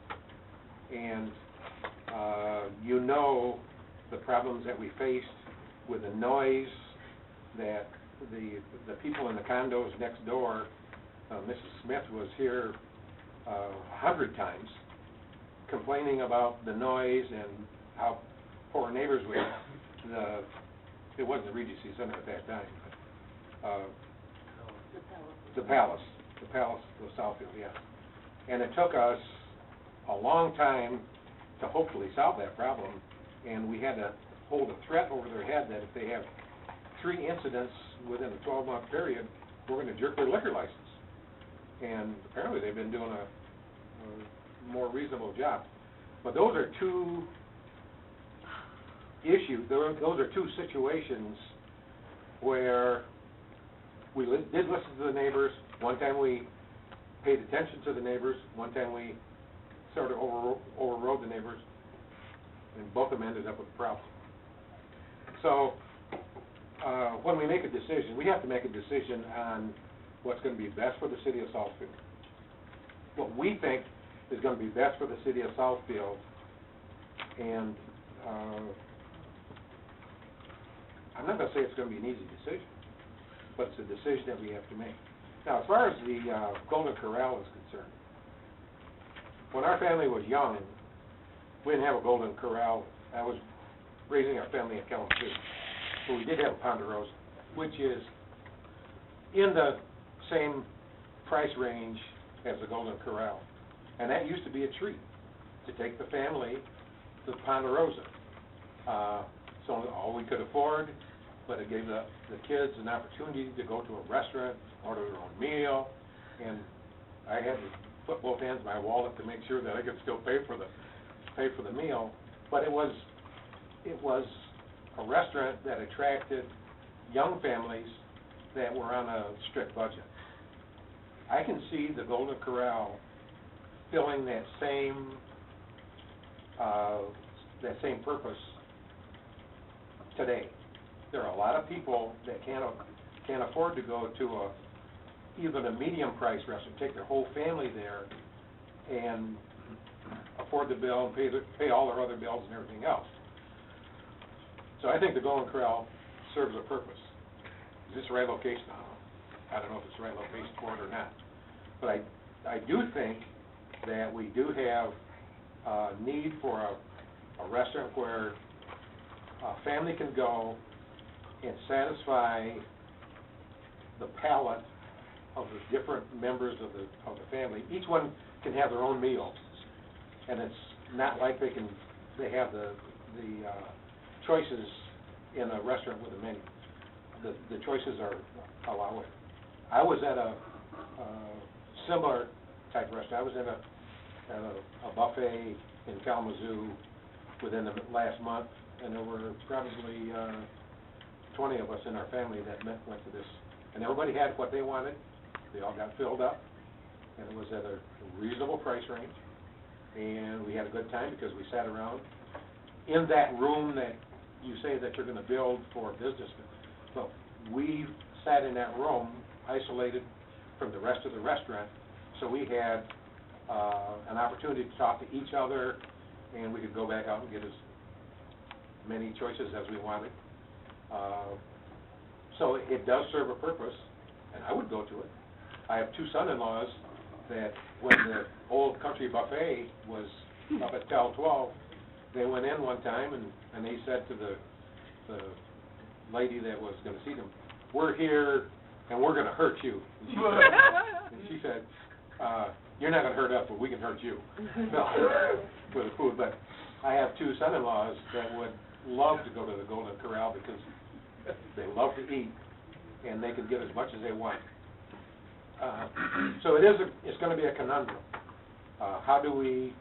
Speaker 12: And you know the problems that we faced with the noise that the people in the condos next door, Mrs. Smith was here 100 times complaining about the noise and how for our neighbors with it wasn't the Regency Center at that time, the Palace, the Southfield, yeah. And it took us a long time to hopefully solve that problem, and we had to hold a threat over their head that if they have 3 incidents within a 12-month period, we're going to jerk their liquor license. And apparently they've been doing a more reasonable job. But those are 2 issues, those are 2 situations where we did listen to the neighbors. One time we paid attention to the neighbors. One time we sort of overrode the neighbors. And both of them ended up with a problem. So when we make a decision, we have to make a decision on what's going to be best for the city of Southfield. What we think is going to be best for the city of Southfield, and I'm not going to say it's going to be an easy decision, but it's a decision that we have to make. Now, as far as the Golden Corral is concerned, when our family was young, we didn't have a Golden Corral. I was raising our family in Kalamazoo. But we did have a Ponderosa, which is in the same price range as the Golden Corral. And that used to be a treat to take the family to Ponderosa. So all we could afford, but it gave the kids an opportunity to go to a restaurant, order their own meal, and I had to put both hands in my wallet to make sure that I could still pay for the meal. But it was a restaurant that attracted young families that were on a strict budget. I can see the Golden Corral filling that same purpose today. There are a lot of people that can't afford to go to even a medium price restaurant, take their whole family there and afford the bill and pay all their other bills and everything else. So I think the Golden Corral serves a purpose. Is this the right location? I don't know if it's the right location for it or not. But I do think that we do have a need for a restaurant where a family can go and satisfy the palate of the different members of the family. Each one can have their own meal, and it's not like they have the choices in a restaurant with a menu. The choices are allowed. I was at a similar type restaurant. I was at a buffet in Kalamazoo within the last month, and there were probably 20 of us in our family that went to this. And everybody had what they wanted. They all got filled up, and it was at a reasonable price range. And we had a good time because we sat around in that room that you say that you're going to build for businessmen. So we sat in that room, isolated from the rest of the restaurant, so we had an opportunity to talk to each other, and we could go back out and get as many choices as we wanted. So it does serve a purpose, and I would go to it. I have 2 son-in-laws that when the old country buffet was up at Cal 12, they went in one time and they said to the lady that was going to see them, "We're here and we're going to hurt you." And she said, "You're not going to hurt us, but we can hurt you." For the food. But I have 2 son-in-laws that would love to go to the Golden Corral because they love to eat and they can get as much as they want. So it's going to be a conundrum. How do we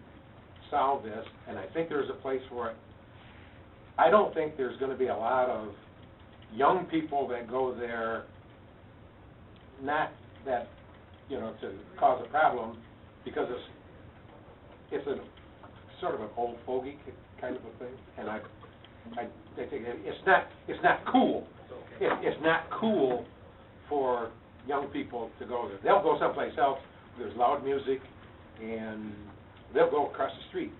Speaker 12: solve this? And I think there's a place for it. I don't think there's going to be a lot of young people that go there, not that, to cause a problem, because it's a sort of an old fogey kind of a thing, and I think it's not cool. It's not cool for young people to go there. They'll go someplace else. There's loud music, and they'll go across the street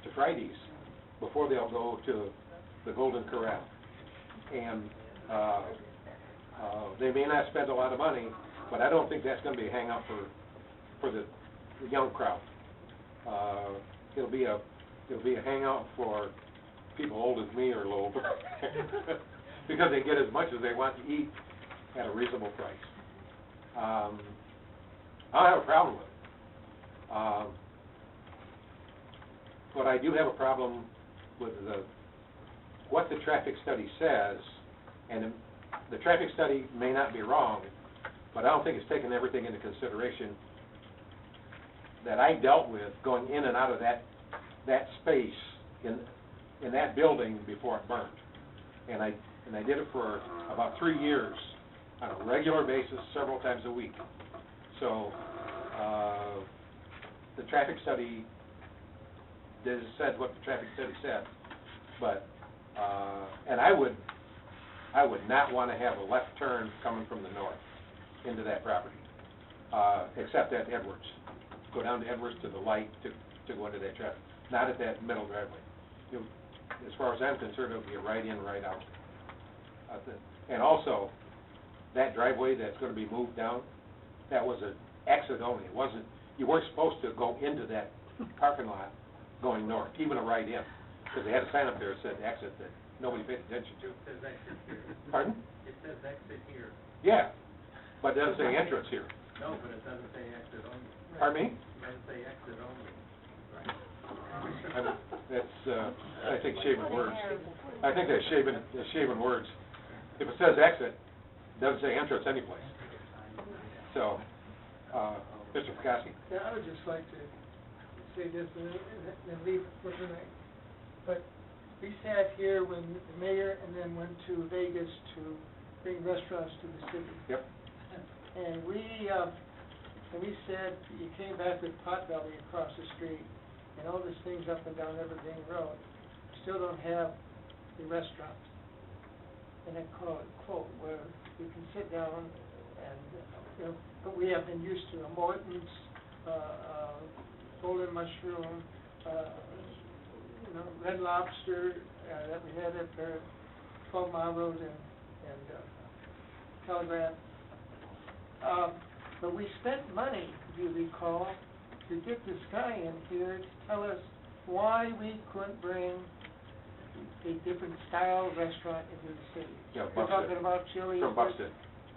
Speaker 12: to Fridays before they'll go to the Golden Corral. And they may not spend a lot of money, but I don't think that's going to be a hang-up for the young crowd. It'll be a hangout for people old as me are low, because they get as much as they want to eat at a reasonable price. I don't have a problem with it. But I do have a problem with what the traffic study says, and the traffic study may not be wrong, but I don't think it's taken everything into consideration that I dealt with going in and out of that space in that building before it burned. And I did it for about 3 years on a regular basis, several times a week. So the traffic study said what the traffic study said, but and I would not want to have a left turn coming from the north into that property, except at Edwards. Go down to Edwards to the light to go into that traffic, not at that middle driveway. As far as I'm concerned, it would be a right in, right out. And also, that driveway that's going to be moved down, that was an exit only. It wasn't, you weren't supposed to go into that parking lot going north, even a right in, because they had a sign up there that said exit that nobody paid attention to.
Speaker 21: It says exit here.
Speaker 12: Pardon?
Speaker 21: It says exit here.
Speaker 12: Yeah, but it doesn't say entrance here.
Speaker 21: No, but it doesn't say exit only.
Speaker 12: Pardon me?
Speaker 21: It doesn't say exit only.
Speaker 12: That's, I think, shaving words. I think that's shaving words. If it says exit, it doesn't say entrance anyplace. So, Mr. Picassi?
Speaker 7: Yeah, I would just like to say this and leave for tonight. But we sat here when the mayor and then went to Vegas to bring restaurants to the city.
Speaker 12: Yep.
Speaker 7: And we said, you came back with Potbelly across the street and all these things up and down Evergreen Road. Still don't have the restaurant. And I call it, quote, where we can sit down and, but we have been used to a Morton's, Golden Mushroom, Red Lobster, that we had at 12 Mile Road and Telegraph. But we spent money, if you recall, to get this guy in here to tell us why we couldn't bring a different style restaurant into the city.
Speaker 12: Yeah,
Speaker 7: We're
Speaker 12: Buxton.
Speaker 7: talking about chili.
Speaker 12: From Buxton.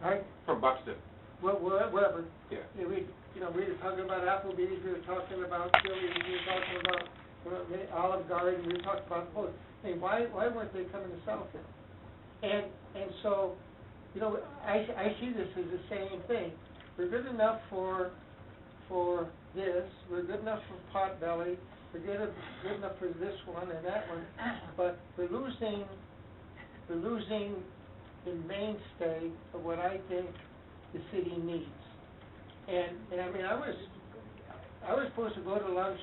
Speaker 7: Right?
Speaker 12: From Buxton.
Speaker 7: Well, whatever.
Speaker 12: Yeah.
Speaker 7: We were talking about Applebee's, we were talking about Chili's, we were talking about the Olive Garden, we were talking about, hey, why weren't they coming to Southfield? And so, I see this as the same thing. We're good enough for this, we're good enough for Potbelly, we're good enough for this one and that one, but we're losing the mainstay of what I think the city needs. And I mean, I was supposed to go to lunch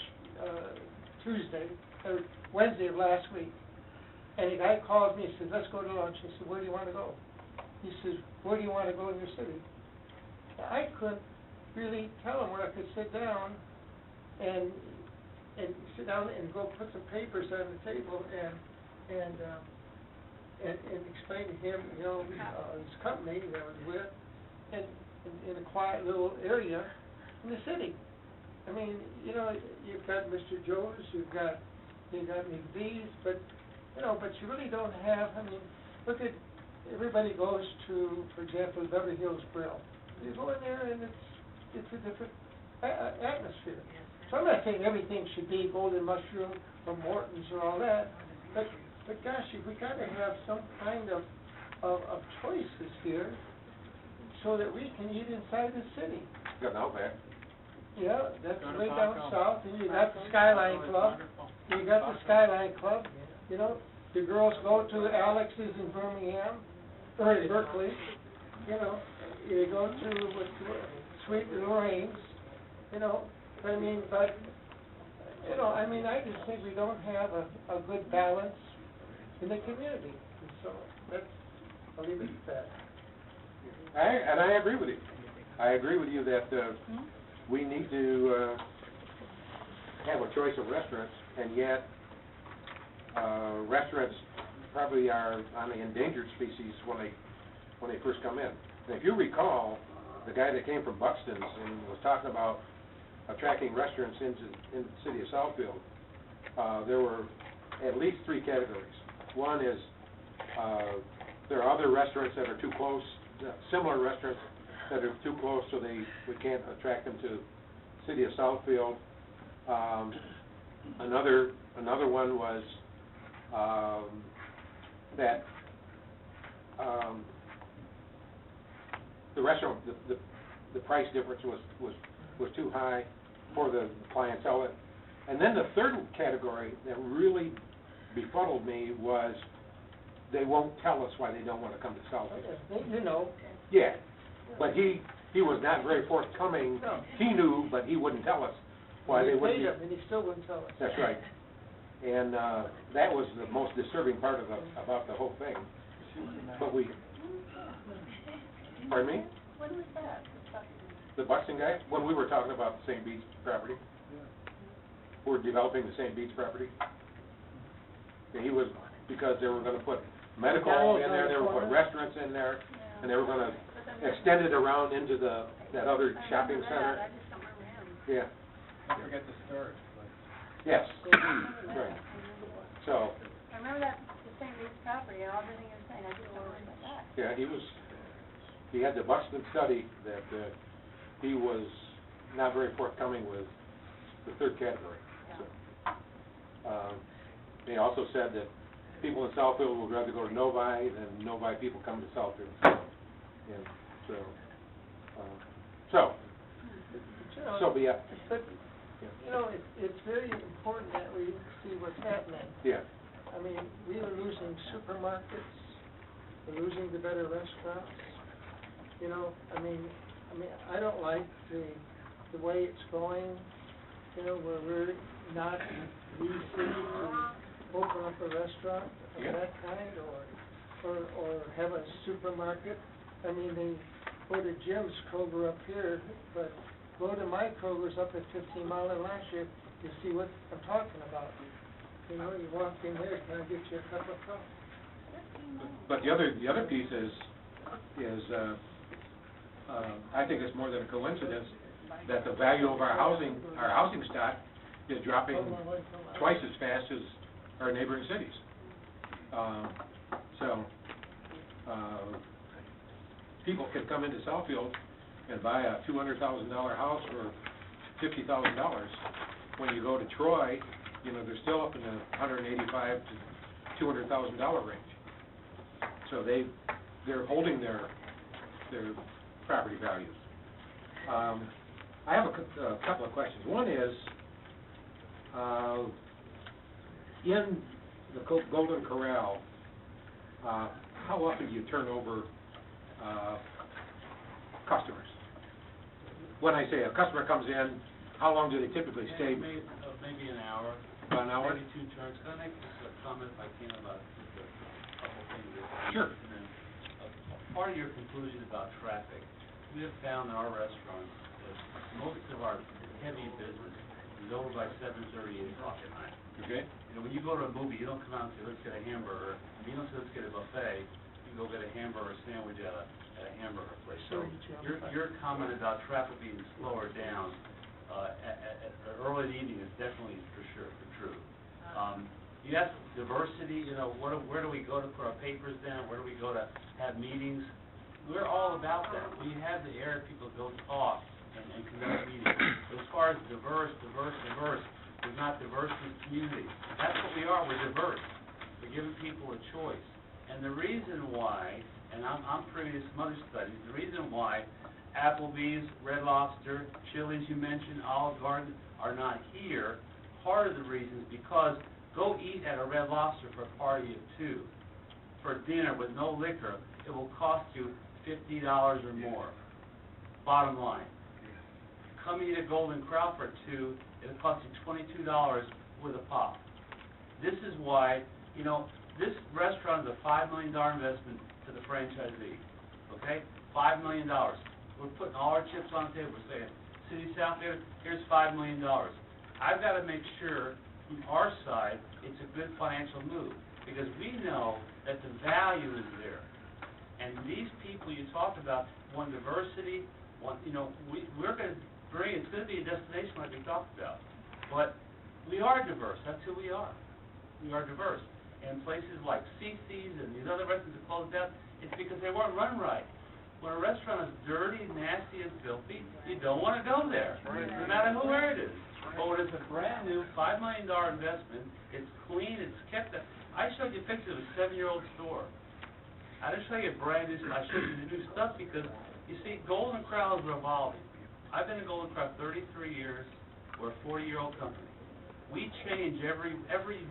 Speaker 7: Wednesday of last week, and a guy called me and says, let's go to lunch. I said, where do you want to go? He says, where do you want to go in your city? I couldn't really tell him where I could sit down and go put some papers on the table and explain to him, his company that I was with, and in a quiet little area in the city. I mean, you've got Mr. Joe's, you've got McVee's, but you really don't have, look at, everybody goes to, for example, Beverly Hills Grill. You go in there and it's a different atmosphere. So I'm not saying everything should be Golden Mushroom or Morton's or all that, but gosh, we got to have some kind of choices here so that we can eat inside the city.
Speaker 12: Got an Outback.
Speaker 7: Yeah, that's way down south, and you got the Skyline Club. You got the Skyline Club. The girls go to Alex's in Birmingham, or in Berkeley. You go to Sweet Lorraine's. I just think we don't have a good balance in the community. And so I'll leave it at that.
Speaker 12: I agree with you. I agree with you that we need to have a choice of restaurants, and yet restaurants probably are on the endangered species when they first come in. And if you recall, the guy that came from Buxton's and was talking about attracting restaurants into the city of Southfield, there were at least three categories. One is, there are other restaurants that are too close, similar restaurants that are too close, so we can't attract them to city of Southfield. Another one was, that, the restaurant, the price difference was too high for the clientele. And then the third category that really befuddled me was they won't tell us why they don't want to come to Southfield.
Speaker 7: You know.
Speaker 12: Yeah, but he was not very forthcoming.
Speaker 7: No.
Speaker 12: He knew, but he wouldn't tell us why they wouldn't.
Speaker 7: We paid him, and he still wouldn't tell us.
Speaker 12: That's right. And that was the most disturbing part about the whole thing. But pardon me?
Speaker 19: When was that?
Speaker 12: The Buxton guy, when we were talking about the St. Beach property. We're developing the St. Beach property. And he was, because they were gonna put medical in there, they were gonna put restaurants in there, and they were gonna extend it around into that other shopping center.
Speaker 19: I just don't remember him.
Speaker 12: Yeah,
Speaker 9: Don't forget the storage.
Speaker 12: yes, right. So,
Speaker 19: I remember that, the St. Beach property, and everything you were saying, I just don't remember that.
Speaker 12: yeah, he had the Buxton study that he was not very forthcoming with the third category. So, he also said that people in Southfield would rather go to Novi than Novi people come to Southfield. And so be it.
Speaker 7: But, you know, it's very important that we see what's happening.
Speaker 12: Yeah.
Speaker 7: I mean, we are losing supermarkets, we're losing the better restaurants. You know, I mean, I don't like the way it's going, you know, where we're not easy to open up a restaurant of that kind, or have a supermarket. I mean, they go to Jim's Kroger up here, but go to my Kroger's up at 15 Mile and last year, you see what I'm talking about. You know, you walk in there, can I get you a cup of coffee?
Speaker 12: But the other piece is I think it's more than a coincidence that the value of our housing stock is dropping twice as fast as our neighboring cities. People can come into Southfield and buy a $200,000 house for $50,000. When you go to Troy, you know, they're still up in the $185,000 to $200,000 range. So they're holding their property values. I have a couple of questions. One is, in the Golden Corral, how often do you turn over customers? When I say a customer comes in, how long do they typically stay?
Speaker 16: Maybe an hour.
Speaker 12: About an hour?
Speaker 16: Maybe 2 turns. Can I make just a comment if I can about just a couple things?
Speaker 12: Sure.
Speaker 16: And then, part of your conclusion about traffic, we have found in our restaurants that most of our heavy business is over by 7:30, 8 o'clock at night.
Speaker 12: Okay.
Speaker 16: You know, when you go to a movie, you don't come out and say, let's get a hamburger. You don't say, let's get a buffet. You go get a hamburger sandwich at a hamburger place. So your comment about traffic being slower down at early in the evening is definitely for sure true. You ask diversity, you know, where do we go to put our papers down? Where do we go to have meetings? We're all about that. We have the area people go talk and conduct meetings. But as far as diverse, we're not diverse in the community. That's what we are. We're diverse. We're giving people a choice. And the reason why, and I'm privy to some other studies, the reason why Applebee's, Red Lobster, Chili's you mentioned, Olive Garden are not here, part of the reason is because go eat at a Red Lobster for a party of 2. For dinner with no liquor, it will cost you $50 or more. Bottom line. Come eat at Golden Corral for 2, it'll cost you $22 with a pop. This is why, you know, this restaurant is a $5 million investment to the franchisee, okay? $5 million. We're putting all our chips on the table. We're saying, City of Southfield, here's $5 million. I've got to make sure from our side it's a good financial move because we know that the value is there. And these people you talked about want diversity, you know, we're going to bring, it's going to be a destination like we talked about. But we are diverse. That's who we are. we are diverse. And places like CC's and these other restaurants that closed down, it's because they weren't run right. When a restaurant is dirty, nasty, and filthy, you don't want to go there, no matter where it is. But when it's a brand new $5 million investment, it's clean, it's kept. I showed you pictures of a 7-year-old store. I didn't show you a brand new. I showed you the new stuff because you see, Golden Corral is revolving. I've been in Golden Corral 33 years. We're a 40-year-old company. We change every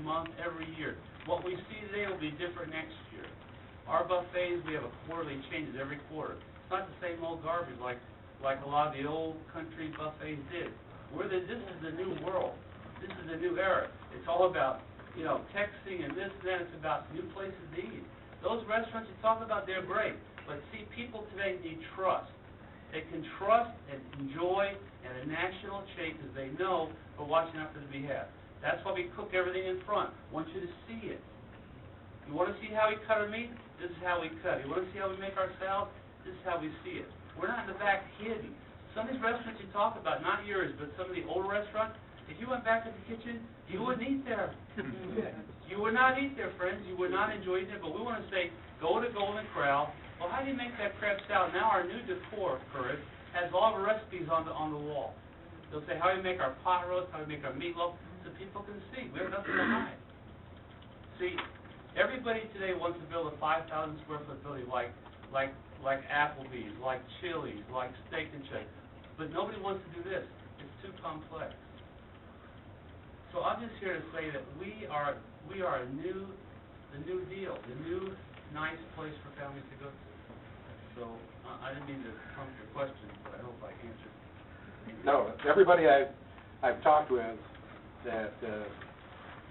Speaker 16: month, every year. What we see today will be different next year. Our buffets, we have a quarterly changes every quarter. It's not the same old garbage like a lot of the old country buffets did. This is the new world. This is the new era. It's all about, texting and this and that. It's about new places to eat. Those restaurants you talk about, they're great. But see, people today need trust. They can trust and enjoy at a national chain because they know we're watching out for the behalf. That's why we cook everything in front. I want you to see it. You want to see how we cut our meat? This is how we cut it. You want to see how we make our salad? This is how we see it. We're not in the back hidden. Some of these restaurants you talk about, not yours, but some of the older restaurants, if you went back to the kitchen, you wouldn't eat there. You would not eat there, friends. You would not enjoy eating there. But we want to say, go to Golden Corral. Well, how do you make that crab salad? Now our new decor, Curtis, has all the recipes on the wall. They'll say how do you make our pot roast, how do you make our meatloaf, so people can see. We have nothing to hide. See, everybody today wants to build a 5,000 square foot building like Applebee's, like Chili's, like Steak and Shake. But nobody wants to do this. It's too complex. So I'm just here to say that we are the new deal, the new nice place for families to go to. So I didn't mean to trump your question, but I hope I answered.
Speaker 12: No, everybody I've talked with that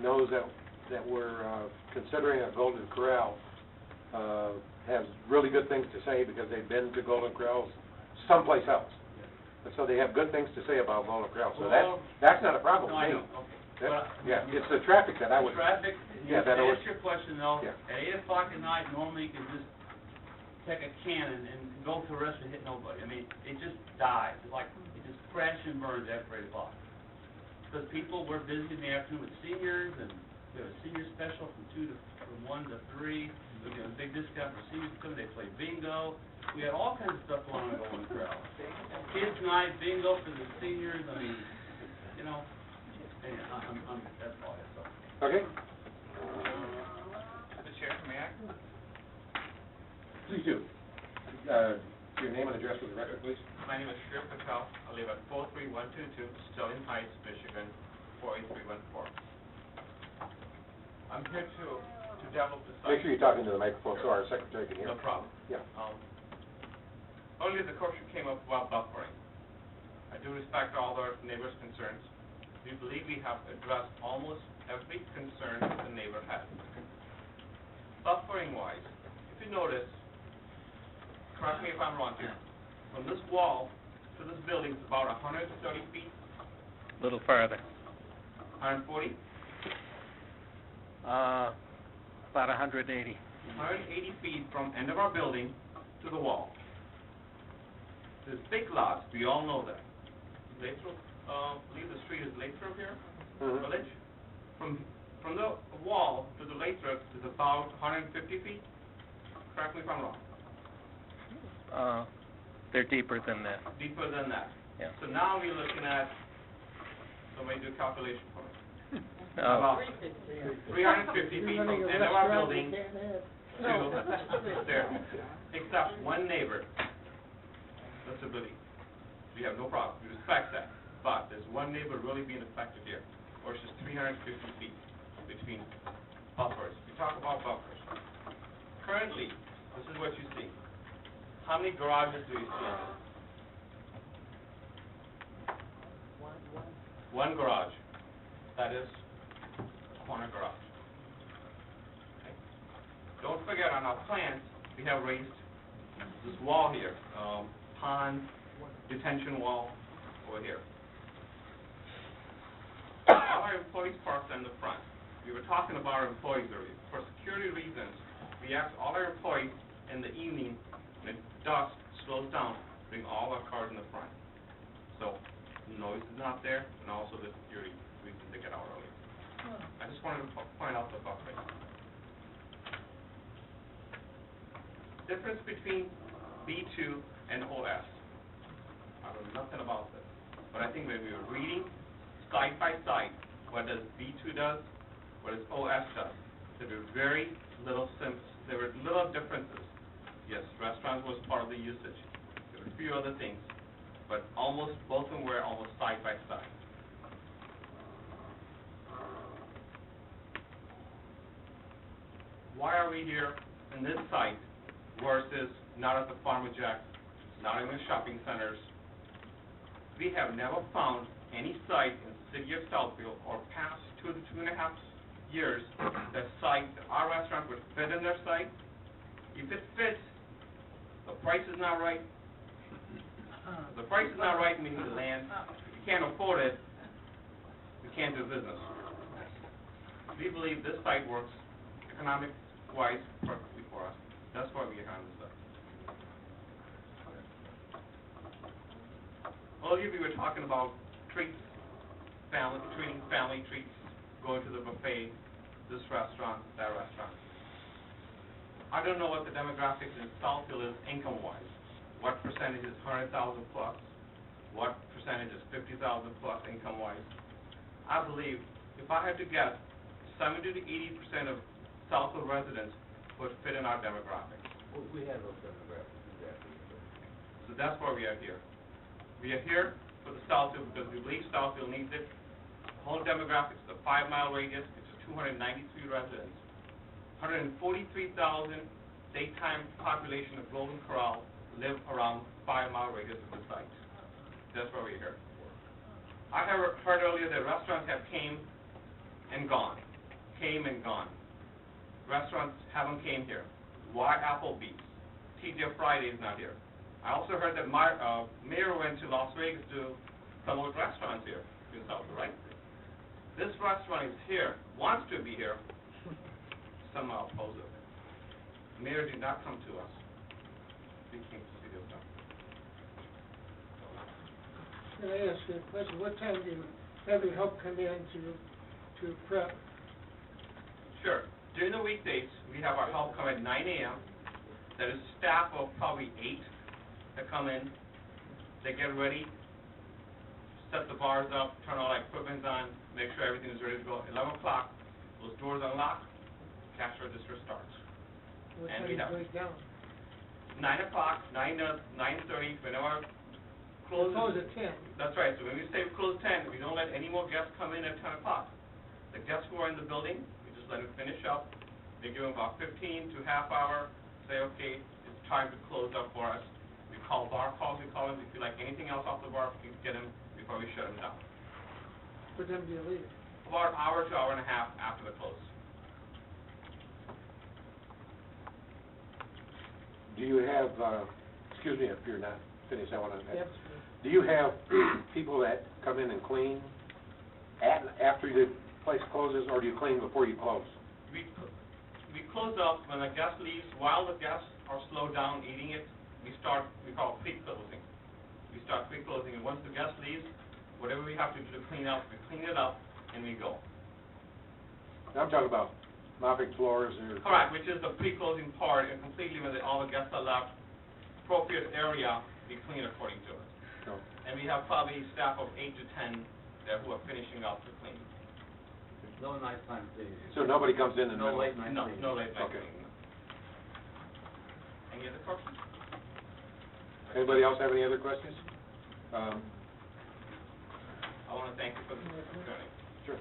Speaker 12: knows that we're considering a Golden Corral has really good things to say because they've been to Golden Corrals someplace else. And so they have good things to say about Golden Corral. So that's not a problem
Speaker 16: No,
Speaker 12: with
Speaker 16: I
Speaker 12: me.
Speaker 16: know. Okay.
Speaker 12: It's the traffic that I would...
Speaker 16: Traffic,
Speaker 12: yeah,
Speaker 16: to answer your question though,
Speaker 12: yeah.
Speaker 16: at 8 o'clock at night, normally you can just take a cannon and go to a restaurant and hit nobody. I mean, it just dies. It just crashes and burns after 8 o'clock. Because we're busy in the afternoon with seniors, and we have a senior special from 1 to 3. We get a big discount for seniors coming. They play bingo. We had all kinds of stuff going on in Golden Corral. Kids night, bingo for the seniors. I mean, that's all I have.
Speaker 12: Okay.
Speaker 18: Mr. Chair, may I?
Speaker 12: Please do. Your name and address for the record, please.
Speaker 18: My name is Shreya Patel. I live at 43122 Sterling Heights, Michigan, 48314. I'm here to develop the site.
Speaker 12: Make sure you're talking to the microphone so our secretary can hear.
Speaker 18: No problem.
Speaker 12: Yeah.
Speaker 18: Earlier, the question came up about buffering. I do respect all our neighbors' concerns. We believe we have addressed almost every concern the neighbor had. Buffering-wise, if you notice, correct me if I'm wrong here, from this wall to this building is about 130 feet?
Speaker 21: A little farther.
Speaker 18: 140?
Speaker 21: About 180.
Speaker 18: 180 feet from end of our building to the wall. There's big lots, we all know that. Lathrop, I believe the street is Lathrop here, village. From the wall to the Lathrop is about 150 feet. Correct me if I'm wrong.
Speaker 21: They're deeper than that.
Speaker 18: Deeper than that.
Speaker 21: Yeah.
Speaker 18: So now we're looking at, somebody do a calculation for me.
Speaker 21: Oh.
Speaker 18: About 350 feet from the end of our building to there. Except one neighbor, disability. We have no problem, we respect that. But there's one neighbor really being affected here, versus 350 feet between buffers. We talk about buffers. Currently, this is what you see. How many garages do you see in this? One garage. That is corner garage. Okay. Don't forget, on our plans, we have raised this wall here, pond, detention wall over here. All our employees parked in the front. We were talking about our employees earlier. For security reasons, we asked all our employees in the evening, when dusk slows down, bring all our cars in the front. So the noise is not there, and also the security reason to get out early. I just wanted to point out difference between B2 and OS. I know nothing about this, but I think when we were reading side by side, what does B2 does, what does OS does, there were very little there were little differences. Yes, restaurants was part of the usage. There were a few other things, but almost both of them were almost side by side. Why are we here in this site versus not at the Farmer Jack, not even shopping centers? We have never found any site in the city of Southfield or past 2 to 2.5 years that our restaurant would fit in their site. If it fits, the price is not right. The price is not right, meaning the land. If you can't afford it, you can't do business. We believe this site works economic-wise perfectly for us. That's why we are on this site. Earlier we were talking about treating family treats, going to the buffet, this restaurant, that restaurant. I don't know what the demographics in Southfield is income-wise. What percentage is 100,000 plus? What percentage is 50,000 plus income-wise? I believe, if I had to guess, 70 to 80% of Southfield residents would fit in our demographics.
Speaker 14: We have those demographics, exactly.
Speaker 18: So that's why we are here. We are here for the Southfield because we believe Southfield needs it. The whole demographics, the 5-mile radius, it's 293 residents. 143,000 daytime population of Golden Corral live around 5-mile radius of the site. That's why we're here. I heard earlier that restaurants have came and gone. Restaurants haven't came here. Why Applebee's? TJ Friday is not here. I also heard that Mayor went to Las Vegas to promote restaurants here in Southfield, right? This restaurant is here, wants to be here, somehow oppose it. Mayor did not come to us. We came to see this stuff.
Speaker 7: Can I ask you a question? What time do you have your help come in to prep?
Speaker 18: Sure. During the weekdays, we have our help come at 9 a.m. There is staff of probably 8 that come in. They get ready, set the bars up, turn all our equipment on, make sure everything is ready to go. 11 o'clock, those doors unlock, cash register starts.
Speaker 7: What
Speaker 18: And
Speaker 7: time
Speaker 18: we
Speaker 7: do you
Speaker 18: have
Speaker 7: break down?
Speaker 18: 9 o'clock, 9:30, whenever closes.
Speaker 7: Close at 10.
Speaker 18: That's right. So when we say we close 10, we don't let any more guests come in at 10 o'clock. The guests who are in the building, we just let them finish up. They give them about 15 to half hour, say, okay, it's time to close up for us. We call bar calls, we call them. If you like anything else off the bar, please get them before we shut them down.
Speaker 7: What time do you leave?
Speaker 18: About an hour to hour and a half after the close.
Speaker 12: Do you have, excuse me if you're not finished, I want to
Speaker 7: Yes.
Speaker 12: do you have people that come in and clean after the place closes, or do you clean before you close?
Speaker 18: We close up when the guest leaves. While the guests are slowed down eating it, we call pre-closing. We start pre-closing, and once the guest leaves, whatever we have to do to clean up, we clean it up, and we go.
Speaker 12: I'm talking about mopping floors or...
Speaker 18: Correct, which is the pre-closing part, and completely when all the guests are left, appropriate area, we clean according to it.
Speaker 12: No.
Speaker 18: And we have probably staff of 8 to 10 there who are finishing up the cleaning.
Speaker 16: No nighttime cleaning.
Speaker 12: So nobody comes in and...
Speaker 16: No late night
Speaker 18: No,
Speaker 16: cleaning.
Speaker 18: no late night
Speaker 12: Okay.
Speaker 18: cleaning. Any other questions?
Speaker 12: Anybody else have any other questions?
Speaker 18: I want to thank you for this opportunity.
Speaker 12: Sure.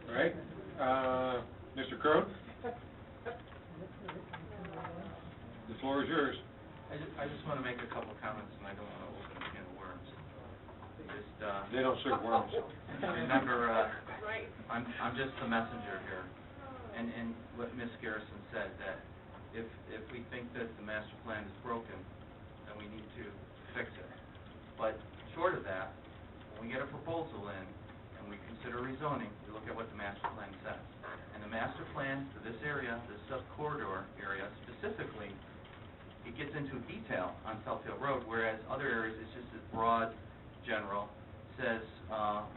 Speaker 12: All right, Mr. Crone? The floor is yours.
Speaker 18: I just want to make a couple comments, and I don't want to open a can of worms.
Speaker 12: They don't serve worms.
Speaker 18: Remember, I'm just the messenger here. And what Ms. Garrison said, that if we think that the master plan is broken, then we need to fix it. But short of that, when we get a proposal in and we consider rezoning, we look at what the master plan says. And the master plan for this area, this sub-corridor area specifically, it gets into detail on Southfield Road, whereas other areas it's just as broad, general, says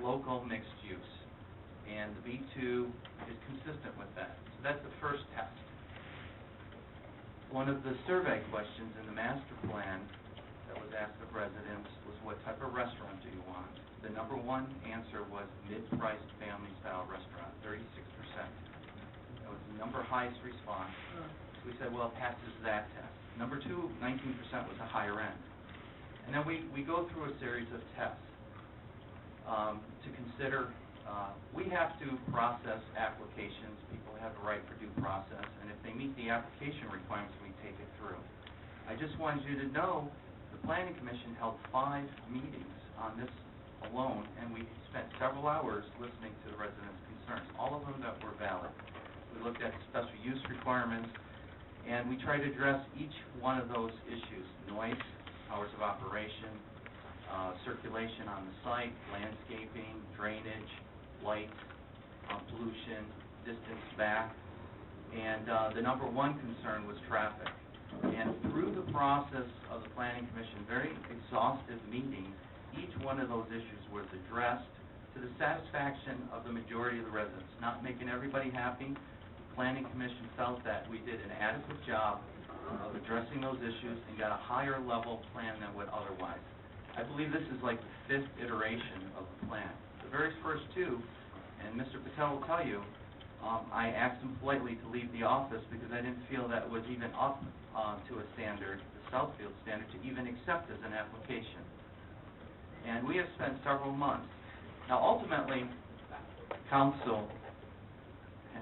Speaker 18: local mixed use. and the B2 is consistent with that. So that's the first test. One of the survey questions in the master plan that was asked of residents was, what type of restaurant do you want? The number one answer was mid-priced family-style restaurant, 36%. That was the number highest response. So we said, well, it passes that test. Number two, 19% was the higher end. And then we go through a series of tests to consider. We have to process applications. People have a right for due process, and if they meet the application requirements, we take it through. I just wanted you to know the Planning Commission held 5 meetings on this alone, and we spent several hours listening to the residents' concerns, all of them that were valid. We looked at special use requirements, and we tried to address each one of those issues: noise, hours of operation, circulation on the site, landscaping, drainage, light, pollution, distance back, and the number one concern was traffic. And through the process of the Planning Commission, very exhaustive meetings, each one of those issues was addressed to the satisfaction of the majority of the residents. Not making everybody happy, the Planning Commission felt that we did an adequate job of addressing those issues and got a higher level plan than would otherwise. I believe this is like the 5th iteration of the plan. The very first 2, and Mr. Patel will tell you, I asked him politely to leave the office because I didn't feel that was even up to a standard, the Southfield standard, to even accept as an application. And we have spent several months. Now, ultimately, council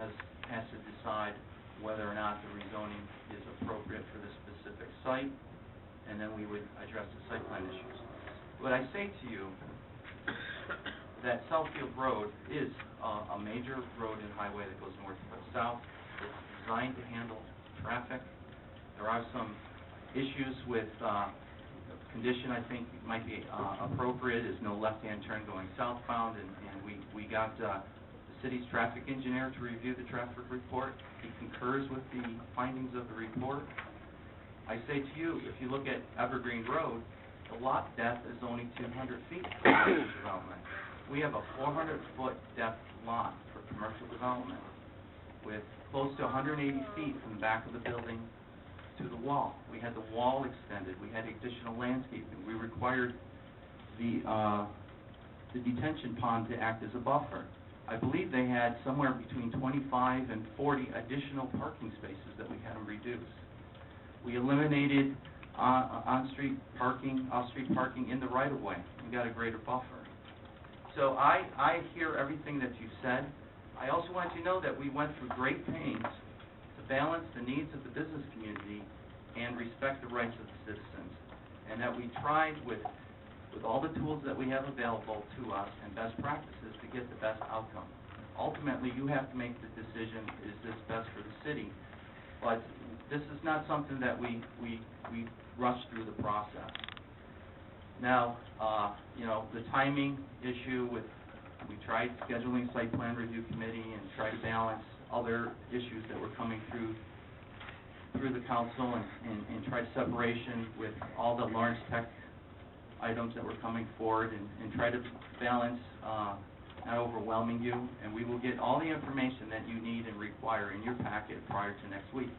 Speaker 18: has to decide whether or not the rezoning is appropriate for this specific site, and then we would address the site plan issues. What I say to you, that Southfield Road is a major road and highway that goes north to south. It's designed to handle traffic. There are some issues with condition I think might be appropriate is no left-hand turn going southbound, and we got the city's traffic engineer to review the traffic report. He concurs with the findings of the report. I say to you, if you look at Evergreen Road, the lot depth is only 200 feet for commercial development. We have a 400-foot depth lot for commercial development with close to 180 feet from the back of the building to the wall. We had the wall extended. We had additional landscaping. We required the detention pond to act as a buffer. I believe they had somewhere between 25 and 40 additional parking spaces that we had them reduce. We eliminated on-street parking, off-street parking in the right-of-way. We got a greater buffer. So I hear everything that you said. I also want you to know that we went through great pains to balance the needs of the business community and respect the rights of the citizens, and that we tried with all the tools that we have available to us and best practices to get the best outcome. Ultimately, you have to make the decision, is this best for the city? But this is not something that we rush through the process. Now, the timing issue with, we tried scheduling site plan review committee and try to balance other issues that were coming through the council and tried separation with all the Lawrence Tech items that were coming forward and try to balance not overwhelming you, and we will get all the information that you need and require in your packet prior to next week.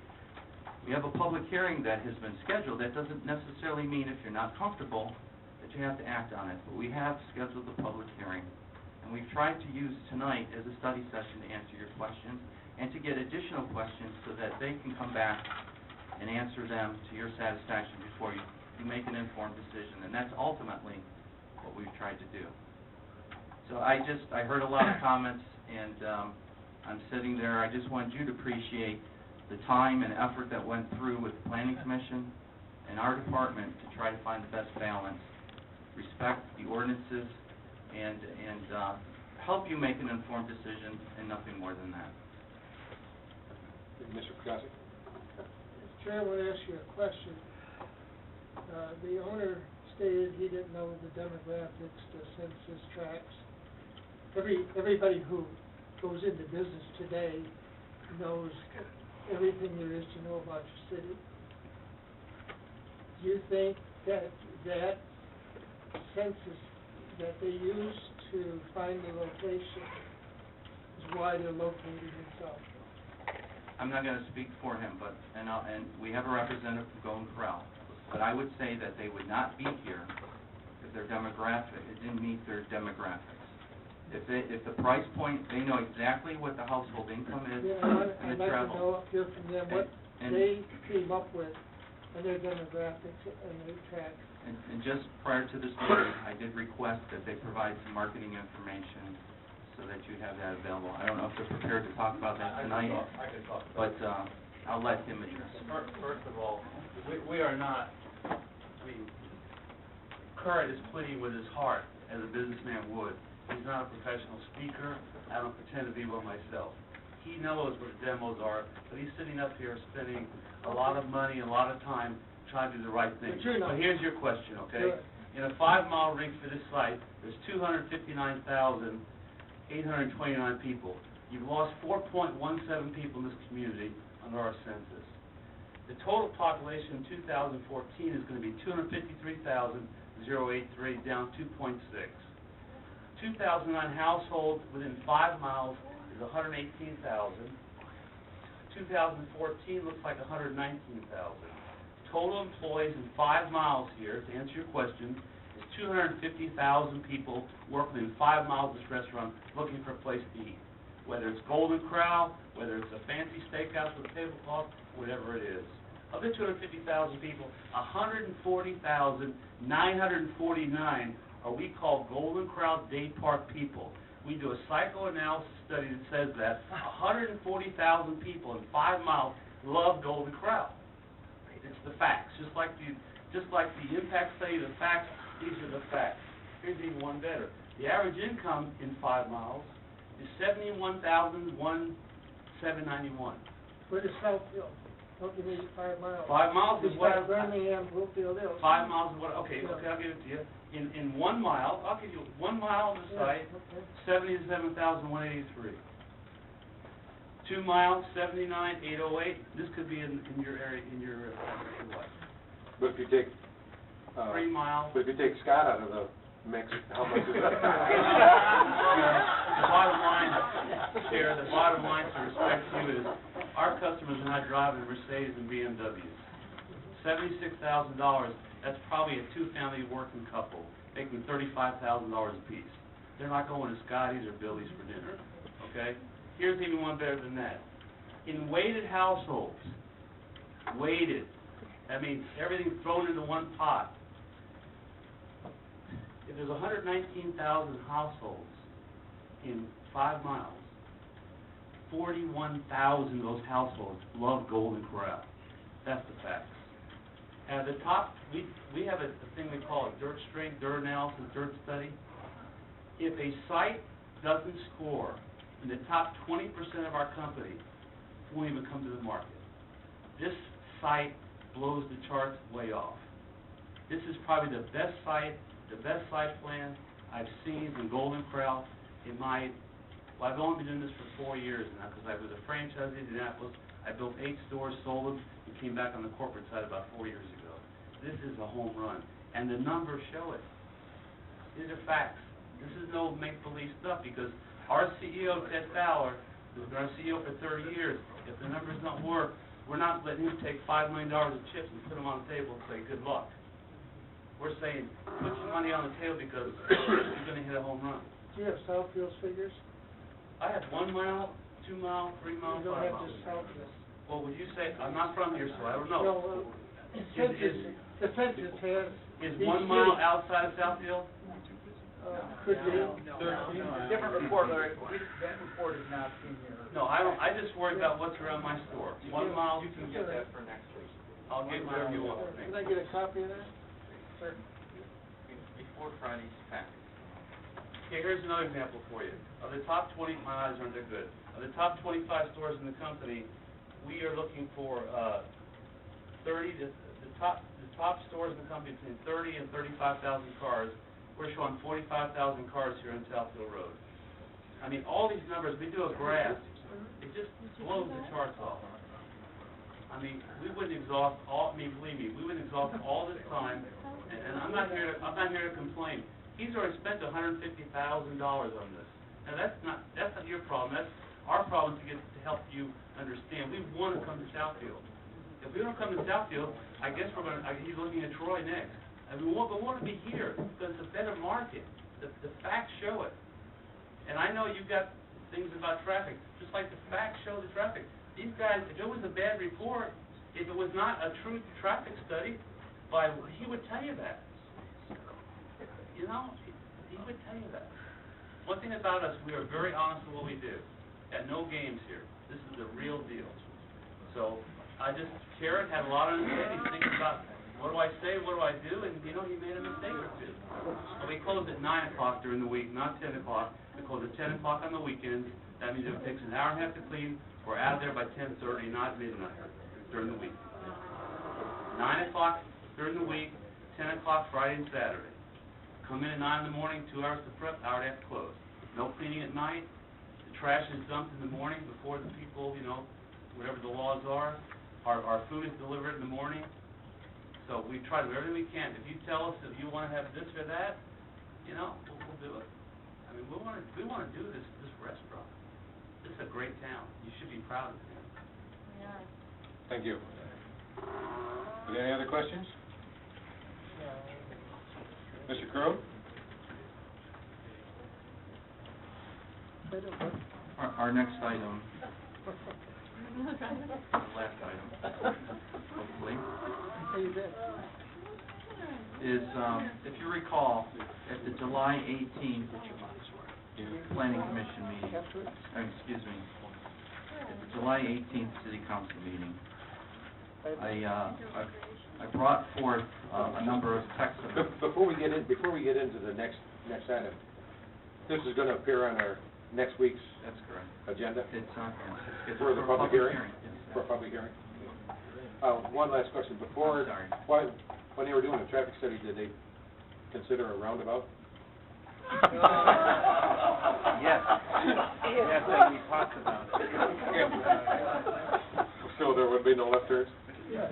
Speaker 18: We have a public hearing that has been scheduled. That doesn't necessarily mean if you're not comfortable that you have to act on it, but we have scheduled the public hearing, and we've tried to use tonight as a study session to answer your questions and to get additional questions so that they can come back and answer them to your satisfaction before you make an informed decision, and that's ultimately what we've tried to do. So I heard a lot of comments, and I'm sitting there. I just wanted you to appreciate the time and effort that went through with the Planning Commission and our department to try to find the best balance, respect the ordinances, and help you make an informed decision, and nothing more than that.
Speaker 1: Mr. Picasso?
Speaker 7: Chair, I want to ask you a question. The owner stated he didn't know the demographics, the census tracts. Everybody who goes into business today knows everything there is to know about your city. Do you think that census that they use to find the location why they're located in Southfield.
Speaker 18: I'm not gonna speak for him, but, and we have a representative from Golden Corral, but I would say that they would not be here if their demographic, it didn't meet their demographics. If the price point, they know exactly what the household income is
Speaker 7: Yeah,
Speaker 18: and
Speaker 7: I'd
Speaker 18: the
Speaker 7: like to
Speaker 18: travel.
Speaker 7: know, hear from them what
Speaker 18: And-
Speaker 7: they came up with and their demographics and their tracks.
Speaker 18: And just prior to this meeting, I did request that they provide some marketing information so that you have that available. I don't know if they're prepared to talk about that tonight,
Speaker 16: I can talk about
Speaker 18: but, I'll let him address it.
Speaker 16: First of all, we are not, Kurt is pleading with his heart, as a businessman would. He's not a professional speaker. I don't pretend to be one myself. He knows what the demos are, but he's sitting up here spending a lot of money, a lot of time trying to do the right thing.
Speaker 7: But you're not.
Speaker 16: But here's your question, okay?
Speaker 7: Good.
Speaker 16: In a 5-mile ring for this site, there's 259,829 people. You've lost 4.17 people in this community under our census. The total population in 2014 is going to be 253,083, down 2.6. 2009 households within 5 miles is 118,000. 2014 looks like 119,000. Total employees in 5 miles here, to answer your question, is 250,000 people working in 5 miles of this restaurant looking for a place to eat. Whether it's Golden Corral, whether it's a fancy steakhouse with a tablecloth, whatever it is. Of the 250,000 people, 140,949 are we call Golden Corral Day Park people. We do a psychoanalysis study that says that 140,000 people in 5 miles love Golden Corral. It's the facts. Just like the impact study, the facts, these are the facts. Here's even one better. The average income in 5 miles is $71,791.
Speaker 7: Where does Southfield? Don't give me 5 miles.
Speaker 16: 5 miles is what?
Speaker 7: It's like Birmingham, Brookfield Hills.
Speaker 16: 5 miles is what? Okay, I'll give it to you. In 1 mile, I'll give you 1 mile of the site, 77,183. 2 miles, 79,808. This could be in your area, in your what?
Speaker 12: But if you take,
Speaker 16: 3 miles.
Speaker 12: but if you take Scott out of the mix, how much is that?
Speaker 16: The bottom line, Chair, the bottom line to respect you is our customers are not driving Mercedes and BMWs. $76,000, that's probably a 2-family working couple making $35,000 apiece. They're not going to Scotty's or Billy's for dinner, okay? Here's even one better than that. In weighted households, weighted, that means everything thrown into one pot. If there's 119,000 households in 5 miles, 41,000 of those households love Golden Corral. That's the facts. At the top, we have a thing we call a dirt strength, dirt analysis, dirt study. If a site doesn't score in the top 20% of our company, it won't even come to the market. This site blows the charts way off. This is probably the best site plan I've seen in Golden Corral in my, well, I've only been doing this for 4 years now because I was a franchisee in Indianapolis. I built 8 stores, sold them, and came back on the corporate side about 4 years ago. This is a home run, and the numbers show it. These are facts. This is no make-believe stuff because our CEO, Ted Fowler, who's been our CEO for 30 years, if the numbers don't work, we're not letting him take $5 million of chips and put them on the table and say, good luck. We're saying, put your money on the table because you're going to hit a home run.
Speaker 7: Do you have Southfield's figures?
Speaker 16: I have 1 mile, 2 mile, 3 mile, 5
Speaker 7: You don't have
Speaker 16: miles.
Speaker 7: just Southfield.
Speaker 16: Well, would you say, I'm not from here, so I don't know.
Speaker 7: No, the census has.
Speaker 16: Is
Speaker 7: each
Speaker 16: 1 mile
Speaker 7: city,
Speaker 16: outside of Southfield?
Speaker 7: Could be.
Speaker 10: Different report, Larry. That report is not in here.
Speaker 16: No, I just worry about what's around my store. 1 mile.
Speaker 12: You can get that for next week.
Speaker 16: I'll get whatever you want.
Speaker 7: Can I get a copy of that?
Speaker 10: Sir.
Speaker 18: Before Friday's package.
Speaker 16: Okay, here's another example for you. Of the top 20, my eyes aren't that good. Of the top 25 stores in the company, we are looking for 30 to the top stores in the company between 30 and 35,000 cars. We're showing 45,000 cars here on Southfield Road. I mean, all these numbers, we do a graph, it just blows the charts off. I mean, we wouldn't exhaust all, believe me, we wouldn't exhaust all this time, and I'm not here to complain. He's already spent $150,000 on this. Now, that's not your problem, that's our problem to help you understand. We want to come to Southfield. If we don't come to Southfield, I guess he's looking at Troy next. And we want to be here, because it's a better market. The facts show it. And I know you've got things about traffic, just like the facts show the traffic. These guys, if it was a bad report, if it was not a true traffic study, he would tell you that. You know, he would tell you that. One thing about us, we are very honest in what we do. Got no games here. This is the real deal. So, Karen had a lot of understanding. He's thinking about, what do I say, what do I do? And, you know, he made a mistake or two. So we close at 9 o'clock during the week, not 10 o'clock. We close at 10 o'clock on the weekends. That means it takes an hour and a half to clean. We're out of there by 10:30, not midnight during the week. 9 o'clock during the week, 10 o'clock Friday and Saturday. Come in at 9 in the morning, 2 hours to prep, hour and a half to close. No cleaning at night. The trash is dumped in the morning before the people, you know, whatever the laws are. Our food is delivered in the morning. So we try to do everything we can. If you tell us if you want to have this or that, you know, we'll do it. I mean, we want to do this restaurant. This is a great town. You should be proud of it.
Speaker 19: Yeah.
Speaker 12: Thank you. Are there any other questions? Mr. Crowe?
Speaker 17: Our next item, the last item, hopefully, is, if you recall, at the July 18th Planning Commission meeting, excuse me, at the July 18th City Council meeting, I brought forth a number of text amendments.
Speaker 12: Before we get into the next item, this is going to appear on our next week's agenda?
Speaker 17: It's
Speaker 12: for the public hearing?
Speaker 17: Yes.
Speaker 12: For a public hearing? One last question. Before, when they were doing the traffic study, did they consider a roundabout?
Speaker 6: Yes. Yes, and we talked about it.
Speaker 12: So there would be no left turns?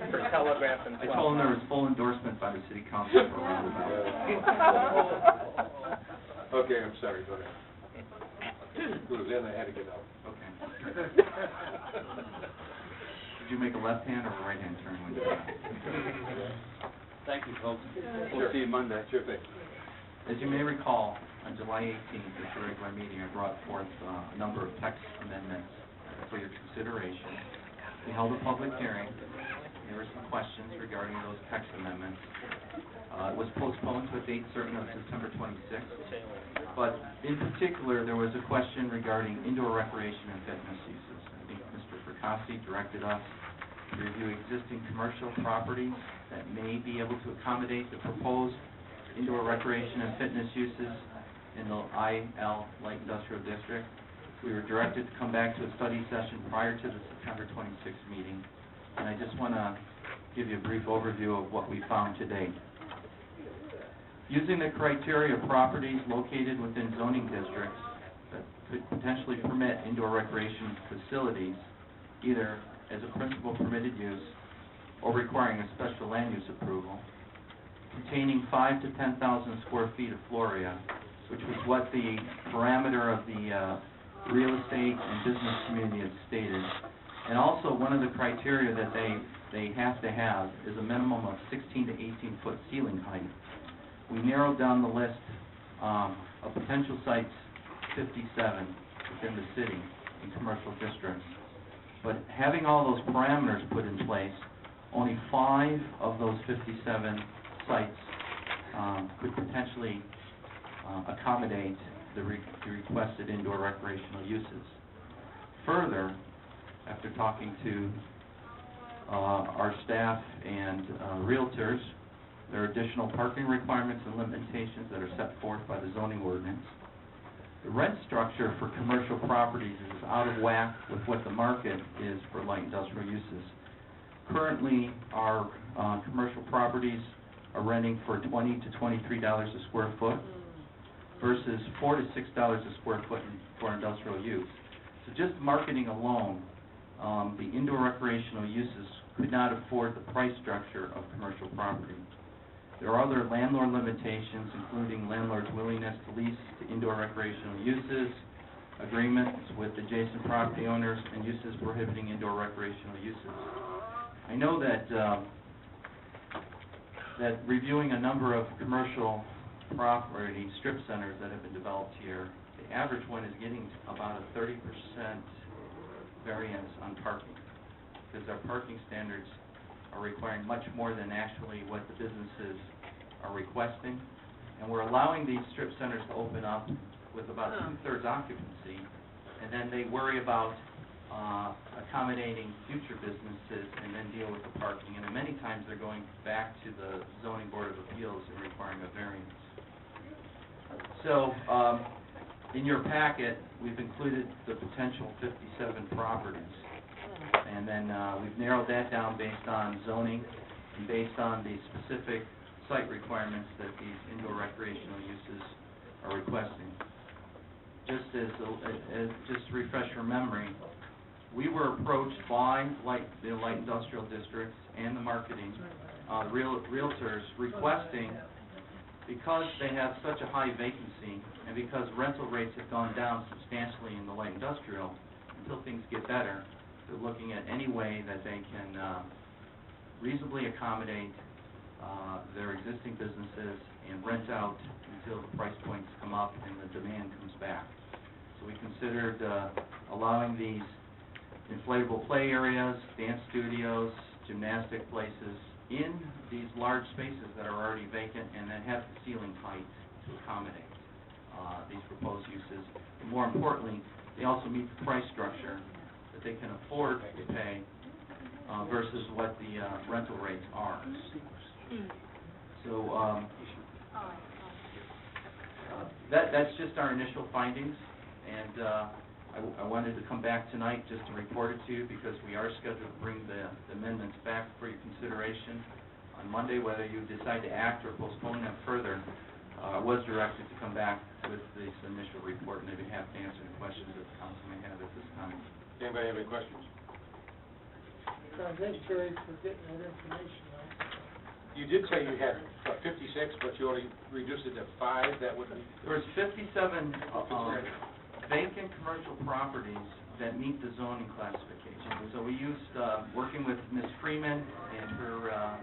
Speaker 6: For telegraph and
Speaker 17: I told them there was full endorsement by the City Council for a roundabout.
Speaker 12: Okay, I'm sorry, go ahead. It was in, I had to get out.
Speaker 17: Okay. Did you make a left-hand or a right-hand turn when you got out?
Speaker 16: Thank you, folks.
Speaker 12: We'll see you Monday. Sure thing.
Speaker 17: As you may recall, on July 18th, at the regular meeting, I brought forth a number of text amendments for your consideration. We held a public hearing. There were some questions regarding those text amendments. It was postponed to a date certain of September 26th. But in particular, there was a question regarding indoor recreation and fitness uses. I think Mr. Fracassi directed us to review existing commercial properties that may be able to accommodate the proposed indoor recreation and fitness uses in the IL Light Industrial District. We were directed to come back to a study session prior to the September 26th meeting, and I just want to give you a brief overview of what we found today. Using the criteria of properties located within zoning districts that could potentially permit indoor recreation facilities, either as a principal permitted use or requiring a special land use approval, containing 5,000 to 10,000 square feet of floor area, which was what the parameter of the real estate and business community has stated. And also one of the criteria that they have to have is a minimum of 16 to 18 foot ceiling height. We narrowed down the list of potential sites, 57 within the city in commercial districts. But having all those parameters put in place, only 5 of those 57 sites could potentially accommodate the requested indoor recreational uses. Further, after talking to our staff and realtors, there are additional parking requirements and limitations that are set forth by the zoning ordinance. The rent structure for commercial properties is out of whack with what the market is for light industrial uses. Currently, our commercial properties are renting for $20 to $23 a square foot versus $4 to $6 a square foot for industrial use. So just marketing alone, the indoor recreational uses could not afford the price structure of commercial property. There are other landlord limitations, including landlord's willingness to lease to indoor recreational uses, agreements with adjacent property owners and uses prohibiting indoor recreational uses. I know that, that reviewing a number of commercial property strip centers that have been developed here, the average one is getting about a 30% variance on parking, because our parking standards are requiring much more than actually what the businesses are requesting. And we're allowing these strip centers to open up with about 2/3 occupancy, and then they worry about accommodating future businesses and then deal with the parking. And many times they're going back to the zoning board of appeals and requiring a variance. So, in your packet, we've included the potential 57 properties. And then we've narrowed that down based on zoning and based on the specific site requirements that these indoor recreational uses are requesting. Just just to refresh your memory, we were approached by the light industrial districts and the marketing realtors requesting, because they have such a high vacancy and because rental rates have gone down substantially in the light industrial, until things get better, they're looking at any way that they can reasonably accommodate their existing businesses and rent out until the price points come up and the demand comes back. So we considered allowing these inflatable play areas, dance studios, gymnastic places in these large spaces that are already vacant and that have the ceiling height to accommodate these proposed uses. And more importantly, they also meet the price structure that they can afford to pay versus what the rental rates are. So that's just our initial findings, and I wanted to come back tonight just to report it to you, because we are scheduled to bring the amendments back for your consideration on Monday. Whether you decide to act or postpone them further, I was directed to come back with this initial report, and I'd be happy to answer the questions that the council may have at this time.
Speaker 12: Anybody have any questions?
Speaker 7: So thanks, Jerry, for getting that information out.
Speaker 12: You did say you had 56, but you only reduced it to 5. That would be...
Speaker 17: There was 57 vacant commercial properties that meet the zoning classification. So we used, working with Ms. Freeman and her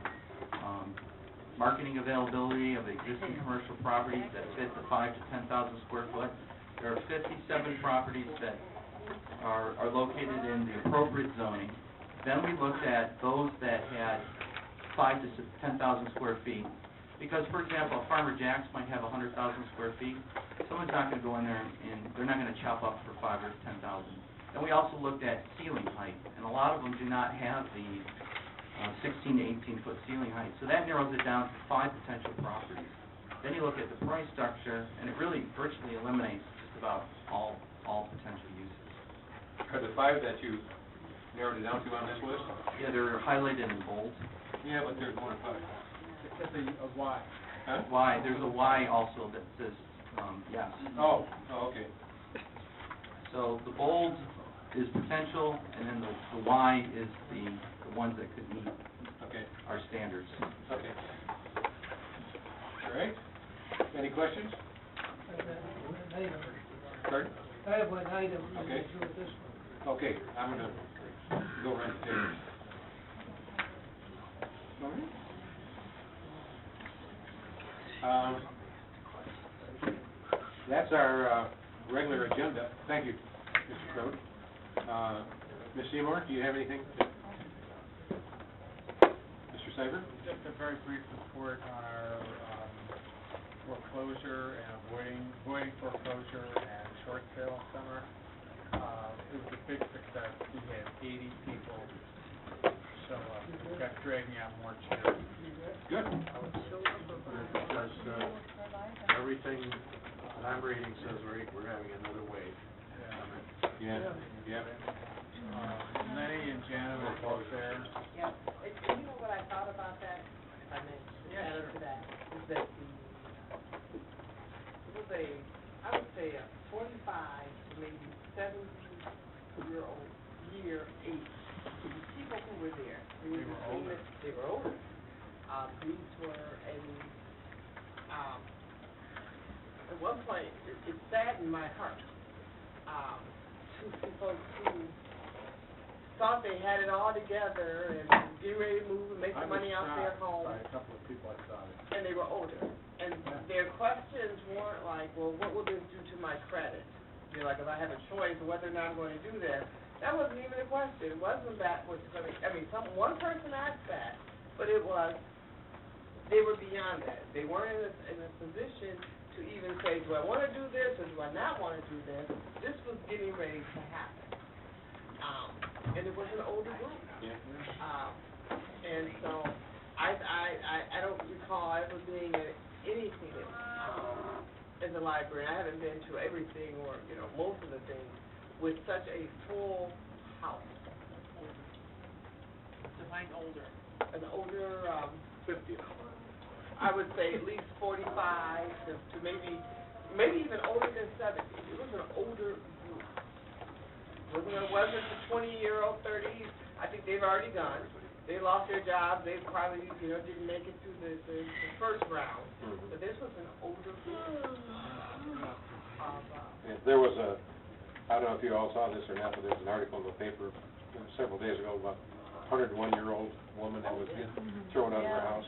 Speaker 17: marketing availability of existing commercial properties that fit the 5,000 to 10,000 square foot. There are 57 properties that are located in the appropriate zoning. Then we looked at those that had 5,000 to 10,000 square feet. Because, for example, Farmer Jack's might have 100,000 square feet. Someone's not going to go in there and they're not going to chop up for 5,000 or 10,000. Then we also looked at ceiling height, and a lot of them do not have the 16 to 18 foot ceiling height. So that narrows it down to 5 potential properties. Then you look at the price structure, and it really virtually eliminates just about all potential uses.
Speaker 12: Are the 5 that you narrowed it down to on this list?
Speaker 17: Yeah, they're highlighted in bold.
Speaker 12: Yeah, but there's more than 5.
Speaker 10: It's a Y.
Speaker 12: Huh?
Speaker 17: Y, there's a Y also that says yes.
Speaker 12: Oh, okay.
Speaker 17: So the bold is potential, and then the Y is the ones that could meet our standards.
Speaker 12: Okay. All right. Any questions? Pardon?
Speaker 7: I have one item.
Speaker 12: Okay.
Speaker 7: With this one.
Speaker 12: Okay, I'm going to go right to Taylor. That's our regular agenda. Thank you, Mr. Crode. Ms. Seymour, do you have anything? Mr. Cyber?
Speaker 10: Just a very brief report on our foreclosure and avoiding foreclosure and short sale summer. It was a big success. We had 80 people show up. We got dragging out more chairs.
Speaker 12: Good.
Speaker 15: Because everything that I'm reading says we're having another wave.
Speaker 12: Yeah. Yeah.
Speaker 10: Lenny and Janet were both there.
Speaker 11: Yeah, and you know what I thought about that? I mean, add to that, is that it was I would say a 45 to maybe 70-year-old age. People who were there. They were older. They were older. These were, and at one point, it saddened my heart two folks who thought they had it all together and getting ready to move and make the money out their home.
Speaker 10: By a couple of people I saw it.
Speaker 11: And they were older. And their questions weren't like, well, what will this do to my credit? You know, like if I have a choice of whether or not I'm going to do this. That wasn't even a question. It wasn't that what's going to, I mean, one person asked that, but it was, they were beyond that. They weren't in a position to even say, do I want to do this or do I not want to do this? This was getting ready to happen. And it was an older group. And so I don't recall ever being at anything in the library. I haven't been to everything or, you know, most of the things with such a full house.
Speaker 20: Define older.
Speaker 11: An older,
Speaker 5: 50.
Speaker 11: I would say at least 45 to maybe even older than 70. It was an older group. It wasn't the 20-year-old, 30s. I think they've already gone. They lost their jobs. They probably, you know, didn't make it through the first round. But this was an older group.
Speaker 12: There was I don't know if you all saw this or not, but there was an article in the paper several days ago about a 101-year-old woman who was thrown out of her house.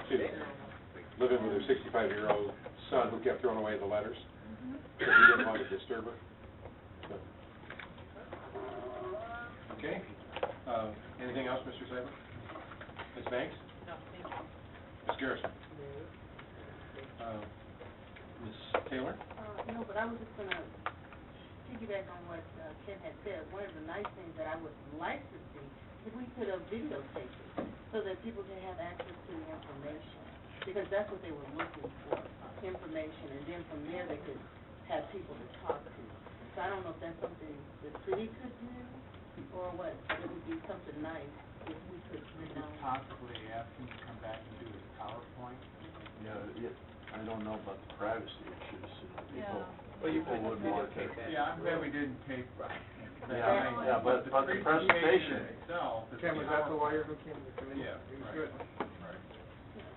Speaker 12: She was living with her 65-year-old son who kept throwing away the letters because he didn't want to disturb her. So. Okay. Anything else, Mr. Saber? Ms. Banks?
Speaker 20: No, thank you.
Speaker 12: Ms. Garrison? Ms. Taylor?
Speaker 2: No, but I was just gonna piggyback on what Ken had said. One of the nice things that I would like to see is we put up video stations so that people can have access to the information. Because that's what they were looking for, information, and then from there they could have people to talk to. So I don't know if that's something the city could do, or what, it would be something nice if we could,
Speaker 10: We could possibly ask him to come back and do his PowerPoint.
Speaker 13: Yeah, I don't know about the privacy issues. People would want to.
Speaker 10: Yeah, I'm glad we didn't take.
Speaker 13: Yeah, but the presentation
Speaker 10: itself.
Speaker 9: Ken, was that the lawyer who came to the committee?
Speaker 10: Yeah,
Speaker 9: He was
Speaker 10: right.
Speaker 9: good.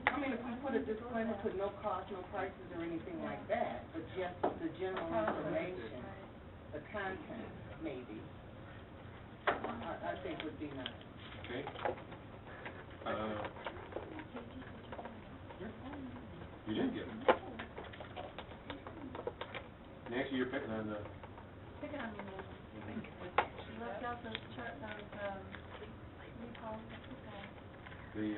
Speaker 2: I mean, if we put a disclaimer, put no cost, no prices or anything like that, but just the general information, the content, maybe, I think would be nice.
Speaker 12: Okay. You didn't get it. Nancy, you're picking on the...
Speaker 19: Picking on me, she left out those chart, recalls,
Speaker 12: The,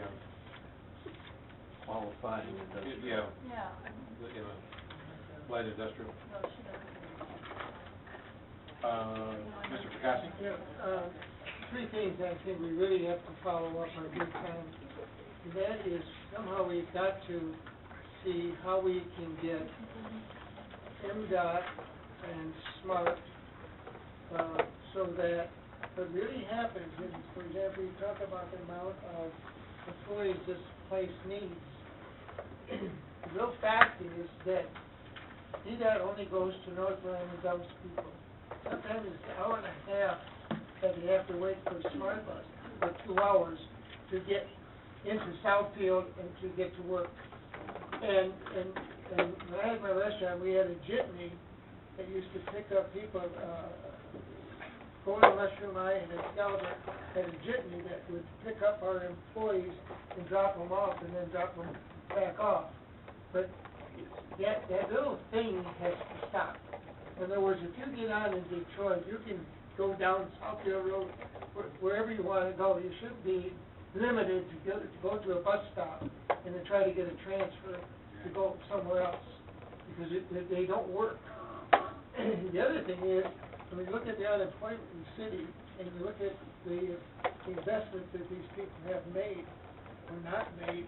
Speaker 13: qualified in industrial.
Speaker 12: yeah,
Speaker 19: yeah.
Speaker 12: in a light industrial.
Speaker 19: No, she doesn't.
Speaker 12: Mr. Percassi?
Speaker 7: Yeah, three things I think we really have to follow up on big time. And that is somehow we've got to see how we can get MDOT and SMART, so that what really happens is, for example, you talk about the amount of employees this place needs. The real fact is that DDOT only goes to North Ryan and dumps people. Sometimes it's an hour and a half that you have to wait for a SMART bus, or 2 hours to get into Southfield and to get to work. And when I had my restaurant, we had a jitney that used to pick up people, Golden Corral Restaurant and Excalibur had a jitney that would pick up our employees and drop them off and then drop them back off. But that little thing has to stop. In other words, if you get on in Detroit, you can go down Southfield Road, wherever you want to go. You shouldn't be limited to go to a bus stop and then try to get a transfer to go somewhere else, because they don't work. The other thing is, when you look at the unemployment in the city, and you look at the investments that these people have made or not made,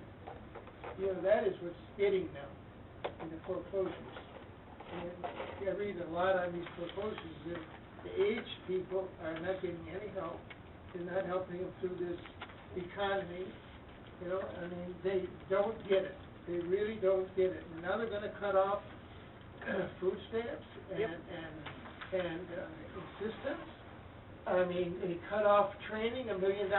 Speaker 7: you know, that is what's hitting them in the foreclosures. And I read a lot on these foreclosures that the aged people are not getting any help. They're not helping them through this economy. You know, I mean, they don't get it. They really don't get it. And now they're going to cut off food stamps and assistance. I mean, they cut off training, $1 million in a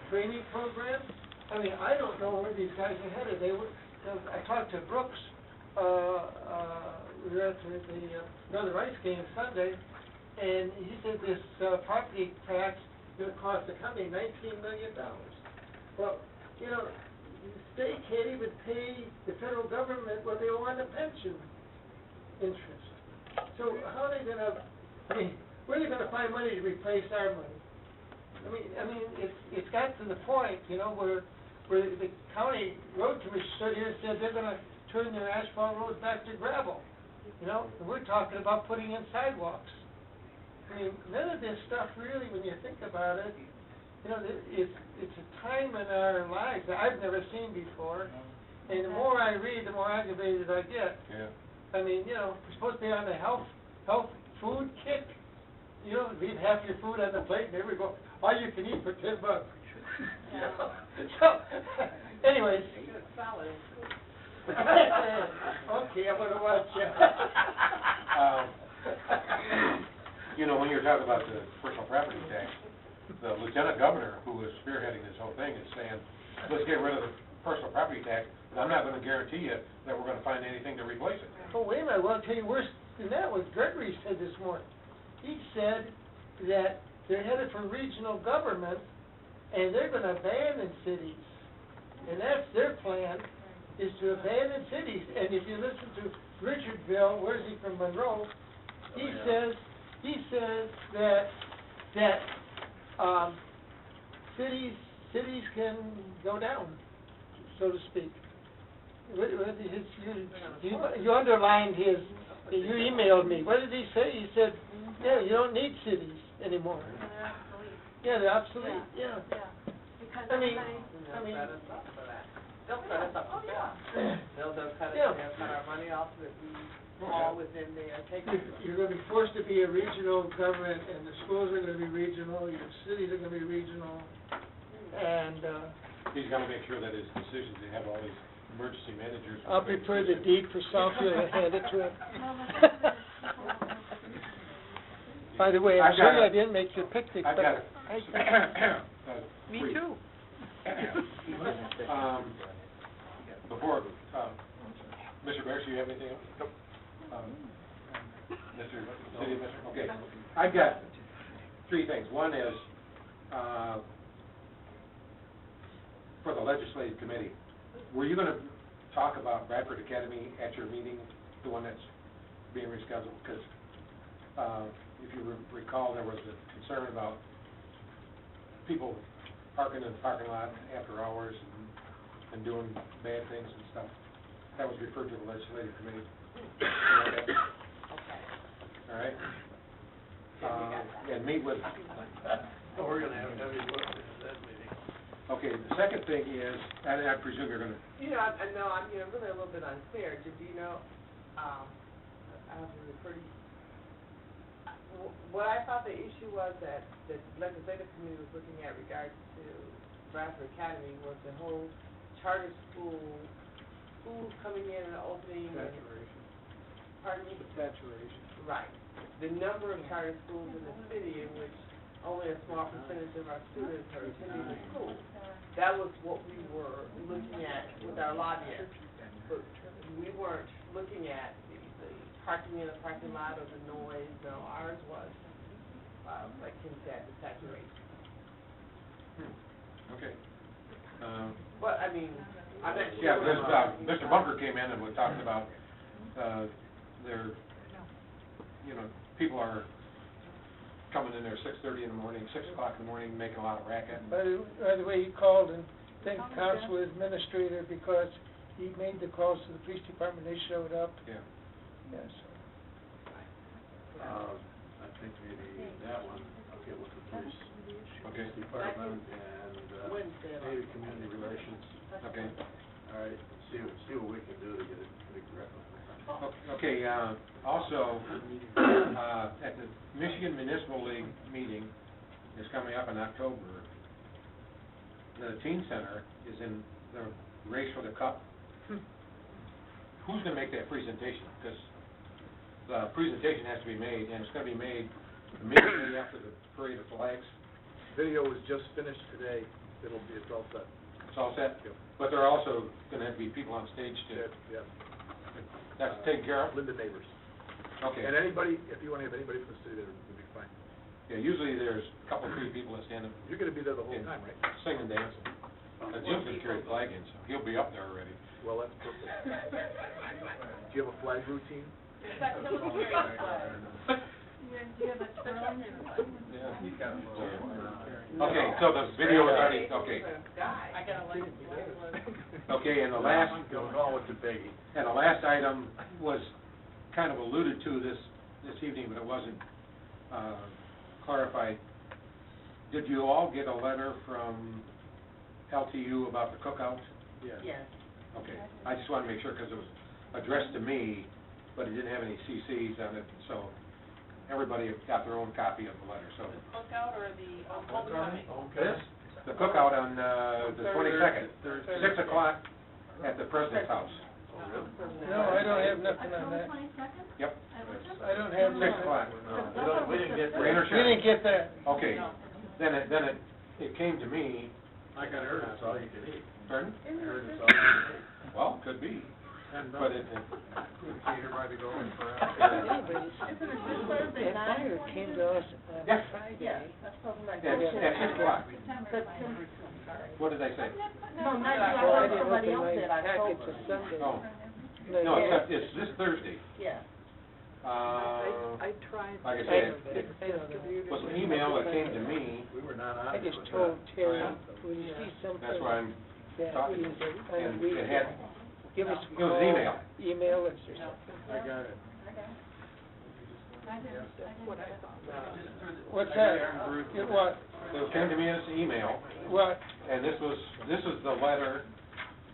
Speaker 7: training program. I mean, I don't know where these guys are headed. I talked to Brooks, the were at the Northern Rice game Sunday, and he said this property tax is going to cost the county $19 million. Well, you know, the state can't even pay the federal government what they owe on the pension interest. So how are they going to, where are they going to find money to replace our money? I mean, it's got to the point, you know, where the county road commission stood here and said they're going to turn their asphalt roads back to gravel, you know, and we're talking about putting in sidewalks. I mean, none of this stuff really, when you think about it, you know, it's a time in our lives that I've never seen before, and the more I read, the more aggravated I get.
Speaker 12: Yeah.
Speaker 7: I mean, you know, we're supposed to be on the health food kick. You know, leave half your food on the plate, and there we go. All you can eat for $10. You know? So, anyways. Okay, I'm gonna watch you.
Speaker 12: You know, when you're talking about the personal property tax, the lieutenant governor, who is spearheading this whole thing, is saying, let's get rid of the personal property tax, and I'm not gonna guarantee you that we're gonna find anything to replace it.
Speaker 7: Oh, wait a minute, well, I'll tell you worse than that, what Gregory said this morning. He said that they're headed for regional government, and they're gonna abandon cities. And that's their plan, is to abandon cities. And if you listen to Richardville, where's he from, Monroe, he says that cities can go down, so to speak. You underlined his, you emailed me. What did he say? He said, yeah, you don't need cities anymore. Yeah, they're obsolete, yeah.
Speaker 11: Because
Speaker 7: I mean,
Speaker 11: they'll set us up for that. They'll cut our money off that we all within there.
Speaker 7: You're going to be forced to be a regional government, and the schools are going to be regional, your cities are going to be regional, and,
Speaker 12: He's gonna make sure that his decisions, they have all these emergency managers.
Speaker 7: I'll prepare the deed for Southfield and hand it to him. By the way, I'm sorry I didn't make your picnic, but
Speaker 12: Me too. Before, Mr. Bear, do you have anything else? Nope. Mr. City Administrator? Okay. I've got three things. One is, for the legislative committee, were you going to talk about Bradford Academy at your meeting, the one that's being rescheduled? Because if you recall, there was a concern about people parking in the parking lot after hours and doing bad things and stuff. That was referred to the legislative committee. Okay. All right. And meet with.
Speaker 15: We're going to have heavy work at that meeting.
Speaker 12: Okay, the second thing is, and I presume you're going to.
Speaker 11: You know, I know I'm really a little bit unfair. Did you know? I have to be pretty. What I thought the issue was that the legislative committee was looking at regards to Bradford Academy was the whole charter schools coming in and opening.
Speaker 10: Saturation.
Speaker 11: Pardon me?
Speaker 10: Saturation.
Speaker 11: Right. The number of charter schools in the city in which only a small percentage of our students are attending the school. That was what we were looking at with our lobbyists. But we weren't looking at the parking in the parking lot or the noise. No, ours was, like Kim said, the saturation.
Speaker 12: Okay.
Speaker 11: But, I mean, I'm not sure.
Speaker 12: Yeah, Mr. Bunker came in and was talking about, their, people are coming in there 6:30 in the morning, 6 o'clock in the morning, making a lot of racket.
Speaker 7: By the way, he called and thanked the council administrator because he made the calls to the police department, they showed up.
Speaker 12: Yeah.
Speaker 7: Yes.
Speaker 15: I think maybe that one, I'll get with the police department and maybe community relations.
Speaker 12: Okay.
Speaker 15: All right, see what we can do to get it corrected.
Speaker 12: Okay, also, at the Michigan Municipal League meeting is coming up in October, the Teen Center is in the race for the cup. Who's going to make that presentation? Because the presentation has to be made, and it's going to be made immediately after the parade of flags.
Speaker 15: Video was just finished today. It's all set.
Speaker 12: It's all set?
Speaker 15: Yep.
Speaker 12: But there are also going to have to be people on stage to...
Speaker 15: Yeah.
Speaker 12: That's taken care of?
Speaker 15: Linda Neighbors.
Speaker 12: Okay.
Speaker 15: And anybody, if you want to have anybody from the city there, would be fine.
Speaker 12: Yeah, usually there's a couple, 3 people that stand up.
Speaker 15: You're gonna be there the whole time, right?
Speaker 12: Singing and dancing. And Jim's gonna carry the flag in, so he'll be up there already.
Speaker 15: Well, that's perfect. Do you have a flag routine?
Speaker 19: In fact, he'll carry the flag. Do you have a twirling flag?
Speaker 12: Okay, so the video is already, okay.
Speaker 19: I got a license plate.
Speaker 12: Okay, and the last,
Speaker 15: Going on with the biggie.
Speaker 12: and the last item was kind of alluded to this evening, but it wasn't clarified. Did you all get a letter from LTU about the cookout?
Speaker 15: Yes.
Speaker 11: Yes.
Speaker 12: Okay, I just want to make sure, because it was addressed to me, but it didn't have any CCs on it, so everybody got their own copy of the letter, so.
Speaker 19: The cookout or the homecoming?
Speaker 12: This, the cookout on the 22nd, 6 o'clock at the president's house.
Speaker 7: No, I don't have nothing on that.
Speaker 12: Yep,
Speaker 7: I don't have
Speaker 12: 6
Speaker 7: nothing.
Speaker 12: o'clock.
Speaker 15: We didn't get
Speaker 12: Rain or
Speaker 7: We
Speaker 12: shine.
Speaker 7: didn't get that.
Speaker 12: Okay, then it came to me,
Speaker 15: I got heard it's all you can eat.
Speaker 12: pardon?
Speaker 15: I heard it's all you can eat.
Speaker 12: Well, could be, but it,
Speaker 15: Everybody going for
Speaker 7: That fire came to us on
Speaker 12: Yes.
Speaker 7: Friday.
Speaker 12: at 6 o'clock. What did I say?
Speaker 11: No, not you, I
Speaker 7: Well, I
Speaker 11: heard
Speaker 7: didn't
Speaker 11: somebody
Speaker 7: open
Speaker 11: else
Speaker 7: my
Speaker 11: said
Speaker 7: packet
Speaker 11: October.
Speaker 7: till Sunday.
Speaker 12: Oh,
Speaker 7: No,
Speaker 12: no,
Speaker 7: yeah.
Speaker 12: it's this Thursday.
Speaker 11: Yeah.
Speaker 7: I tried.
Speaker 12: Like I said, it was an email that came to me,
Speaker 15: We were not on
Speaker 7: I
Speaker 15: it.
Speaker 7: just
Speaker 15: with
Speaker 7: told
Speaker 15: that.
Speaker 7: Terry, when you see something
Speaker 12: that's why I'm
Speaker 7: that
Speaker 12: talking.
Speaker 7: is
Speaker 12: And
Speaker 7: unreasonable,
Speaker 12: it had,
Speaker 7: give us a
Speaker 12: it was an email.
Speaker 7: call, email us or something.
Speaker 15: I got it.
Speaker 7: What's that? Get what?
Speaker 12: It came to me as an email,
Speaker 7: What?
Speaker 12: and this is the letter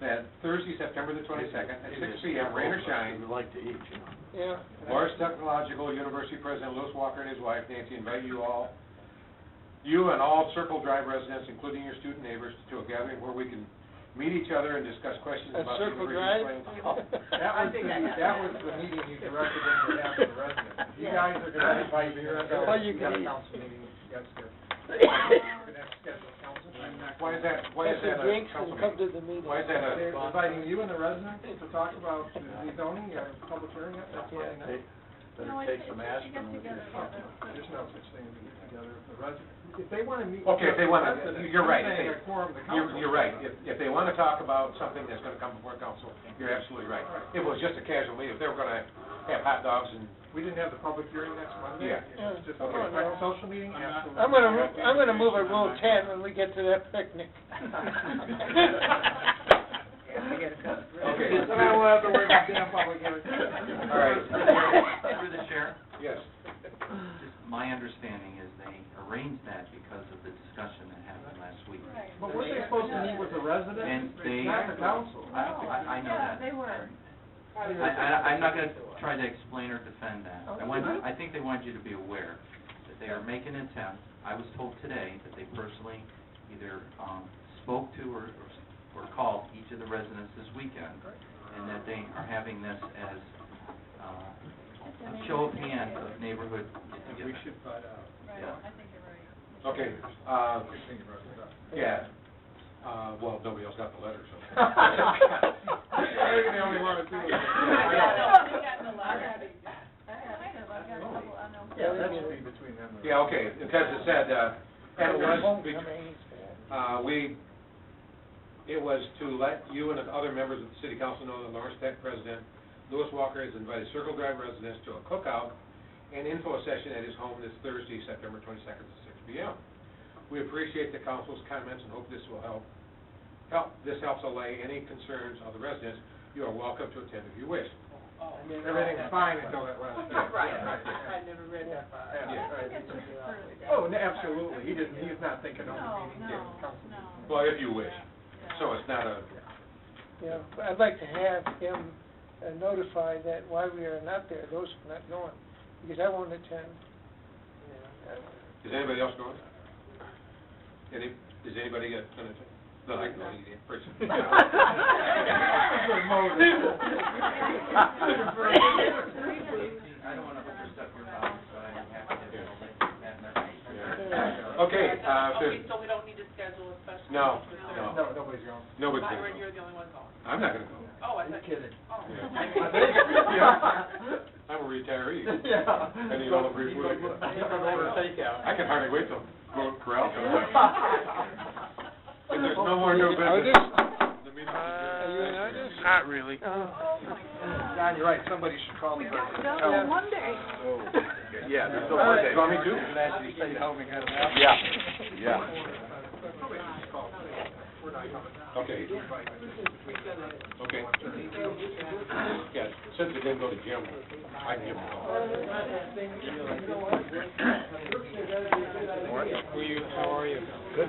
Speaker 12: that Thursday, September the 22nd, at 6 p.m., rain or shine,
Speaker 15: We like to eat, you know.
Speaker 7: Yeah.
Speaker 12: Lawrence Technological University President Lewis Walker and his wife Nancy invite you and all Circle Drive residents, including your student neighbors, to a gathering where we can meet each other and discuss questions
Speaker 7: At
Speaker 12: about
Speaker 7: Circle
Speaker 12: university
Speaker 7: Drive?
Speaker 12: plans.
Speaker 9: That was the meeting you directed them to have for the residents. You guys are gonna invite me,
Speaker 7: All you can eat.
Speaker 9: council meeting, yes, sir. We're gonna have to schedule a council meeting.
Speaker 12: Why is that
Speaker 7: Get
Speaker 12: a
Speaker 7: some drinks
Speaker 12: council
Speaker 7: and come
Speaker 12: meeting?
Speaker 7: to the meeting.
Speaker 12: Why is that
Speaker 9: They're
Speaker 12: a,
Speaker 9: inviting you and the residents to talk about rezoning, public hearing, that's fine.
Speaker 15: Better take some aspirin with your
Speaker 9: There's no such thing as getting together. The residents, if they wanna meet.
Speaker 12: okay, if they want to, you're right.
Speaker 9: I'm saying a quorum of the council.
Speaker 12: You're right. If they want to talk about something that's going to come before council, you're absolutely right. If it was just a casual meeting, if they were going to have hot dogs and,
Speaker 9: We didn't have the public hearing next Monday.
Speaker 12: Yeah.
Speaker 9: It's just
Speaker 12: Okay.
Speaker 9: a social meeting, absolutely.
Speaker 7: I'm gonna move at Rule 10 when we get to that picnic.
Speaker 12: okay.
Speaker 9: So now we'll have to worry about damn public hearing.
Speaker 12: All right.
Speaker 18: Through the chair,
Speaker 12: Yes.
Speaker 18: just my understanding is they arranged that because of the discussion that happened last week.
Speaker 9: But weren't they supposed to meet with the residents?
Speaker 18: And they,
Speaker 9: Not the council.
Speaker 18: I know that.
Speaker 19: They were.
Speaker 18: I'm not gonna try to explain or defend that. I think they want you to be aware that they are making an attempt. I was told today that they personally either, spoke to or called each of the residents this weekend, and that they are having this as, a show of hands of neighborhood get-together.
Speaker 15: We should find out.
Speaker 18: Yeah.
Speaker 19: I think you're right.
Speaker 12: Okay, yeah, well, nobody else got the letter, so.
Speaker 9: You're the only one that do it.
Speaker 15: Yeah, that should be between them. and-
Speaker 12: Yeah, okay, because it said, and it was, it was to let you and the other members of the city council know that Lawrence Tech President Lewis Walker has invited Circle Drive residents to a cookout and info session at his home this Thursday, September 22nd at 6 p.m. We appreciate the council's comments and hope this will this helps allay any concerns of the residents. You are welcome to attend if you wish.
Speaker 9: Everything's fine until that last.
Speaker 11: Right, I never read that part.
Speaker 9: Oh, absolutely, he's not thinking of the meeting, council.
Speaker 12: Well, if you wish. So it's not a,
Speaker 7: Yeah, but I'd like to have him notify that why we are not there, those who are not going, because I won't attend.
Speaker 12: is anybody else going? Is anybody going to attend? No, I know, you didn't, person.
Speaker 18: I don't wanna overstep your bounds, but I'm happy to make that message.
Speaker 12: Okay,
Speaker 11: So we don't need to schedule a special?
Speaker 12: No,
Speaker 11: meeting?
Speaker 12: no.
Speaker 9: No, nobody's going.
Speaker 12: Nobody's
Speaker 11: Byron,
Speaker 12: going.
Speaker 11: you're the only one going.
Speaker 12: I'm not going to go.
Speaker 11: Oh, I thought.
Speaker 15: kidding.
Speaker 11: Oh.
Speaker 12: I'm a retirees.
Speaker 13: Yeah.
Speaker 12: And eat all the free food I get. I can hardly wait till Golden Corral comes back. If there's no more new business, the meeting is adjourned.
Speaker 13: Not really. John, you're right, somebody should call the president.
Speaker 4: Done on Monday.
Speaker 13: Yeah, there's no
Speaker 12: All right,
Speaker 13: Monday.
Speaker 12: call me too?
Speaker 13: Actually stay home and get them out.
Speaker 12: Yeah, yeah. Okay. Okay. Yeah, since it didn't go to Jim, I can give him a call.
Speaker 9: How are you? Good.